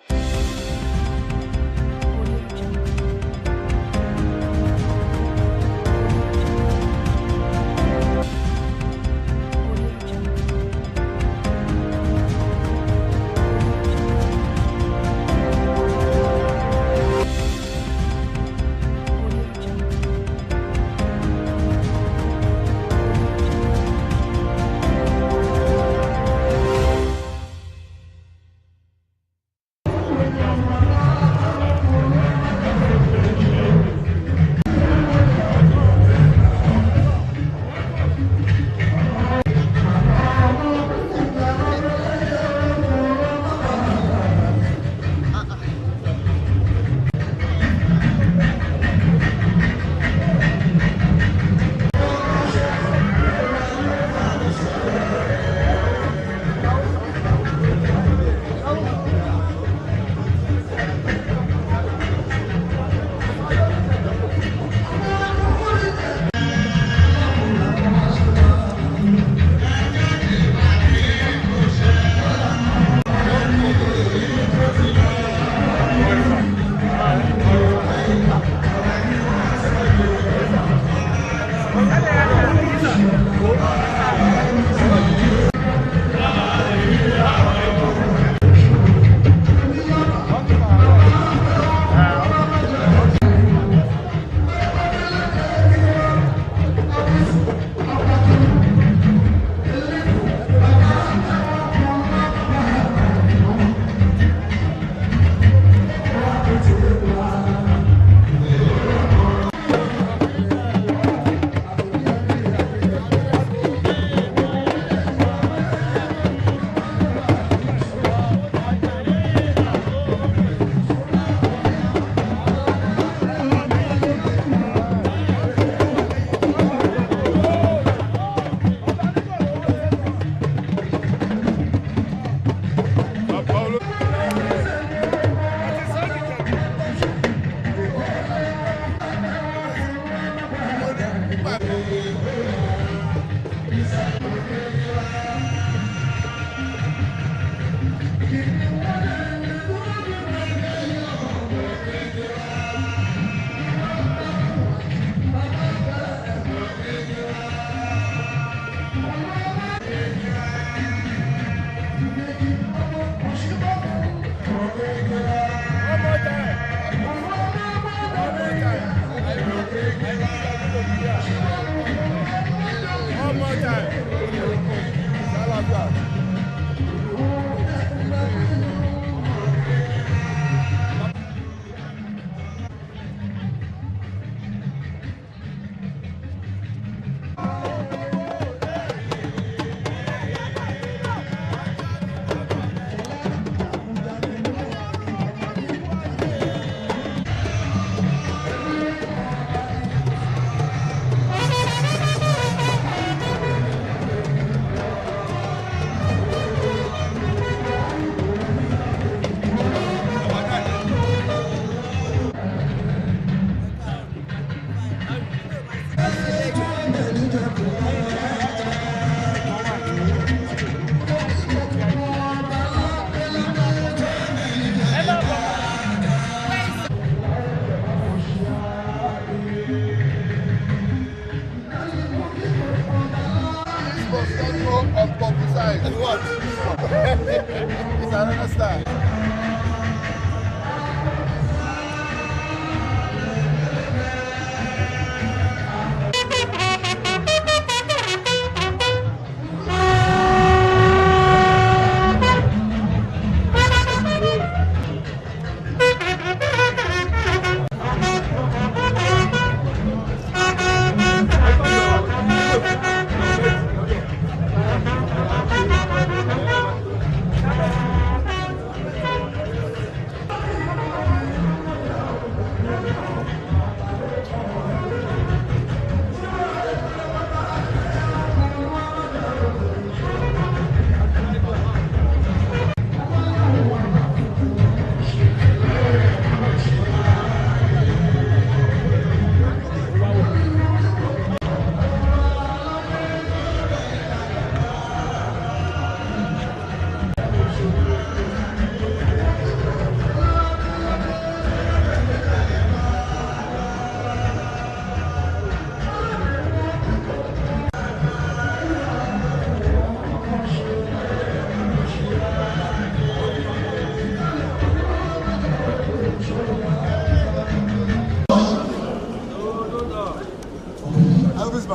And what? It's another style.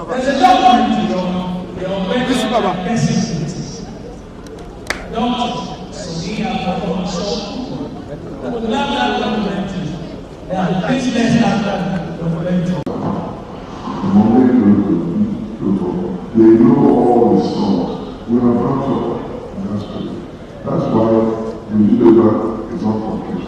There's a document your Baba. Don't see our performance. That document, they are business document. They know all the songs. We are proud of that's why the leader is not complete.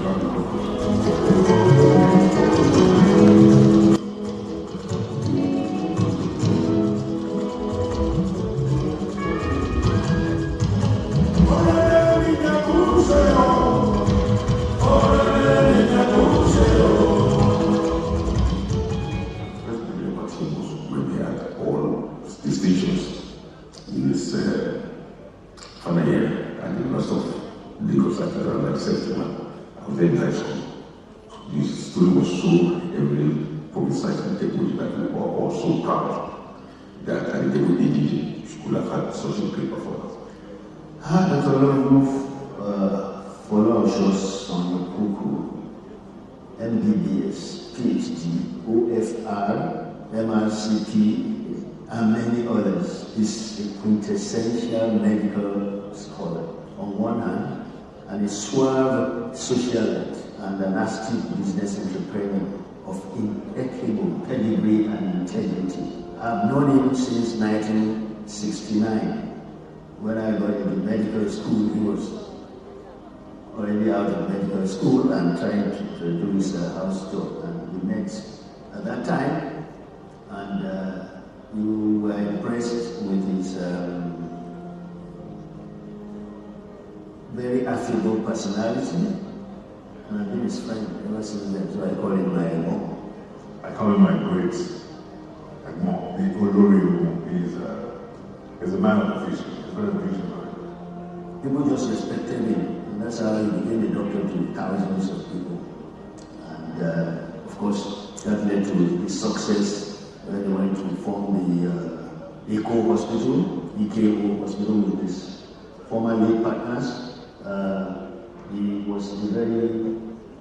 MBBS, PhD, OFR, MRCP, and many others, is a quintessential medical scholar on one hand, and a suave socialite and an astute business entrepreneur of impeccable pedigree and integrity. I've known him since 1969. When I got into medical school, he was already out of medical school and trying to do his house job, and we met at that time, and we were impressed with his very affable personality, and I've been his friend ever since then, so I call him my mom. I call him my great mom. The Olori is a man of the vision. He's very visionary. People just respected him. That's how he became a doctor to thousands of people. And of course, that led to his success when they went to form the ECO Hospital, EKO Hospital, with his former late partners. He was a very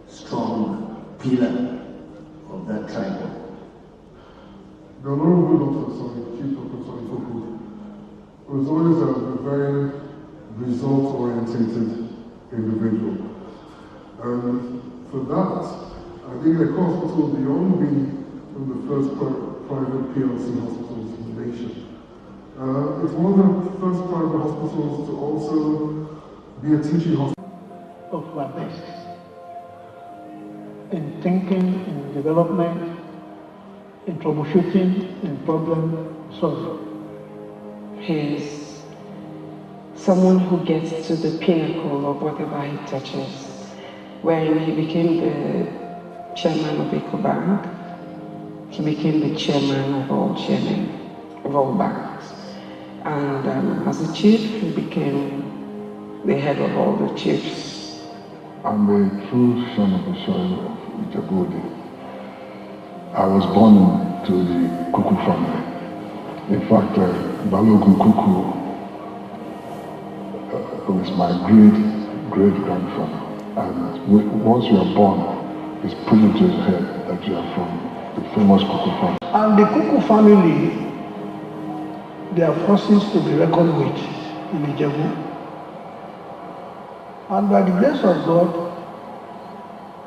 strong pillar of that tribe. The Honorable Dr. Chief Dr. Sonny Foku was always a very result-oriented individual. And for that, I think the hospital will be only one of the first private PLC hospitals in the nation. It's one of the first private hospitals to also be a teaching hospital. Of my best in thinking, in development, in troubleshooting, in problem solving. He's someone who gets to the pinnacle of whatever he touches. When he became the chairman of EcoBank, he became the chairman of all chairmen of all banks. And as a chief, he became the head of all the chiefs. I'm a true son of the soil of Ijebu. I was born to the Kuku family. In fact, Balogun Kuku was my great-grandfather. And once you are born, it's put into your head that you are from the famous Kuku family. And the Kuku family, they are forces to be reckoned with in Ijebu. And by the grace of God,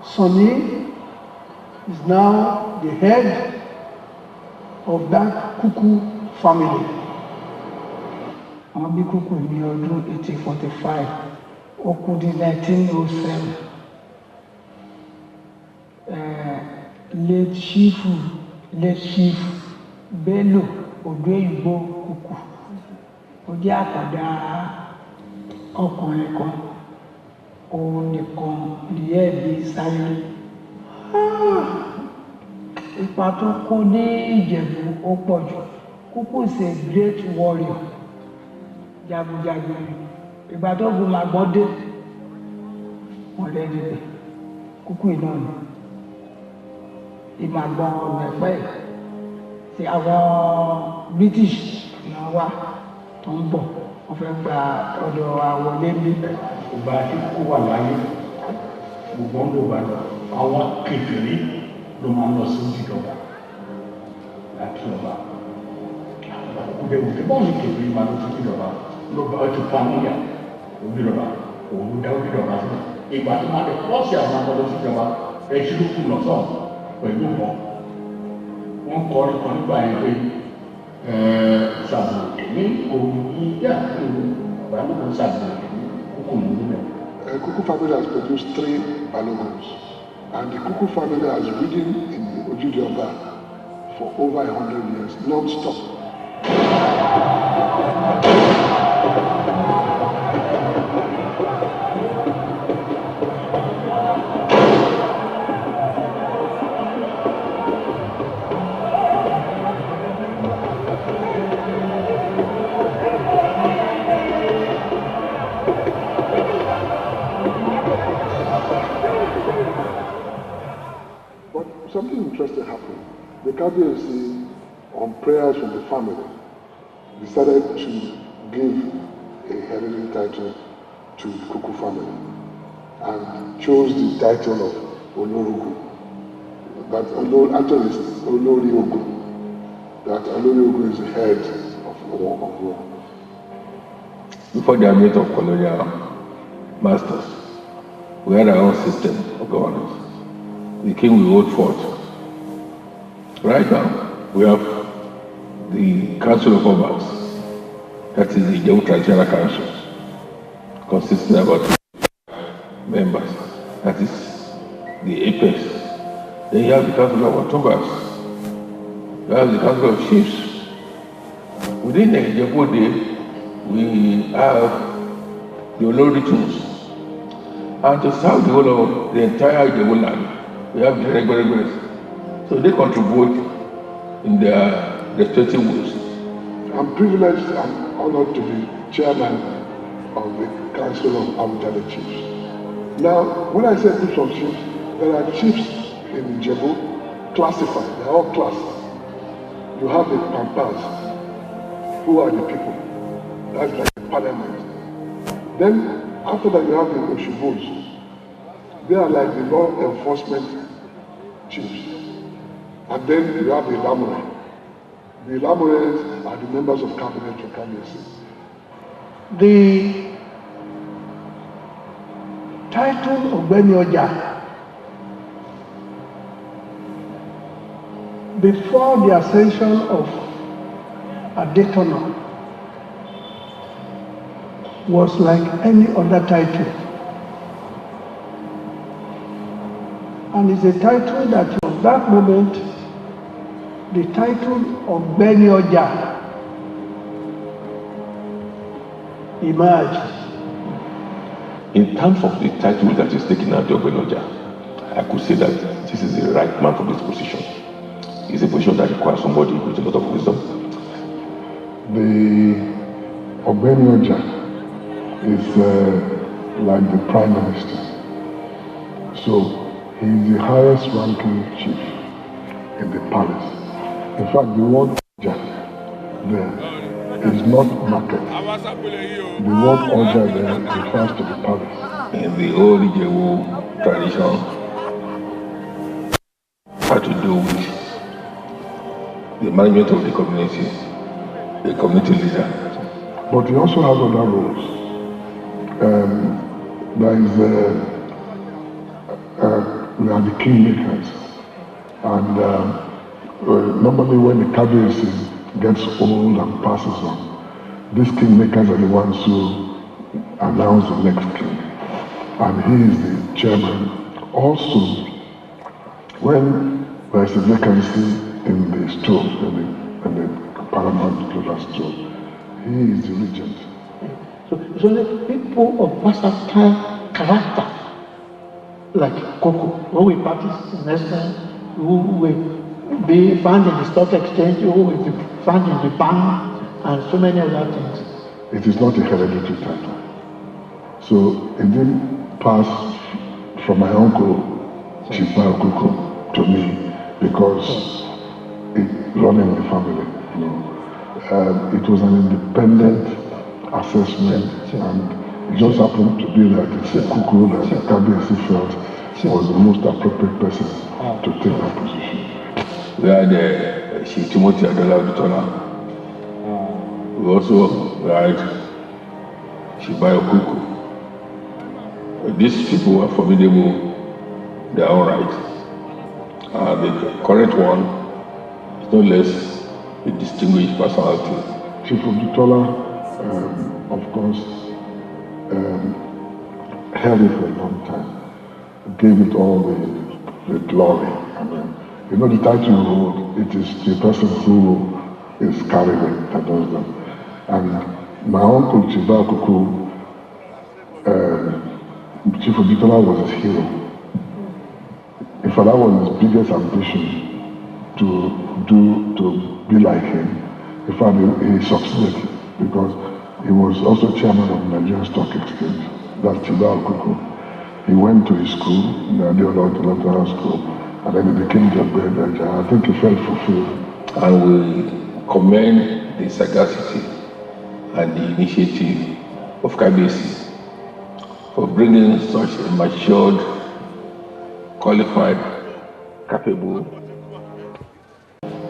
Sonny is now the head of that Kuku family. Àwọn bí Kuku ní ọdún 1845, ó kú di 1907. Late Chief Bello Odoyinbo Kuku. Ó jẹ́ àkàndá ọkùnrin kan. Òun nìkan ní ẹ̀bí sáyé. Ipa tó kó ní Ìjẹ̀bú ó pọ̀ jù. Kuku is a great warrior. Jagunjagun. Ìgbà tó gun Làgbọ́dé, wọ́n lè dìde. Kuku iná ni. Ìmàgbọ́n ọ̀nà tí àwọn British náà wá tó ń bọ̀. Wọ́n fẹ́ gba ọ̀dọ̀ àwọlé bí. Ìgbà tí Kuku wà láyé, gbogbo ń lò bàdàn, àwọn kékeré ló máa ń lọ sí ìjọba láti ọba. Kùdẹ̀wù tí bọ́ọ̀lù kékeré máa lọ sí ìjọba ló bá ọtí pàmìyà òbírọ̀bà, òun ló dá òbírọ̀bà sí. Ìgbà tí máa lè pọ́ọ̀sì àwọn akọ́lọ́ sí ìjọba ẹ̀ṣin ló kù lọ́sọ̀ pẹ̀lú ìbọn. Wọ́n kọ́ orí kan nígbà yẹn pé ṣàbùrù ní òun yí yá ìbálòpọ̀ ṣàbùrù Kuku nílẹ̀. Kuku family has produced 3 Balogons, and the Kuku family has ridden in Ojude Oba for over 100 years, non-stop. But something interesting happened. The KBC, on prayers from the family, decided to give a hereditary title to the Kuku family and chose the title of Olorugu. That actually is Oloriogu. That Oloriogu is the head of war. Before the advent of colonial masters, we had our own system of governance. The king will hold forth. Right now, we have the Council of Obas, that is the Ijebu Traditional Council, consisting of about 2 members, that is the apex. Then you have the Council of Otobas, you have the Council of Chiefs. Within the Ijebu, we have the Olorituns, and to serve the whole of the entire Ijebu land, we have the regulars. So they contribute in their respective ways. I'm privileged and honored to be chairman of the Council of Abujale Chiefs. Now, when I say groups of chiefs, there are chiefs in Ijebu classified, they're all classed. You have the Pampas, who are the people. That's like the parliament. Then, after that, you have the Oshubos. They are like the law enforcement chiefs. And then you have the Lamure. The Lamures are the members of cabinet for KBC. The title of Benioja, before the ascension of Adetono, was like any other title. And it's a title that from that moment, the title of Benioja emerged. In terms of the title that is taken out of Benioja, I could say that this is the right man for this position. It's a position that requires somebody with a lot of wisdom. The Benioja is like the Prime Minister. So he's the highest ranking chief in the palace. In fact, the word Oja there is not market. The word Oja there refers to the palace. In the old Ijebu tradition, had to do with the management of the community, the community leader. But he also has other roles. There is we are the kingmakers, and normally when the cabinet gets old and passes on, these kingmakers are the ones who announce the next king, and he is the chairman. Also, when there is a vacancy in the stool, in the paramount ruler's stool, he is the regent. So the people of versatile character, like Coco, who will practice investment, who will be found in the stock exchange, who will be found in the bank, and so many other things. It is not a hereditary title. So it didn't pass from my uncle, Chiba Okuko, to me because it running the family. You know. It was an independent assessment, and it just happened to be that it's a cuckoo that KBC felt was the most appropriate person to take that position. We had Timothy Adela Dutola. We also had Shibayo Kuku. These people are formidable, they are all right. The current one is no less a distinguished personality. Chief Dutola, of course, held it for a long time, gave it all the glory. I mean, you know, the title you hold, it is the person who is carrying it that does them. And my uncle Chiba Kuku, Chief Dutola was his hero. In fact, that was his biggest ambition to be like him. In fact, he succeeded because he was also chairman of the Nigerian Stock Exchange. That's Chiba Kuku. He went to his school, the electoral school, and then he became the bread. I think he felt fulfilled. And we commend the sagacity and the initiative of KBC for bringing such a matured, qualified, capable,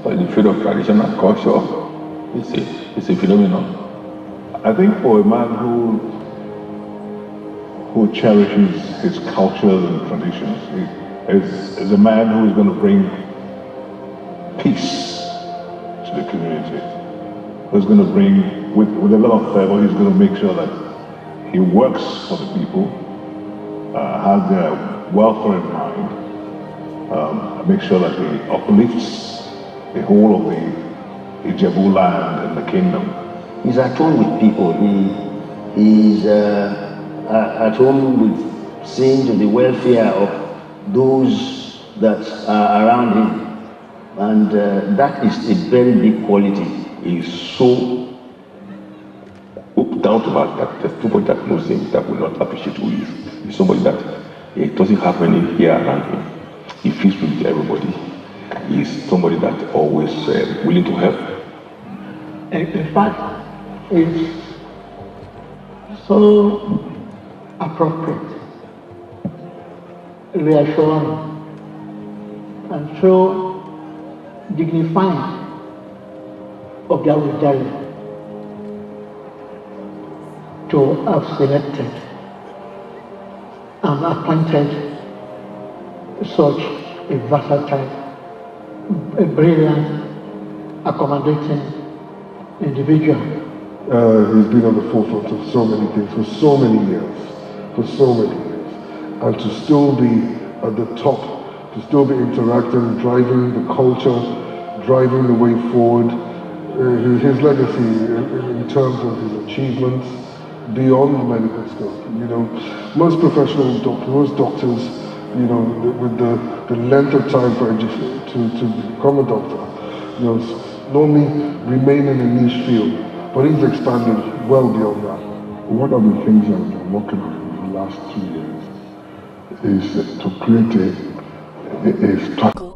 for the field of tradition and culture. It's a phenomenon. I think for a man who cherishes his cultures and traditions, is a man who is going to bring peace to the community, who's going to bring, with a lot of fervor, he's going to make sure that he works for the people, has their welfare in mind, make sure that he uplifts the whole of the Ijebu land and the kingdom. He's at home with people. He's at home with seeing to the welfare of those that are around him. And that is a very big quality. He's so down to earth that there's nobody that knows him that will not appreciate who he is. He's somebody that he doesn't have any fear around him. He feels with everybody. He's somebody that always willing to help. In fact, it's so appropriate, reassuring, and so dignifying of their rebellion. to have selected and appointed such a versatile, a brilliant, accommodating individual. He's been on the forefront of so many things for so many years, and to still be at the top, to still be interacting, driving the culture, driving the way forward. His legacy in terms of his achievements beyond medical skill. You know, most professional doctors, most doctors, you know, with the length of time for education to become a doctor, you know, normally remain in a niche field, but he's expanded well beyond that. One of the things I've been working on in the last 2 years is to create a strategy.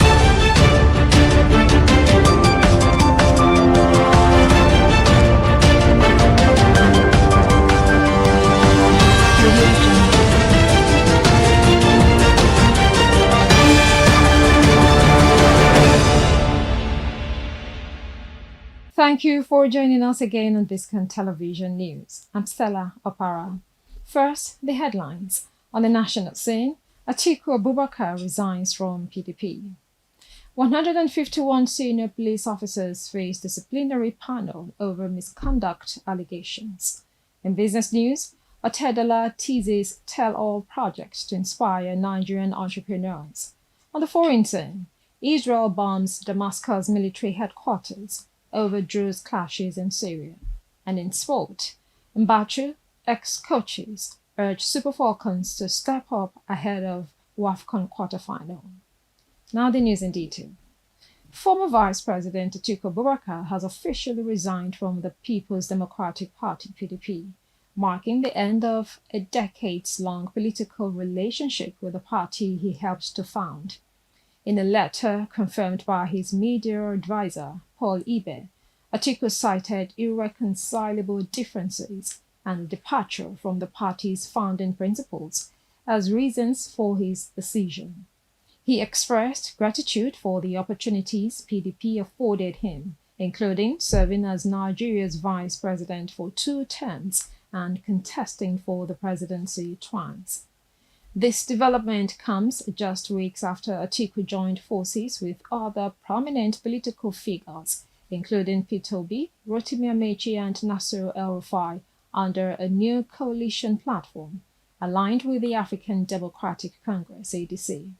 Thank you for joining us again on Biscon Television News. I'm Stella Opara. First, the headlines. On the national scene, Atiku Abubakar resigns from PDP. 151 senior police officers face disciplinary panel over misconduct allegations. In business news, Otedala teases tell-all project to inspire Nigerian entrepreneurs. On the foreign scene, Israel bombs Damascus military headquarters over Druze clashes in Syria. And in sport, Mbachu ex-coaches urge Super Falcons to step up ahead of WAFCON quarterfinal. Now the news in detail. Former Vice President Atiku Abubakar has officially resigned from the People's Democratic Party (PDP), marking the end of a decades-long political relationship with the party he helped to found. In a letter confirmed by his media advisor, Paul Ibe, Atiku cited irreconcilable differences and departure from the party's founding principles as reasons for his decision. He expressed gratitude for the opportunities PDP afforded him, including serving as Nigeria's vice president for 2 terms and contesting for the presidency twice. This development comes just weeks after Atiku joined forces with other prominent political figures, including Peter Obi, Rotimi Amechi, and Nasir El-Rufai, under a new coalition platform aligned with the African Democratic Congress (ADC).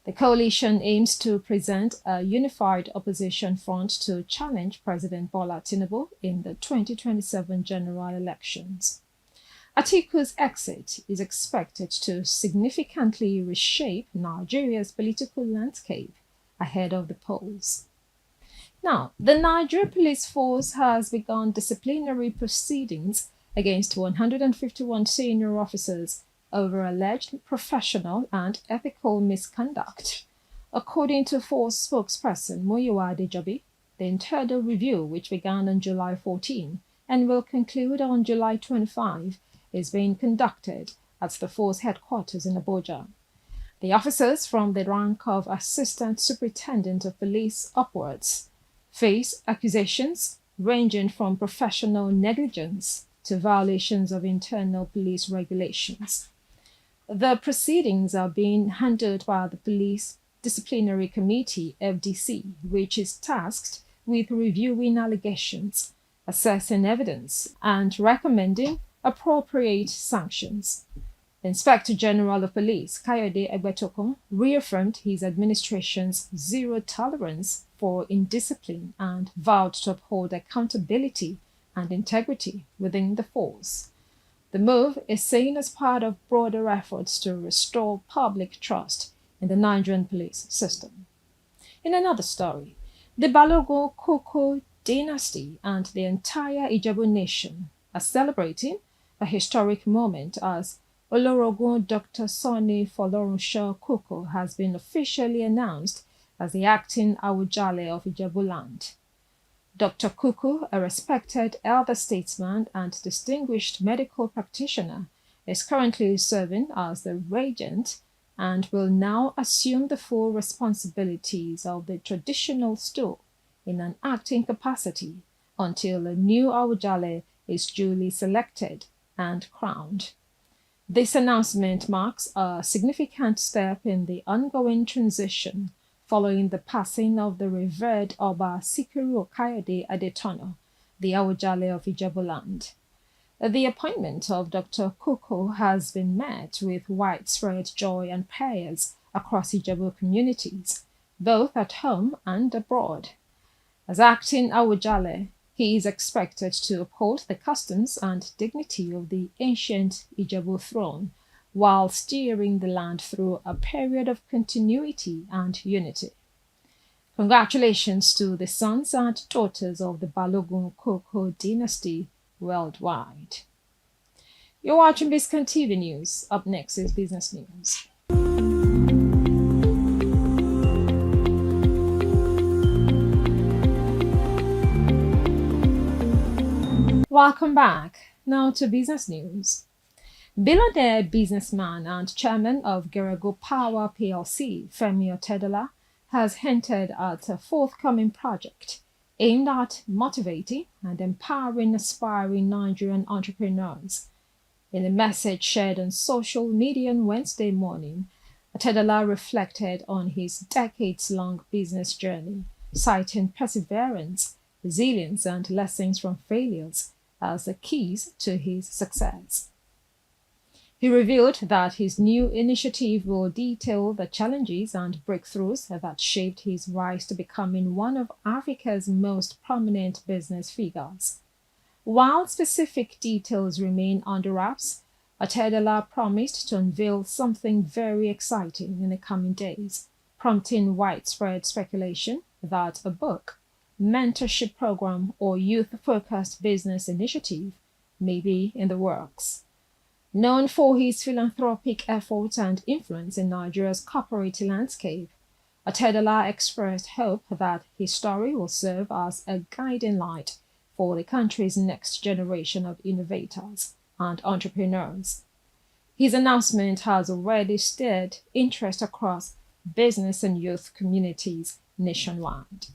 The coalition aims to present a unified opposition front to challenge President Bola Tinubu in the 2027 general elections. Atiku's exit is expected to significantly reshape Nigeria's political landscape ahead of the polls. Now, the Nigeria Police Force has begun disciplinary proceedings against 151 senior officers over alleged professional and ethical misconduct. According to Force spokesperson Muyiwa Adejobi, the internal review, which began on July 14 and will conclude on July 25, is being conducted at the Force headquarters in Abuja. The officers from the rank of Assistant Superintendent of Police upwards face accusations ranging from professional negligence to violations of internal police regulations. The proceedings are being handled by the Police Disciplinary Committee, FDC, which is tasked with reviewing allegations, assessing evidence, and recommending appropriate sanctions. The Inspector General of Police, Kayode Egbetokun, reaffirmed his administration's zero tolerance for indiscipline and vowed to uphold accountability and integrity within the force. The move is seen as part of broader efforts to restore public trust in the Nigerian police system. In another story, the Balogun Koko dynasty and the entire Ijebu nation are celebrating a historic moment as Olorogun Dr. Sonny Folorunsho Koko has been officially announced as the acting Awujale of Ijebu land. Dr. Kuku, a respected elder statesman and distinguished medical practitioner, is currently serving as the regent and will now assume the full responsibilities of the traditional stool in an acting capacity until a new Awujale is duly selected and crowned. This announcement marks a significant step in the ongoing transition following the passing of the revered Oba Sikiru Okayode Adetono, the Awujale of Ijebuland. The appointment of Dr. Kuku has been met with widespread joy and prayers across Ijebu communities, both at home and abroad. As acting Awujale, he is expected to uphold the customs and dignity of the ancient Ijebu throne while steering the land through a period of continuity and unity. Congratulations to the sons and daughters of the Balogun Koko dynasty worldwide. You're watching Biscon TV News. Up next is Business News. Welcome back. Now to business news. Billionaire businessman and chairman of Gerego Power PLC, Femi Otedola, has hinted at a forthcoming project aimed at motivating and empowering aspiring Nigerian entrepreneurs. In a message shared on social media on Wednesday morning, Otedola reflected on his decades-long business journey, citing perseverance, resilience, and lessons from failures as the keys to his success. He revealed that his new initiative will detail the challenges and breakthroughs that shaped his rise to becoming one of Africa's most prominent business figures. While specific details remain under wraps, Otedola promised to unveil something very exciting in the coming days, prompting widespread speculation that a book, mentorship program, or youth-focused business initiative may be in the works. Known for his philanthropic efforts and influence in Nigeria's corporate landscape, Otedola expressed hope that his story will serve as a guiding light for the country's next generation of innovators and entrepreneurs. His announcement has already stirred interest across business and youth communities nationwide.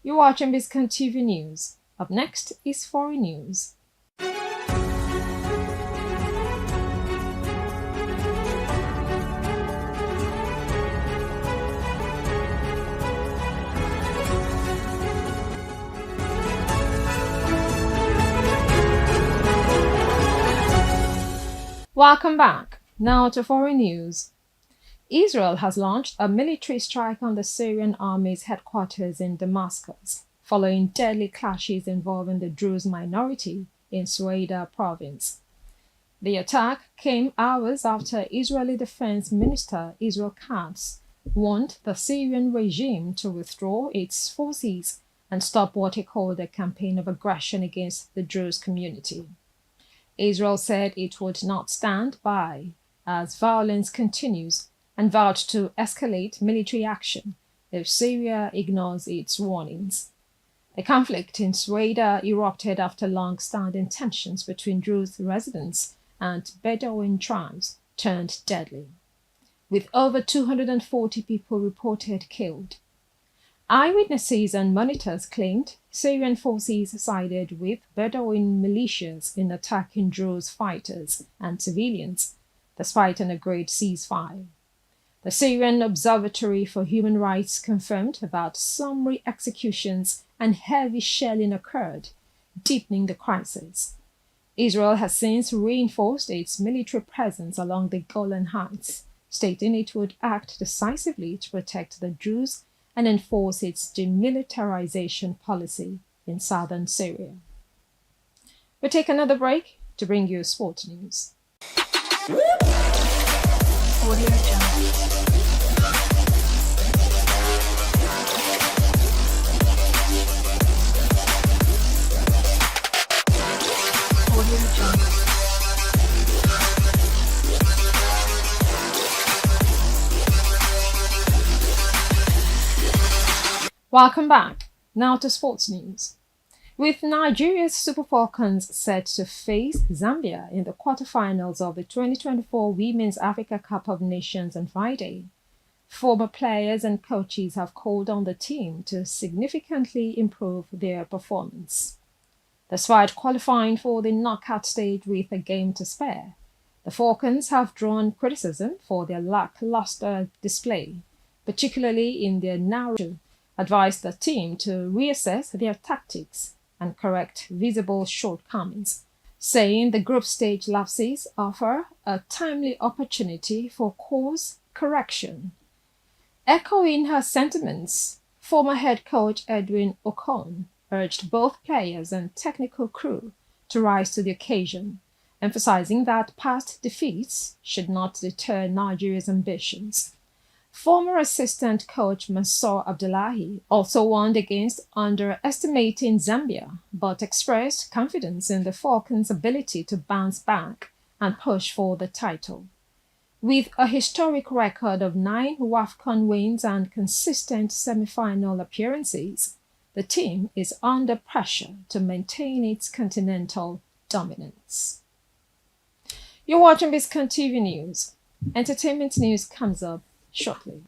You're watching Biscon TV News. Up next is Foreign News. Welcome back. Now to foreign news. Israel has launched a military strike on the Syrian army's headquarters in Damascus, following deadly clashes involving the Druze minority in Sueda province. The attack came hours after Israeli Defense Minister Israel Katz warned the Syrian regime to withdraw its forces and stop what he called a campaign of aggression against the Druze community. Israel said it would not stand by as violence continues and vowed to escalate military action if Syria ignores its warnings. The conflict in Sueda erupted after long-standing tensions between Druze residents and Bedouin tribes turned deadly, with over 240 people reported killed. Eyewitnesses and monitors claimed Syrian forces sided with Bedouin militias in attacking Druze fighters and civilians, despite an agreed ceasefire. The Syrian Observatory for Human Rights confirmed that summary executions and heavy shelling occurred, deepening the crisis. Israel has since reinforced its military presence along the Golan Heights, stating it would act decisively to protect the Druze and enforce its demilitarization policy in southern Syria. We'll take another break to bring you sport news. Welcome back. Now to sports news. With Nigeria's Super Falcons set to face Zambia in the quarterfinals of the 2024 Women's Africa Cup of Nations on Friday, former players and coaches have called on the team to significantly improve their performance. Despite qualifying for the knockout stage with a game to spare, the Falcons have drawn criticism for their lackluster display, particularly in their narrative, advised the team to reassess their tactics and correct visible shortcomings, saying the group stage lapses offer a timely opportunity for course correction. Echoing her sentiments, former head coach Edwin Ocon urged both players and technical crew to rise to the occasion, emphasizing that past defeats should not deter Nigeria's ambitions. Former assistant coach Mansour Abdullahi also warned against underestimating Zambia, but expressed confidence in the Falcons' ability to bounce back and push for the title. With a historic record of 9 WAFCON wins and consistent semi-final appearances, the team is under pressure to maintain its continental dominance. You're watching Biscon TV News. Entertainment news comes up shortly.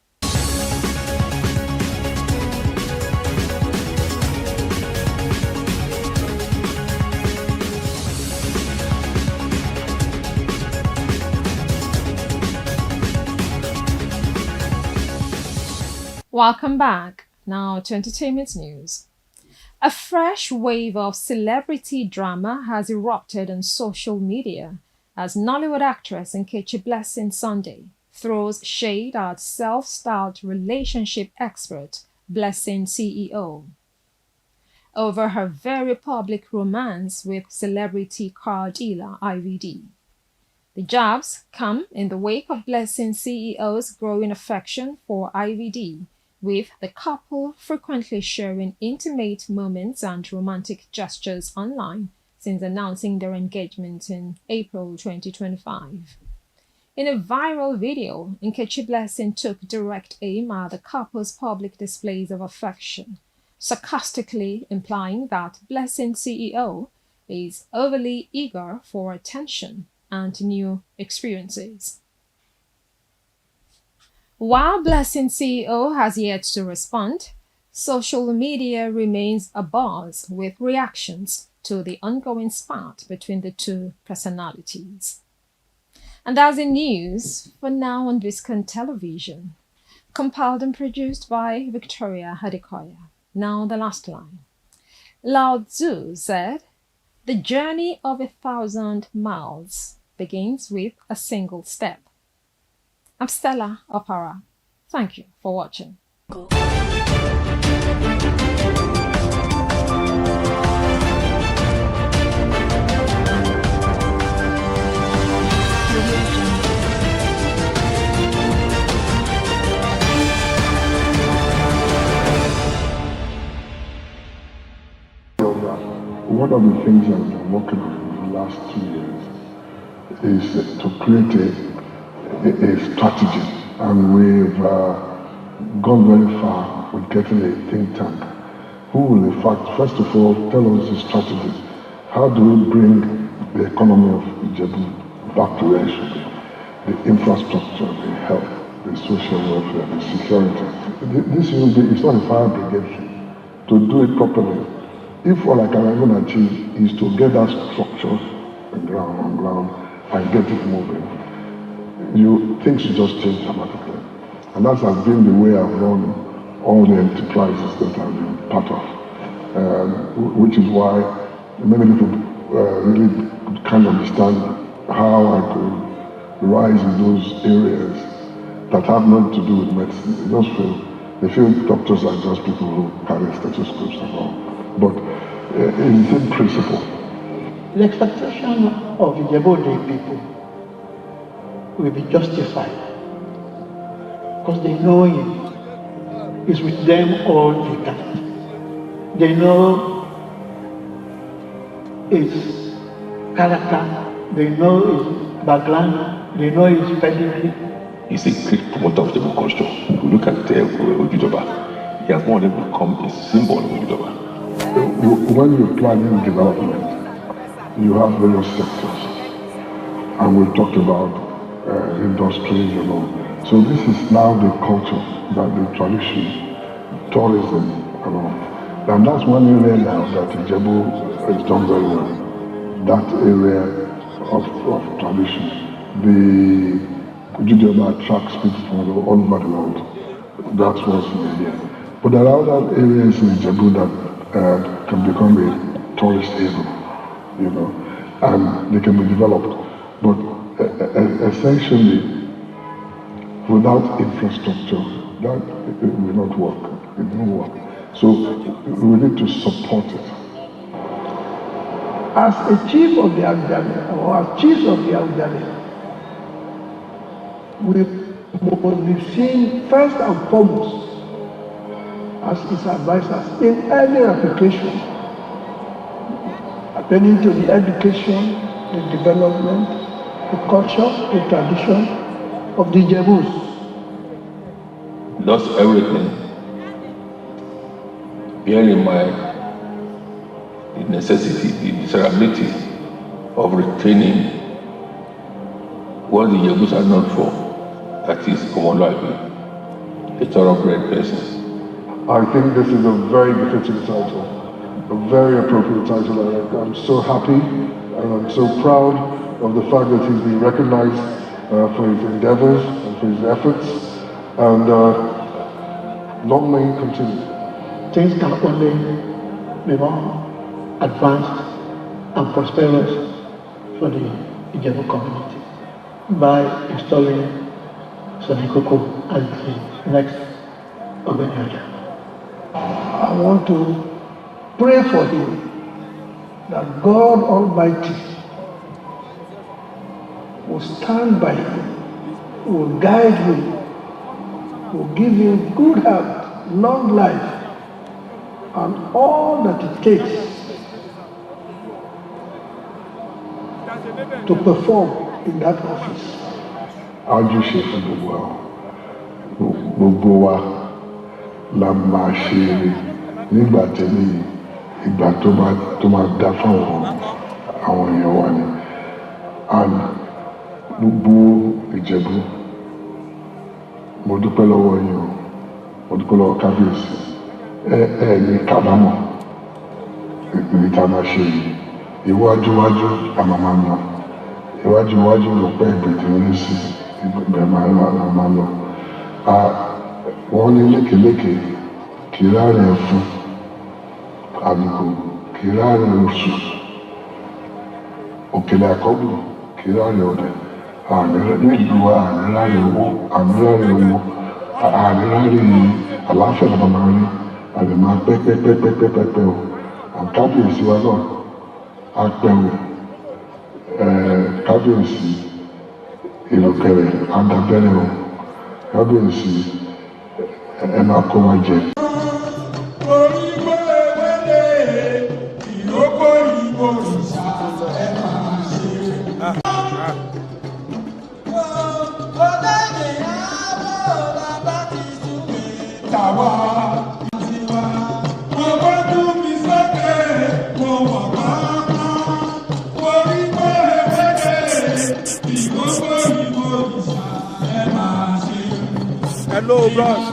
Welcome back. Now to entertainment news. A fresh wave of celebrity drama has erupted on social media as Nollywood actress Nkechi Blessing Sunday throws shade at self-styled relationship expert Blessing CEO over her very public romance with celebrity car dealer IVD. The jabs come in the wake of Blessing CEO's growing affection for IVD, with the couple frequently sharing intimate moments and romantic gestures online since announcing their engagement in April 2025. In a viral video, Nkechi Blessing took direct aim at the couple's public displays of affection, sarcastically implying that Blessing CEO is overly eager for attention and new experiences. While Blessing CEO has yet to respond, social media remains abuzz with reactions to the ongoing spat between the two personalities. And that's the news for now on Biscon Television, compiled and produced by Victoria Hadikoya. Now the last line. Lao Tzu said, "The journey of 1,000 miles begins with a single step." I'm Stella Opara. Thank you for watching. One of the things I've been working on in the last 2 years is to create a strategy, and we've gone very far with getting a think tank who will in fact first of all tell us the strategy. How do we bring the economy of Ijebu back to where it should be? The infrastructure, the health, the social welfare, the security. This will be, it's not a fire brigade thing. To do it properly, if all I can even achieve is to get that structure on ground and get it moving, things will just change dramatically. And that has been the way I've run all the enterprises that I've been part of, which is why many people really can't understand how I could rise in those areas that have nothing to do with medicine. They feel doctors are just people who carry stethoscopes and all. But it's the same principle. The expectation of the Ijebu people will be justified because they know him. He's with them all the time. They know his character, they know his background, they know his pedigree. He's a great promoter of Ijebu culture. If you look at Ojudoba, he has more than become a symbol of Ojudoba. When you're planning development, you have various sectors, and we talked about industries and all. So this is now the culture, that the tradition, tourism and all. And that's one area now that Ijebu has done very well. That area of tradition. The Ojúde attracts people from all over the world. That's what's in the area. But there are other areas in Ijebu that can become a tourist haven, you know, and they can be developed. But essentially, without infrastructure, that it will not work. It won't work. So we need to support it. As a chief of the Awujale, or as chiefs of the Awujale, we must be seen first and foremost as his advisors in any application pertaining to the education, the development, the culture, the tradition of the Ijebus. Lost everything. Bear in mind the necessity, the desirability of retaining what the Ijebus are known for, that is Omoluabi, a thoroughbred person. I think this is a very befitting title, a very appropriate title. I'm so happy and I'm so proud of the fact that he's been recognized for his endeavors and for his efforts, and long may he continue. Things can only be more advanced and prosperous for the Ijebu community by installing Sonny Koko as the next Ogbeni. I want to pray for him that God Almighty will stand by him, will guide him, will give him good health, long life, and all that it takes to perform in that office. Ojúṣe fún gbogbo wa la máa ṣe nígbà tẹ́lẹ̀ ìgbà tó máa dá fún àwọn èèyàn wa ni. And gbogbo Ìjẹ̀bú, mo dúpẹ́ lọ́wọ́ yín o, mo dúpẹ́ lọ́wọ́ kábíyèsí. Ní kábàámọ̀ ní ká máa ṣe yìí. Iwájú àmà máa lọ. Iwájú ló pẹ́ ìgbèdè orí sí ibẹ̀ máa lọ. Wọ́n ní lékeléke kì í ráre ẹ̀fún, àlùkò kì í ráre oṣù, òkèlè àkọ́bù kì í ráre ọ̀dẹ̀. Nílùú wa àní ráre owó, àní ráre àlàáfíà lọ́ba máa rí, àlè máa pẹ́pẹ́pẹ́pẹ́pẹ́ o. Àkábíyèsí wa náà á pẹ́ o. Kábíyèsí ìlúkẹrẹ adábẹ́rẹ́ o. Kábíyèsí ẹ máa kó wa jẹ. Hello, bros.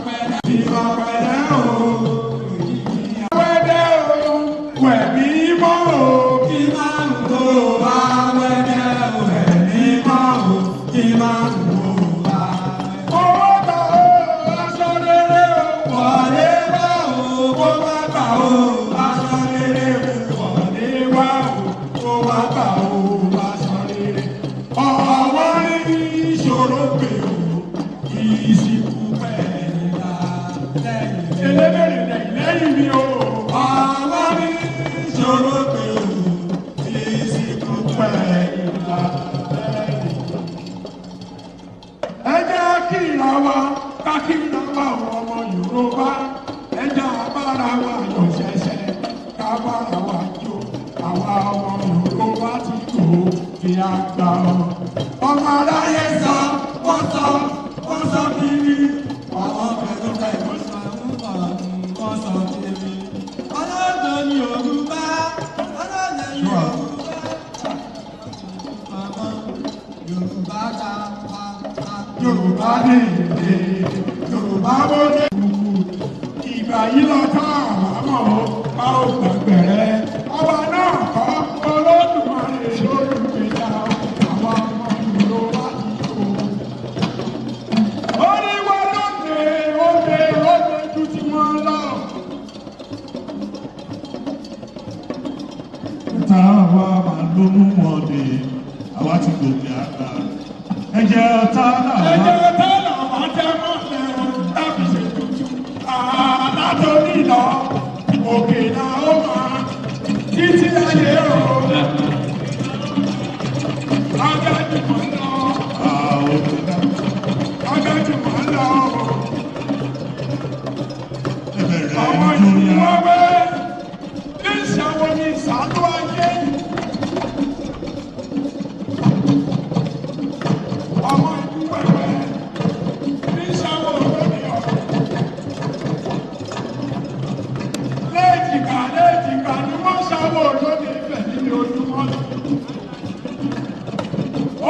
Yorùbá bó dé ìgbà yìí lọ tán mọ̀ ọ́ ò gbàgbẹ̀rẹ̀ ọba náà kọ́ Olódùmarè lólùgbèjà àwọn ọmọ ìlú wa yìí o. orí wa lóde òde ju ti wọn lọ. ẹ̀ta wa máa ló mú wọn dé àwa ti gòkè àgbà. ẹ̀jẹ̀ ọ̀tá làwọn jẹ́ mọ́lẹ̀ láti ṣe tuntun. látòní lọ òkè náà ó máa títí ayé o. agájùmọ̀ lọ agájùmọ̀ lọ. àwọn ìlú wọn wẹ́ ní ìṣàwọ̀ ní ìṣàlù ayé. àwọn ìlú wẹ̀wẹ̀ ní ìṣàwọ̀ lórí ọ̀rọ̀. léjìká ni wọ́n ṣàwọ̀ lórí ìfẹ́ nínú ojúmọ́.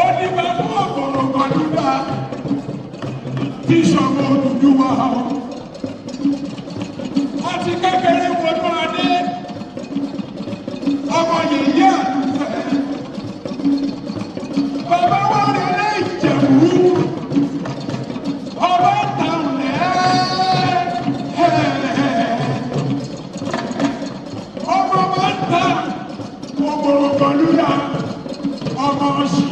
ó ní pẹ̀lú ọ̀gọ̀rọ̀ gbàdúrà tí ìṣọ̀gbọ̀ Odùduwà ọ̀. àti kékeré wọnú adé ọmọ yèyé àdúfẹ́. bàbá wa rẹ̀ lé Ìjẹ̀bú ọba táwọn ọmọ bá ń ta ògbòrògbòlúra ọmọ ọ̀sì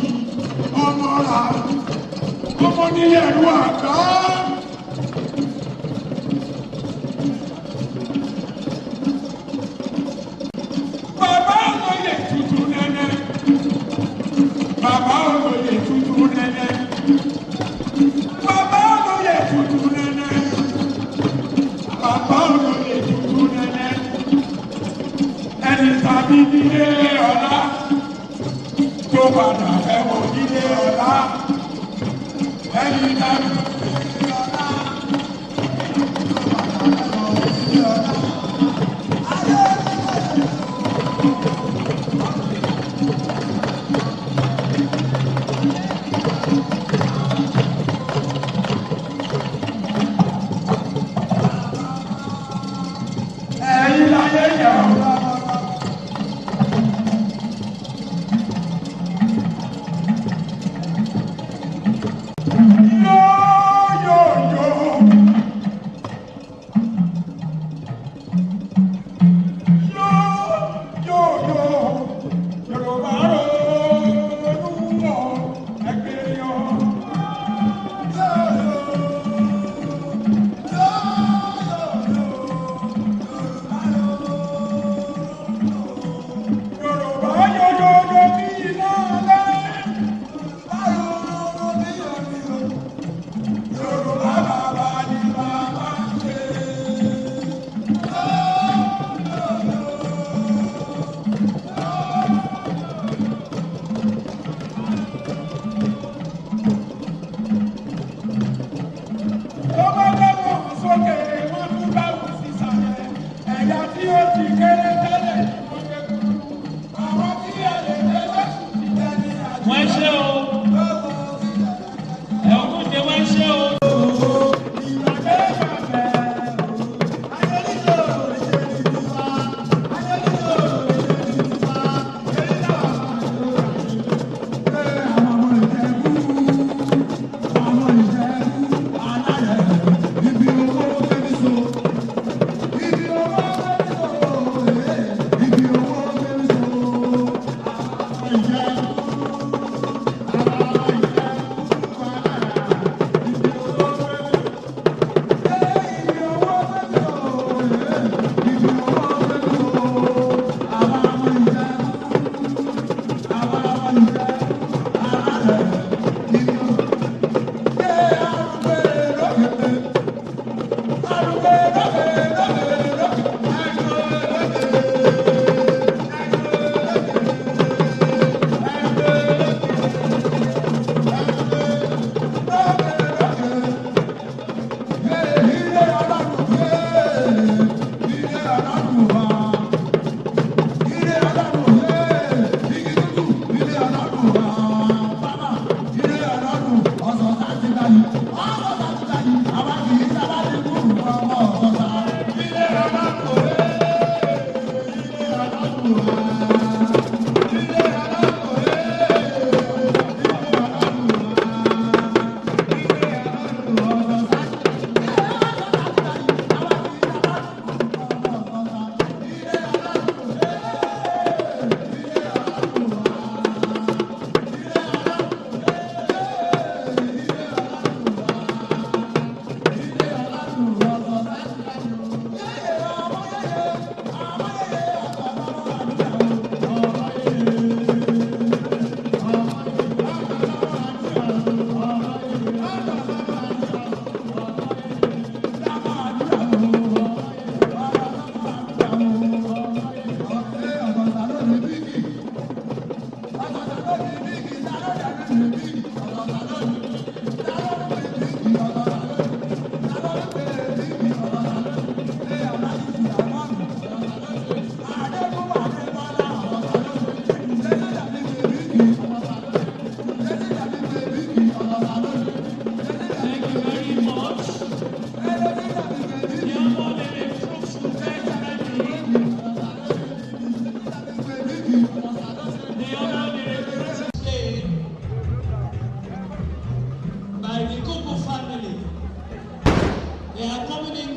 ọmọ ra ọmọ níyẹ̀rú àgbá. bàbá olóyè tuntun nẹ́nẹ́ bàbá olóyè tuntun nẹ́nẹ́ bàbá olóyè tuntun nẹ́nẹ́ bàbá olóyè tuntun nẹ́nẹ́ ẹni tàbí nílé ọlá tó padà fẹ́ wọ nílé ọlá ẹni tàbí nílé ọlá tó padà fẹ́ wọ nílé ọlá. ẹ̀yin láyé yẹ̀ ọ́. No!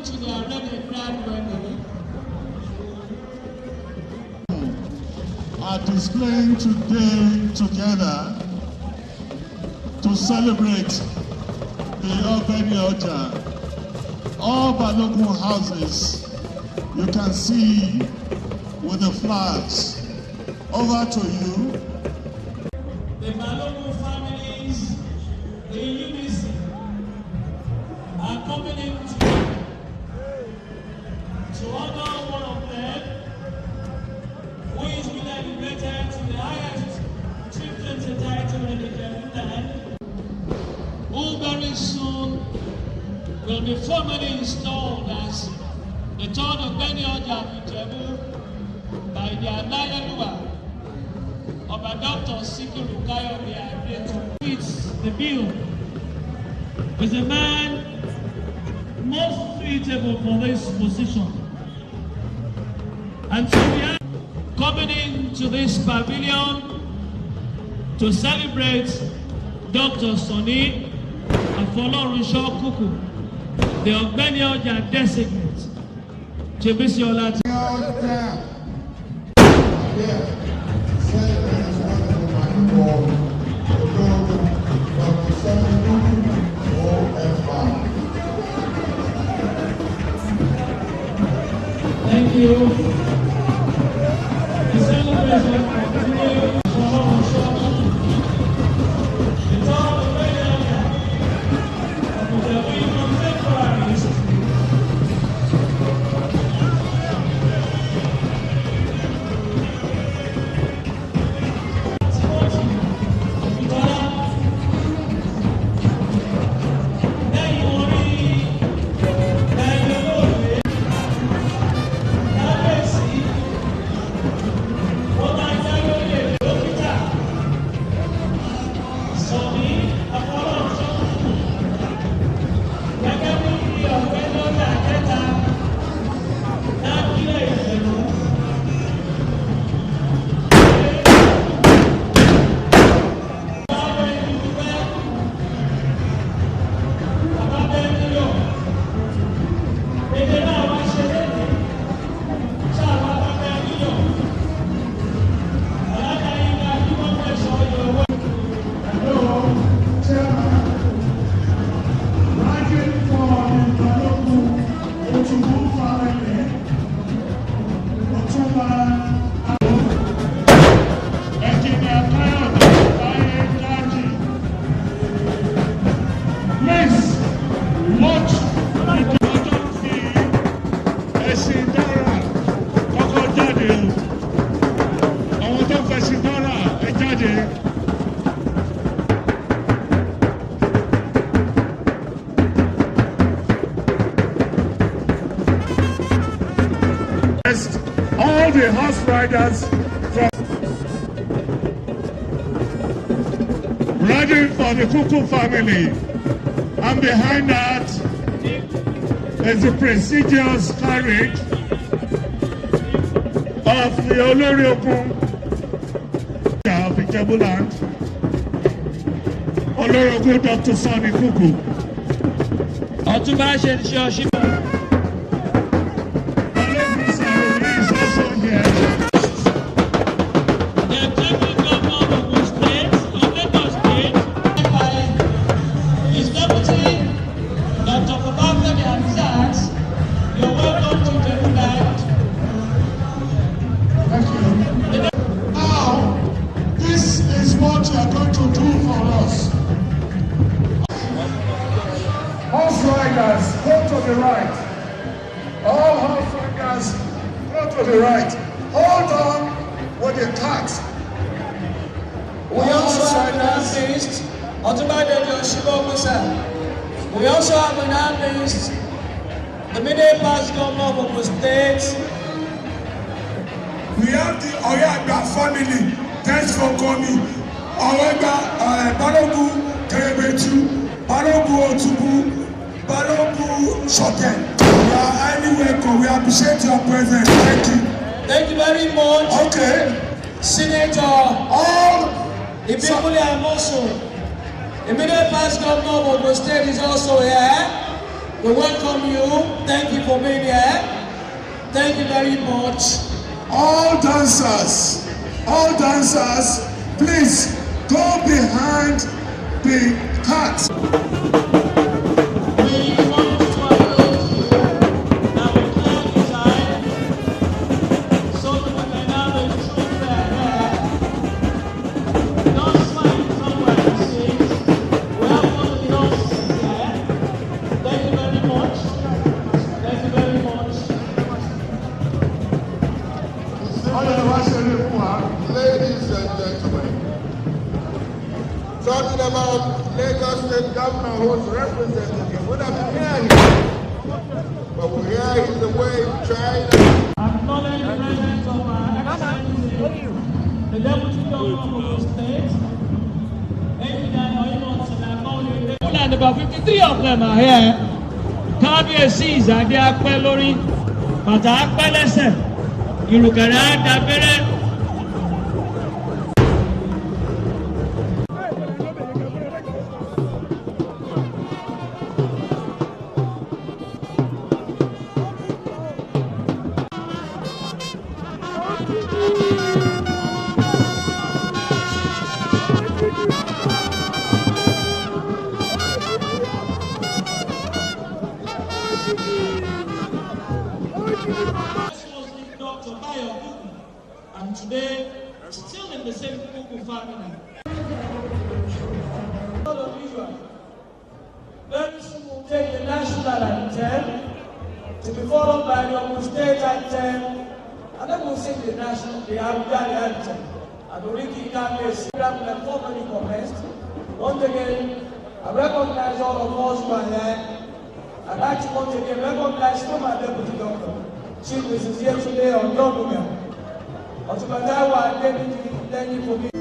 to the already grand wedding are displaying today together to celebrate the Ogbeni Oja. All Balogun houses you can see with the flags. Over to you. The Balogun families in unison are coming in to honor one of them who is being elevated to the highest chieftaincy title in the land, who very soon will be formally installed as the third Ogbeni Oja of Ijebu by the Alayeluwa of a Dr. Sikiru Kayode Adeto. It's the bill is a man most suitable for this position. And so we are coming into this pavilion to celebrate Dr. Sonny Afolorunsho Kuku, the Ogbeni Oja designate. Jebisi Ola. Thank you. The celebration continues. All the horse riders riding for the Kuku family, and behind that is the prestigious carriage of the Olori Okun of Ijebu land, Olori Okun Dr. Sonny Kuku. Ọ̀túnba ṣe ṣe ọṣìbà. Horse riders, go to the right. All horse riders, go to the right. Hold on with the cart. We also have an artist, We also have an artist, the middle past governor of Ogun State. We have the Oyagba family. Thanks for coming. Oyagba, Balogun Kerebetu, Balogun Otubu, Balogun Shoten. You are highly welcome. We appreciate your presence. Thank you. Thank you very much. Okay. Senator, all the people here also. The middle past governor of Ogun State is also here. We welcome you. Thank you for being here. Thank you very much. All dancers, please go behind the cart. Ladies and gentlemen, talking about Lagos State Governor who's representative, we're not here, but we're here in the way of China. Acknowledge the presence of our Excellency, the Deputy Governor of the State, and about 53 of them are here. Kábíyèsí Ìzàdé apẹ́ lórí, bàtà apẹ́ lẹ́sẹ̀, ìrùkẹ̀rẹ̀ á dábẹ́rẹ́. And today, still in the same Kuku family. Very soon we'll take the national anthem to be followed by the state anthem, and then we'll sing the Abidjan anthem. And Oriki Kábíyèsí and formally commenced. Once again, I recognize all of us who are here. I'd like to once again recognize my Deputy Governor, Chief Mrs. Yetunde Ondobuga. Ọ̀túnbàtáwà Deputy, thank you for being.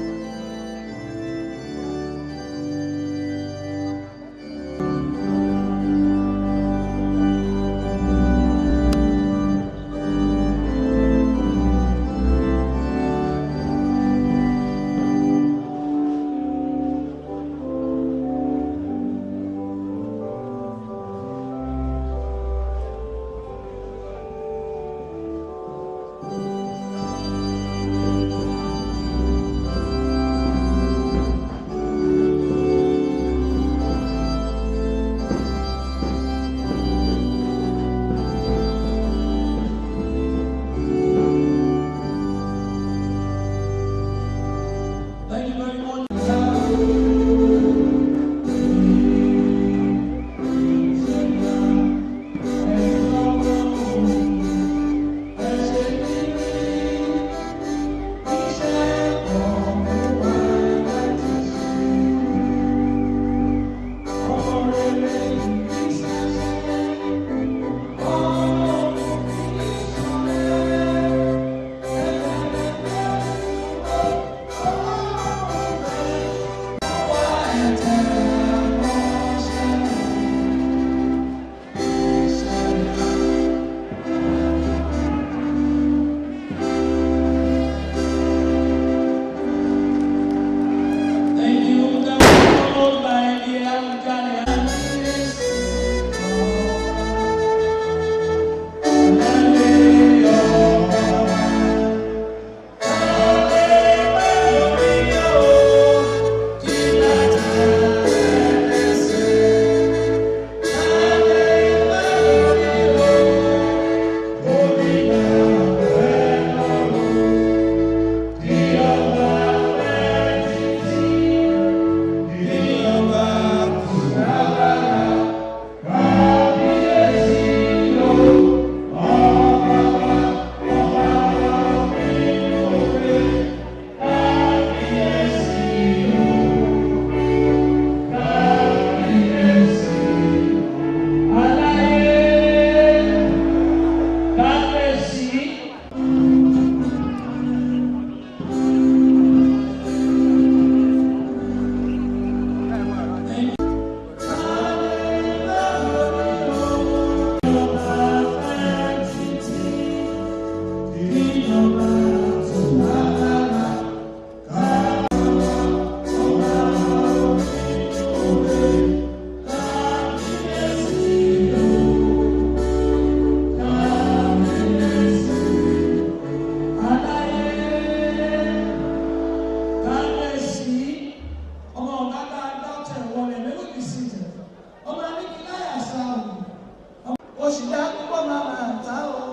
sì dákú kó máa ta o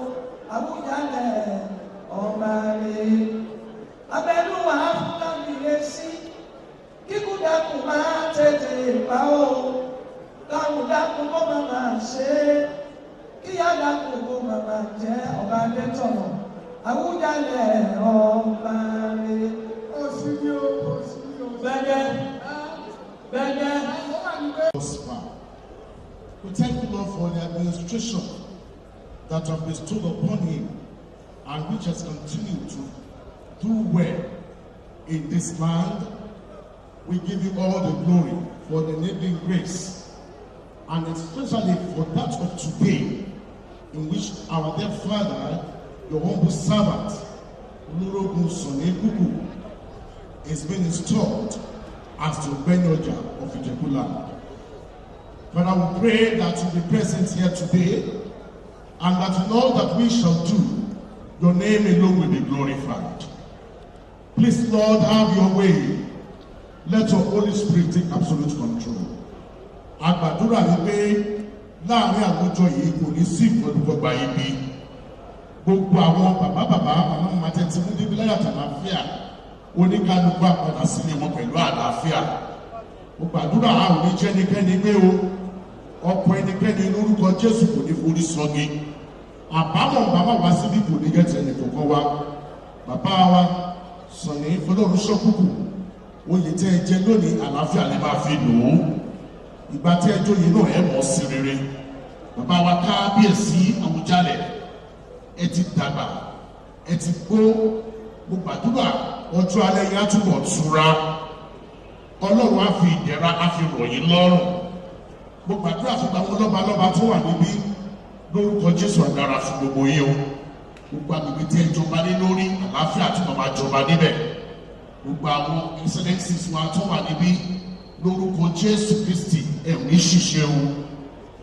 Àwùjalẹ̀ ọba rẹ̀ abẹ́lúwà fúlàbíyèsí kíkú dákú máa tètè pa o káwù dákú kó máa ṣe kíyá dákú kó máa jẹ́ ọba adétọ̀nà Àwùjalẹ̀ ọba rẹ̀. We thank the Lord for the administration that have bestowed upon him and which has continued to do well in this land. We give you all the glory for the enabling grace, and especially for that of today, in which our dear Father, your humble servant, Olurogun Sonekuku, is being installed as the Benyoja of Ijebu land. Father, we pray that you be present here today, and that in all that we shall do, your name alone will be glorified. Please, Lord, have your way. Let your Holy Spirit take absolute control. Àgbàdúrà wípé láàrin àwùjọ yìí kò ní sí ìfọdúkọgbà ibi. Gbogbo àwọn bàbá àwọn ọmọ àtẹ̀tí mú débi láyà àlàáfíà. Oníkálukú àpàdà sílé wọn pẹ̀lú àlàáfíà. Àgbàdúrà àwọn oníjẹ́nikẹ́ni gbé o. Ọ̀pọ̀ ẹnikẹ́ni lórúkọ Jésù kò ní forí sọ́gi. Àbámọ̀ wá síbí kò ní gẹ́tì ẹnì kọ̀ọ̀kan wá. Bàbá wa Sọ̀ní Fọlọ́runṣọ́kùkù, oyè tẹ́ ẹ jẹ lónìí àlàáfíà lè máa fi lò ó. Ìgbà tí ẹ jóyè náà ẹ mọ̀ sí rere. Bàbá wa Kábíyèsí Àwùjalẹ̀, ẹ ti dàgbà, ẹ ti gbó. Gbogbo àdúrà ọjọ́ alẹ́ yẹn á túbọ̀ túra. Ọlọ́run á fi ìdẹ̀ra á fi rọ̀ yín lọ́rùn. Gbogbo àdúrà fún àwọn lọ́balọ́ba tó wà níbí lórúkọ Jésù àdára fún gbogbo yín o. Gbogbo àgbègbè tí ẹ jọba ní lórí àlàáfíà túbọ̀ máa jọba níbẹ̀. Gbogbo àwọn excellencies wa tó wà níbí lórúkọ Jésù Kristi ẹ̀ ní ṣiṣẹ́ o.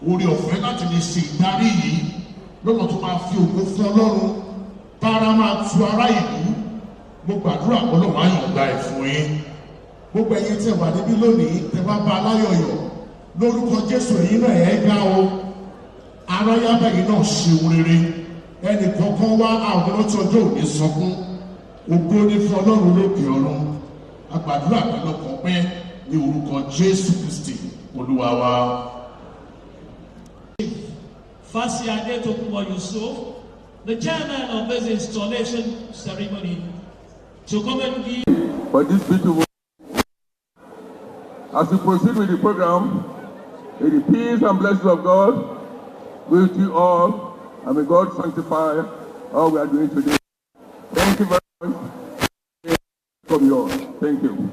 Oore ọ̀fẹ́ láti lè ṣe ìdarí yìí lọ́nà tó máa fi ògo fún Ọlọ́run, bára máa tu ará ìlú. Gbogbo àdúrà Ọlọ́run á yọ̀ǹda ẹ̀ fún yín. Gbogbo ẹ̀yin tẹ́ wà níbí lónìí tẹ́ wá bá aláyọ̀yọ̀ lórúkọ Jésù ẹ̀yin náà ẹ̀ ga o. Aráyábẹ̀yìn náà ṣe rere. Ẹnì kọ̀ọ̀kan wá àwọn ọlọ́tí ọjọ́ òní sọkún. Ògo ni fún Ọlọ́run lókè ọ̀run. Àgbàdúrà pẹ̀lú ọkàn pẹ́ ní orúkọ Jésù Kristi Olúwa wa. Fasi Adetokunbo Yusuf, the chairman of this installation ceremony, to come and give. For this beautiful, as we proceed with the program, may the peace and blessings of God be with you all, and may God sanctify all we are doing today. Thank you very much. From you all. Thank you.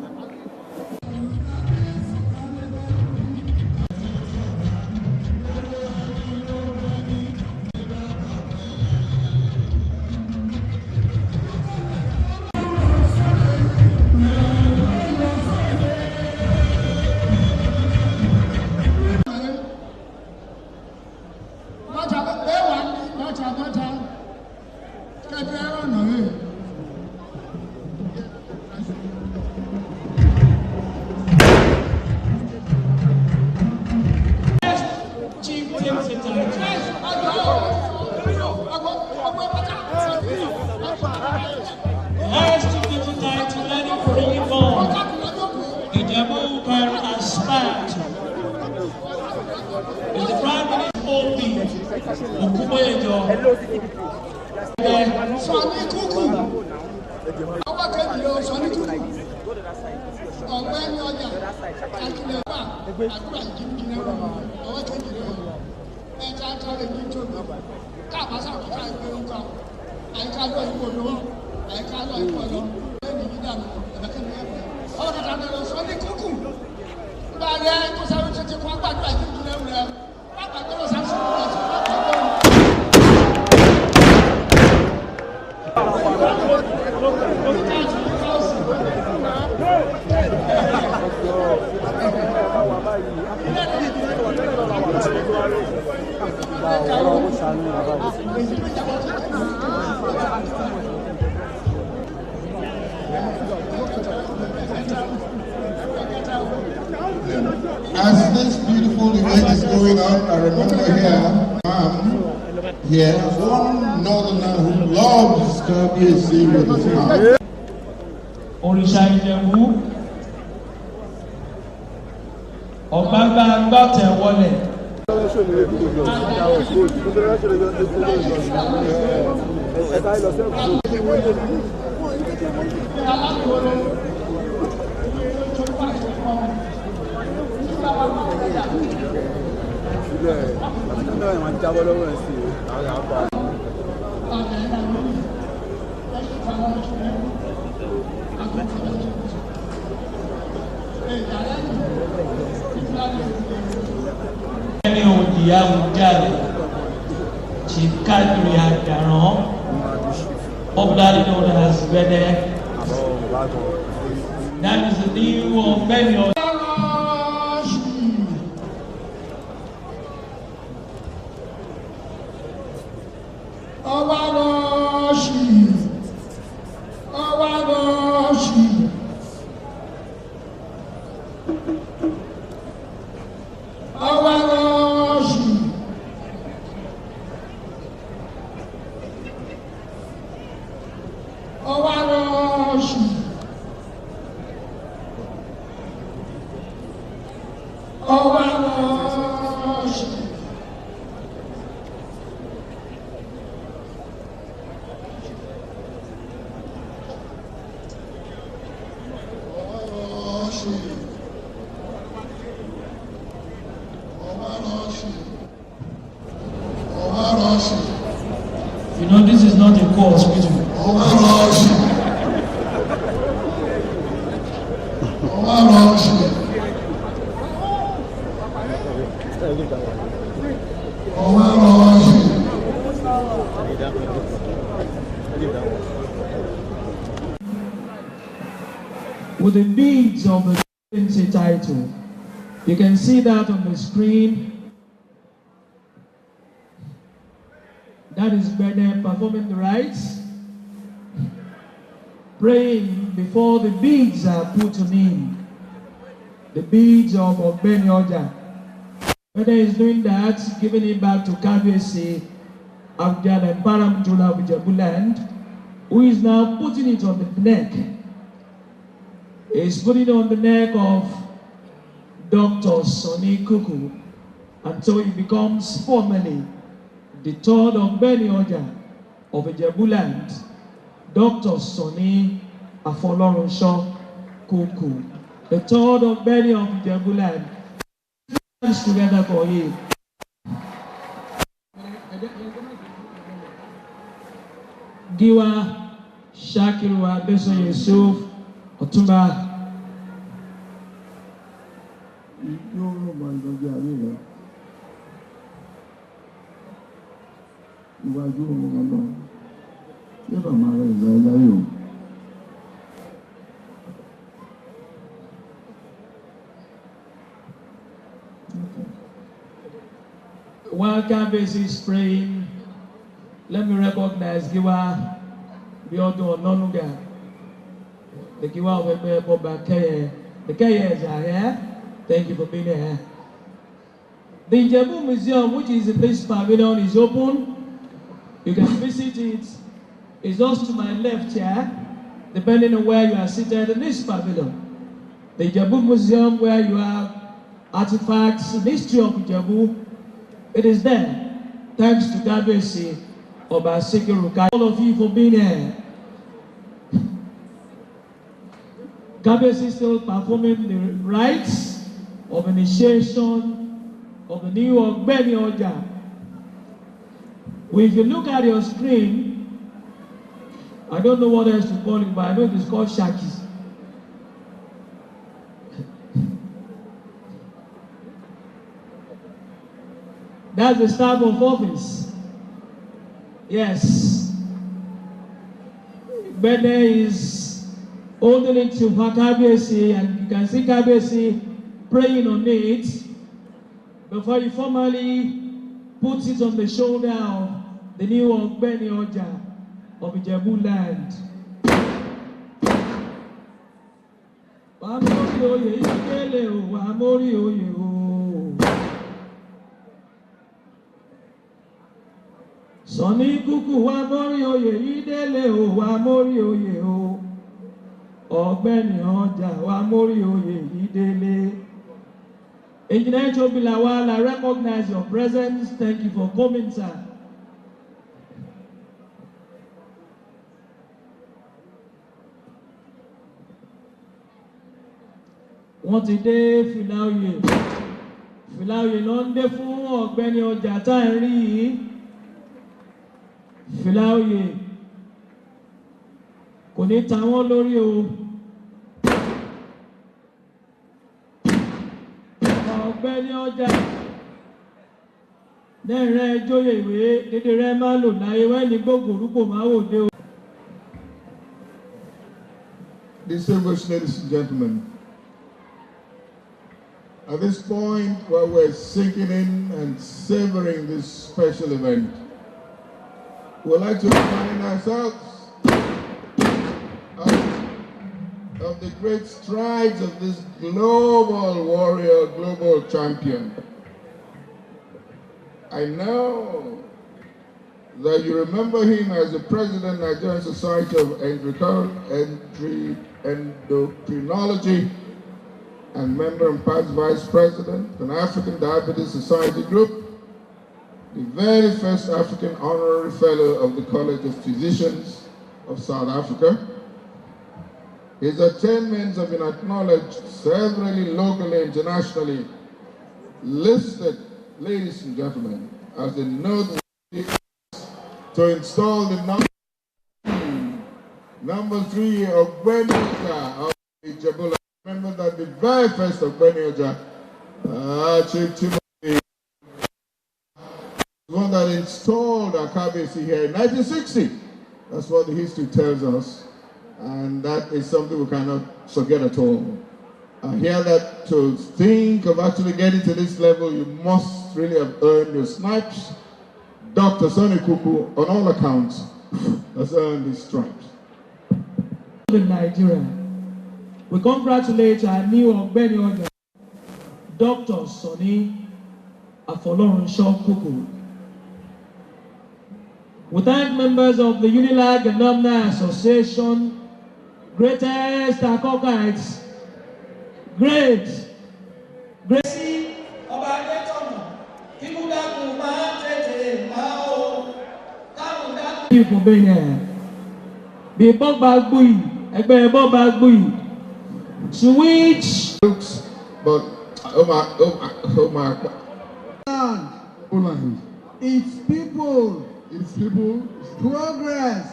As this beautiful event is going on, I remember here Here, one northerner who loves KBC with his heart. Òrìṣà Ìjẹ̀bú, ọ̀gbágbá gbọ́tẹ̀ wọlé. Ẹni òdìyà òjàlè ti káàkiri àjàrán popularly known as Bede. That is the new of many of You know, this is not a core hospital. With the beads of the presidency title, you can see that on the screen. That is Bede performing the rites, praying before the beads are put on him. The beads of Ogbeni Oja. Bede is doing that, giving it back to KBC, Abdul and Paramjula of Ijebuland, who is now putting it on the neck. He's putting it on the neck of Dr. Sonny Kuku, until he becomes formally the third of Ogbeni Oja of Ijebuland, Dr. Sonny Afolorunso Kuku, the third of Ogbeni of Ijebuland. Hands together for him. Giwa Shakiru Adeso Yusuf Otumba. Iwájú ọmọ náà ṣé bàmá rẹ̀ ìgbà ẹ̀yà yòó. While KBC is praying, let me recognize Giwa Biodo Ononuga, the Giwa of Ebe Keye. The Keyes are here. Thank you for being here. The Ijebu Museum, which is the place pavilion, is open. You can visit it. It's just to my left here, depending on where you are seated in this pavilion. The Ijebu Museum, where you have artifacts, history of Ijebu, it is there. Thanks to KBC Oba Sekiruka. All of you for being here. KBC is still performing the rites of initiation of the new Ogbeni Oja. Well, if you look at your screen, I don't know what else to call it, but I know it is called Shakis. That's the staff of office. Yes. Bede is holding it to KBC, and you can see KBC praying on it before he formally puts it on the shoulder of the new Ogbeni Oja of Ijebuland. Wamori oye ikele o, wamori oye o. Sọ̀ní kúkú wá mórí oyè yìí délé o, wá mórí oyè o. Ọ̀gbẹ́ni ọjà wá mórí oyè yìí délé. Engineer Chobilawal, I recognize your presence. Thank you for coming, sir. Wọ́n ti dé fìlà oyè. Fìlà oyè ló ń dé fún ọ̀gbẹ́ni ọjà tá à ń rí yìí. Fìlà oyè kò ní ta wọ́n lórí o. Ọ̀gbẹ́ni ọjà lẹ́rìn jóyè ìwé dédé rẹ máa lò láyé wẹ́ẹ̀ni gbogbo orúkọ máa wò dé o. Distinguished ladies and gentlemen, at this point where we're sinking in and savoring this special event, we'd like to remind ourselves of the great strides of this global warrior, global champion. I know that you remember him as the president of the Nigerian Society of Endocrinology and member and past vice president, an African Diabetes Society group, the very first African honorary fellow of the College of Physicians of South Africa. His attainments have been acknowledged severally locally and internationally, listed, ladies and gentlemen, as the noteworthy to install the number 3 of Benioja of Ijebula. Remember that the very first of Benioja, Chief Timothy, the one that installed Akabesi here in 1960. That's what the history tells us. And that is something we cannot forget at all. I hear that to think of actually getting to this level, you must really have earned your stripes. Dr. Sonny Kuku, on all accounts, has earned his stripes. In Nigeria, we congratulate our new Ọ̀gbẹ́ni ọjà, Dr. Sonny Afọlọ́runṣọ́ Kuku. We thank members of the Unilag Alumni Association, greatest Akokites, great. Sí ọba Adétọ̀nà kíkú dákun máa tètè máa o káwọn dákun. Thank you for being here. Bí bọ́ọ̀bà gbùyì, ẹgbẹ́ bọ́ọ̀bà gbùyì. Switch. But oh my. Poland. Its people, progress,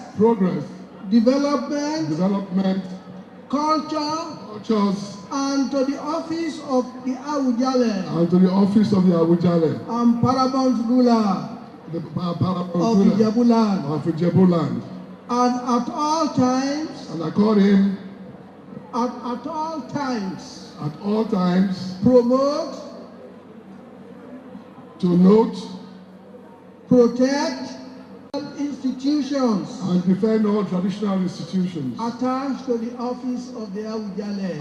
development, cultures, and to the office of the Awujale, and paramount ruler of Ijebuland, and at all times, and I call him at all times, promote, to note, protect institutions and defend all traditional institutions attached to the office of the Awujale.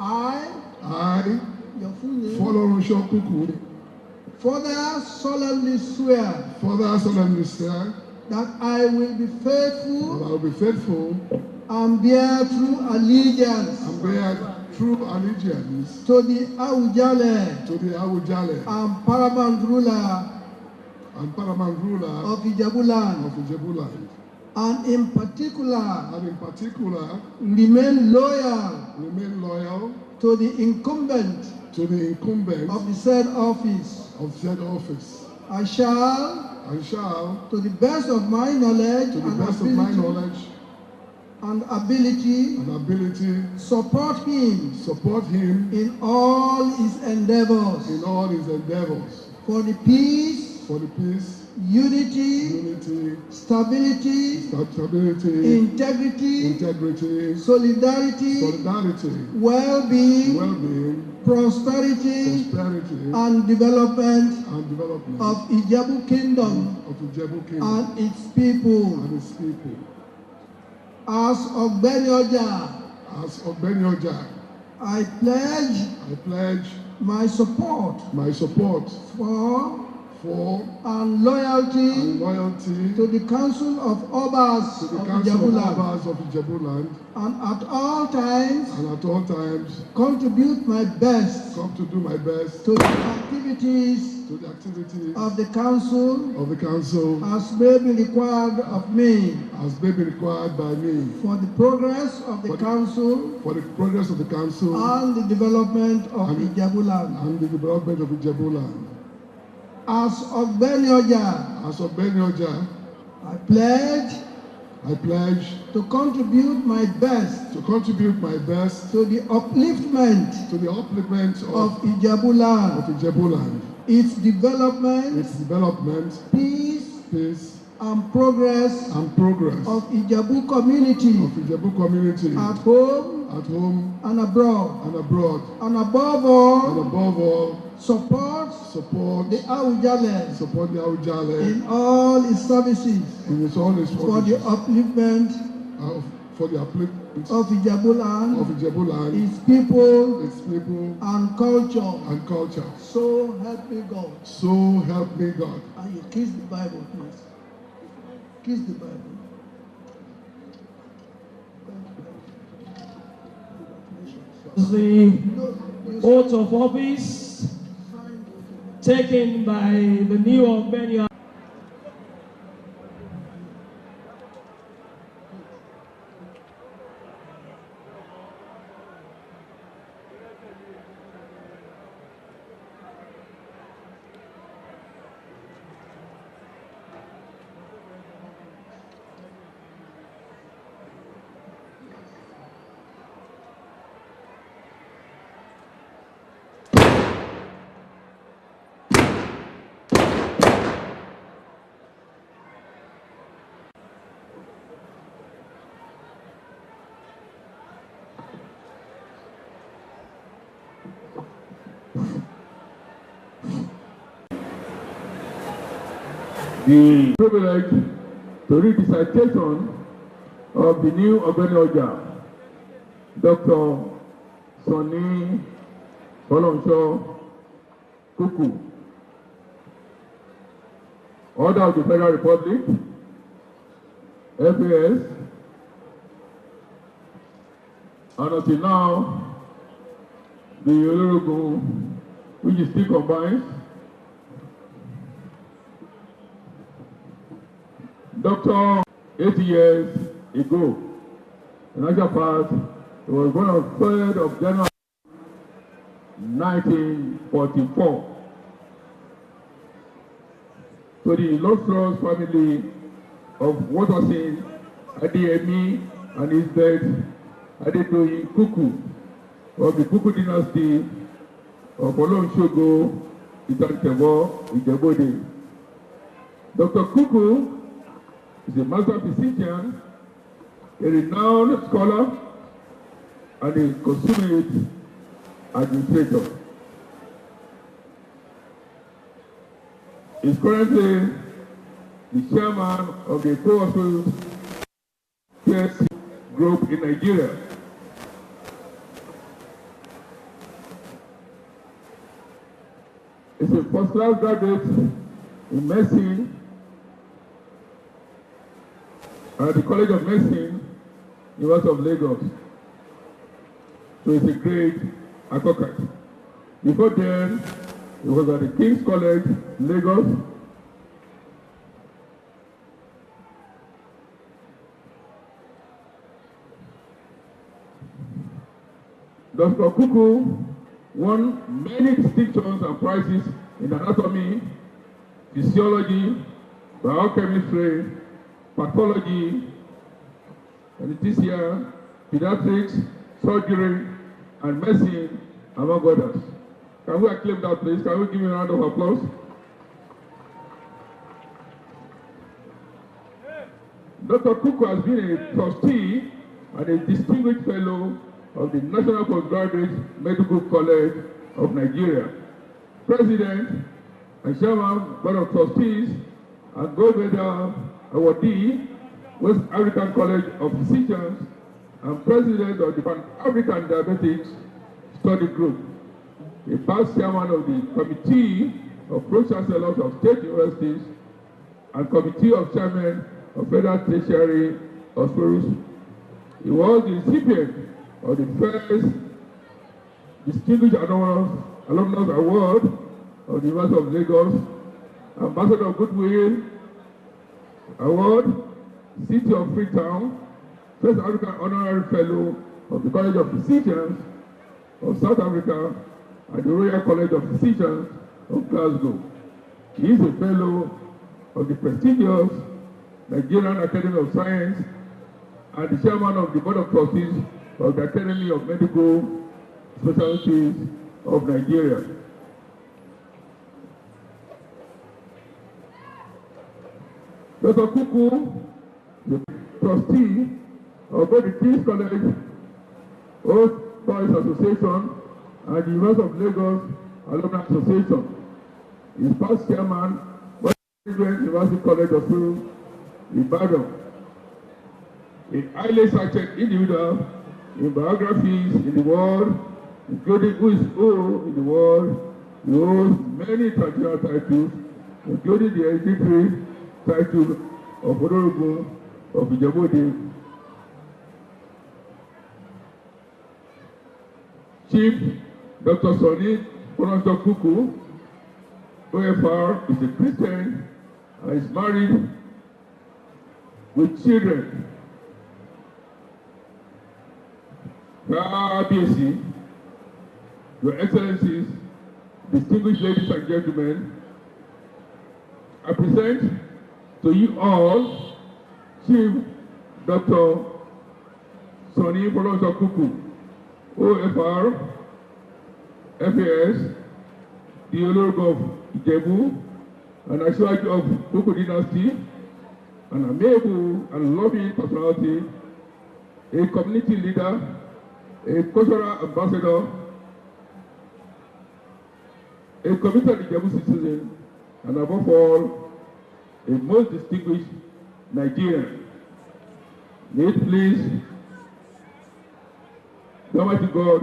I, your full name, Fọlọ́runṣọ́ Kúkú, further solemnly swear that I will be faithful and bear true allegiance to the Awujale and paramount ruler of Ijebuland, and in particular remain loyal to the incumbent of the said office. I shall, to the best of my knowledge and ability, support him in all his endeavors, for the peace, unity, stability, integrity, solidarity, well-being, prosperity, and development of Ijebu Kingdom and its people. As Ọ̀gbẹ́ni ọjà, I pledge my support and loyalty to the Council of Obas of Ijebuland, and at all times contribute my best to the activities of the council as may be required of me for the progress of the council and the development of Ijebuland. As Ogbeni Oja, I pledge to contribute my best to the upliftment of Ijebuland, its development, peace and progress of Ijebu community at home and abroad, and above all support the Awujale in all its services for the upliftment of Ijebuland, its people and culture. So help me God. And you kiss the Bible, please. Kiss the Bible. The oath of office taken by the new Ogbeni. The privilege to read the citation of the new Ogbeni Oja, Dr. Sonny Folonsho Kuku, Order of the Federal Republic, FAS, and until now, the Olorugun, which is still combined. Doctor, 8 years ago, in actual fact, it was born on 3rd of January 1944. So the illustrious family of what was in Adeyemi and his dad, Adetoyin Kuku, of the Kuku dynasty of Olonshogo, Itantevo, Ijebode. Dr. Kuku is a master physician, a renowned scholar, and a consummate administrator. He is currently the chairman of the Co-Hospital Care Group in Nigeria. He is a first-class graduate in medicine at the College of Medicine, University of Lagos. So he's a great advocate. Before then, he was at the King's College, Lagos. Dr. Kuku won many distinctions and prizes in anatomy, physiology, biochemistry, pathology, anesthesia, pediatrics, surgery, and medicine, among others. Can we acclaim that, please? Can we give him a round of applause? Dr. Kuku has been a trustee and a distinguished fellow of the National Postgraduate Medical College of Nigeria, President and Chairman Board of Trustees and Go-Veda Awardee, West African College of Physicians, and President of the Pan-African Diabetics Study Group, a past chairman of the Committee of Pro-Chancellors of State Universities and Committee of Chairmen of Federal Tertiary Hospitals. He was the recipient of the first Distinguished Alumnus Award of the University of Lagos, Ambassador of Goodwill Award, City of Freetown, First African Honorary Fellow of the College of Physicians of South Africa and the Royal College of Physicians of Glasgow. He is a Fellow of the prestigious Nigerian Academy of Science and the Chairman of the Board of Trustees of the Academy of Medical Specialties of Nigeria. Dr. Kuku, the trustee of both the King's College, Old Boys Association, and the University of Lagos Alumni Association. He is past chairman of the University College of Film, Ibadan. A highly cited individual in biographies in the world, including who is who in the world. He holds many traditional titles, including the hereditary title of Honorable of Ijebu-Ode. Chief Dr. Sonny Folorunso Kuku, OFR, is a Christian and is married with children. Kábíyèsí, Your Excellencies, distinguished ladies and gentlemen, I present to you all Chief Dr. Sonny Folorunso Kuku, OFR, FAS, the Olórogbo of Ìjẹ̀bú, and Aṣíwájú of Kuku dynasty, an amiable and loving personality, a community leader, a cultural ambassador, a committed Ìjẹ̀bú citizen, and above all, a most distinguished Nigerian. May it please the Almighty God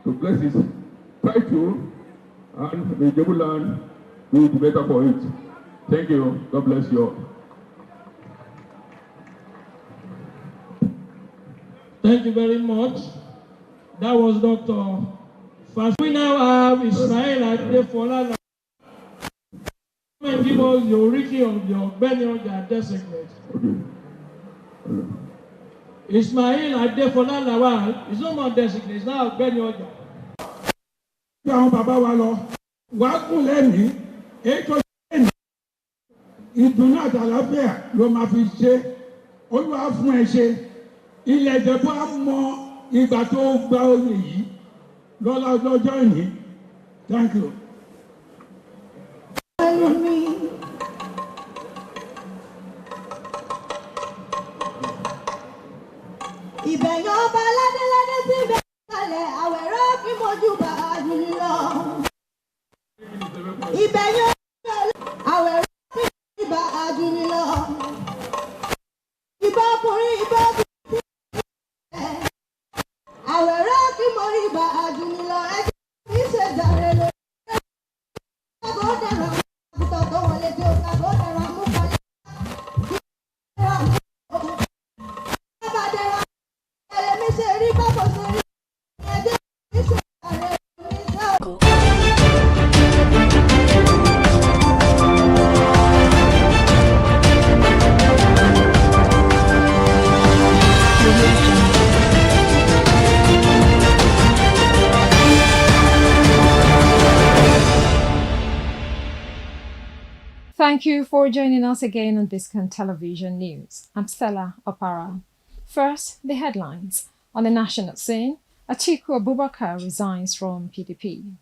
to bless his title and may Ìjẹ̀bú land be the better for it. Thank you. God bless you all. Thank you very much. That was Dr. Fast. We now have Ismail Adefola. Give us the origin of your Benny designate. Ismail Adefola Lawal is no more designate, it's now Benny Oja. Àwọn bàbá wa lọ, wà á kún lẹ́nìí, ètò ìṣẹ́ni, ìdùnnú àtàlàfíà ló máa fi ṣe, Olúwa fún ẹ ṣe, ilẹ̀ Ìjẹ̀bú á mọ ìgbà tó gba oyè yìí lọ́la lọ́jọ́ ìní. Thank you. Ìbẹ̀yàn ọba ládéládé sí ibẹ̀ kalẹ̀ àwẹ̀rọ̀ kí mojú bá a dùn lọ. Ìbẹ̀yàn àwẹ̀rọ̀ kí mojú bá a dùn lọ. Ìbá ọkùnrin ìbá ọkùnrin àwẹ̀rọ̀ kí mojú bá a dùn lọ. Ẹjọ́ kì í ṣe jàre lọ. Àgọ́ dẹ̀rọ̀ àgùntàn tó wọlé tí ó àgọ́ dẹ̀rọ̀ mú kalẹ̀. Thank you for joining us again on Biscon Television News. I'm Stella Opara. First, the headlines. On the national scene, Atiku Abubakar resigns from PDP.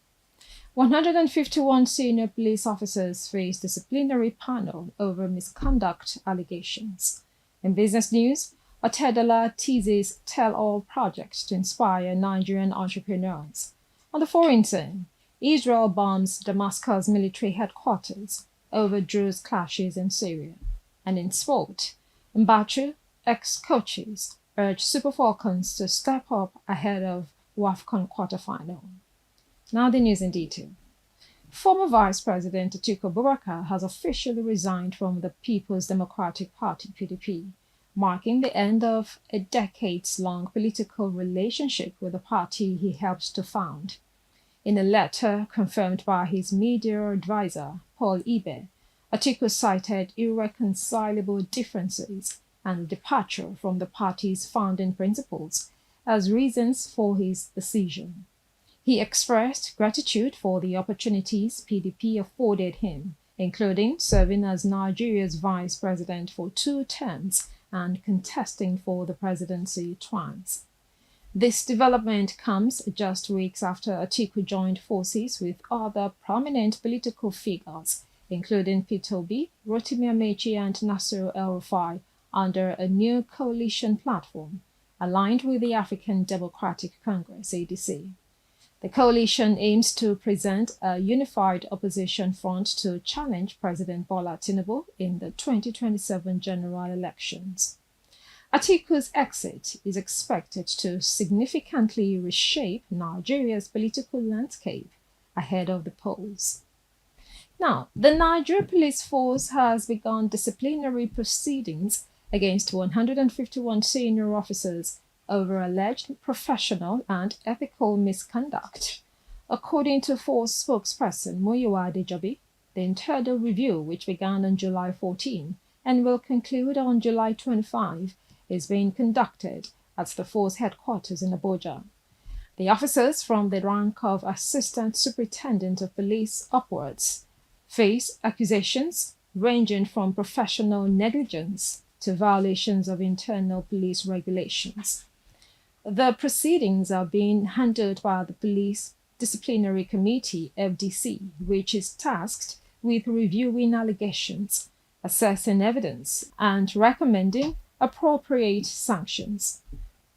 151 senior police officers face disciplinary panel over misconduct allegations. In business news, Otedola teases tell-all projects to inspire Nigerian entrepreneurs. On the foreign scene, Israel bombs Damascus military headquarters over Druze clashes in Syria. And in sport, Mbachu ex-coaches urge Super Falcons to step up ahead of WAFCON quarterfinal. Now the news in detail. Former Vice President Atiku Abubakar has officially resigned from the People's Democratic Party (PDP), marking the end of a decades-long political relationship with the party he helped to found. In a letter confirmed by his media advisor, Paul Ibe, Atiku cited irreconcilable differences and departure from the party's founding principles as reasons for his decision. He expressed gratitude for the opportunities PDP afforded him, including serving as Nigeria's vice president for 2 terms and contesting for the presidency twice. This development comes just weeks after Atiku joined forces with other prominent political figures, including Peter Obi, Rotimi Amechi, and Nasiru El-Rufai, under a new coalition platform aligned with the African Democratic Congress (ADC). The coalition aims to present a unified opposition front to challenge President Bola Tinubu in the 2027 general elections. Atiku's exit is expected to significantly reshape Nigeria's political landscape ahead of the polls. Now, the Nigeria Police Force has begun disciplinary proceedings against 151 senior officers over alleged professional and ethical misconduct. According to Force spokesperson Muyiwa Adejobi, the internal review, which began on July 14 and will conclude on July 25, is being conducted at the Force headquarters in Abuja. The officers from the rank of Assistant Superintendent of Police upwards face accusations ranging from professional negligence to violations of internal police regulations. The proceedings are being handled by the Police Disciplinary Committee, FDC, which is tasked with reviewing allegations, assessing evidence, and recommending appropriate sanctions.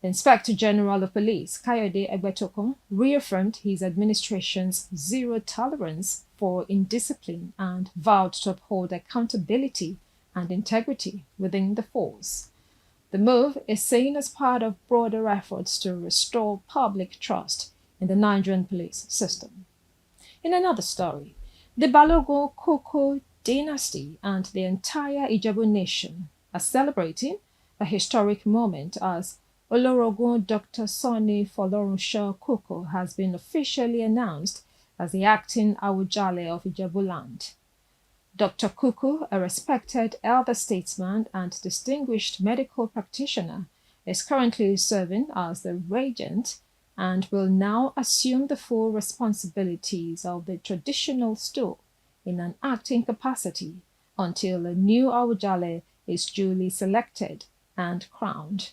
The Inspector General of Police, Kayode Egbetokun, reaffirmed his administration's zero tolerance for indiscipline and vowed to uphold accountability and integrity within the force. The move is seen as part of broader efforts to restore public trust in the Nigerian police system. In another story, the Balogun Koko dynasty and the entire Ijebu nation are celebrating a historic moment as Olorogun Dr. Sonny Folorunsho Koko has been officially announced as the acting Awujale of Ijebuland. Dr. Kuku, a respected elder statesman and distinguished medical practitioner, is currently serving as the regent and will now assume the full responsibilities of the traditional stool in an acting capacity until a new Awujale is duly selected and crowned.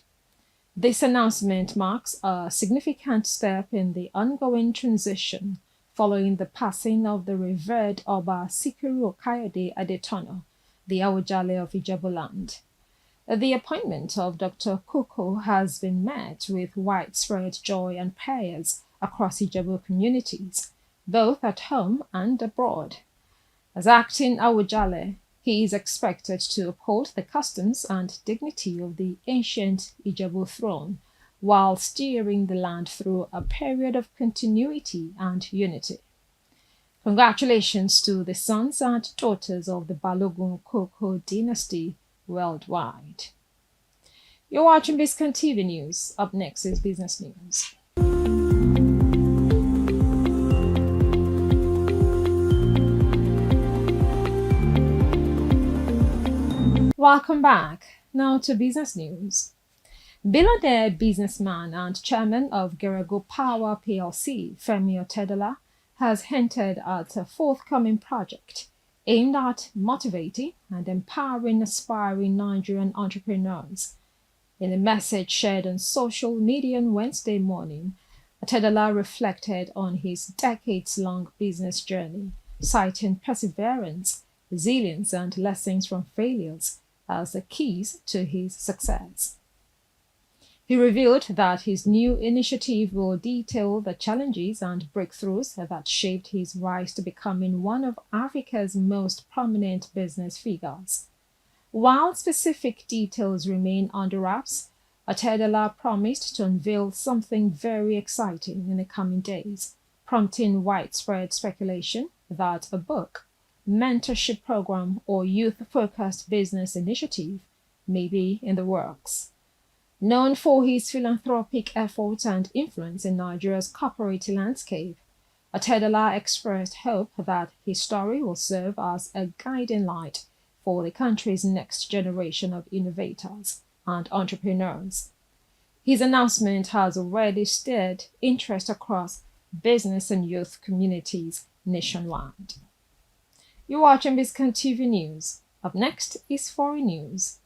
This announcement marks a significant step in the ongoing transition following the passing of the revered Oba Sikiru Kayode Adetono, the Awujale of Ijebuland. The appointment of Dr. Kuku has been met with widespread joy and prayers across Ijebu communities, both at home and abroad. As acting Awujale, he is expected to uphold the customs and dignity of the ancient Ijebu throne, while steering the land through a period of continuity and unity. Congratulations to the sons and daughters of the Balogun Koko dynasty worldwide. You're watching Biscon TV News. Up next is Business News. Welcome back. Now to Business News. Billionaire businessman and chairman of Gerego Power PLC, Femi Otedola, has hinted at a forthcoming project aimed at motivating and empowering aspiring Nigerian entrepreneurs. In a message shared on social media on Wednesday morning, Otedola reflected on his decades-long business journey, citing perseverance, resilience, and lessons from failures as the keys to his success. He revealed that his new initiative will detail the challenges and breakthroughs that shaped his rise to becoming one of Africa's most prominent business figures. While specific details remain under wraps, Otedola promised to unveil something very exciting in the coming days, prompting widespread speculation that a book, mentorship program, or youth-focused business initiative may be in the works. Known for his philanthropic efforts and influence in Nigeria's corporate landscape, Otedola expressed hope that his story will serve as a guiding light for the country's next generation of innovators and entrepreneurs. His announcement has already stirred interest across business and youth communities nationwide. You're watching Biscon TV News. Up next is Foreign News.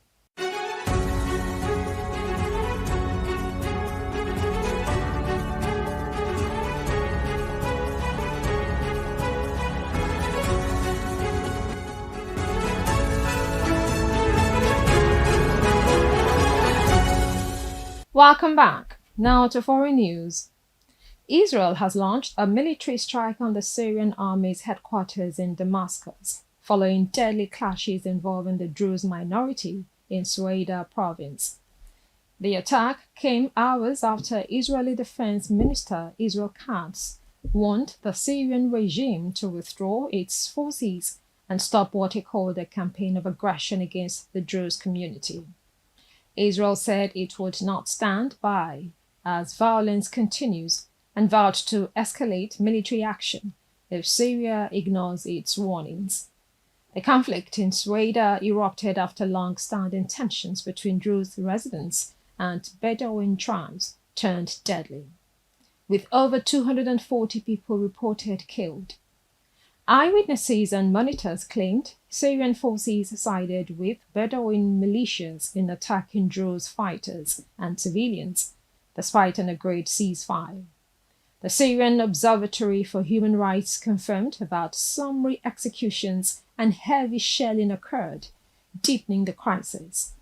Welcome back. Now to foreign news. Israel has launched a military strike on the Syrian army's headquarters in Damascus, following deadly clashes involving the Druze minority in Sueda province. The attack came hours after Israeli Defense Minister Israel Katz warned the Syrian regime to withdraw its forces and stop what he called a campaign of aggression against the Druze community. Israel said it would not stand by as violence continues and vowed to escalate military action if Syria ignores its warnings. The conflict in Sueda erupted after long-standing tensions between Druze residents and Bedouin tribes turned deadly, with over 240 people reported killed. Eyewitnesses and monitors claimed Syrian forces sided with Bedouin militias in attacking Druze fighters and civilians, despite an agreed ceasefire. The Syrian Observatory for Human Rights confirmed that summary executions and heavy shelling occurred, deepening the crisis.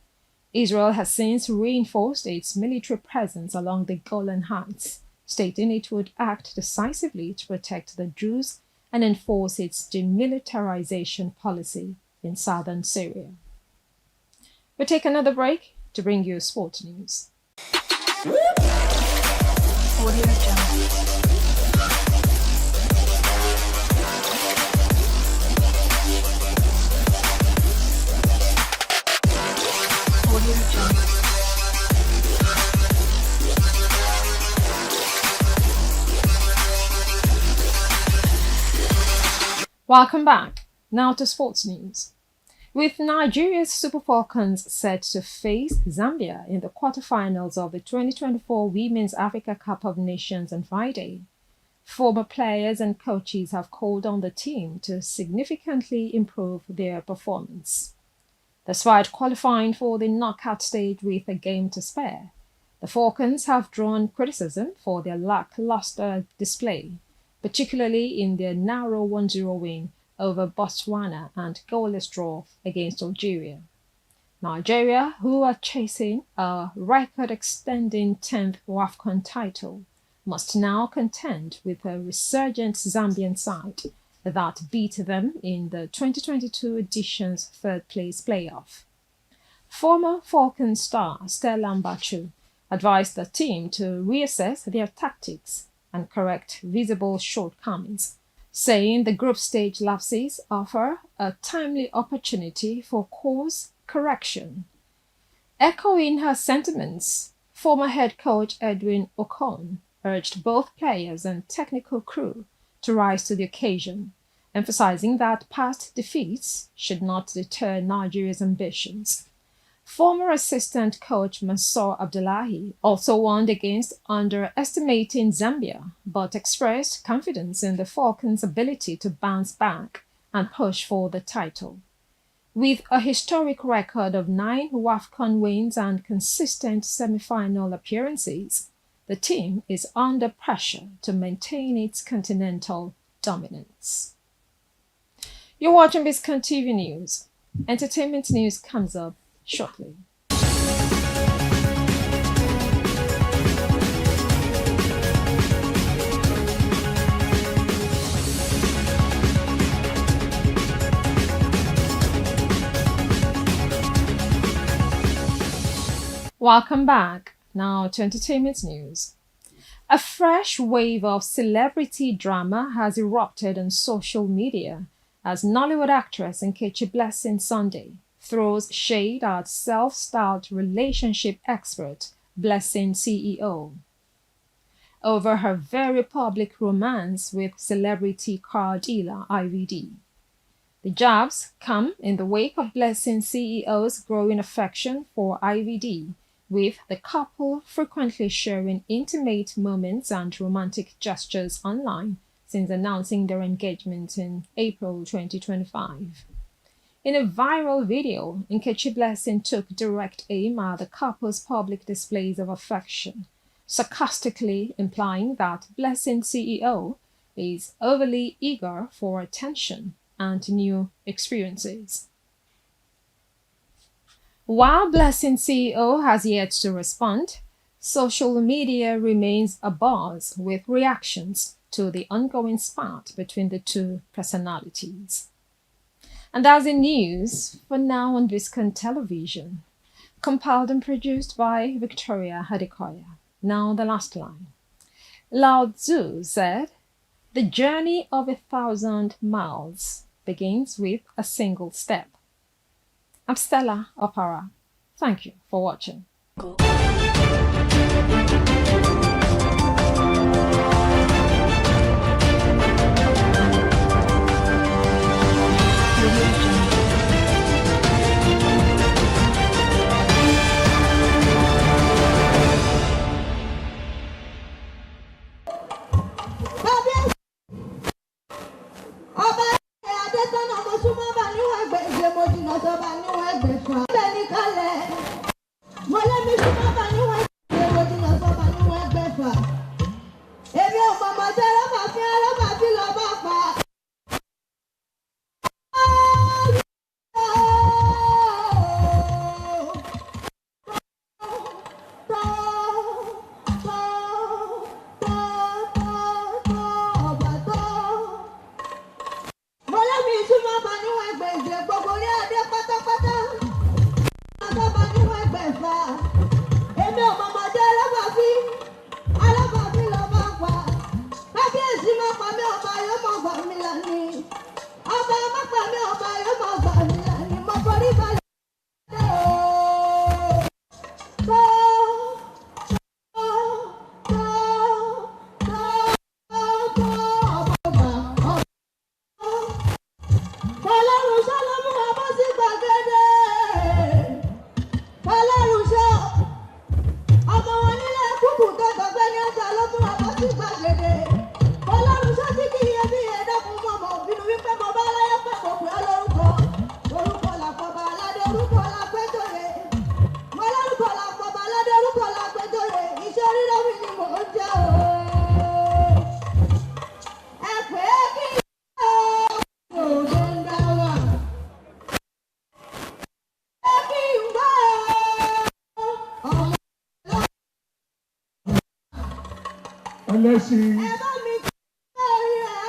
Israel has since reinforced its military presence along the Golan Heights, stating it would act decisively to protect the Druze and enforce its demilitarization policy in southern Syria. We'll take another break to bring you sports news. Welcome back. Now to sports news. With Nigeria's Super Falcons set to face Zambia in the quarterfinals of the 2024 Women's Africa Cup of Nations on Friday, former players and coaches have called on the team to significantly improve their performance. Despite qualifying for the knockout stage with a game to spare, the Falcons have drawn criticism for their lackluster display, particularly in their narrow 1-0 win over Botswana and goalless draw against Algeria. Nigeria, who are chasing a record-extending 10th WAFCON title, must now contend with a resurgent Zambian side that beat them in the 2022 edition's third-place playoff. Former Falcon star Stella Mbachu advised the team to reassess their tactics and correct visible shortcomings, saying the group stage lapses offer a timely opportunity for course correction. Echoing her sentiments, former head coach Edwin Ocon urged both players and technical crew to rise to the occasion, emphasizing that past defeats should not deter Nigeria's ambitions. Former assistant coach Mansour Abdullahi also warned against underestimating Zambia, but expressed confidence in the Falcons' ability to bounce back and push for the title. With a historic record of 9 WAFCON wins and consistent semi-final appearances, the team is under pressure to maintain its continental dominance. You're watching Biscon TV News. Entertainment news comes up shortly. Welcome back. Now to entertainment news. A fresh wave of celebrity drama has erupted on social media as Nollywood actress Nkechi Blessing Sunday throws shade at self-styled relationship expert Blessing CEO over her very public romance with celebrity car dealer IVD. The jabs come in the wake of Blessing CEO's growing affection for IVD, with the couple frequently sharing intimate moments and romantic gestures online since announcing their engagement in April 2025. In a viral video, Nkechi Blessing took direct aim at the couple's public displays of affection, sarcastically implying that Blessing CEO is overly eager for attention and new experiences. While Blessing CEO has yet to respond, social media remains abuzz with reactions to the ongoing spat between the two personalities. And that's the news for now on Biscon Television, compiled and produced by Victoria Hadikoya. Now the last line. Lao Tzu said, "The journey of 1,000 miles begins with a single step." I'm Stella Opara. Thank you for watching.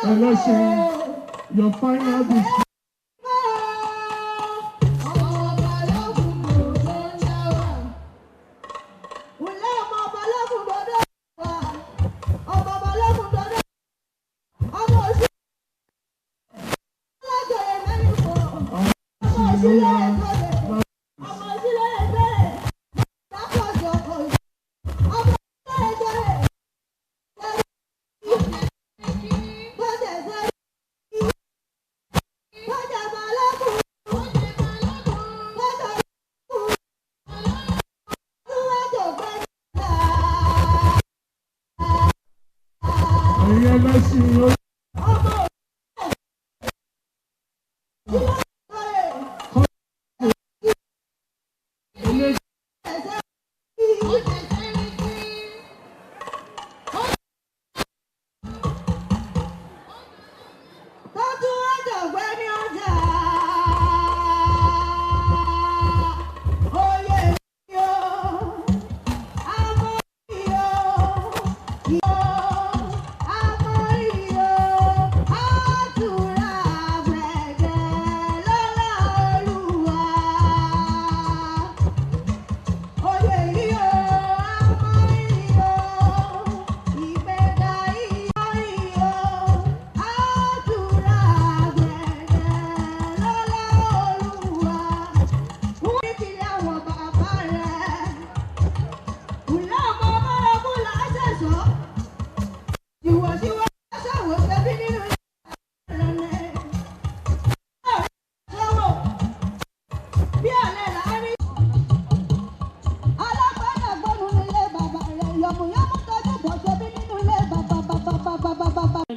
Unless your final decision.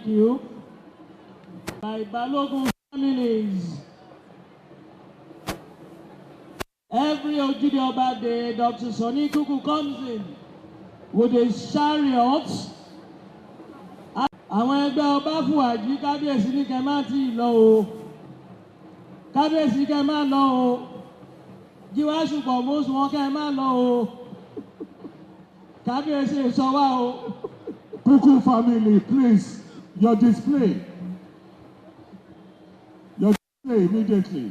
you. By Balogun families. Every Ojide Oba day, Dr. Sonny Kuku comes in with his chariot. Àwọn ẹgbẹ́ ọba fùwàjí kábíyèsí ní kẹ́ máa ti lọ o. Kábíyèsí kẹ́ máa lọ o. Jíwá ṣùpọ̀ mọ́sùn wọn kẹ́ máa lọ o. Kábíyèsí ìṣọwá o. Kuku family, please, your display. Your display immediately.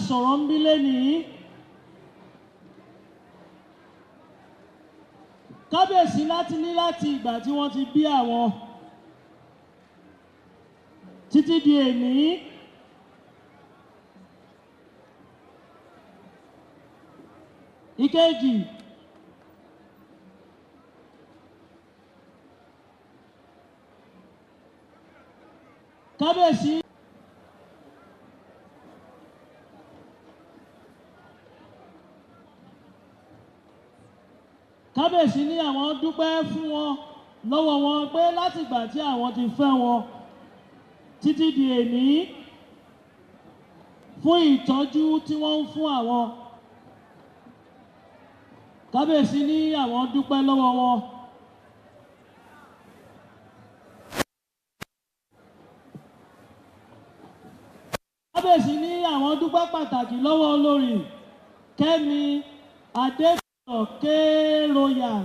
Sọ̀rọ̀ ń bí lẹ́nìí. Kábíyèsí láti ìgbà tí wọ́n ti bí àwọn títí di èní. Ìkejì. Kábíyèsí. Kábíyèsí ní àwọn dúpẹ́ fún wọn lọ́wọ́ wọn pé látìgbà tí àwọn ti fẹ́ wọn títí di èní fún ìtọ́jú tí wọ́n ń fún àwọn. Kábíyèsí ní àwọn dúpẹ́ lọ́wọ́ wọn. Kábíyèsí ní àwọn dúpẹ́ pàtàkì lọ́wọ́ olórí Kẹ́mi Adébíyọ̀ K-Royal.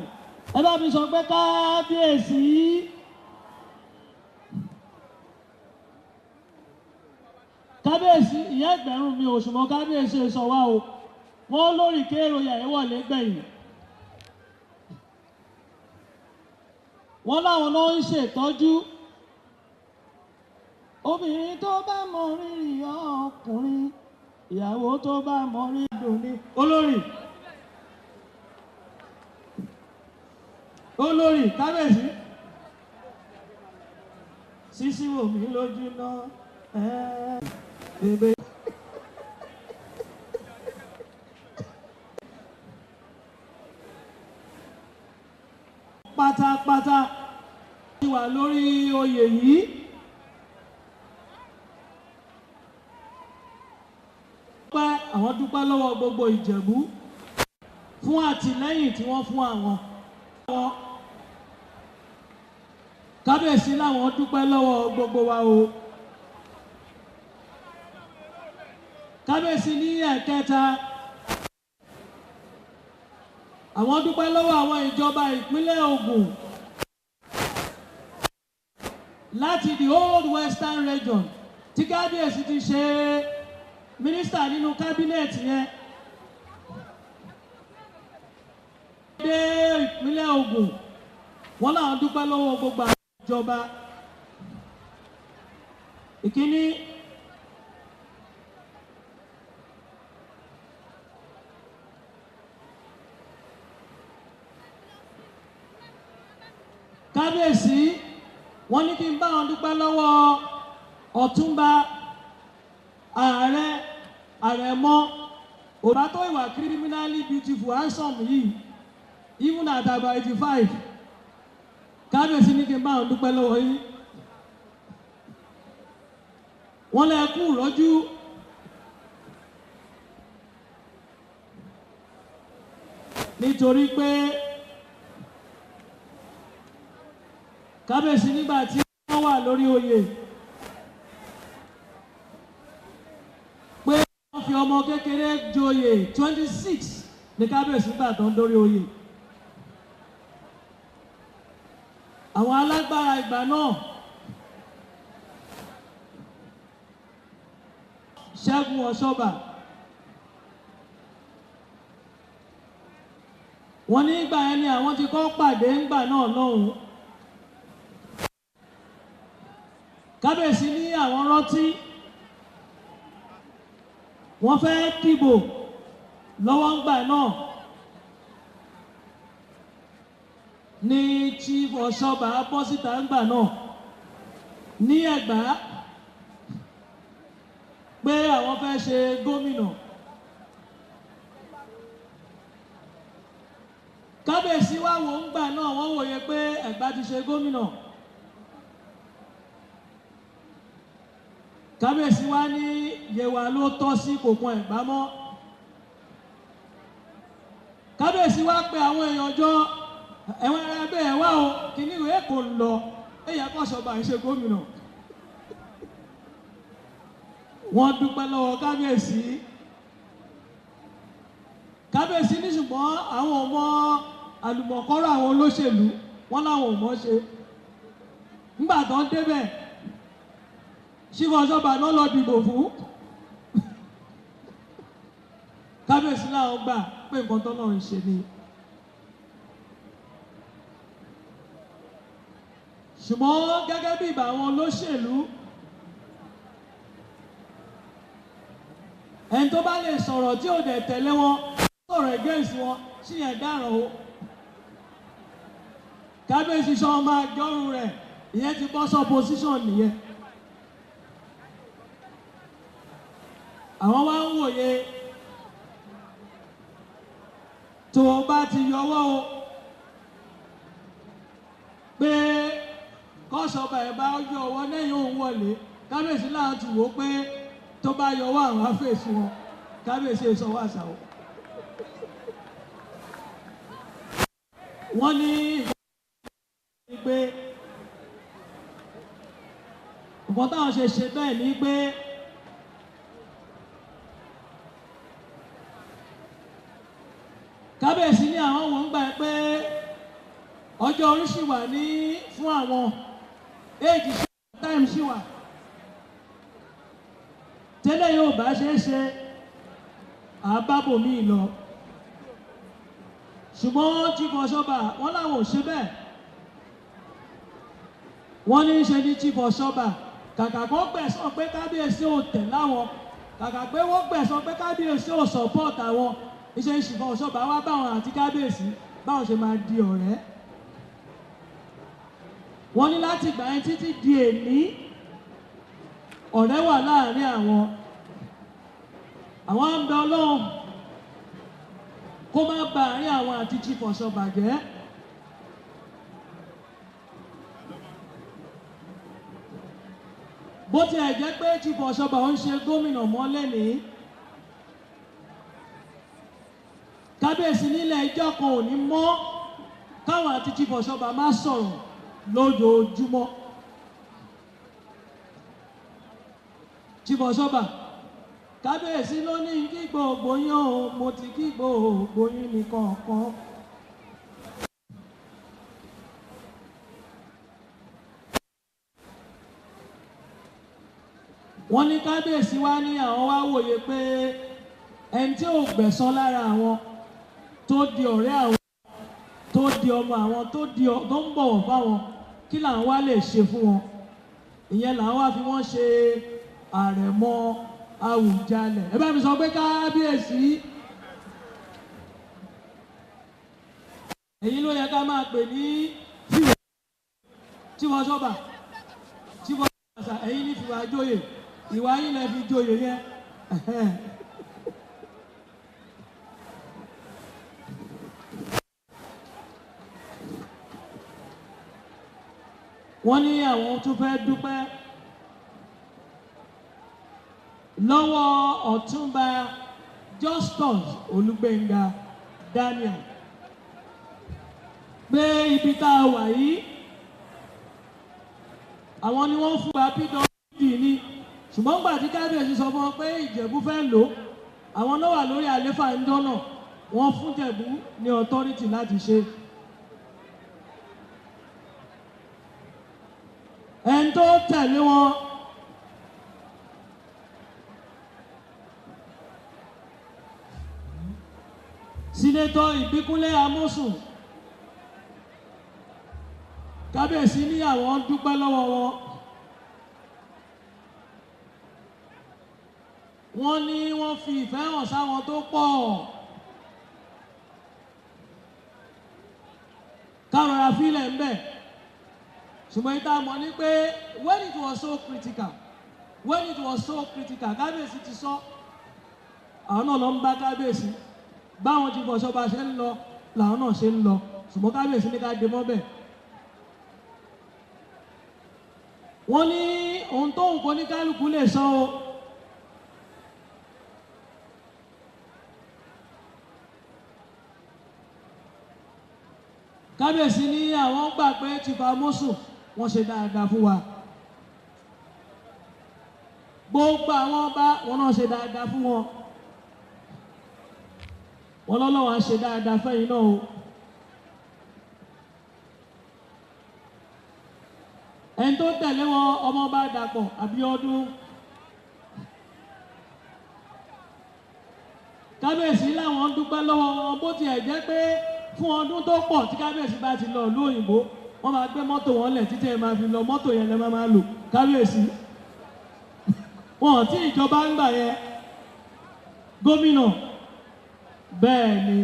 Ẹ bá mi sọ pé kábíyèsí. Kábíyèsí ìyá ẹgbẹ̀rún mi ò ṣùgbọ́n kábíyèsí sọ wá o. Wọ́n lórí K-Royal ẹ̀ wọlé gbẹ̀yìn. Wọ́n láwọn náà ń ṣètọ́jú. Obìnrin tó bá mọ rírì ọkùnrin, ìyàwó tó bá mọ rírì dòní. Olórí kábíyèsí. Sísí wò mí lójú náà. Bèbè. Pátápátá ti wà lórí oyè yìí. Àwọn dúpẹ́ lọ́wọ́ gbogbo Ìjẹ̀bú fún àtìlẹ́yìn tí wọ́n fún àwọn. Kábíyèsí láwọn dúpẹ́ lọ́wọ́ gbogbo wa o. Kábíyèsí ní ẹ̀kẹta. Àwọn dúpẹ́ lọ́wọ́ àwọn ìjọba ìpínlẹ̀ Ògùn láti the old western region tí kábíyèsí ti ṣe mínísítà nínú kábínẹ̀tì yẹn. Dé ìpínlẹ̀ Ògùn wọ́n láwọn dúpẹ́ lọ́wọ́ gbogbo àwọn ìjọba. Ìkíní. Kábíyèsí wọ́n ní kí n bá wọn dúpẹ́ lọ́wọ́ Ọ̀túnba Àrẹ̀mọ òbá tó ìwà criminally beautiful handsome yìí even at about 85. Kábíyèsí ní kí n bá wọn dúpẹ́ lọ́wọ́ yìí. Wọ́n lè kú rọ́jú. Nítorí pé Kábíyèsí nígbà tí wọ́n wà lórí oyè pé wọ́n fi ọmọ kékeré joyè 26 ní Kábíyèsí gbà tán dórí oyè. àwọn alágbára ìgbà náà Ṣẹ́gun Ọ̀ṣọ́bà wọ́n ní ìgbà yẹn ni àwọn ti kọ́ pàdé ńgbà náà lọ́hùn. Kábíyèsí ní àwọn rántí wọ́n fẹ́ dìbò lọ́wọ́ ńgbà náà ní Chief Ọ̀ṣọ́bà bọ́ síta ńgbà náà ní Ẹ̀gbá pé àwọn fẹ́ ṣe gómìnà. Kábíyèsí wá wò ńgbà náà wọ́n wòye pé Ẹ̀gbá ti ṣe gómìnà. Kábíyèsí wá ní Yewa ló tọ́ sí kòkun Ẹ̀gbá mọ́. Kábíyèsí wá pe àwọn èèyàn jọ ẹ̀wọ̀n ẹgbẹ́ ẹ̀ wá o kìíní ìwé kò lọ ẹ̀yà kọ́sọ̀bà ń ṣe gómìnà. Wọ́n dúpẹ́ lọ́wọ́ kábíyèsí. Kábíyèsí ní ṣùgbọ́n àwọn ọmọ àlùmọ̀kọ́rọ̀ àwọn olóṣèlú wọ́n láwọn ò mọ̀ ṣe. Nígbà tó ń débẹ̀ Chief Ọ̀ṣọ́bà náà lọ dìbò fún. Kábíyèsí láwọn gbà pé nǹkan tó náà ń ṣe ni. Ṣùgbọ́n gẹ́gẹ́ bí ìbá àwọn olóṣèlú ẹni tó bá lè sọ̀rọ̀ tí ò dẹ̀ tẹ̀lé wọn sọ̀rọ̀ against wọn sí yẹn dáràn o. Kábíyèsí sọ ọmọ àjọrùn rẹ̀ ìyẹn ti bọ́ sọ position nìyẹn. Àwọn wá ń wòye tó o bá ti yọwọ́ o pé kọ́sọ̀bà ẹ̀ bá yọ ọwọ́ lẹ́yìn òun wọlé kábíyèsí láwọn ti wò ó pé tó bá yọwọ́ àwọn afẹ́sí wọn kábíyèsí ìsọwọ́ àṣà o. Wọ́n ní pé nǹkan táwọn ṣe bẹ́ẹ̀ ni pé kábíyèsí ní àwọn wò ń gbà pé ọjọ́ orí ṣì wà ní fún àwọn éèjì time ṣì wà tẹ́lẹ̀ yóò bá ṣe é ṣe àbábòmíì lọ ṣùgbọ́n Chief Ọ̀ṣọ́bà wọ́n láwọn ò ṣe bẹ́ẹ̀. Wọ́n ní ṣe ní Chief Ọ̀ṣọ́bà kàkà kó gbẹ̀sán pé kábíyèsí ò tẹ̀ láwọn kàkà pé wọ́n gbẹ̀sán pé kábíyèsí ò support àwọn iṣẹ́ Chief Ọ̀ṣọ́bà wá báwọn àti kábíyèsí báwọn ṣe máa di ọ̀rẹ́. Wọ́n ní láti ìgbà yẹn títí di èní ọ̀rẹ́ wà láàrin àwọn ń bẹ Ọlọ́run kó má bà àárín àwọn àti Chief Ọ̀ṣọ́bà jẹ́. Bó tiẹ̀ jẹ́ pé Chief Ọ̀ṣọ́bà ń ṣe gómìnà mọ́ lẹ́nìí kábíyèsí nílẹ̀ ẹjọ́ kan ò ní mọ́ káwọn àti Chief Ọ̀ṣọ́bà má sọ̀rọ̀ lójoojúmọ́. Chief Ọ̀ṣọ́bà kábíyèsí ló ní kí gbogbo yín o mo ti kí gbogbo yín ní kọ̀ọ̀kan. Wọ́n ní kábíyèsí wá ní àwọn wá wòye pé ẹni tí ò gbẹ̀san lára àwọn tó di ọ̀rẹ́ àwọn tó di ọmọ àwọn tó ń bọ̀wọ̀ fáwọn kí làwọn wá lè ṣe fún wọn. Ìyẹn làwọn wá fi wọ́n ṣe àrẹ̀mọ Àwùjalẹ̀. Ẹ bá mi sọ pé kábíyèsí èyí ló yẹ ká máa pè ní Chief Ọ̀ṣọ́bà ẹ̀yin ní fìwà jóyè ìwà yín lẹ fi jóyè yẹn. Wọ́n ní àwọn tún fẹ́ dúpẹ́ lọ́wọ́ Ọ̀túnba Justus Olúgbénga Daniel pé ibi tá a wà yìí àwọn ni wọ́n fún wa PWD ní ṣùgbọ́n gbà tí kábíyèsí sọ fún wọn pé Ìjẹ̀bú fẹ́ lò àwọn náà wà lórí àléfà ńjọ́ náà wọ́n fún Ìjẹ̀bú ní authority láti ṣe. ẹni tó tẹ̀lé wọn Sínétọ̀ Ìbíkúnlé Amósùn kábíyèsí ní àwọn dúpẹ́ lọ́wọ́ wọn. Wọ́n ní wọ́n fi ìfẹ́ hàn sáwọn tó pọ̀. Kárọ̀ra fílẹ̀ ń bẹ̀. Ṣùgbọ́n ìta mọ̀ ní pé when it was so critical kábíyèsí ti sọ àwọn náà lọ ń bá kábíyèsí báwọn ti bọ̀ ṣọba ṣe ń lọ làwọn náà ṣe ń lọ ṣùgbọ́n kábíyèsí ní ká dé mọ́bẹ̀. Wọ́n ní ohun tó ń kó ní kálukú lè sọ o. Kábíyèsí ní àwọn gbà pé tìfà mọ́sùn wọ́n ṣe dáadáa fún wa. Gbogbo àwọn ọba wọn náà ṣe dáadáa fún wọn. Wọ́n lọ́lọ́wọ́ á ṣe dáadáa fẹ́yìn náà o. Ẹni tó tẹ̀lé wọn ọmọọba Dàpọ̀ Abíọ́dún. Kábíyèsí láwọn dúpẹ́ lọ́wọ́ wọn bó tiẹ̀ jẹ́ pé fún ọdún tó pọ̀ tí kábíyèsí bá ti lọ ìlú òyìnbó wọ́n máa gbé mọ́tò wọn lẹ̀ títí ẹ máa fi lọ mọ́tò yẹn lẹ́ máa lò kábíyèsí. Wọn tí ìjọba ń gbà yẹn gómìnà bẹ́ẹ̀ ni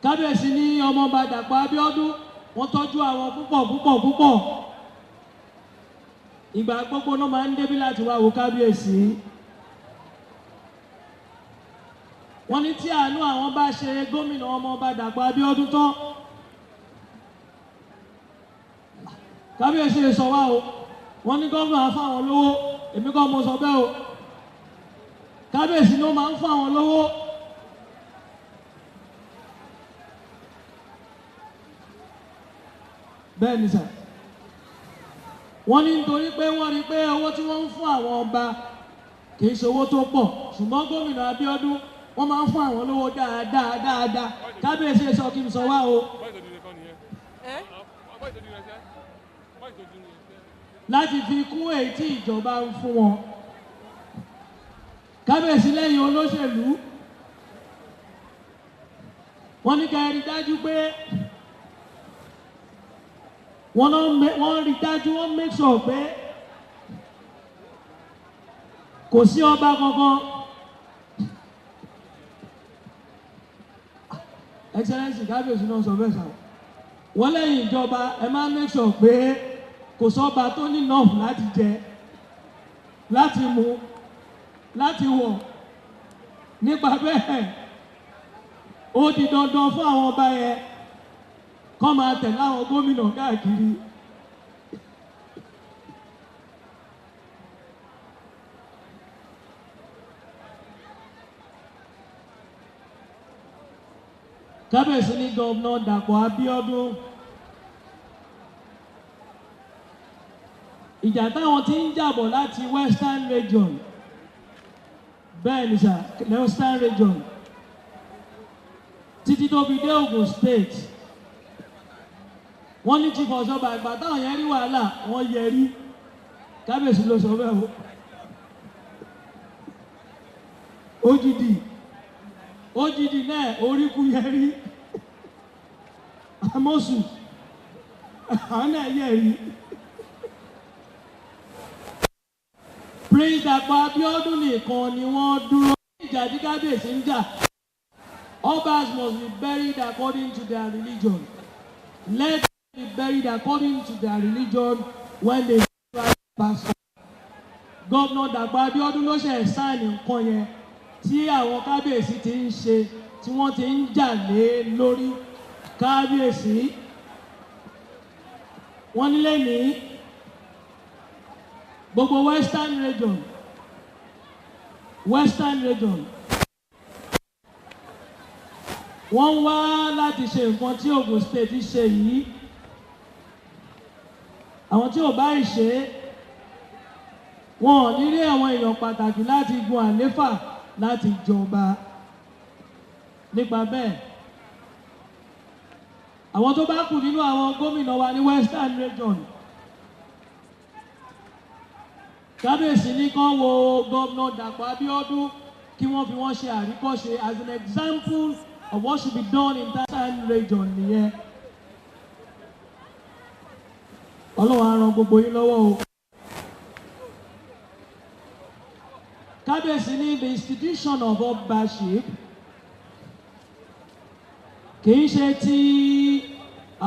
kábíyèsí ní ọmọọba Dàpọ̀ Abíọ́dún wọ́n tọ́jú àwọn púpọ̀. Ìgbà gbogbo náà máa ń débí láti wá wo kábíyèsí. Wọ́n ní tí àánú àwọn bá ṣe gómìnà ọmọọba Dàpọ̀ Abíọ́dún tán kábíyèsí sọ wá o wọ́n ní gómìnà á fáwọn lówó èmi kọ́ mo sọ bẹ́ẹ̀ o kábíyèsí ló máa ń fáwọn lówó. Bẹ́ẹ̀ ni sà wọ́n ní nítorí pé wọ́n rí pé owó tí wọ́n ń fún àwọn ọba kì í ṣe owó tó pọ̀ ṣùgbọ́n gómìnà Abíọ́dún wọ́n máa ń fún àwọn lówó dáadáa kábíyèsí sọ kí n sọ wá o. Láti fi kún èyí tí ìjọba ń fún wọn kábíyèsí lẹ́yìn olóṣèlú wọ́n ní ká rí dájú pé wọ́n rí dájú wọ́n make sure pé kò sí ọba kankan. Excellency kábíyèsí náà sọ bẹ́ẹ̀ sà wọ́n lẹ́yìn ìjọba ẹ máa make sure pé kò sọ́ba tó ní enough láti jẹ láti mu láti wọ̀ nípa bẹ́ẹ̀ ó di dandan fún àwọn ọba yẹn kọ́ máa tẹ̀lé àwọn gómìnà káàkiri. Kábíyèsí ní gọ́vnà Dàpọ̀ Abíọ́dún ìjà táwọn ti ń jàbọ̀ láti Western Region bẹ́ẹ̀ ni sà Western Region títí tó fi dé Ogun State wọ́n ní chief ọ̀ṣọ́ba àgbà táwọn yẹn rí wàhálà wọ́n yẹrí kábíyèsí ló sọ bẹ́ẹ̀ o OGD náà oríkú yẹrí Amósùn àwọn náà yẹrí. Prince Dàpọ̀ Abíọ́dún nìkan ni wọ́n dúró ìjà tí kábíyèsí ń jà. Obas must be buried according to their religion. Let them be buried according to their religion when they pass. Gọ́vnà Dàpọ̀ Abíọ́dún ló ṣe sáìnì nǹkan yẹn tí àwọn kábíyèsí ti ń ṣe tí wọ́n ti ń jà lé lórí kábíyèsí. Wọ́n nílé ní gbogbo Western Region wọ́n wá láti ṣe nǹkan tí Ogun State ṣe yìí àwọn tí ò bá ṣe wọn ò ní rí àwọn èèyàn pàtàkì láti gun àléfà láti jọba nípa bẹ́ẹ̀ àwọn tó bá kù nínú àwọn gómìnà wa ní Western Region kábíyèsí ní kán wo gómìnà Dàpọ̀ Abíọ́dún kí wọ́n fi wọ́n ṣe àríkọ́ṣe as an example of what should be done in that Western Region nìyẹn. Ọlọ́run á ràn gbogbo yín lọ́wọ́ o. Kábíyèsí ní the institution of ọbaṣip kì í ṣe ti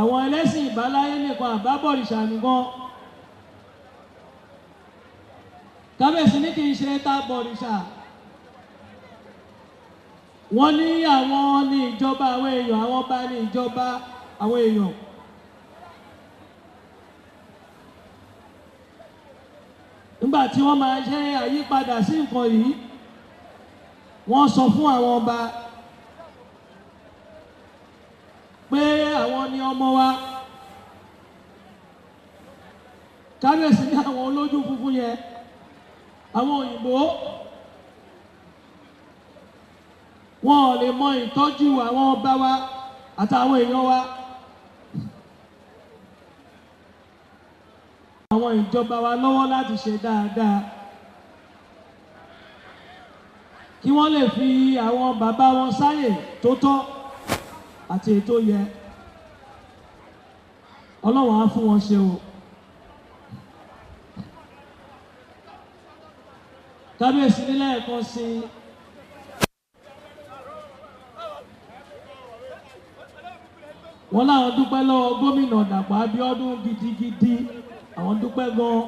àwọn ẹlẹ́sìn ìbáláyé nìkan àbábọ̀rìṣà nìkan. Kábíyèsí ní kì í ṣe ta bọ̀rìṣà. Wọ́n ní àwọn ní ìjọba àwọn èèyàn, àwọn ọba ní ìjọba àwọn èèyàn. Nígbà tí wọ́n máa ṣe àyípadà sí nǹkan yìí, wọ́n sọ fún àwọn ọba pé àwọn ni ọmọ wa. Kábíyèsí ní àwọn olójú funfun yẹn, àwọn òyìnbó, wọn ò lè mọ ìtọ́jú àwọn ọba wa àtàwọn èèyàn wa. Àwọn ìjọba wa lọ́wọ́ láti ṣe dáadáa kí wọ́n lè fi àwọn bàbá wọn sáyè tó tọ́ àti ètò yẹ. Ọlọ́run á fún wọn ṣe o. Kábíyèsí nílẹ̀ ẹ̀kan sí i. Wọ́n láwọn dúpẹ́ lọ́wọ́ gómìnà Dàpọ̀ Abíọ́dún gidigidi. Àwọn dúpẹ́ gan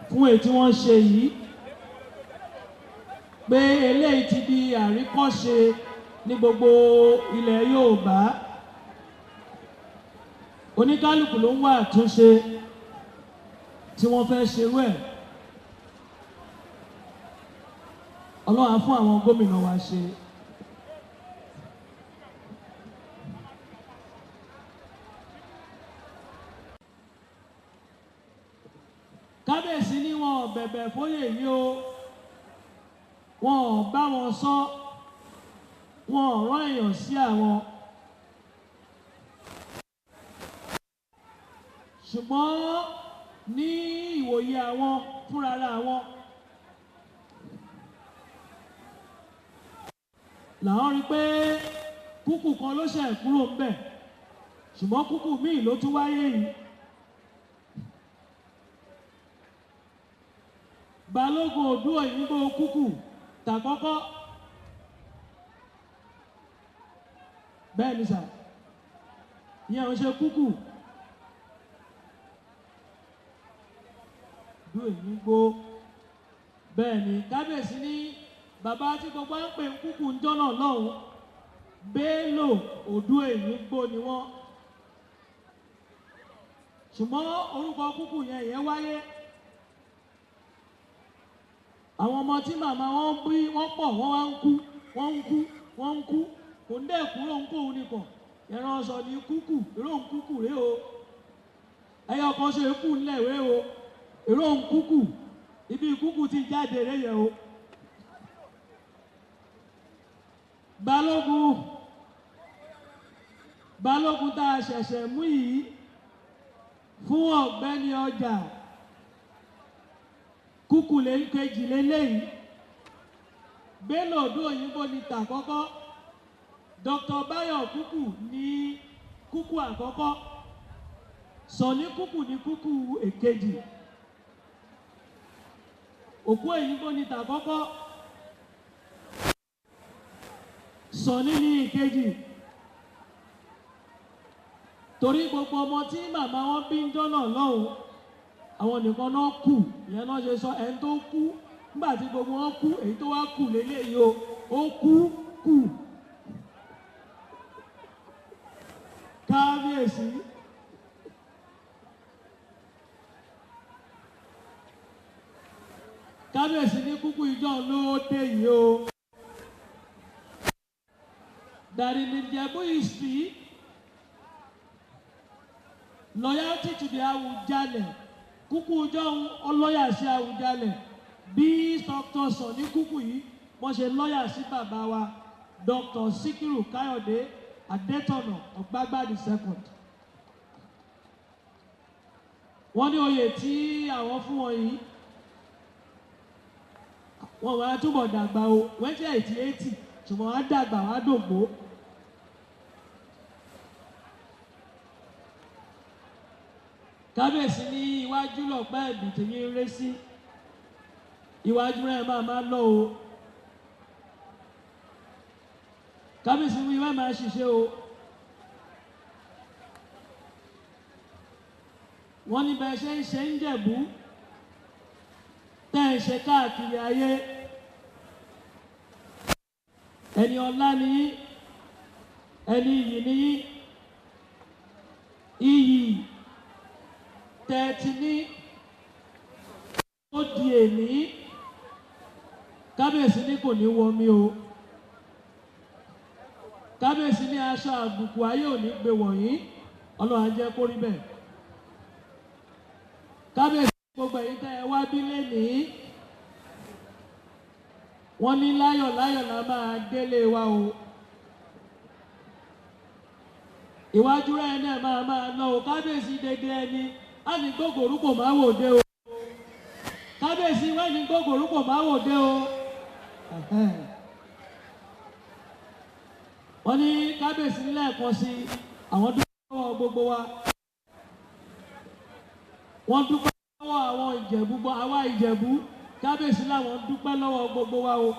fún èyí tí wọ́n ṣe yìí, pé eléyìí ti di àríkọ́ṣe ní gbogbo ilẹ̀ Yorùbá. Oníkálùkù ló ń wá àtúnṣe tí wọ́n fẹ́ ṣerú ẹ̀. Ọlọ́run á fún àwọn gómìnà wa ṣe. Kábíyèsí ní wọn ò bẹ̀bẹ̀ fóyè yìí o, wọn ò bá wọn sọ, wọn ò rán èèyàn sí àwọn. Ṣùgbọ́n ní ìwòye àwọn fúnrara àwọn làwọn rí pé kúkú kan ló ṣẹ̀ kúrò ńbẹ̀, ṣùgbọ́n kúkú míì ló tún wáyé yìí. Balógun Òdú Òyìnbó kúkú tàkọ́kọ́. Bẹ́ẹ̀ ni sà, ìyẹn ò ṣe kúkú. Òdú Òyìnbó bẹ́ẹ̀ ni. Kábíyèsí ní bàbá tí gbogbo ń pè ń kúkú ń jọ́nà lọ́hùn, Bello Òdú Òyìnbó ni wọ́n. Ṣùgbọ́n orúkọ kúkú yẹn wáyé. Àwọn ọmọ tí màmá wọn bí wọ́n pọ̀, wọ́n wá ń kú, wọ́n ń kú, wọ́n ń kú. Kò ń dẹ̀ kúrò ń kóhun nìkan. Ẹran sọ ní kúkú, èrò ń kúkú rèé o. Ẹyọ kan ṣe kú ńlẹ̀ rèé o. Èrò ń kúkú, ibi kúkú ti jáde rèé yẹ o. Balógun tá a ṣẹ̀ṣẹ̀ mú yìí fún ọ̀gbẹ́ni ọjà. Kúkú lè ń kejì lélẹ́yìí. Bello Òdú Òyìnbó ni tàkọ́kọ́. Dr. Báyọ̀ Kúkú ní kúkú àkọ́kọ́. Sọ̀ní Kúkú ní kúkú èkejì. Òkú Òyìnbó ni tàkọ́kọ́. Sọ̀ní ní ìkejì. Torí gbogbo ọmọ tí màmá wọn bí ń jọ́nà lọ́hùn, àwọn nìkan náà kù. Ìyẹn náà ṣe sọ ẹni tó kú nígbà tí gbogbo wọn kú, èyí tó wá kù léléyìí o, ó kú. Kábíyèsí. Kábíyèsí ní kúkú ìjọ ló dé yìí o. That in Ìjẹ̀bú history, loyalty to the Awùjalẹ̀, kúkú ìjọ ọlọ́yà sí Awùjalẹ̀. Bí Dr. Sọ̀ní Kúkú yìí wọ́n ṣe lọ́yà sí bàbá wa Dr. Síkírù Káyọ̀dé Adétọ̀nà Ọ̀gbágbá II. Wọ́n ní oyè tí àwọn fún wọn yìí wọ́n wá túbọ̀ dàgbà o wọ́n jẹ́ 80 ṣùgbọ́n wọ́n á dàgbà wọ́n á dògbó. Kábíyèsí ní iwájú lọ̀pẹ́ ẹ̀bì tèmi ń ré sí iwájú rẹ̀ máa lọ o. Kábíyèsí ní ìwé máa ṣiṣẹ́ o. Wọ́n ní bẹ́ẹ̀ ṣe ń Jẹ̀bú tẹ́ ẹ ṣe káàkiri ayé ẹni ọlá ni yín ẹni iyì ni yín iyì tẹ́ ẹ ti ní ó di èní Kábíyèsí ní kò ní wọ mi o. Kábíyèsí ní aṣọ àbùkù ayé ò ní gbé wọ̀nyí Ọlọ́run á jẹ́ kó rí bẹ́ẹ̀. Kábíyèsí gbogbo èyí tẹ́ ẹ wá bí lénìí wọ́n ní láyọ̀ láyọ̀ la máa délé wa o. Iwájú rẹ̀ náà máa lọ o. Kábíyèsí dédé ẹni á ní gbogbo kò máa wò dé o. Kábíyèsí wá ní gbogbo kò máa wò dé o. Wọ́n ní Kábíyèsí lẹ́ẹ̀kan sí àwọn dúpẹ́ lọ́wọ́ gbogbo wa. Wọ́n dúpẹ́ lọ́wọ́ àwọn Ìjẹ̀bú àwa Ìjẹ̀bú Kábíyèsí láwọn dúpẹ́ lọ́wọ́ gbogbo wa o.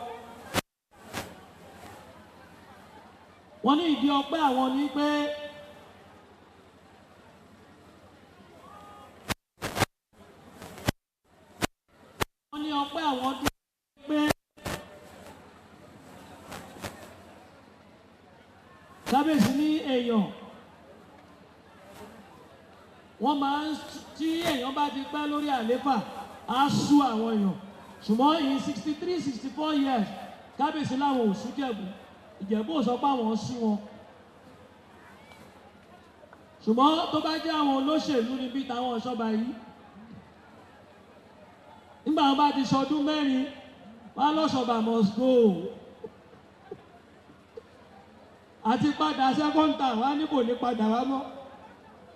Wọ́n ní ìdí ọpẹ́ àwọn ní pé wọ́n ní ọpẹ́ àwọn dúpẹ́ pé Kábíyèsí ní èèyàn wọ́n máa ń tí èèyàn bá ti pẹ́ lórí àléfà á sú àwọn èèyàn ṣùgbọ́n in 63-64 years Kábíyèsí láwọn ò sú Jẹ̀bú Ìjẹ̀bú ò sọ pé àwọn sú wọn ṣùgbọ́n tó bá jẹ́ àwọn olóṣèlú níbi táwọn ọ̀ṣọ́ba yìí nígbà wọn bá ti ṣọdún mẹ́rin wọn lọ́ṣọ̀bà must go àti padà second time wọn ní kò ní padà wá mọ́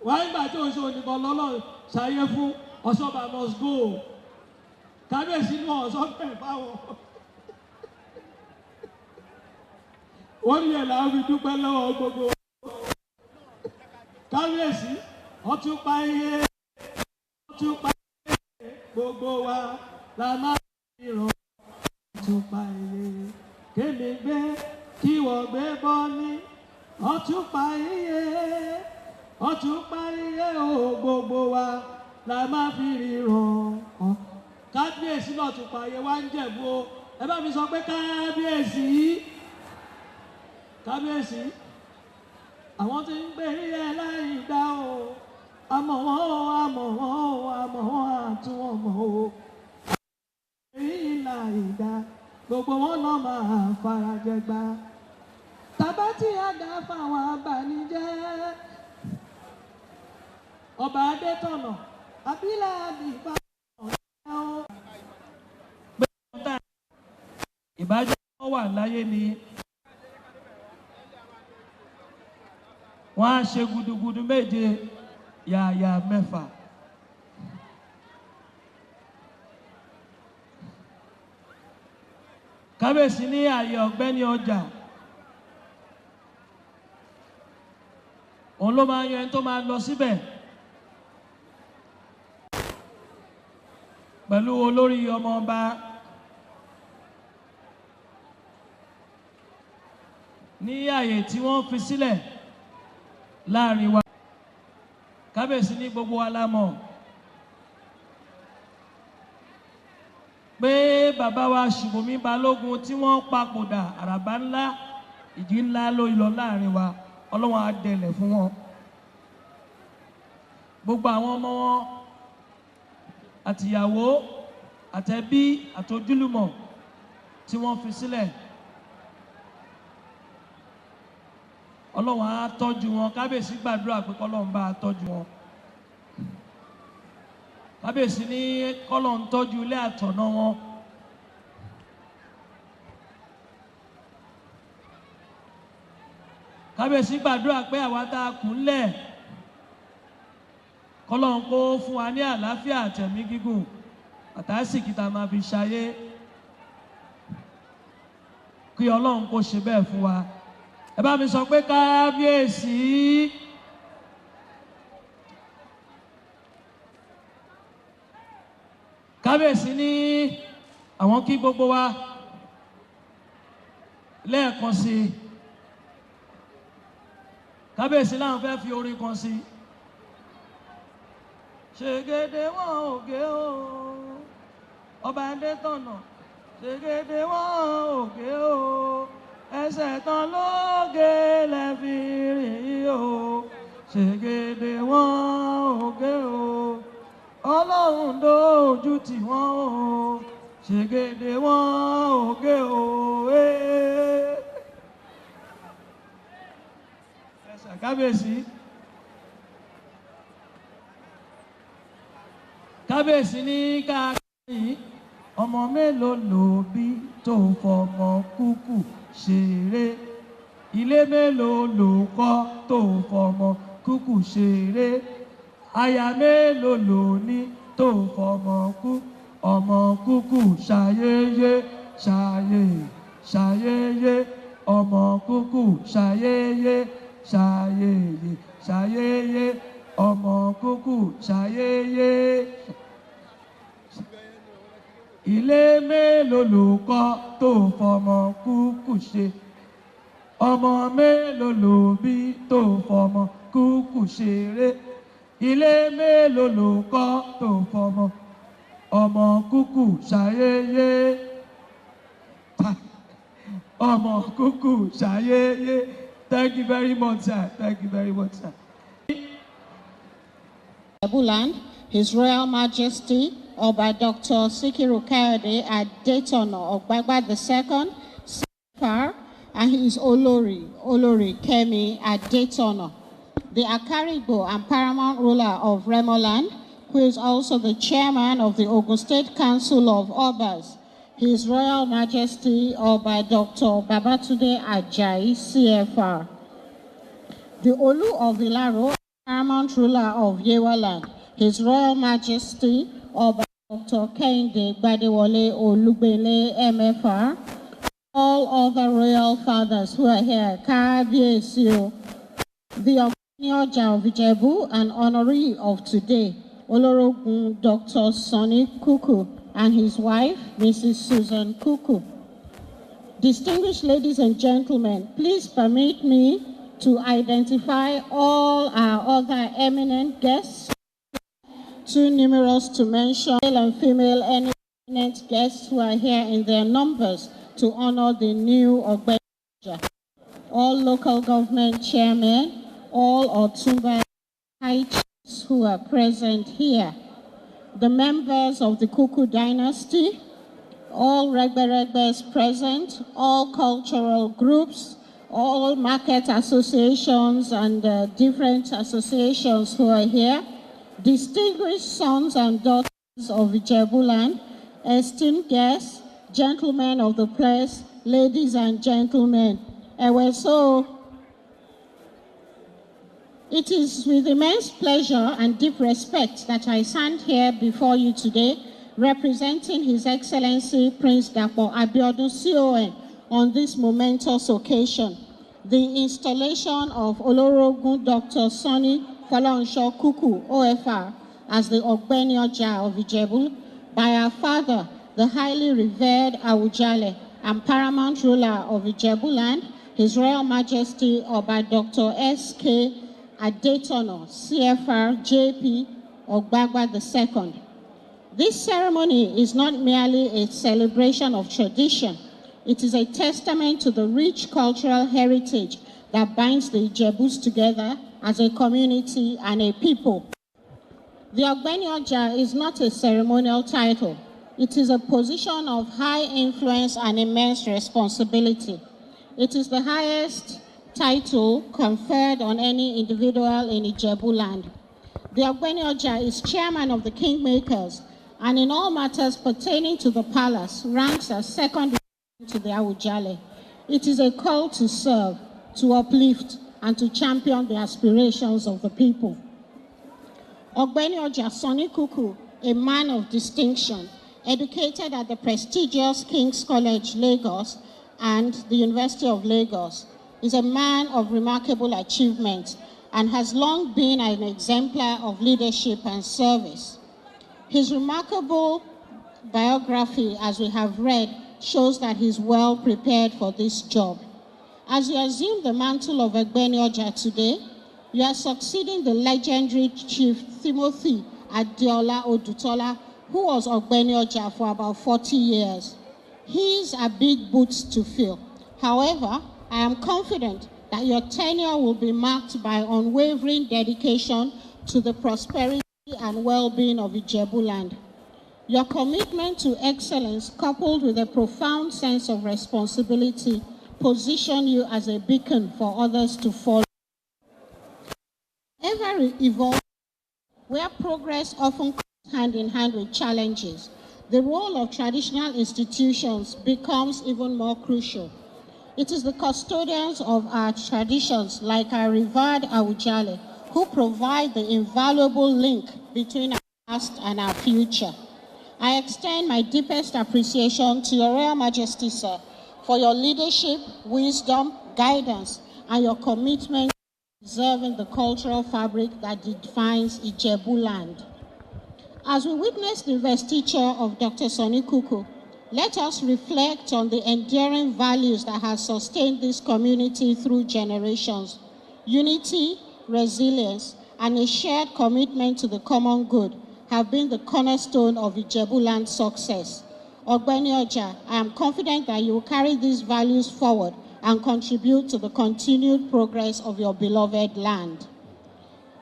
wọ́n nígbà tí oṣù oníkan lọ́lọ́ ṣayé fún ọ̀ṣọ́bà must go Kábíyèsí ní ọ̀ṣọ́bẹ̀ fáwọn wọ́n ní ẹ̀là omi dúpẹ́ lọ́wọ́ gbogbo Kábíyèsí ọtúpa iye gbogbo wa la máa ń ràn ọtúpa iye kémi gbé kí wọ́n gbé bọ́ ní ọtúpa iye ọtúpa iye o gbogbo wa la máa fi ríran Kábíyèsí náà túpa iye wá ń Jẹ̀bú o ẹ bá mi sọ pé Kábíyèsí Kábíyèsí àwọn tí ń gbé ẹ láì dá o àmọ́ wọn àtúwọ̀n mọ́ o èyí láì dá gbogbo wọn náà máa farajẹ gbà tàbá tí a dá fáwọn abànújẹ́ ọba Adétọ̀nà abílẹ̀ àbífà ọ̀hún ó gbé ọ̀tá ìbájọ́ wọn wà láyé ni wọ́n á ṣe gudugudu méje yàyà mẹ́fà. Kábíyèsí ní ààyè ọ̀gbẹ́ni ọjà òun ló máa ń yan ẹni tó máa lọ síbẹ̀ pẹ̀lú olórí ọmọ ọba ní ààyè tí wọ́n fi sílẹ̀ láàrin wa. Kábíyèsí ní gbogbo wa la mọ̀ pé bàbá wa Ṣùbọ́mi Balógun tí wọ́n papòdà àràbá ńlá ìjì ńlá ló lọ láàrin wa Ọlọ́run á dẹlẹ̀ fún wọn. Gbogbo àwọn ọmọ wọn àtìyàwó àtẹbí àtojúlùmọ̀ tí wọ́n fi sílẹ̀ Ọlọ́run á tọ́jú wọn. Kábíyèsí gbàdúrà pé kọ́lọ́run bá tọ́jú wọn. Kábíyèsí ní kọ́lọ́run tọ́jú ilé àtọ̀nà wọn. kábíyèsí gbàdúrà pé àwa tá a kù ńlẹ̀ kọ́lọ́n kó fún wa ní àlàáfíà àtẹ̀mí gígùn àtàsìkì tá a máa fi ṣayé kí ọlọ́run kó ṣe bẹ́ẹ̀ fún wa. Ẹ bá mi sọ pé kábíyèsí. Kábíyèsí ní àwọn kí gbogbo wa lẹ́ẹ̀kan sí i. Kábíyèsí láwọn fẹ́ fi orin kan sí i. Ṣègede wọn òkè o ọba Adétọ̀nà ṣègede wọn òkè o ẹsẹ̀ tán lóge lẹ́fi rìn o ṣègede wọn òkè o ọlọ́run dójú tì wọ́n o ṣègede wọn òkè o ẹsẹ̀ kábíyèsí. Kábíyèsí ní káàkiri ọmọ mélòó ló bí tó fọmọ kúkú ṣeré ilé mélòó ló kọ́ tó fọmọ kúkú ṣeré aya mélòó ló ní tó fọmọ ọmọ kúkú ṣayẹyẹ ṣayẹ ṣayẹyẹ ọmọ kúkú ṣayẹyẹ ṣayẹyẹ ṣayẹyẹ ọmọ kúkú ṣayẹyẹ. Ilé mélòó ló kọ́ tó fọmọ kúkú ṣe ọmọ mélòó ló bí tó fọmọ kúkú ṣeré ilé mélòó ló kọ́ tó fọmọ ọmọ kúkú ṣayẹyẹ ọmọ kúkú ṣayẹyẹ. Thank you very much, sir. Thank you very much, sir. Land, His Royal Majesty Oba Dr. Sikiru Kayode Adetono Ogbagba II, CFR, and his Olori Kemi Adetono, the Akarigbo and paramount ruler of Remoland, who is also the chairman of the Ogun State Council of Obas, His Royal Majesty Oba Dr. Babatunde Ajayi, CFR, the Olu of Ilaro, paramount ruler of Yewaland, His Royal Majesty Oba Dr. Kehinde Gbadewole Olugbele, MFR, all other royal fathers who are here, Kábíyèsí o, the Ọ̀gbẹ́ni Ọjà of Ìjẹ̀bú and honoree of today, Olorogun Dr. Sonny Kuku and his wife, Mrs. Susan Kuku. Distinguished ladies and gentlemen, please permit me to identify all our other eminent guests, too numerous to mention, male and female eminent guests who are here in their numbers to honor the new Ọ̀gbẹ́ni Ọjà. All local government chairmen, all Ọ̀túnba high chiefs who are present here, the members of the Kuku dynasty, all Regberegbes present, all cultural groups, all market associations and different associations who are here, distinguished sons and daughters of Ijebuland, esteemed guests, gentlemen of the press, ladies and gentlemen. It is with immense pleasure and deep respect that I stand here before you today, representing His Excellency Prince Dapo Abiodun CON on this momentous occasion, the installation of Olorogun Dr. Sonny Fọlọ́runṣọ́ Kuku, OFR, as the Ọ̀gbẹ́ni Ọjà of Ìjẹ̀bú by our father, the highly revered Awujale and paramount ruler of Ijebuland, His Royal Majesty Oba Dr. S.K. Adetono, CFR JP Ogbagba II. This ceremony is not merely a celebration of tradition. It is a testament to the rich cultural heritage that binds the Ijebus together as a community and a people. The Ọ̀gbẹ́ni Ọjà is not a ceremonial title. It is a position of high influence and immense responsibility. It is the highest title conferred on any individual in Ijebuland. The Ọ̀gbẹ́ni Ọjà is chairman of the Kingmakers and in all matters pertaining to the palace ranks as second to the Awujale. It is a call to serve, to uplift, and to champion the aspirations of the people. Ogbeni Oja Sonny Kuku, a man of distinction, educated at the prestigious King's College, Lagos, and the University of Lagos, is a man of remarkable achievements and has long been an exemplar of leadership and service. His remarkable biography, as we have read, shows that he's well prepared for this job. As you assume the mantle of Ogbeni Oja today, you are succeeding the legendary Chief Timothy Adeola Odutola, who was Ogbeni Oja for about 40 years. His are big boots to fill. However, I am confident that your tenure will be marked by unwavering dedication to the prosperity and well-being of Ijebuland. Your commitment to excellence, coupled with a profound sense of responsibility, position you as a beacon for others to follow. Ever evolving, where progress often comes hand in hand with challenges, the role of traditional institutions becomes even more crucial. It is the custodians of our traditions, like our revered Awujale, who provide the invaluable link between our past and our future. I extend my deepest appreciation to Your Royal Majesty, sir, for your leadership, wisdom, guidance, and your commitment to preserving the cultural fabric that defines Ijebuland. As we witness the investiture of Dr. Sonny Kuku, let us reflect on the enduring values that have sustained this community through generations: unity, resilience, and a shared commitment to the common good have been the cornerstone of Ijebuland's success. Ogbeni Oja, I am confident that you will carry these values forward and contribute to the continued progress of your beloved land.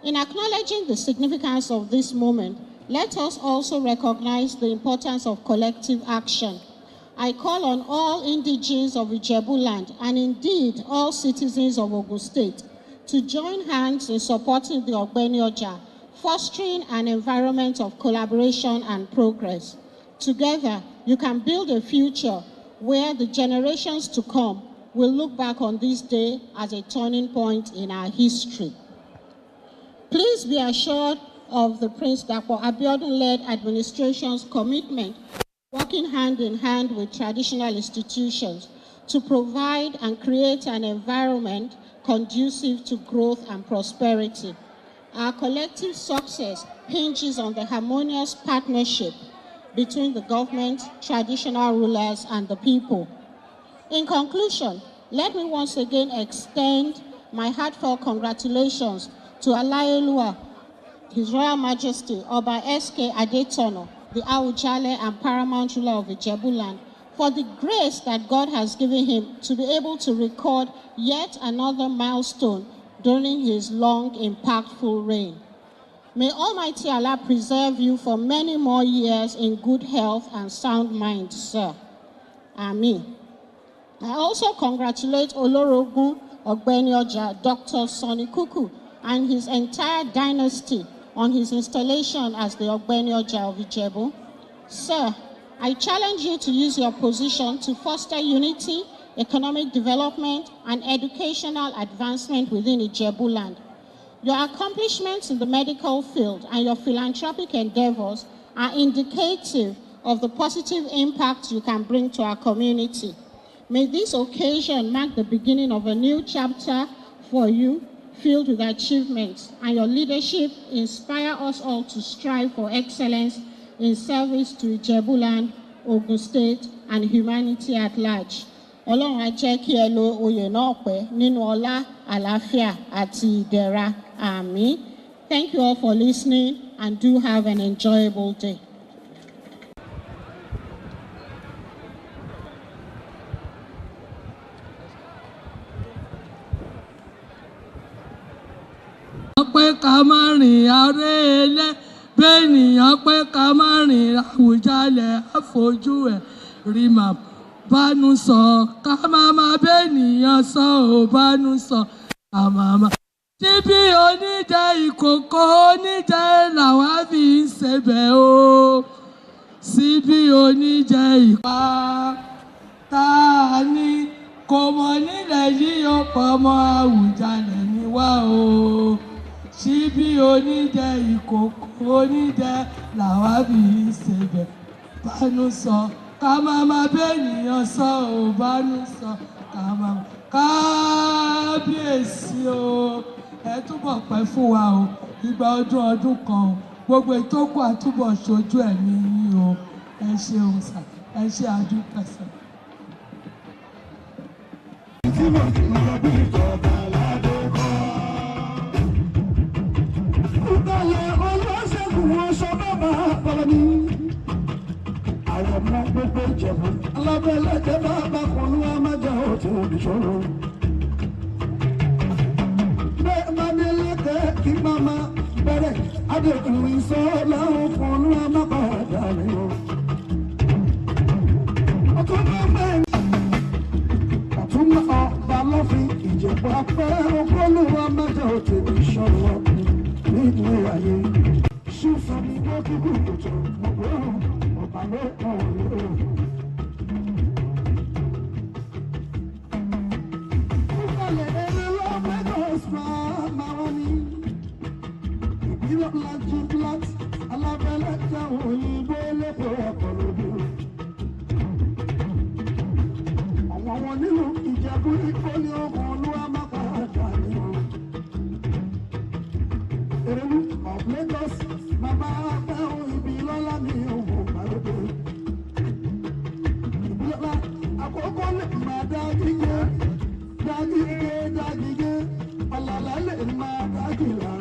In acknowledging the significance of this moment, let us also recognize the importance of collective action. I call on all indigenes of Ijebuland, and indeed all citizens of Ogun State, to join hands in supporting the Ogbeni Oja, fostering an environment of collaboration and progress. Together, you can build a future where the generations to come will look back on this day as a turning point in our history. Please be assured of the Prince Dapo Abiodun-led administration's commitment, working hand in hand with traditional institutions to provide and create an environment conducive to growth and prosperity. Our collective success hinges on the harmonious partnership between the government, traditional rulers, and the people. In conclusion, let me once again extend my heartfelt congratulations to Alayeluwa, His Royal Majesty Oba S.K. Adetono, the Awujale and paramount ruler of Ijebuland, for the grace that God has given him to be able to record yet another milestone during his long, impactful reign. May Almighty Allah preserve you for many more years in good health and sound mind, sir. Amen. I also congratulate Olorogun Ogbeni Oja, Dr. Sonny Kuku, and his entire dynasty on his installation as the Ogbeni Oja of Ijebu. Sir, I challenge you to use your position to foster unity, economic development, and educational advancement within Ijebuland. Your accomplishments in the medical field and your philanthropic endeavors are indicative of the positive impact you can bring to our community. May this occasion mark the beginning of a new chapter for you, filled with achievements, and your leadership inspire us all to strive for excellence in service to Ijebuland, Ogun State, and humanity at large. Ọlọ́run á jẹ́ kí ẹ lo oyè náà pẹ́ nínú ọlá, àlàáfíà, àti ìdẹ̀ra. Àmín. Thank you all for listening, and do have an enjoyable day. Pé ká má rìn arélé, bẹ́ẹ̀nìyàn pé ká má rìn Àwùjalẹ̀ àfojú ẹ̀ rí màá bánú sọ, ká má má bẹ́ẹ̀nìyàn sọ ò bánú sọ, àmàmà. Síbí oníjẹ ìkòkò oníjẹ làwa fi ń ṣebẹ̀ o, síbí oníjẹ ìpá tá a ní kò mọ̀ nílẹ̀ yìí ọ̀pọ̀ ọmọ Àwùjalẹ̀ ni wá o. Ṣíbí onídẹ ìkòkò onídẹ làwa bí i ṣebẹ̀. Bánú sọ ká máa máa bẹ́ẹ̀nìyàn sọ ò bánú sọ ká máa kábíyèsí o. Ẹ túbọ̀ pẹ́ fún wa o, ìgbà ọdún kan o, gbogbo ìtókù àtúbọ̀ ṣojú ẹ̀mí yín o. Ẹ ṣeun sà, ẹ ṣe àdúpẹ́ sà. Ìgbàlẹ̀ olóṣègùn wọn sọ bàbá bọ̀rọ̀ mi. Àwọn ọmọ gbogbo Ìjẹ̀bú alábẹ́lẹ́jẹ́ bàbá kan ní wọ́n máa jẹ́ òtún ìṣòro. Bẹ́ẹ̀ máa ní lẹ́kẹ̀ẹ́ kí màmá bẹ̀rẹ̀ adékùnrin sọ láwọn kan ní wọ́n máa padà ní o. Ọtún bá bẹ́ẹ̀ ọtún ọba lọ́fin Ìjẹ̀bú apẹ́ ogólù wọn máa jẹ́ òtún ìṣòro nínú ayé. Ṣùfọ́n mi wọ́n dúró lòtò ọ̀gbọ́n ọba lọ́kàn lò. Ìgbàlẹ̀ ẹni lọ́mọdé ọ̀sán máa wọ́n ní. Ìbílẹ̀ lajú black alábẹ́lẹ́jà òyìnbó lẹ́kọ̀ọ́ ẹ̀kọ́ lójú. Àwọn wọn nínú Ìjẹ̀bú ikọ́ ní ọkàn ló wá má padà ní o. Èrèlú of Lagos, bàbá àbẹ̀wò ìbílọ́lá ní òwò gbàlódé. Ìbílọ́lá àkókò lè máa dágígé, ọ̀làlá lè máa dágìlá.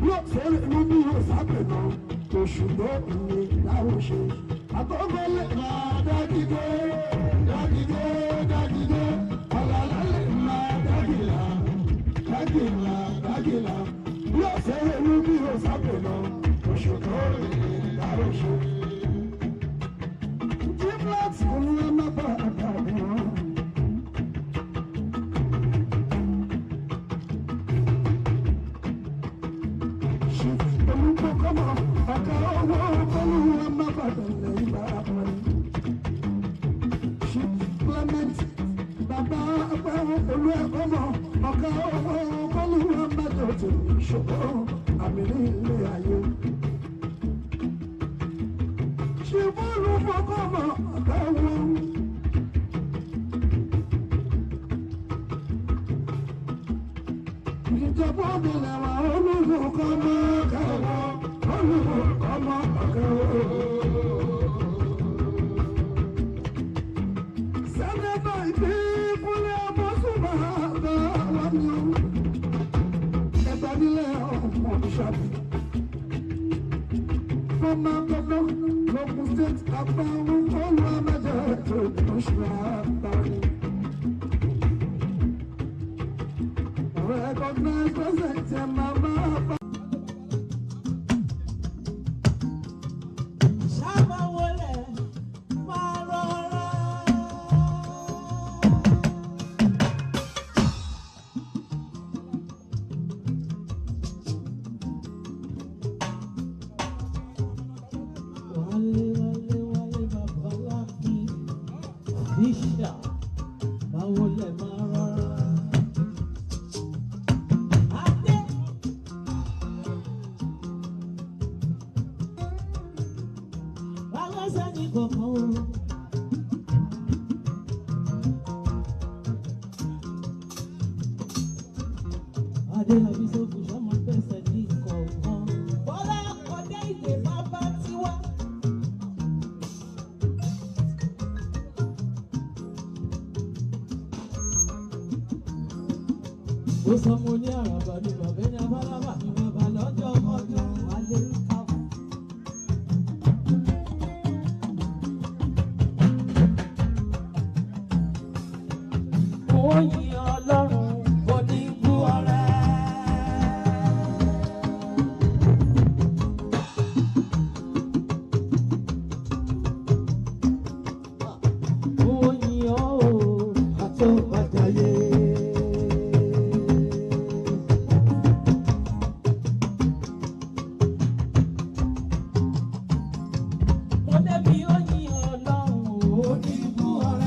Yóò fẹ́rẹ̀ inú bí yóò sábẹ̀ náà, oṣù tó ní láwọn ṣe. Àkókò lè máa dágígé, ọ̀làlá lè máa dágìlá. Yóò fẹ́rẹ̀ inú bí yóò sábẹ̀ náà, oṣù tó ní láwọn ṣe. Gimlet òun ẹ má bá àgbàdo wọn. Olùkọ́kọ́mọ ọ̀gá owó olú ẹ má bàdàn lẹ́yìn bá wọn. Clement bàbá àgbẹ̀wò olú ẹ̀kọ́ mọ̀ ọ̀gá owó olú ẹ má dọ̀tí ìṣòro àmì ní ilé ayé. Ṣùgbọ́n olùkọ́kọ́mọ ọ̀gá owó. Ìjọba òbílẹ̀ wa olùkọ́mọ ọ̀gá owó olùkọ́mọ ọ̀gá owó. Sẹ́nẹ́tọ̀ ìpínlẹ̀ Mọ́sùlùmá bá wà ní o. Ẹ̀gbọ́n nílẹ̀ ọ̀pọ̀ ìṣàbí. Former governor, local state, Abawu, Oluwamaja, to the national party. Recognize present and Mama. Ó sọ mo ní àràbà ní bàbá ní abálábà ní bàbá lọ́jọ́ ọjọ́ wálé káwọ́. Mo yin Ọlọ́run bó ní bú ọrẹ́. Mo yin ọ́ o àtọ́bàjáyé. Mo débi ó yin Ọlọ́run ó ní bú ọrẹ́.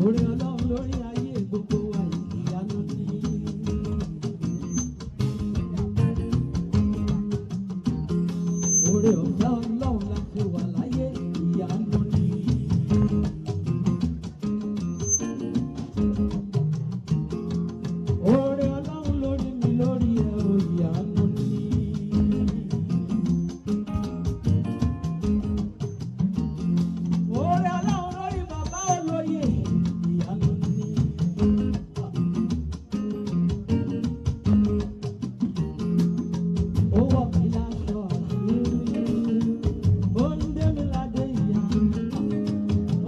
Orí Ọlọ́run lórí ayé gbogbo wa ìyanu ni. Orí ọ̀fẹ́ Ọlọ́run la fi wà láyé ìyanu ni. Orí Ọlọ́run lórí mi lórí ẹ̀ o ìyanu ni. Orí Ọlọ́run lórí bàbá olóyè ìyanu ni. Ó wọ̀ mí láṣọ àṣírí, ó ń dé mi ládé ìyá.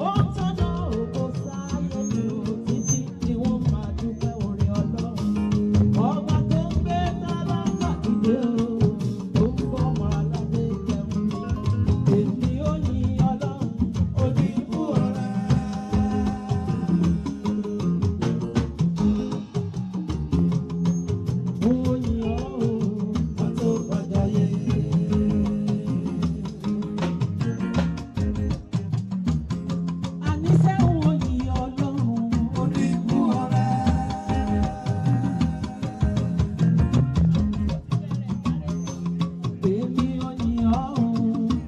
Ó ń tọ́nà ògo sáyé mi ò títí tí wọ́n máa dúpẹ́ orí Ọlọ́run. Ọba tó ń gbé tálákà dìde o, tó ń bọ́ ọmọ aládé jẹun ni. Èmi ó yin Ọlọ́run, ó ní ikú ọ̀rẹ́. Ó yin ọ́ o, ká tó padà yé. Àníṣe ó yin Ọlọ́run, ó ní ikú ọ̀rẹ́. Èmi ó yin ọ́ o,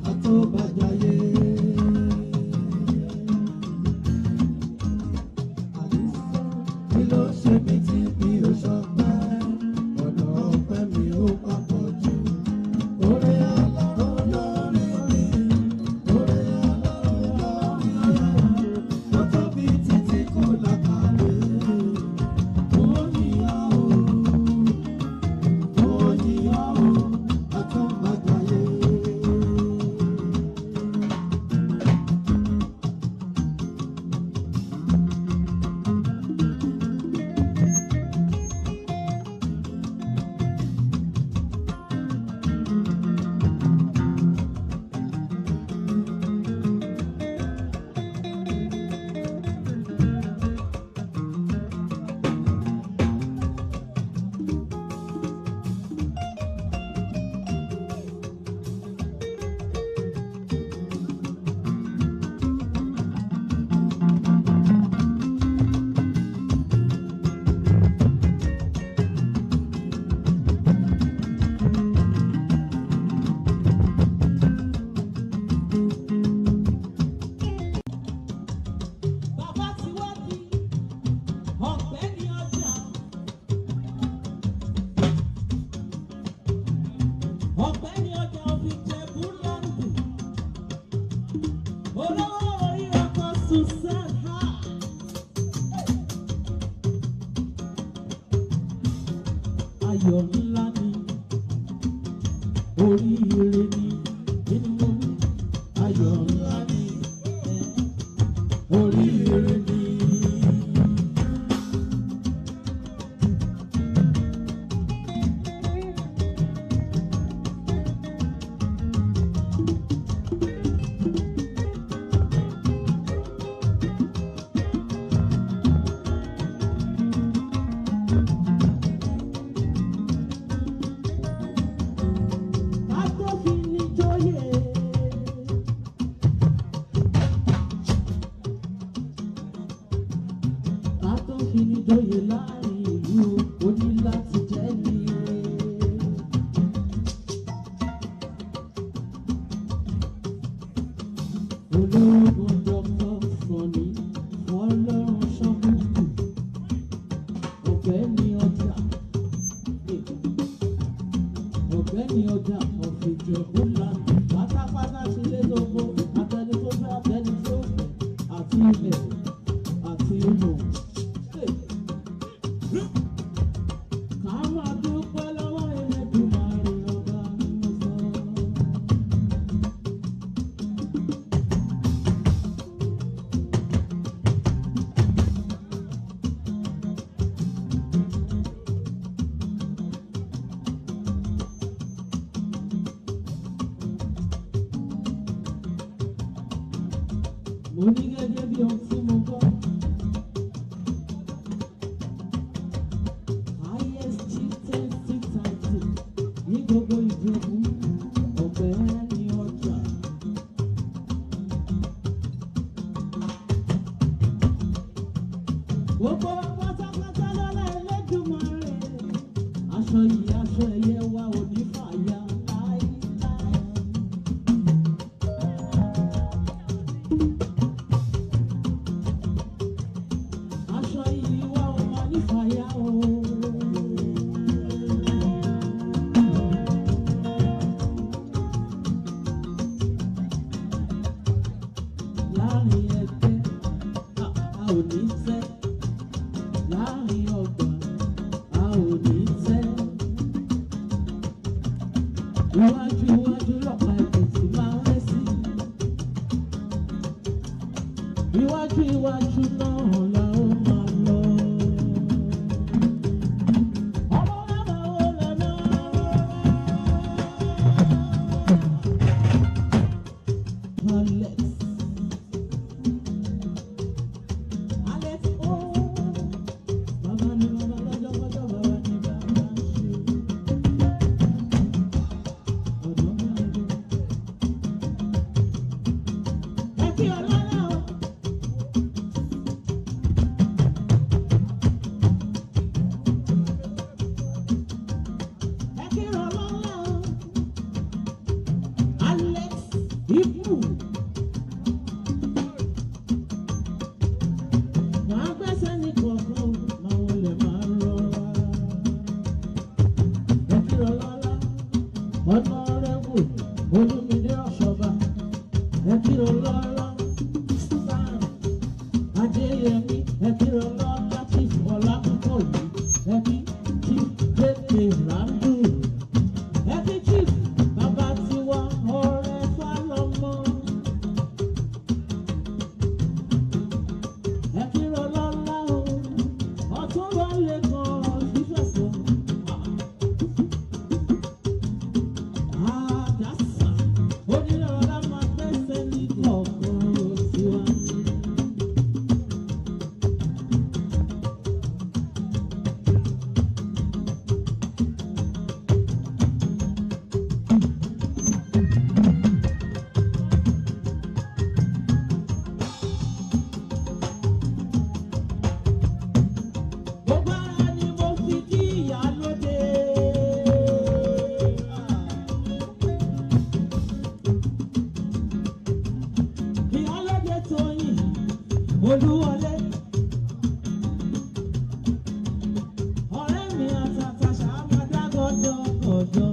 ká tó padà yé. Kí ló ṣe mí tí mi ò ṣọpẹ́? Ọ̀nà ọpẹ́ mi ò papọ̀ jù. Orí Ọlọ́run lórí mi, orí Ọlọ́run lórí ayé. Ó tóbi títí kò lákàwé. Ó yìn ọ́ o, ó yìn ọ́ o, àtúbàjáyé. Bàbá ti wá di ọ̀gbẹ́ni ọjà. Ọ̀gbẹ́ni ọjà òfin Jẹ̀bú Láńdì. Olówó orí ọkọ̀ Susan ha. Ayọ̀ ńlá ni, oríire ni, nínú mo ní. Ayọ̀ ńlá ni, oríire ni. Ká tó fi ní jóyè. Ká tó fi ní jóyè láàrin ìlú, ó ní láti jẹ́ ní ire. Ológun dọ́kọ̀ Sọ̀ní Ọlọ́run ṣọ́kùnkù. Ọ̀gbẹ́ni ọjà. Ọ̀gbẹ́ni ọjà ọ̀fìn Jẹ̀bú Láńdì. Pátápátá ti lé lóko, àtẹni tó fẹ́ àtẹni tó fẹ́, àti ilẹ̀ àti ìmọ̀. Ká máa dúpẹ́ lọ́wọ́ Elédùmarè ọba mímọ́. Mo ní gẹ́gẹ́ bí ohun tí mo gbọ́. Highest chieftaincy title ní gbogbo Ìjẹ̀bú, Ọ̀gbẹ́ni ọjà. Olúmídé Ọ̀ṣọ́bà, ẹ kírò lọ́lọ́, Sam Adéyẹmí, ẹ kírò lọ́lọ́, Chief Ọlámúkọ̀yí, ẹ kí Chief Jẹ́pẹ̀ Rándù, ẹ kí Chief Bàbá Tiwa Ọ̀rẹ́ Fálọ́mọ, ẹ kírò lọ́lọ́ o, ọ̀tún wọlé kan fífẹ̀sọ̀. Àdásà, onírọ̀lá máa gbẹ́sẹ̀ ní kọ̀ọ̀kan tiwa. Gbogbo ara ni mo fi kí ìyálóde. Ìyálóde Tóyìn Olúwọlé. Ọ̀rẹ́ mi àtàtà ṣàmàdá gọ́dọ̀gọ́dọ̀.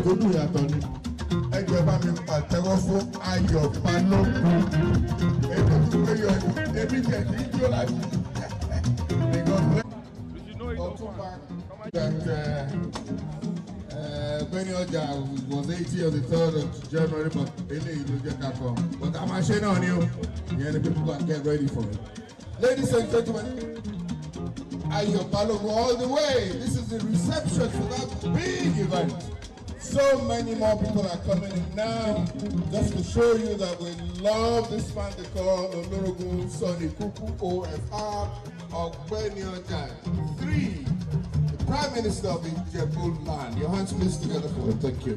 tó dùn yàtọ̀ ni. Ẹ jẹ́ bá mi pàtẹ́wọ́ fún Ayọ̀ Balógun. Èmi tún pé yọ èmi jẹ̀ kí n jó láti. Ọ̀túnba Benny Ọjà was 80 on the 3rd of January, but eléyìí ló jẹ́ ká kọ́. But a máa ṣe náà ni o. Yeah, the people can get ready for it. Ladies and gentlemen, Ayọ̀ Balógun all the way. This is the reception for that big event. So many more people are coming in now, just to show you that we love this man they call Olorogun Sonny Kuku OFR Ọ̀gbẹ́ni Ọjà 3, the Prime Minister of Ijebu land. Your hands please together for it. Thank you.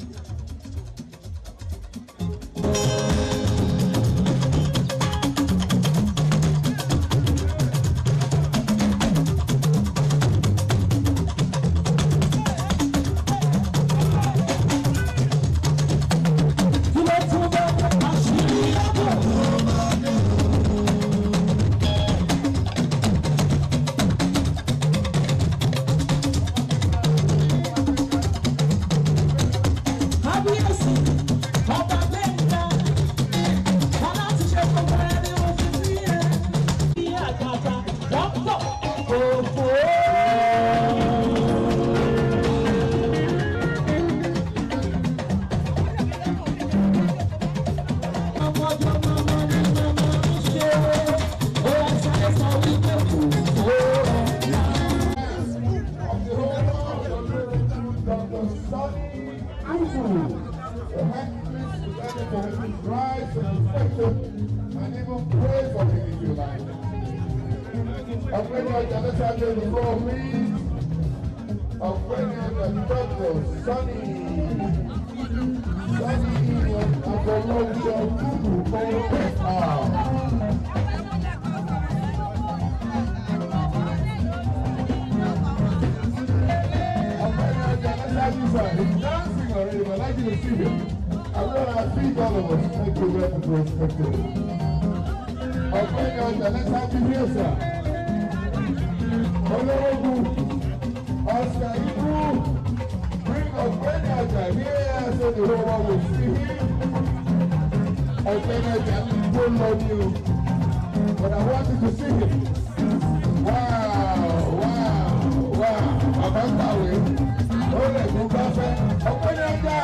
And even pray for him if you like. Ọ̀gbẹ́ni Ọjà, let's have you the floor, please. Ọ̀gbẹ́ni Ọjà, Dr. Sonny Agolonjo Kuku OFR. Ọ̀gbẹ́ni Ọjà, let's have you, sir. He's dancing already, but I'd like you to see him. I'm going to feed all of us. Thank you very much for respecting it. Ọ̀gbẹ́ni Ọjà, let's have you here, sir. Olorogun, Oscar Ibu, bring Ọ̀gbẹ́ni Ọjà here so the whole world will see him. Ọ̀gbẹ́ni Ọjà, don't love you, but I want you to see him. Wow. Bàbá kàwé, ó lè gún káfẹ́. Ọ̀gbẹ́ni Ọjà.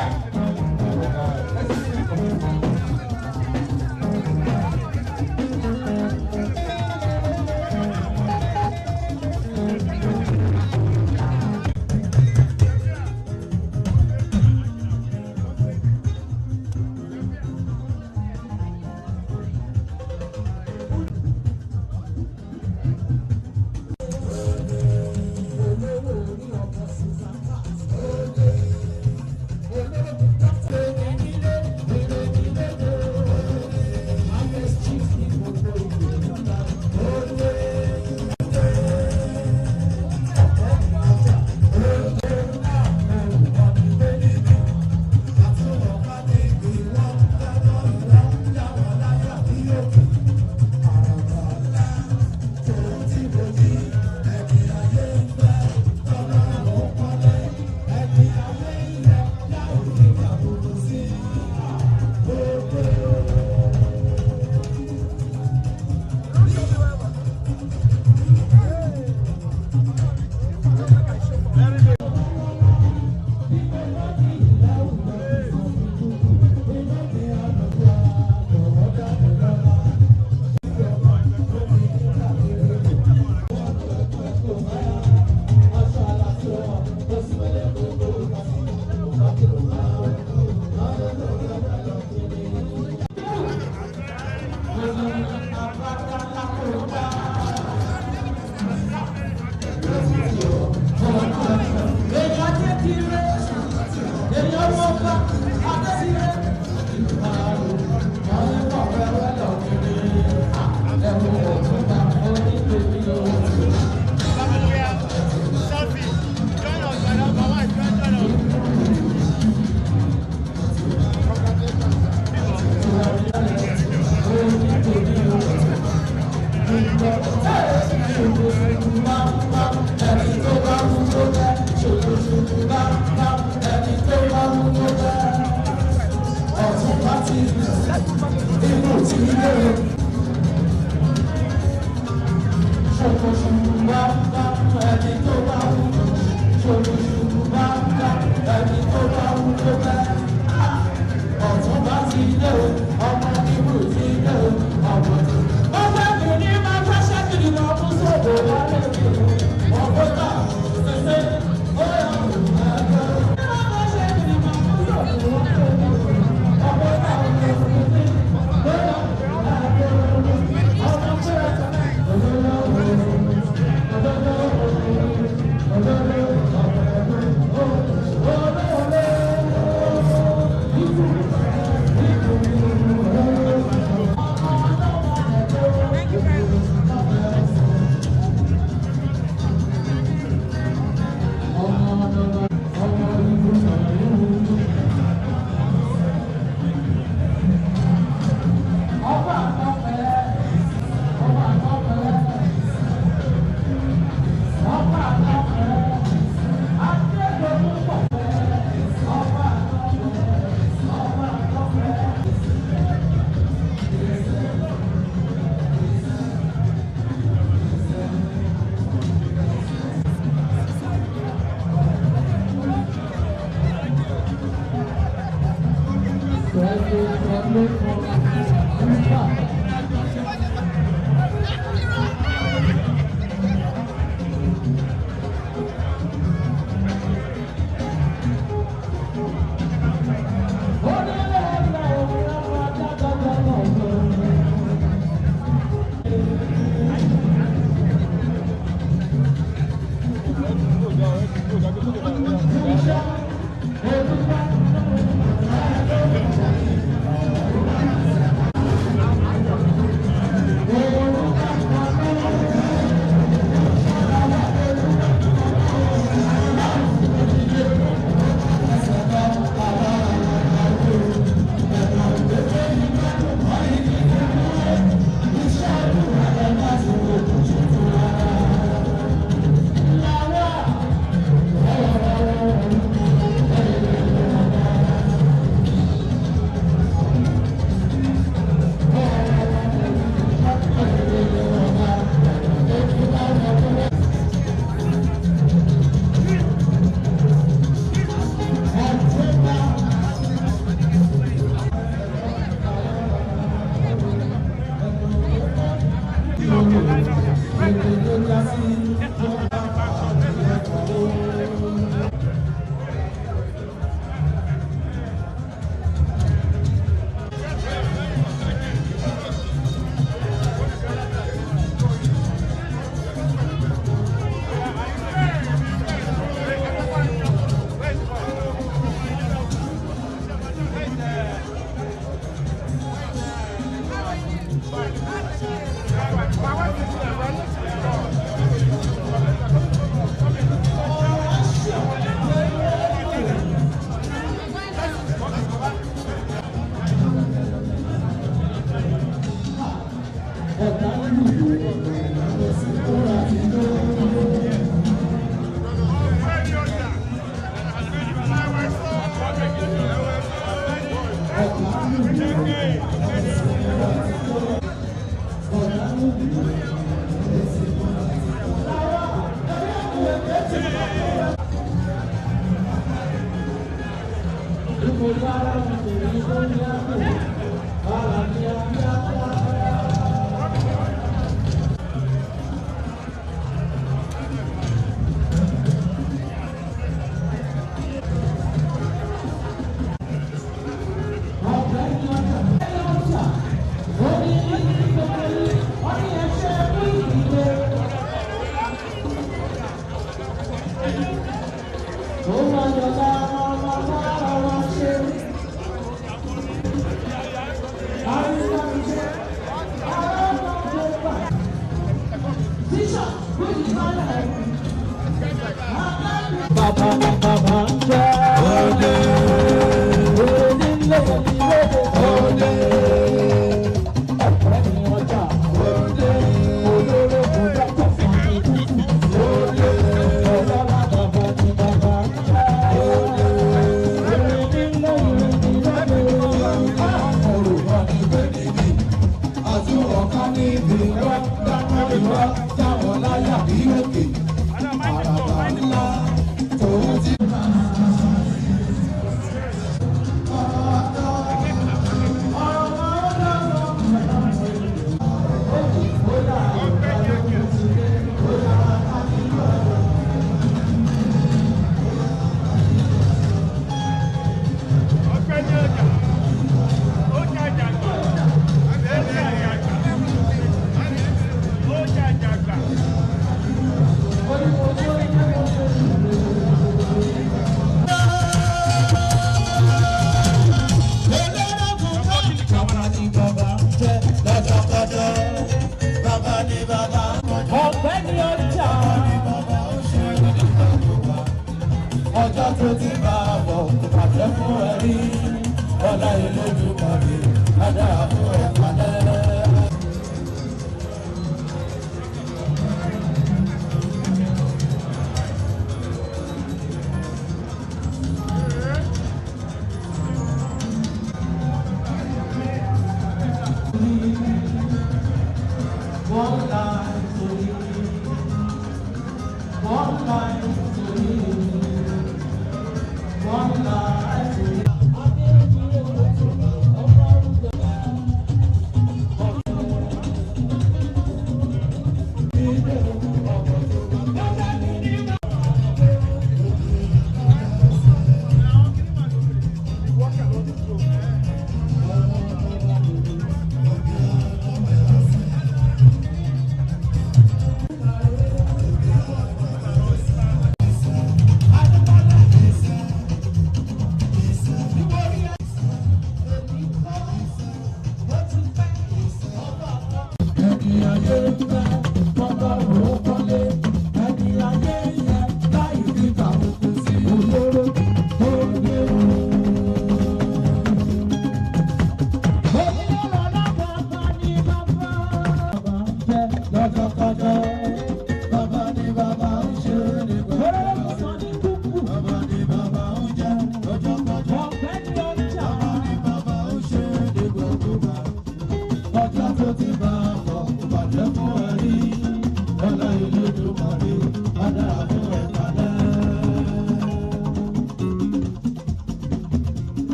One life to live.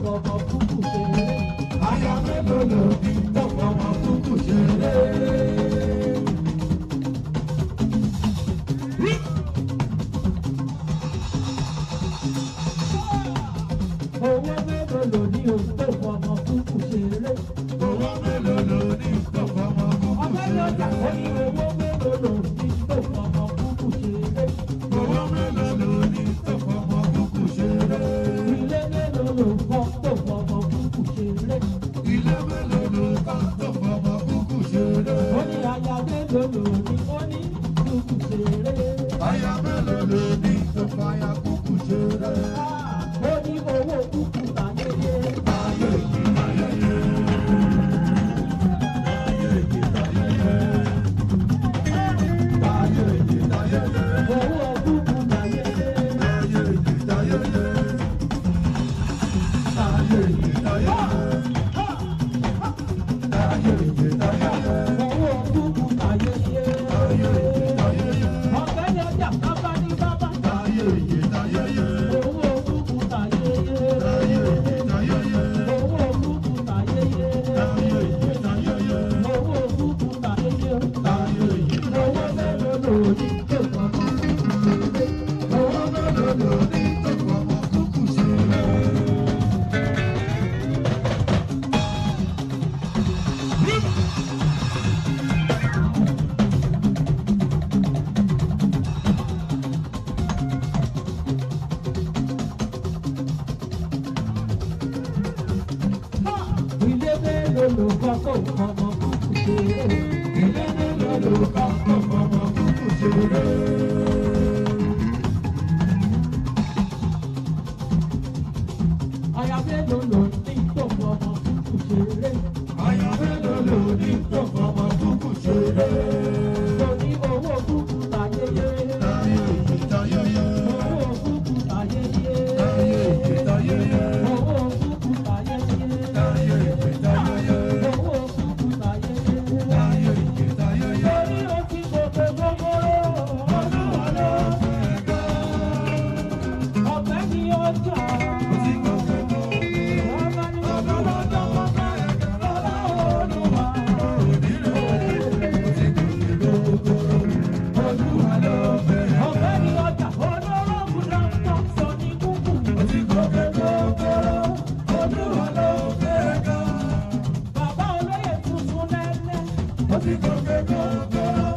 fọmọ kúkú ṣeré. Aya mélòó ló ní tó fọmọ kúkú ṣeré. Owó mélòó ló ní o tó fọmọ kúkú ṣeré. Owó mélòó ló ní tó fọmọ kúkú ṣeré. Ọmọ yóò jà ó ní owó mélòó ló ní tó fọmọ kúkú ṣeré. Owó mélòó ló ní tó fọmọ kúkú ṣeré. Ilé mélòó ló kọ́ tó fọmọ kúkú ṣeré. Ilé mélòó ló kọ́ tó fọmọ kúkú ṣeré. Ó ní aya mélòó ló ní ó ní kúkú ṣeré. Aya mélòó ló ní tó fàyà kúkú ṣeré. Ó ní owó kúkú tayẹyẹ. Tayẹyẹ tayẹyẹ. Tayẹyẹ tayẹyẹ. Tayẹyẹ tayẹyẹ. Owó kúkú tayẹyẹ. Tayẹyẹ tayẹyẹ. Tayẹyẹ tayẹyẹ. Tayẹyẹ tayẹyẹ. Owó kúkú tayẹyẹ. Tayẹyẹ tayẹyẹ. Ọ̀gbẹ́ni ọjà bàbá ní bàbá. Tayẹyẹ tayẹyẹ. Owó kúkú tayẹyẹ. Tayẹyẹ tayẹyẹ. Owó kúkú tayẹyẹ. Tayẹyẹ tayẹyẹ. Owó kúkú tayẹyẹ. Tayẹyẹ. Owó mélòó ló ní tó fọmọ kúkú ṣeré. Owó mélòó ló ní tó fọmọ kúkú ṣeré. Ilé mélòó ló kọ́ tó fọmọ kúkú ṣeré. Ilé mélòó ló kọ́ tó fọmọ kúkú ṣeré. Aya mélòó ló ní tó fọmọ kúkú ṣeré. Aya mélòó ló ní tó fọmọ kúkú ṣeré. Mo ní owó kúkú tayẹyẹ. Tayẹyẹ tayẹyẹ. Owó kúkú tayẹyẹ. Tayẹyẹ tayẹyẹ. Owó kúkú tayẹyẹ. Tayẹyẹ tayẹyẹ. Owó kúkú tayẹyẹ. Tayẹyẹ tayẹyẹ. Lórí òkè gòkè gbogbooro. Olúwa ló fẹ́ gbọ́. Ọ̀fẹ́ ni ọjà. Òsì gòkè gbogbooro. Ọba ni ọba lọ́jọ́ ọba ẹ̀gẹ́ lọ́la Olúwa. Òdìrò òsì gòkè gbogbooro. Olúwa ló fẹ́ gbọ́. Ọ̀fẹ́ ni ọjà. Olórogún dọ́kítọ̀ sọ ní kúkú. Òsì gòkè gbogbooro. Olúwa ló fẹ́ gbọ́. Bàbá olóyè tuntun lẹ́lẹ́. Òsì gòkè gbogbooro.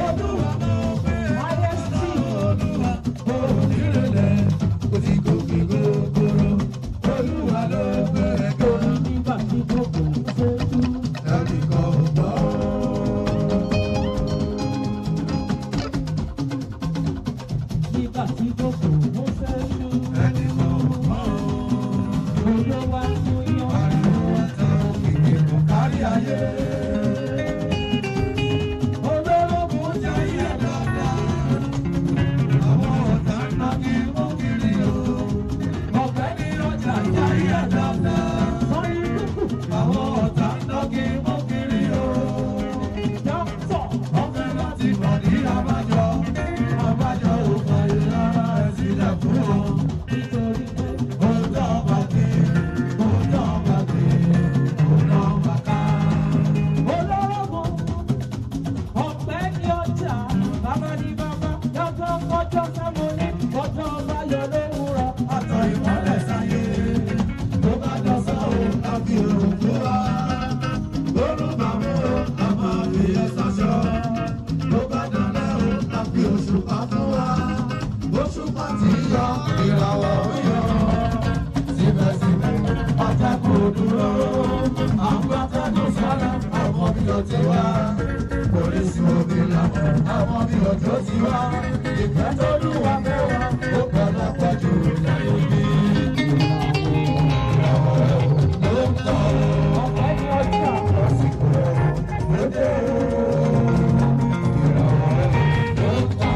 Olúwa ló fẹ́ gbọ́. IST Olúwa. Òdìrẹ̀lẹ̀. Òsì gòkè gbogbooro. Olúwa ló fẹ́ gbọ́. Torí nígbà tí gbogbo ń ṣojú. Ẹnì kan ò gbọ́. Nígbà tí gbogbo ń ṣojú. Ẹnì kan ò gbọ́. Olówó àtúnyàn. Ariwo àtàwọn kìkì kò kárí ayé. Olórogún jẹ́ iye dáadáa. Àwọn ọ̀tá ń ná kí wọ́n kiri o. Ọ̀fẹ́ ni ọjà jẹ́ iye dáadáa. Àwọn ọ̀tá ń ná kí wọ́n kiri o. Dọ́kítọ̀ ọ̀fẹ́ láti mọ̀ ní abájọ. Abájọ ò fàyè rárá ẹ̀ sílẹ̀ fún ọ. Nítorí pé ó dán bàtì, ó dán bàtì, ó dán bàtà. Olórogún ọ̀pẹ ní ọjà, bàbá ní bàbá, lọ́jọ́ kọjọ́ sámúní, ọjọ́ bá yọ lówùrọ̀, àtọ̀ ìmọ́lẹ̀ sáyé. Tó bá dọ̀sán o, a fi òrùn fún wa. Lórúkọ mú o, a máa fi ẹ̀sán ṣọ́. Tó bá dọ̀lẹ́ o, a fi òṣùpá fún wa. Òṣùpá ti yọ, ìràwọ̀ ń yọ. Síbẹ̀síbẹ̀, ọjà kò dúró. Àwọn atẹ́gùn sára, àwọn bí o ti wá. Polisi omi làwọn, àwọn bí o tó ti wá. Ìfẹ́ tó lúwa mẹ́wàá, ó gbọ́dọ̀ pọ̀jù lẹ́yìn bí. Ló ń tọ́ ọ̀pẹ́ ní ọjà lọ́sìkò lóde o. Ló ń tọ́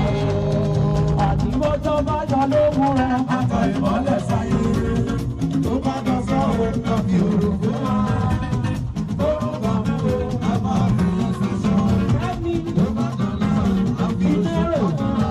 àdìmọ́jọ́ bá yọ lówùrọ̀. Àtọ̀ ìmọ́lẹ̀ sáyé. Tó bá dọ̀sán o, kàn fi òrùn fún wa. Orúkọ mú o, a máa fi ẹsẹ̀ sọ. Tó bá dọ̀lá o, a fi òṣùpá fún wa.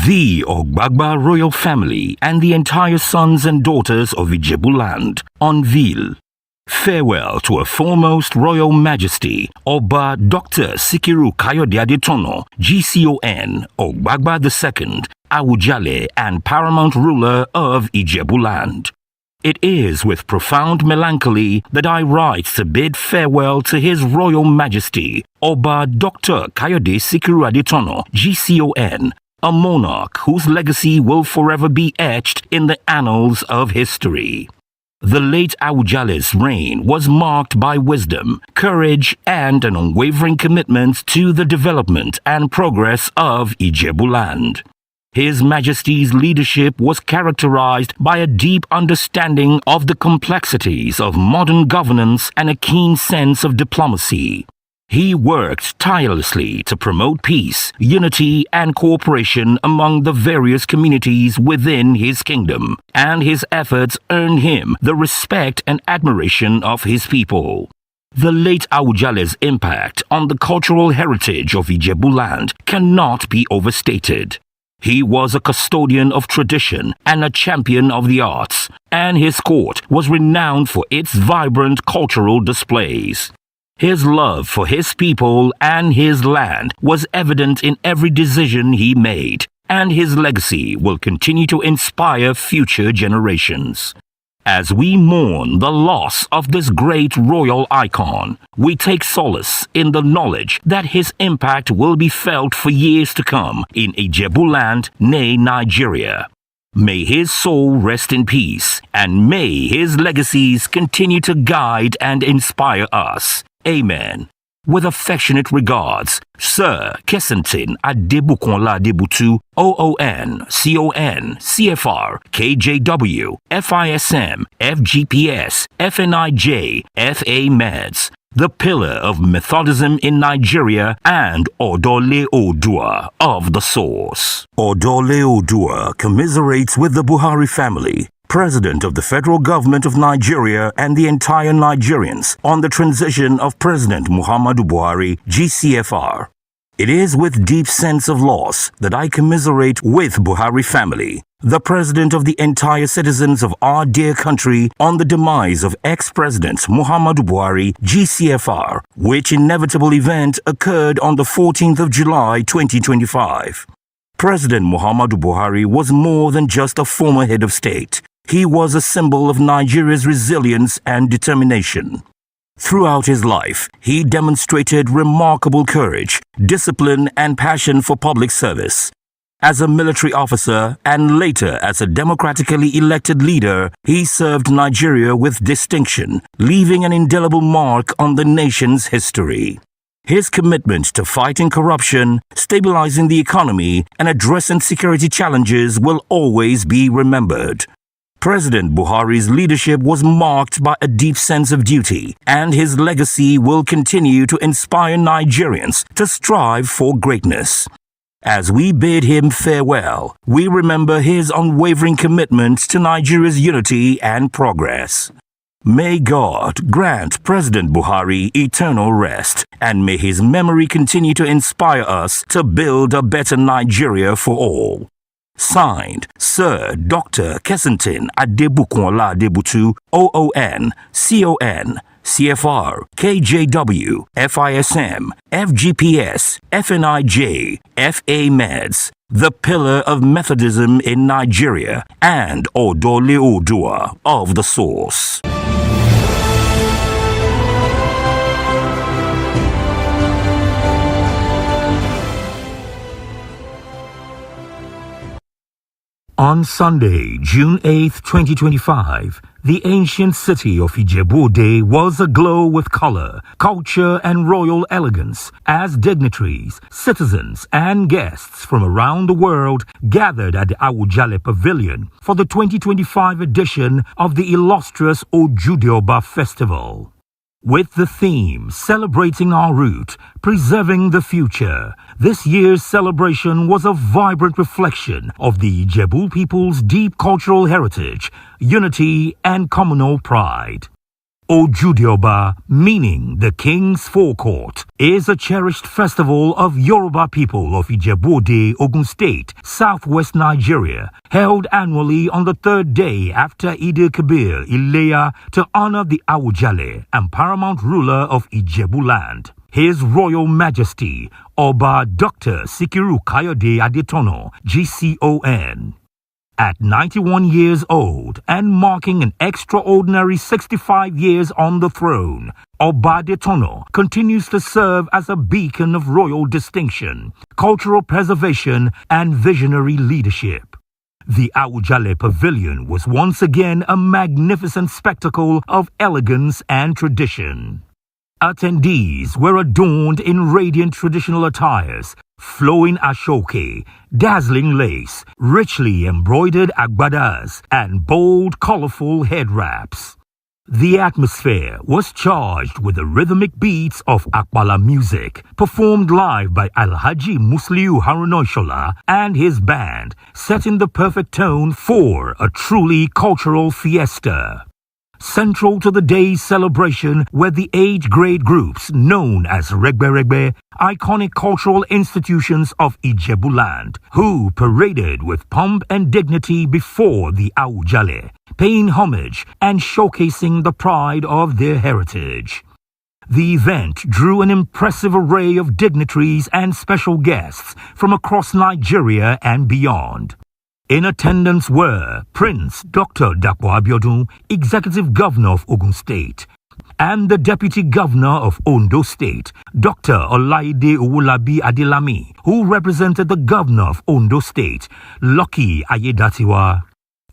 The Ogbagba royal family and the entire sons and daughters of Ijebuland unveil farewell to a foremost royal majesty, Oba Dr. Sikiru Kayode Adetono, GCON, Ogbagba II, Awujale and paramount ruler of Ijebuland. It is with profound melancholy that I write to bid farewell to His Royal Majesty, Oba Dr. Kayode Sikiru Adetono, GCON, a monarch whose legacy will forever be etched in the annals of history. The late Awujale's reign was marked by wisdom, courage, and an unwavering commitment to the development and progress of Ijebuland. His Majesty's leadership was characterized by a deep understanding of the complexities of modern governance and a keen sense of diplomacy. He worked tirelessly to promote peace, unity, and cooperation among the various communities within his kingdom, and his efforts earned him the respect and admiration of his people. The late Awujale's impact on the cultural heritage of Ijebuland cannot be overstated. He was a custodian of tradition and a champion of the arts, and his court was renowned for its vibrant cultural displays. His love for his people and his land was evident in every decision he made, and his legacy will continue to inspire future generations. As we mourn the loss of this great royal icon, we take solace in the knowledge that his impact will be felt for years to come in Ijebuland, nay Nigeria. May his soul rest in peace, and may his legacies continue to guide and inspire us. Amen. With affectionate regards, Sir Kessentin Adebukonla Adebutu, OON, CON, CFR, KJW, FISM, FGPS, FNIJ, FA Meds, the pillar of Methodism in Nigeria, and Odole Odua of the source. Odole Odua commiserates with the Buhari family, President of the Federal Government of Nigeria, and the entire Nigerians on the transition of President Muhammadu Buhari, GCFR. It is with deep sense of loss that I commiserate with Buhari family, the president of the entire citizens of our dear country, on the demise of ex-president Muhammadu Buhari, GCFR, which inevitable event occurred on the 14th of July 2025. President Muhammadu Buhari was more than just a former head of state. He was a symbol of Nigeria's resilience and determination. Throughout his life, he demonstrated remarkable courage, discipline, and passion for public service. As a military officer and later as a democratically elected leader, he served Nigeria with distinction, leaving an indelible mark on the nation's history. His commitment to fighting corruption, stabilizing the economy, and addressing security challenges will always be remembered. President Buhari's leadership was marked by a deep sense of duty, and his legacy will continue to inspire Nigerians to strive for greatness. As we bid him farewell, we remember his unwavering commitment to Nigeria's unity and progress. May God grant President Buhari eternal rest, and may his memory continue to inspire us to build a better Nigeria for all. Signed, Sir Dr. Kessington Adebukunla Adebutu, OON, CON, CFR, KJW, FISM, FGPS, FNIJ, FA Meds, the pillar of Methodism in Nigeria, and Odole Odua of the source. On Sunday, June 8, 2025, the ancient city of Ijebu-Ode was aglow with color, culture, and royal elegance as dignitaries, citizens, and guests from around the world gathered at the Awujale Pavilion for the 2025 edition of the illustrious Ojude-Oba Festival. With the theme Celebrating Our Root, Preserving the Future, this year's celebration was a vibrant reflection of the Ijebu people's deep cultural heritage, unity, and communal pride. Ojude-Oba, meaning the King's Forecourt, is a cherished festival of Yoruba people of Ijebu-Ode, Ogun State, southwest Nigeria, held annually on the third day after Eid-el-Kabir, Ileya, to honor the Awujale and paramount ruler of Ijebu-Land, His Royal Majesty, Oba Dr. Sikiru Kayode Adetono, GCON. At 91 years old and marking an extraordinary 65 years on the throne, Oba Adetono continues to serve as a beacon of royal distinction, cultural preservation, and visionary leadership. The Awujale Pavilion was once again a magnificent spectacle of elegance and tradition. Attendees were adorned in radiant traditional attires, flowing ashoke, dazzling lace, richly embroidered agbadas, and bold, colorful head wraps. The atmosphere was charged with the rhythmic beats of Akbala music, performed live by Alhaji Musliu Harunoishola and his band, setting the perfect tone for a truly cultural fiesta. Central to the day's celebration were the age-grade groups known as Regbe, iconic cultural institutions of Ijebu-Land, who paraded with pomp and dignity before the Awujale, paying homage and showcasing the pride of their heritage. The event drew an impressive array of dignitaries and special guests from across Nigeria and beyond. In attendance were Prince Dr. Dapo Abiodun, Executive Governor of Ogun State, and the Deputy Governor of Ondo State, Dr. Olaide Owolabi Adelami, who represented the Governor of Ondo State, Lucky Ayedatiwa.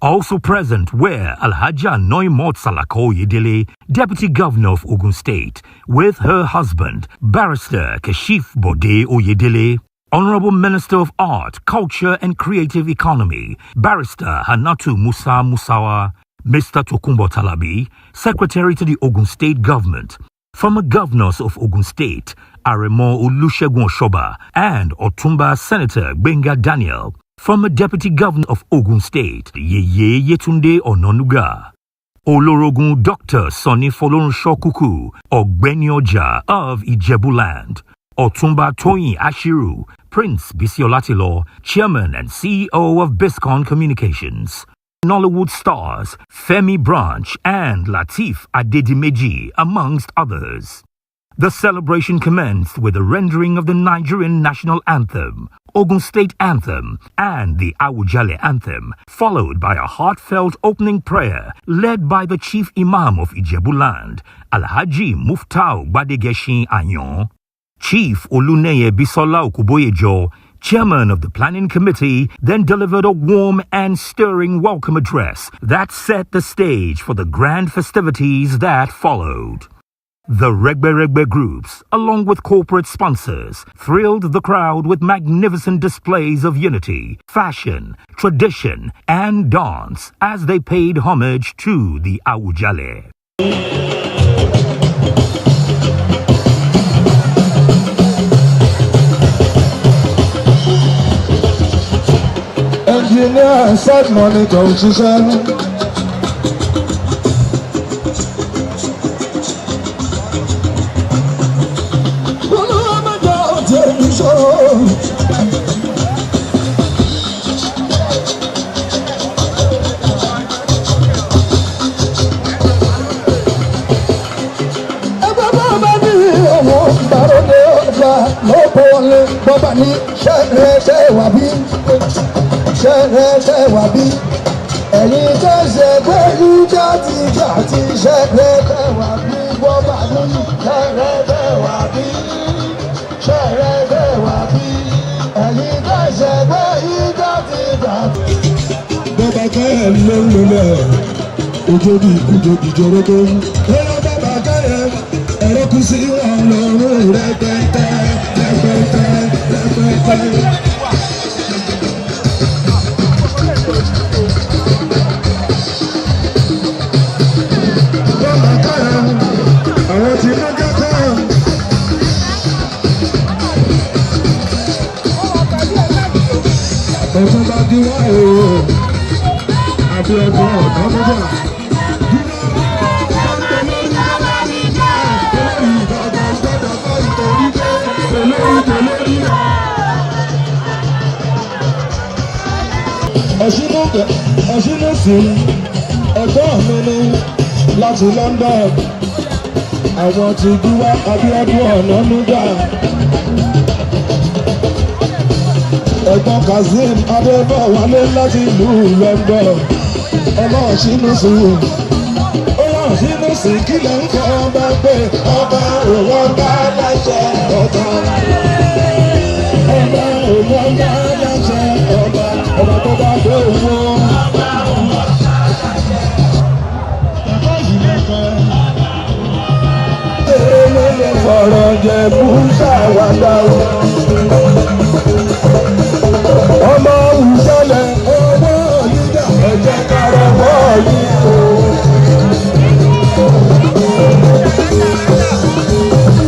Also present were Alhaja Noimot Salako Yedele, Deputy Governor of Ogun State, with her husband, Barrister Keshif Bode Oyedele, Honorable Minister of Art, Culture and Creative Economy, Barrister Hanatu Musa Musawa, Mr. Tokumbo Talabi, Secretary to the Ogun State Government, former governors of Ogun State, Aremo Olusegun Oshoba, and Otumba Senator Benga Daniel, former Deputy Governor of Ogun State, Yeye Yetunde Ononuga, Olorogun Dr. Sonny Folorunsho Kuku, Ogbeni Oja of Ijebu-Land, Otumba Toyin Ashiru, Prince Bisiolatilo, Chairman and CEO of Biscon Communications, Nollywood stars Femi Branch and Lateef Adedimeji, amongst others. The celebration commenced with the rendering of the Nigerian national anthem, Ogun State anthem, and the Awujale anthem, followed by a heartfelt opening prayer led by the Chief Imam of Ijebuland, Alhaji Muftau Gbadegeshin Anyon. Chief Oluneye Bisola Okuboyejo, Chairman of the Planning Committee, then delivered a warm and stirring welcome address that set the stage for the grand festivities that followed. The Regbe groups, along with corporate sponsors, thrilled the crowd with magnificent displays of unity, fashion, tradition, and dance as they paid homage to the Awujale. Engineer said money don't you sell? Bọ́bá ní ṣẹ́rẹ́ṣẹ́ wà bí ṣẹ́rẹ́ṣẹ́ wà bí ẹ̀yin tó ṣe pé ìjà ti jà ti ṣẹ́rẹ́ṣẹ́ wà bí bọ́bá ní ṣẹ́rẹ́ṣẹ́ wà bí ṣẹ́rẹ́ṣẹ́ wà bí ẹ̀yin tó ṣe pé ìjà ti jà. Bọ́bá kẹ́hìn ló ń lulẹ̀ ojoojú ìkújòjì jọrọ tó ń. Bọ́bá kẹ́hìn ẹ̀rọ kù sí ọlọ́run rẹpẹtẹ rẹpẹtẹ rẹpẹtẹ. Bọ́lá káyọ̀ àwọn tí wọ́n kẹ́kọ̀ọ́. Ọ̀tún bá di wá èrò àbí ọgbọ́n ọ̀dọ́ mọ́jà. Ọ̀ṣunúsìn ẹ̀gbọ́n mi ni láti London, àwọn ti dúwá Abíọ́dún Ọ̀nànúgà, ẹ̀gbọ́n Kazeem Adébọ̀wálé láti ìlú London, ọmọ Ọ̀ṣunúsìn. Ọ̀ṣunúsìn kí lè ń kọ́ ọba pé ọba òun ọba láṣẹ ọba. Ọba òun ọba láṣẹ ọba. Ọba tó bá dé owó. Ọ̀rọ̀ Jẹ̀bú ṣàwádà o. Ọmọ Òwúṣọlẹ̀ owó yíyá ẹ̀jẹ̀ kárọ̀ bọ́ yìí o.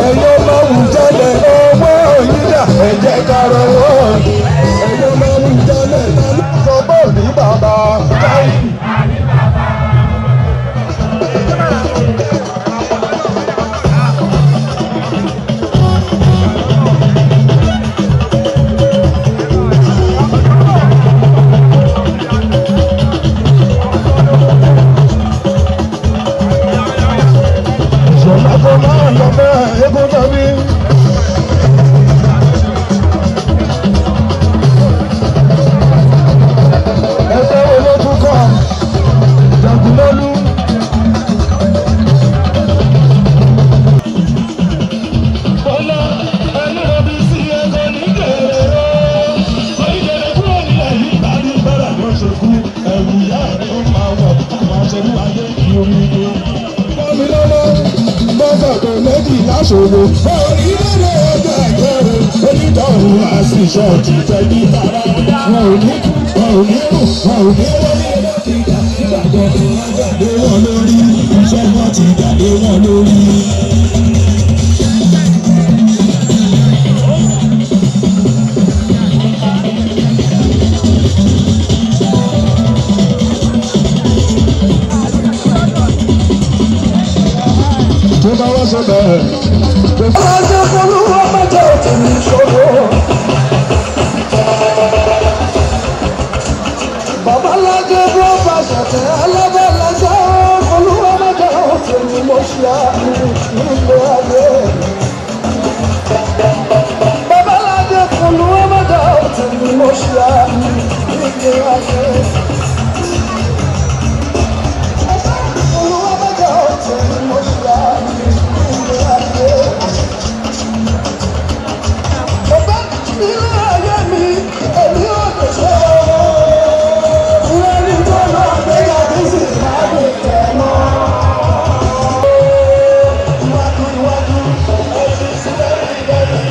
Ẹ̀yọ́ máa wù jálẹ̀ owó yíyá ẹ̀jẹ̀ kárọ̀ wọ́. Ẹ̀yọ́ máa wù jálẹ̀ lálẹ́ sọ bó ní bàbá káyì. Ṣòwò orílẹ̀-èdè ọjọ́ ìgbẹ́rẹ́ onítọ̀hún àti ṣọ́ọ̀tì tẹ̀lé tara wọn ò ní kú wọn ò ní rù wọn ò ní wọlé lọ́kìtà ìgbàgbọ́ wọn jáde wọn lórí iṣẹ́ wọn ti jáde wọn lórí. Tó bá wá sọ bẹ́ẹ̀. Ọlọ́jọ́ polówó mẹ́jọ tèmi ṣòro. Babalájẹ́ bó bá ṣẹ̀tẹ̀ alábẹ́lẹ́jọ́ polówó mẹ́jọ tèmi mo ṣe nílé ayé. Babalájẹ́ polówó mẹ́jọ tèmi mo ṣe nílé ayé. Polówó mẹ́jọ tèmi mo ṣe nílé ayé. Ọba nílé ayé mi, èmi ò lè ṣe ọ́. Ìrẹ́ni tó lọ gbé yàtí sí ìbámu tẹ̀ mọ́. Iwájú iwájú, ẹ̀sìn sílẹ̀ ìrẹ́ni.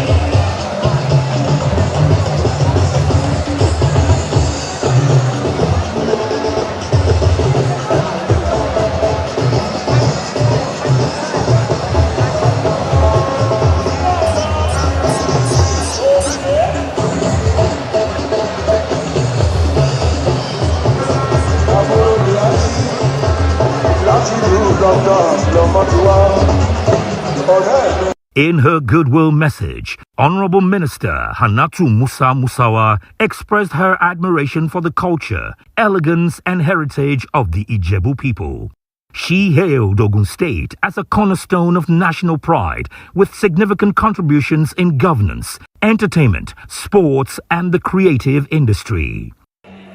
In her goodwill message, Honorable Minister Hannatu Musa Musawa expressed her admiration for the culture, elegance and heritage of the Ijebu people. She hailed Ogun State as a cornerstone of national pride with significant contributions in governance, entertainment, sports and the creative industry.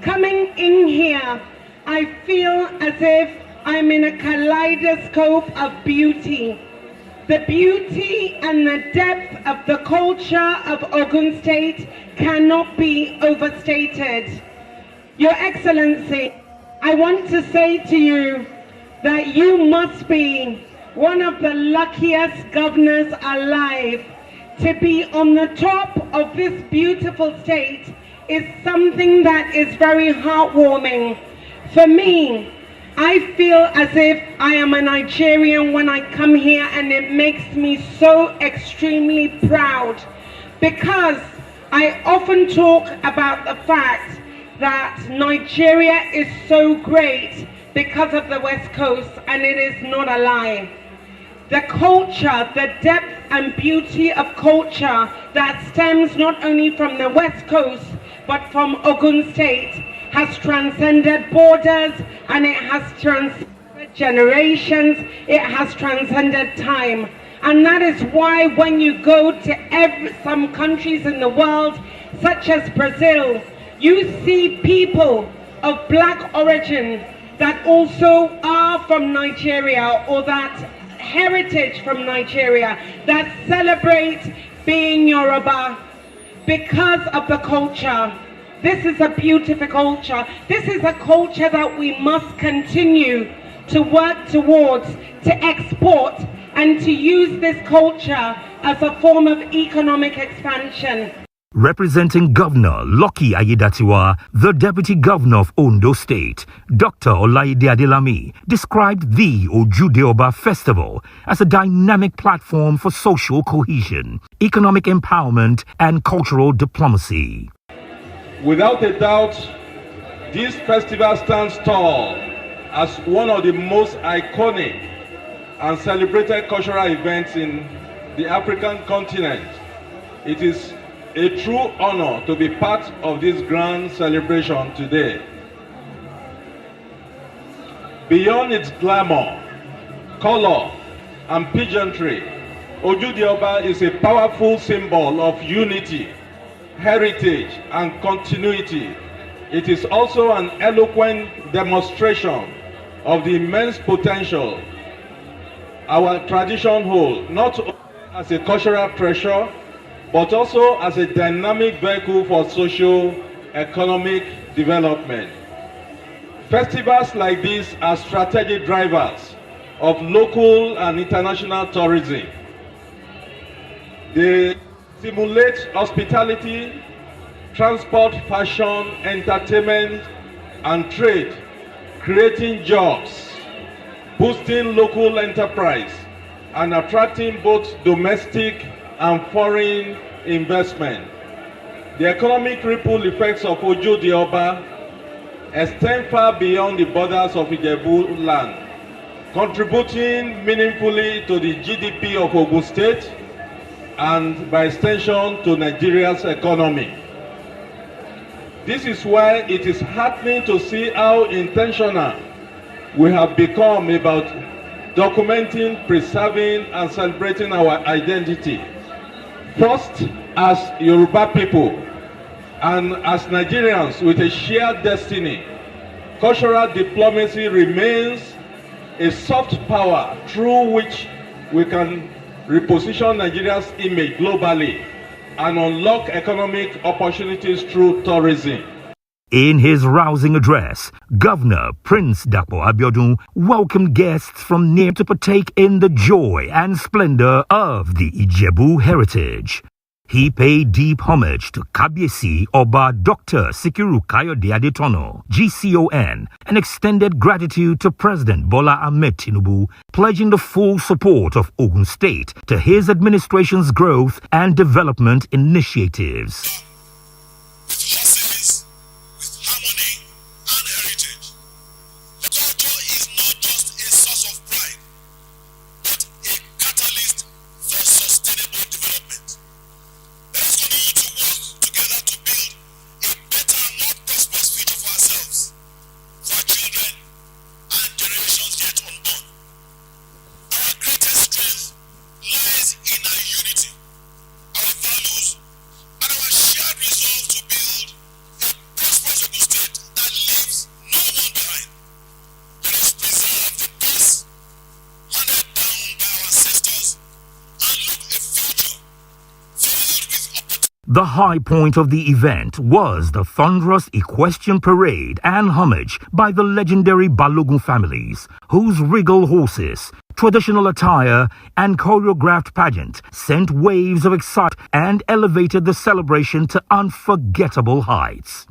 Coming in here, I feel as if I'm in a kaleidoscope of beauty. The beauty and the depth of the culture of Ogun State cannot be overstated. Your Excellency, I want to say to you that you must be one of the luckiest governors alive. To be on the top of this beautiful state is something that is very heartwarming. For me, I feel as if I am a Nigerian when I come here, and it makes me so extremely proud, because I often talk about the fact that Nigeria is so great because of the West Coast, and it is not a lie. The culture, the depth and beauty of culture that stems not only from the West Coast but from Ogun State has transcended borders, and it has transcended generations, it has transcended time. And that is why when you go to some countries in the world, such as Brazil, you see people of black origin that also are from Nigeria, or that heritage from Nigeria, that celebrate being Yoruba because of the culture. This is a beautiful culture. This is a culture that we must continue to work towards, to export, and to use this culture as a form of economic expansion. Representing Governor Lucky Ayedatiwa, the Deputy Governor of Ondo State, Dr. Olaide Adelami, described the Ojude-Oba Festival as a dynamic platform for social cohesion, economic empowerment, and cultural diplomacy. Without a doubt, this festival stands tall as one of the most iconic and celebrated cultural events in the African continent. It is a true honor to be part of this grand celebration today. Beyond its glamour, color, and pageantry, Ojude-Oba is a powerful symbol of unity, heritage, and continuity. It is also an eloquent demonstration of the immense potential our tradition holds, not only as a cultural treasure, but also as a dynamic vehicle for socio-economic development. Festivals like these are strategic drivers of local and international tourism. They stimulate hospitality, transport, fashion, entertainment, and trade, creating jobs, boosting local enterprise, and attracting both domestic and foreign investment. The economic ripple effects of Ojude-Oba extend far beyond the borders of Ijebu land, contributing meaningfully to the GDP of Ogun State and by extension to Nigeria's economy. This is why it is heartening to see how intentional we have become about documenting, preserving, and celebrating our identity. First, as Yoruba people, and as Nigerians with a shared destiny, cultural diplomacy remains a soft power through which we can reposition Nigeria's image globally and unlock economic opportunities through tourism. In his rousing address, Governor Prince Dapo Abiodun welcomed guests from near to partake in the joy and splendor of the Ijebu heritage. He paid deep homage to Kabiyesi Oba Dr. Sikiru Kayode Adetono, GCON, and extended gratitude to President Bola Ahmed Tinubu, pledging the full support of Ogun State to his administration's growth and development initiatives. The high point of the event was the thunderous equestrian parade and homage by the legendary Balogun families, whose regal horses, traditional attire, and choreographed pageant sent waves of excitement and elevated the celebration to unforgettable heights.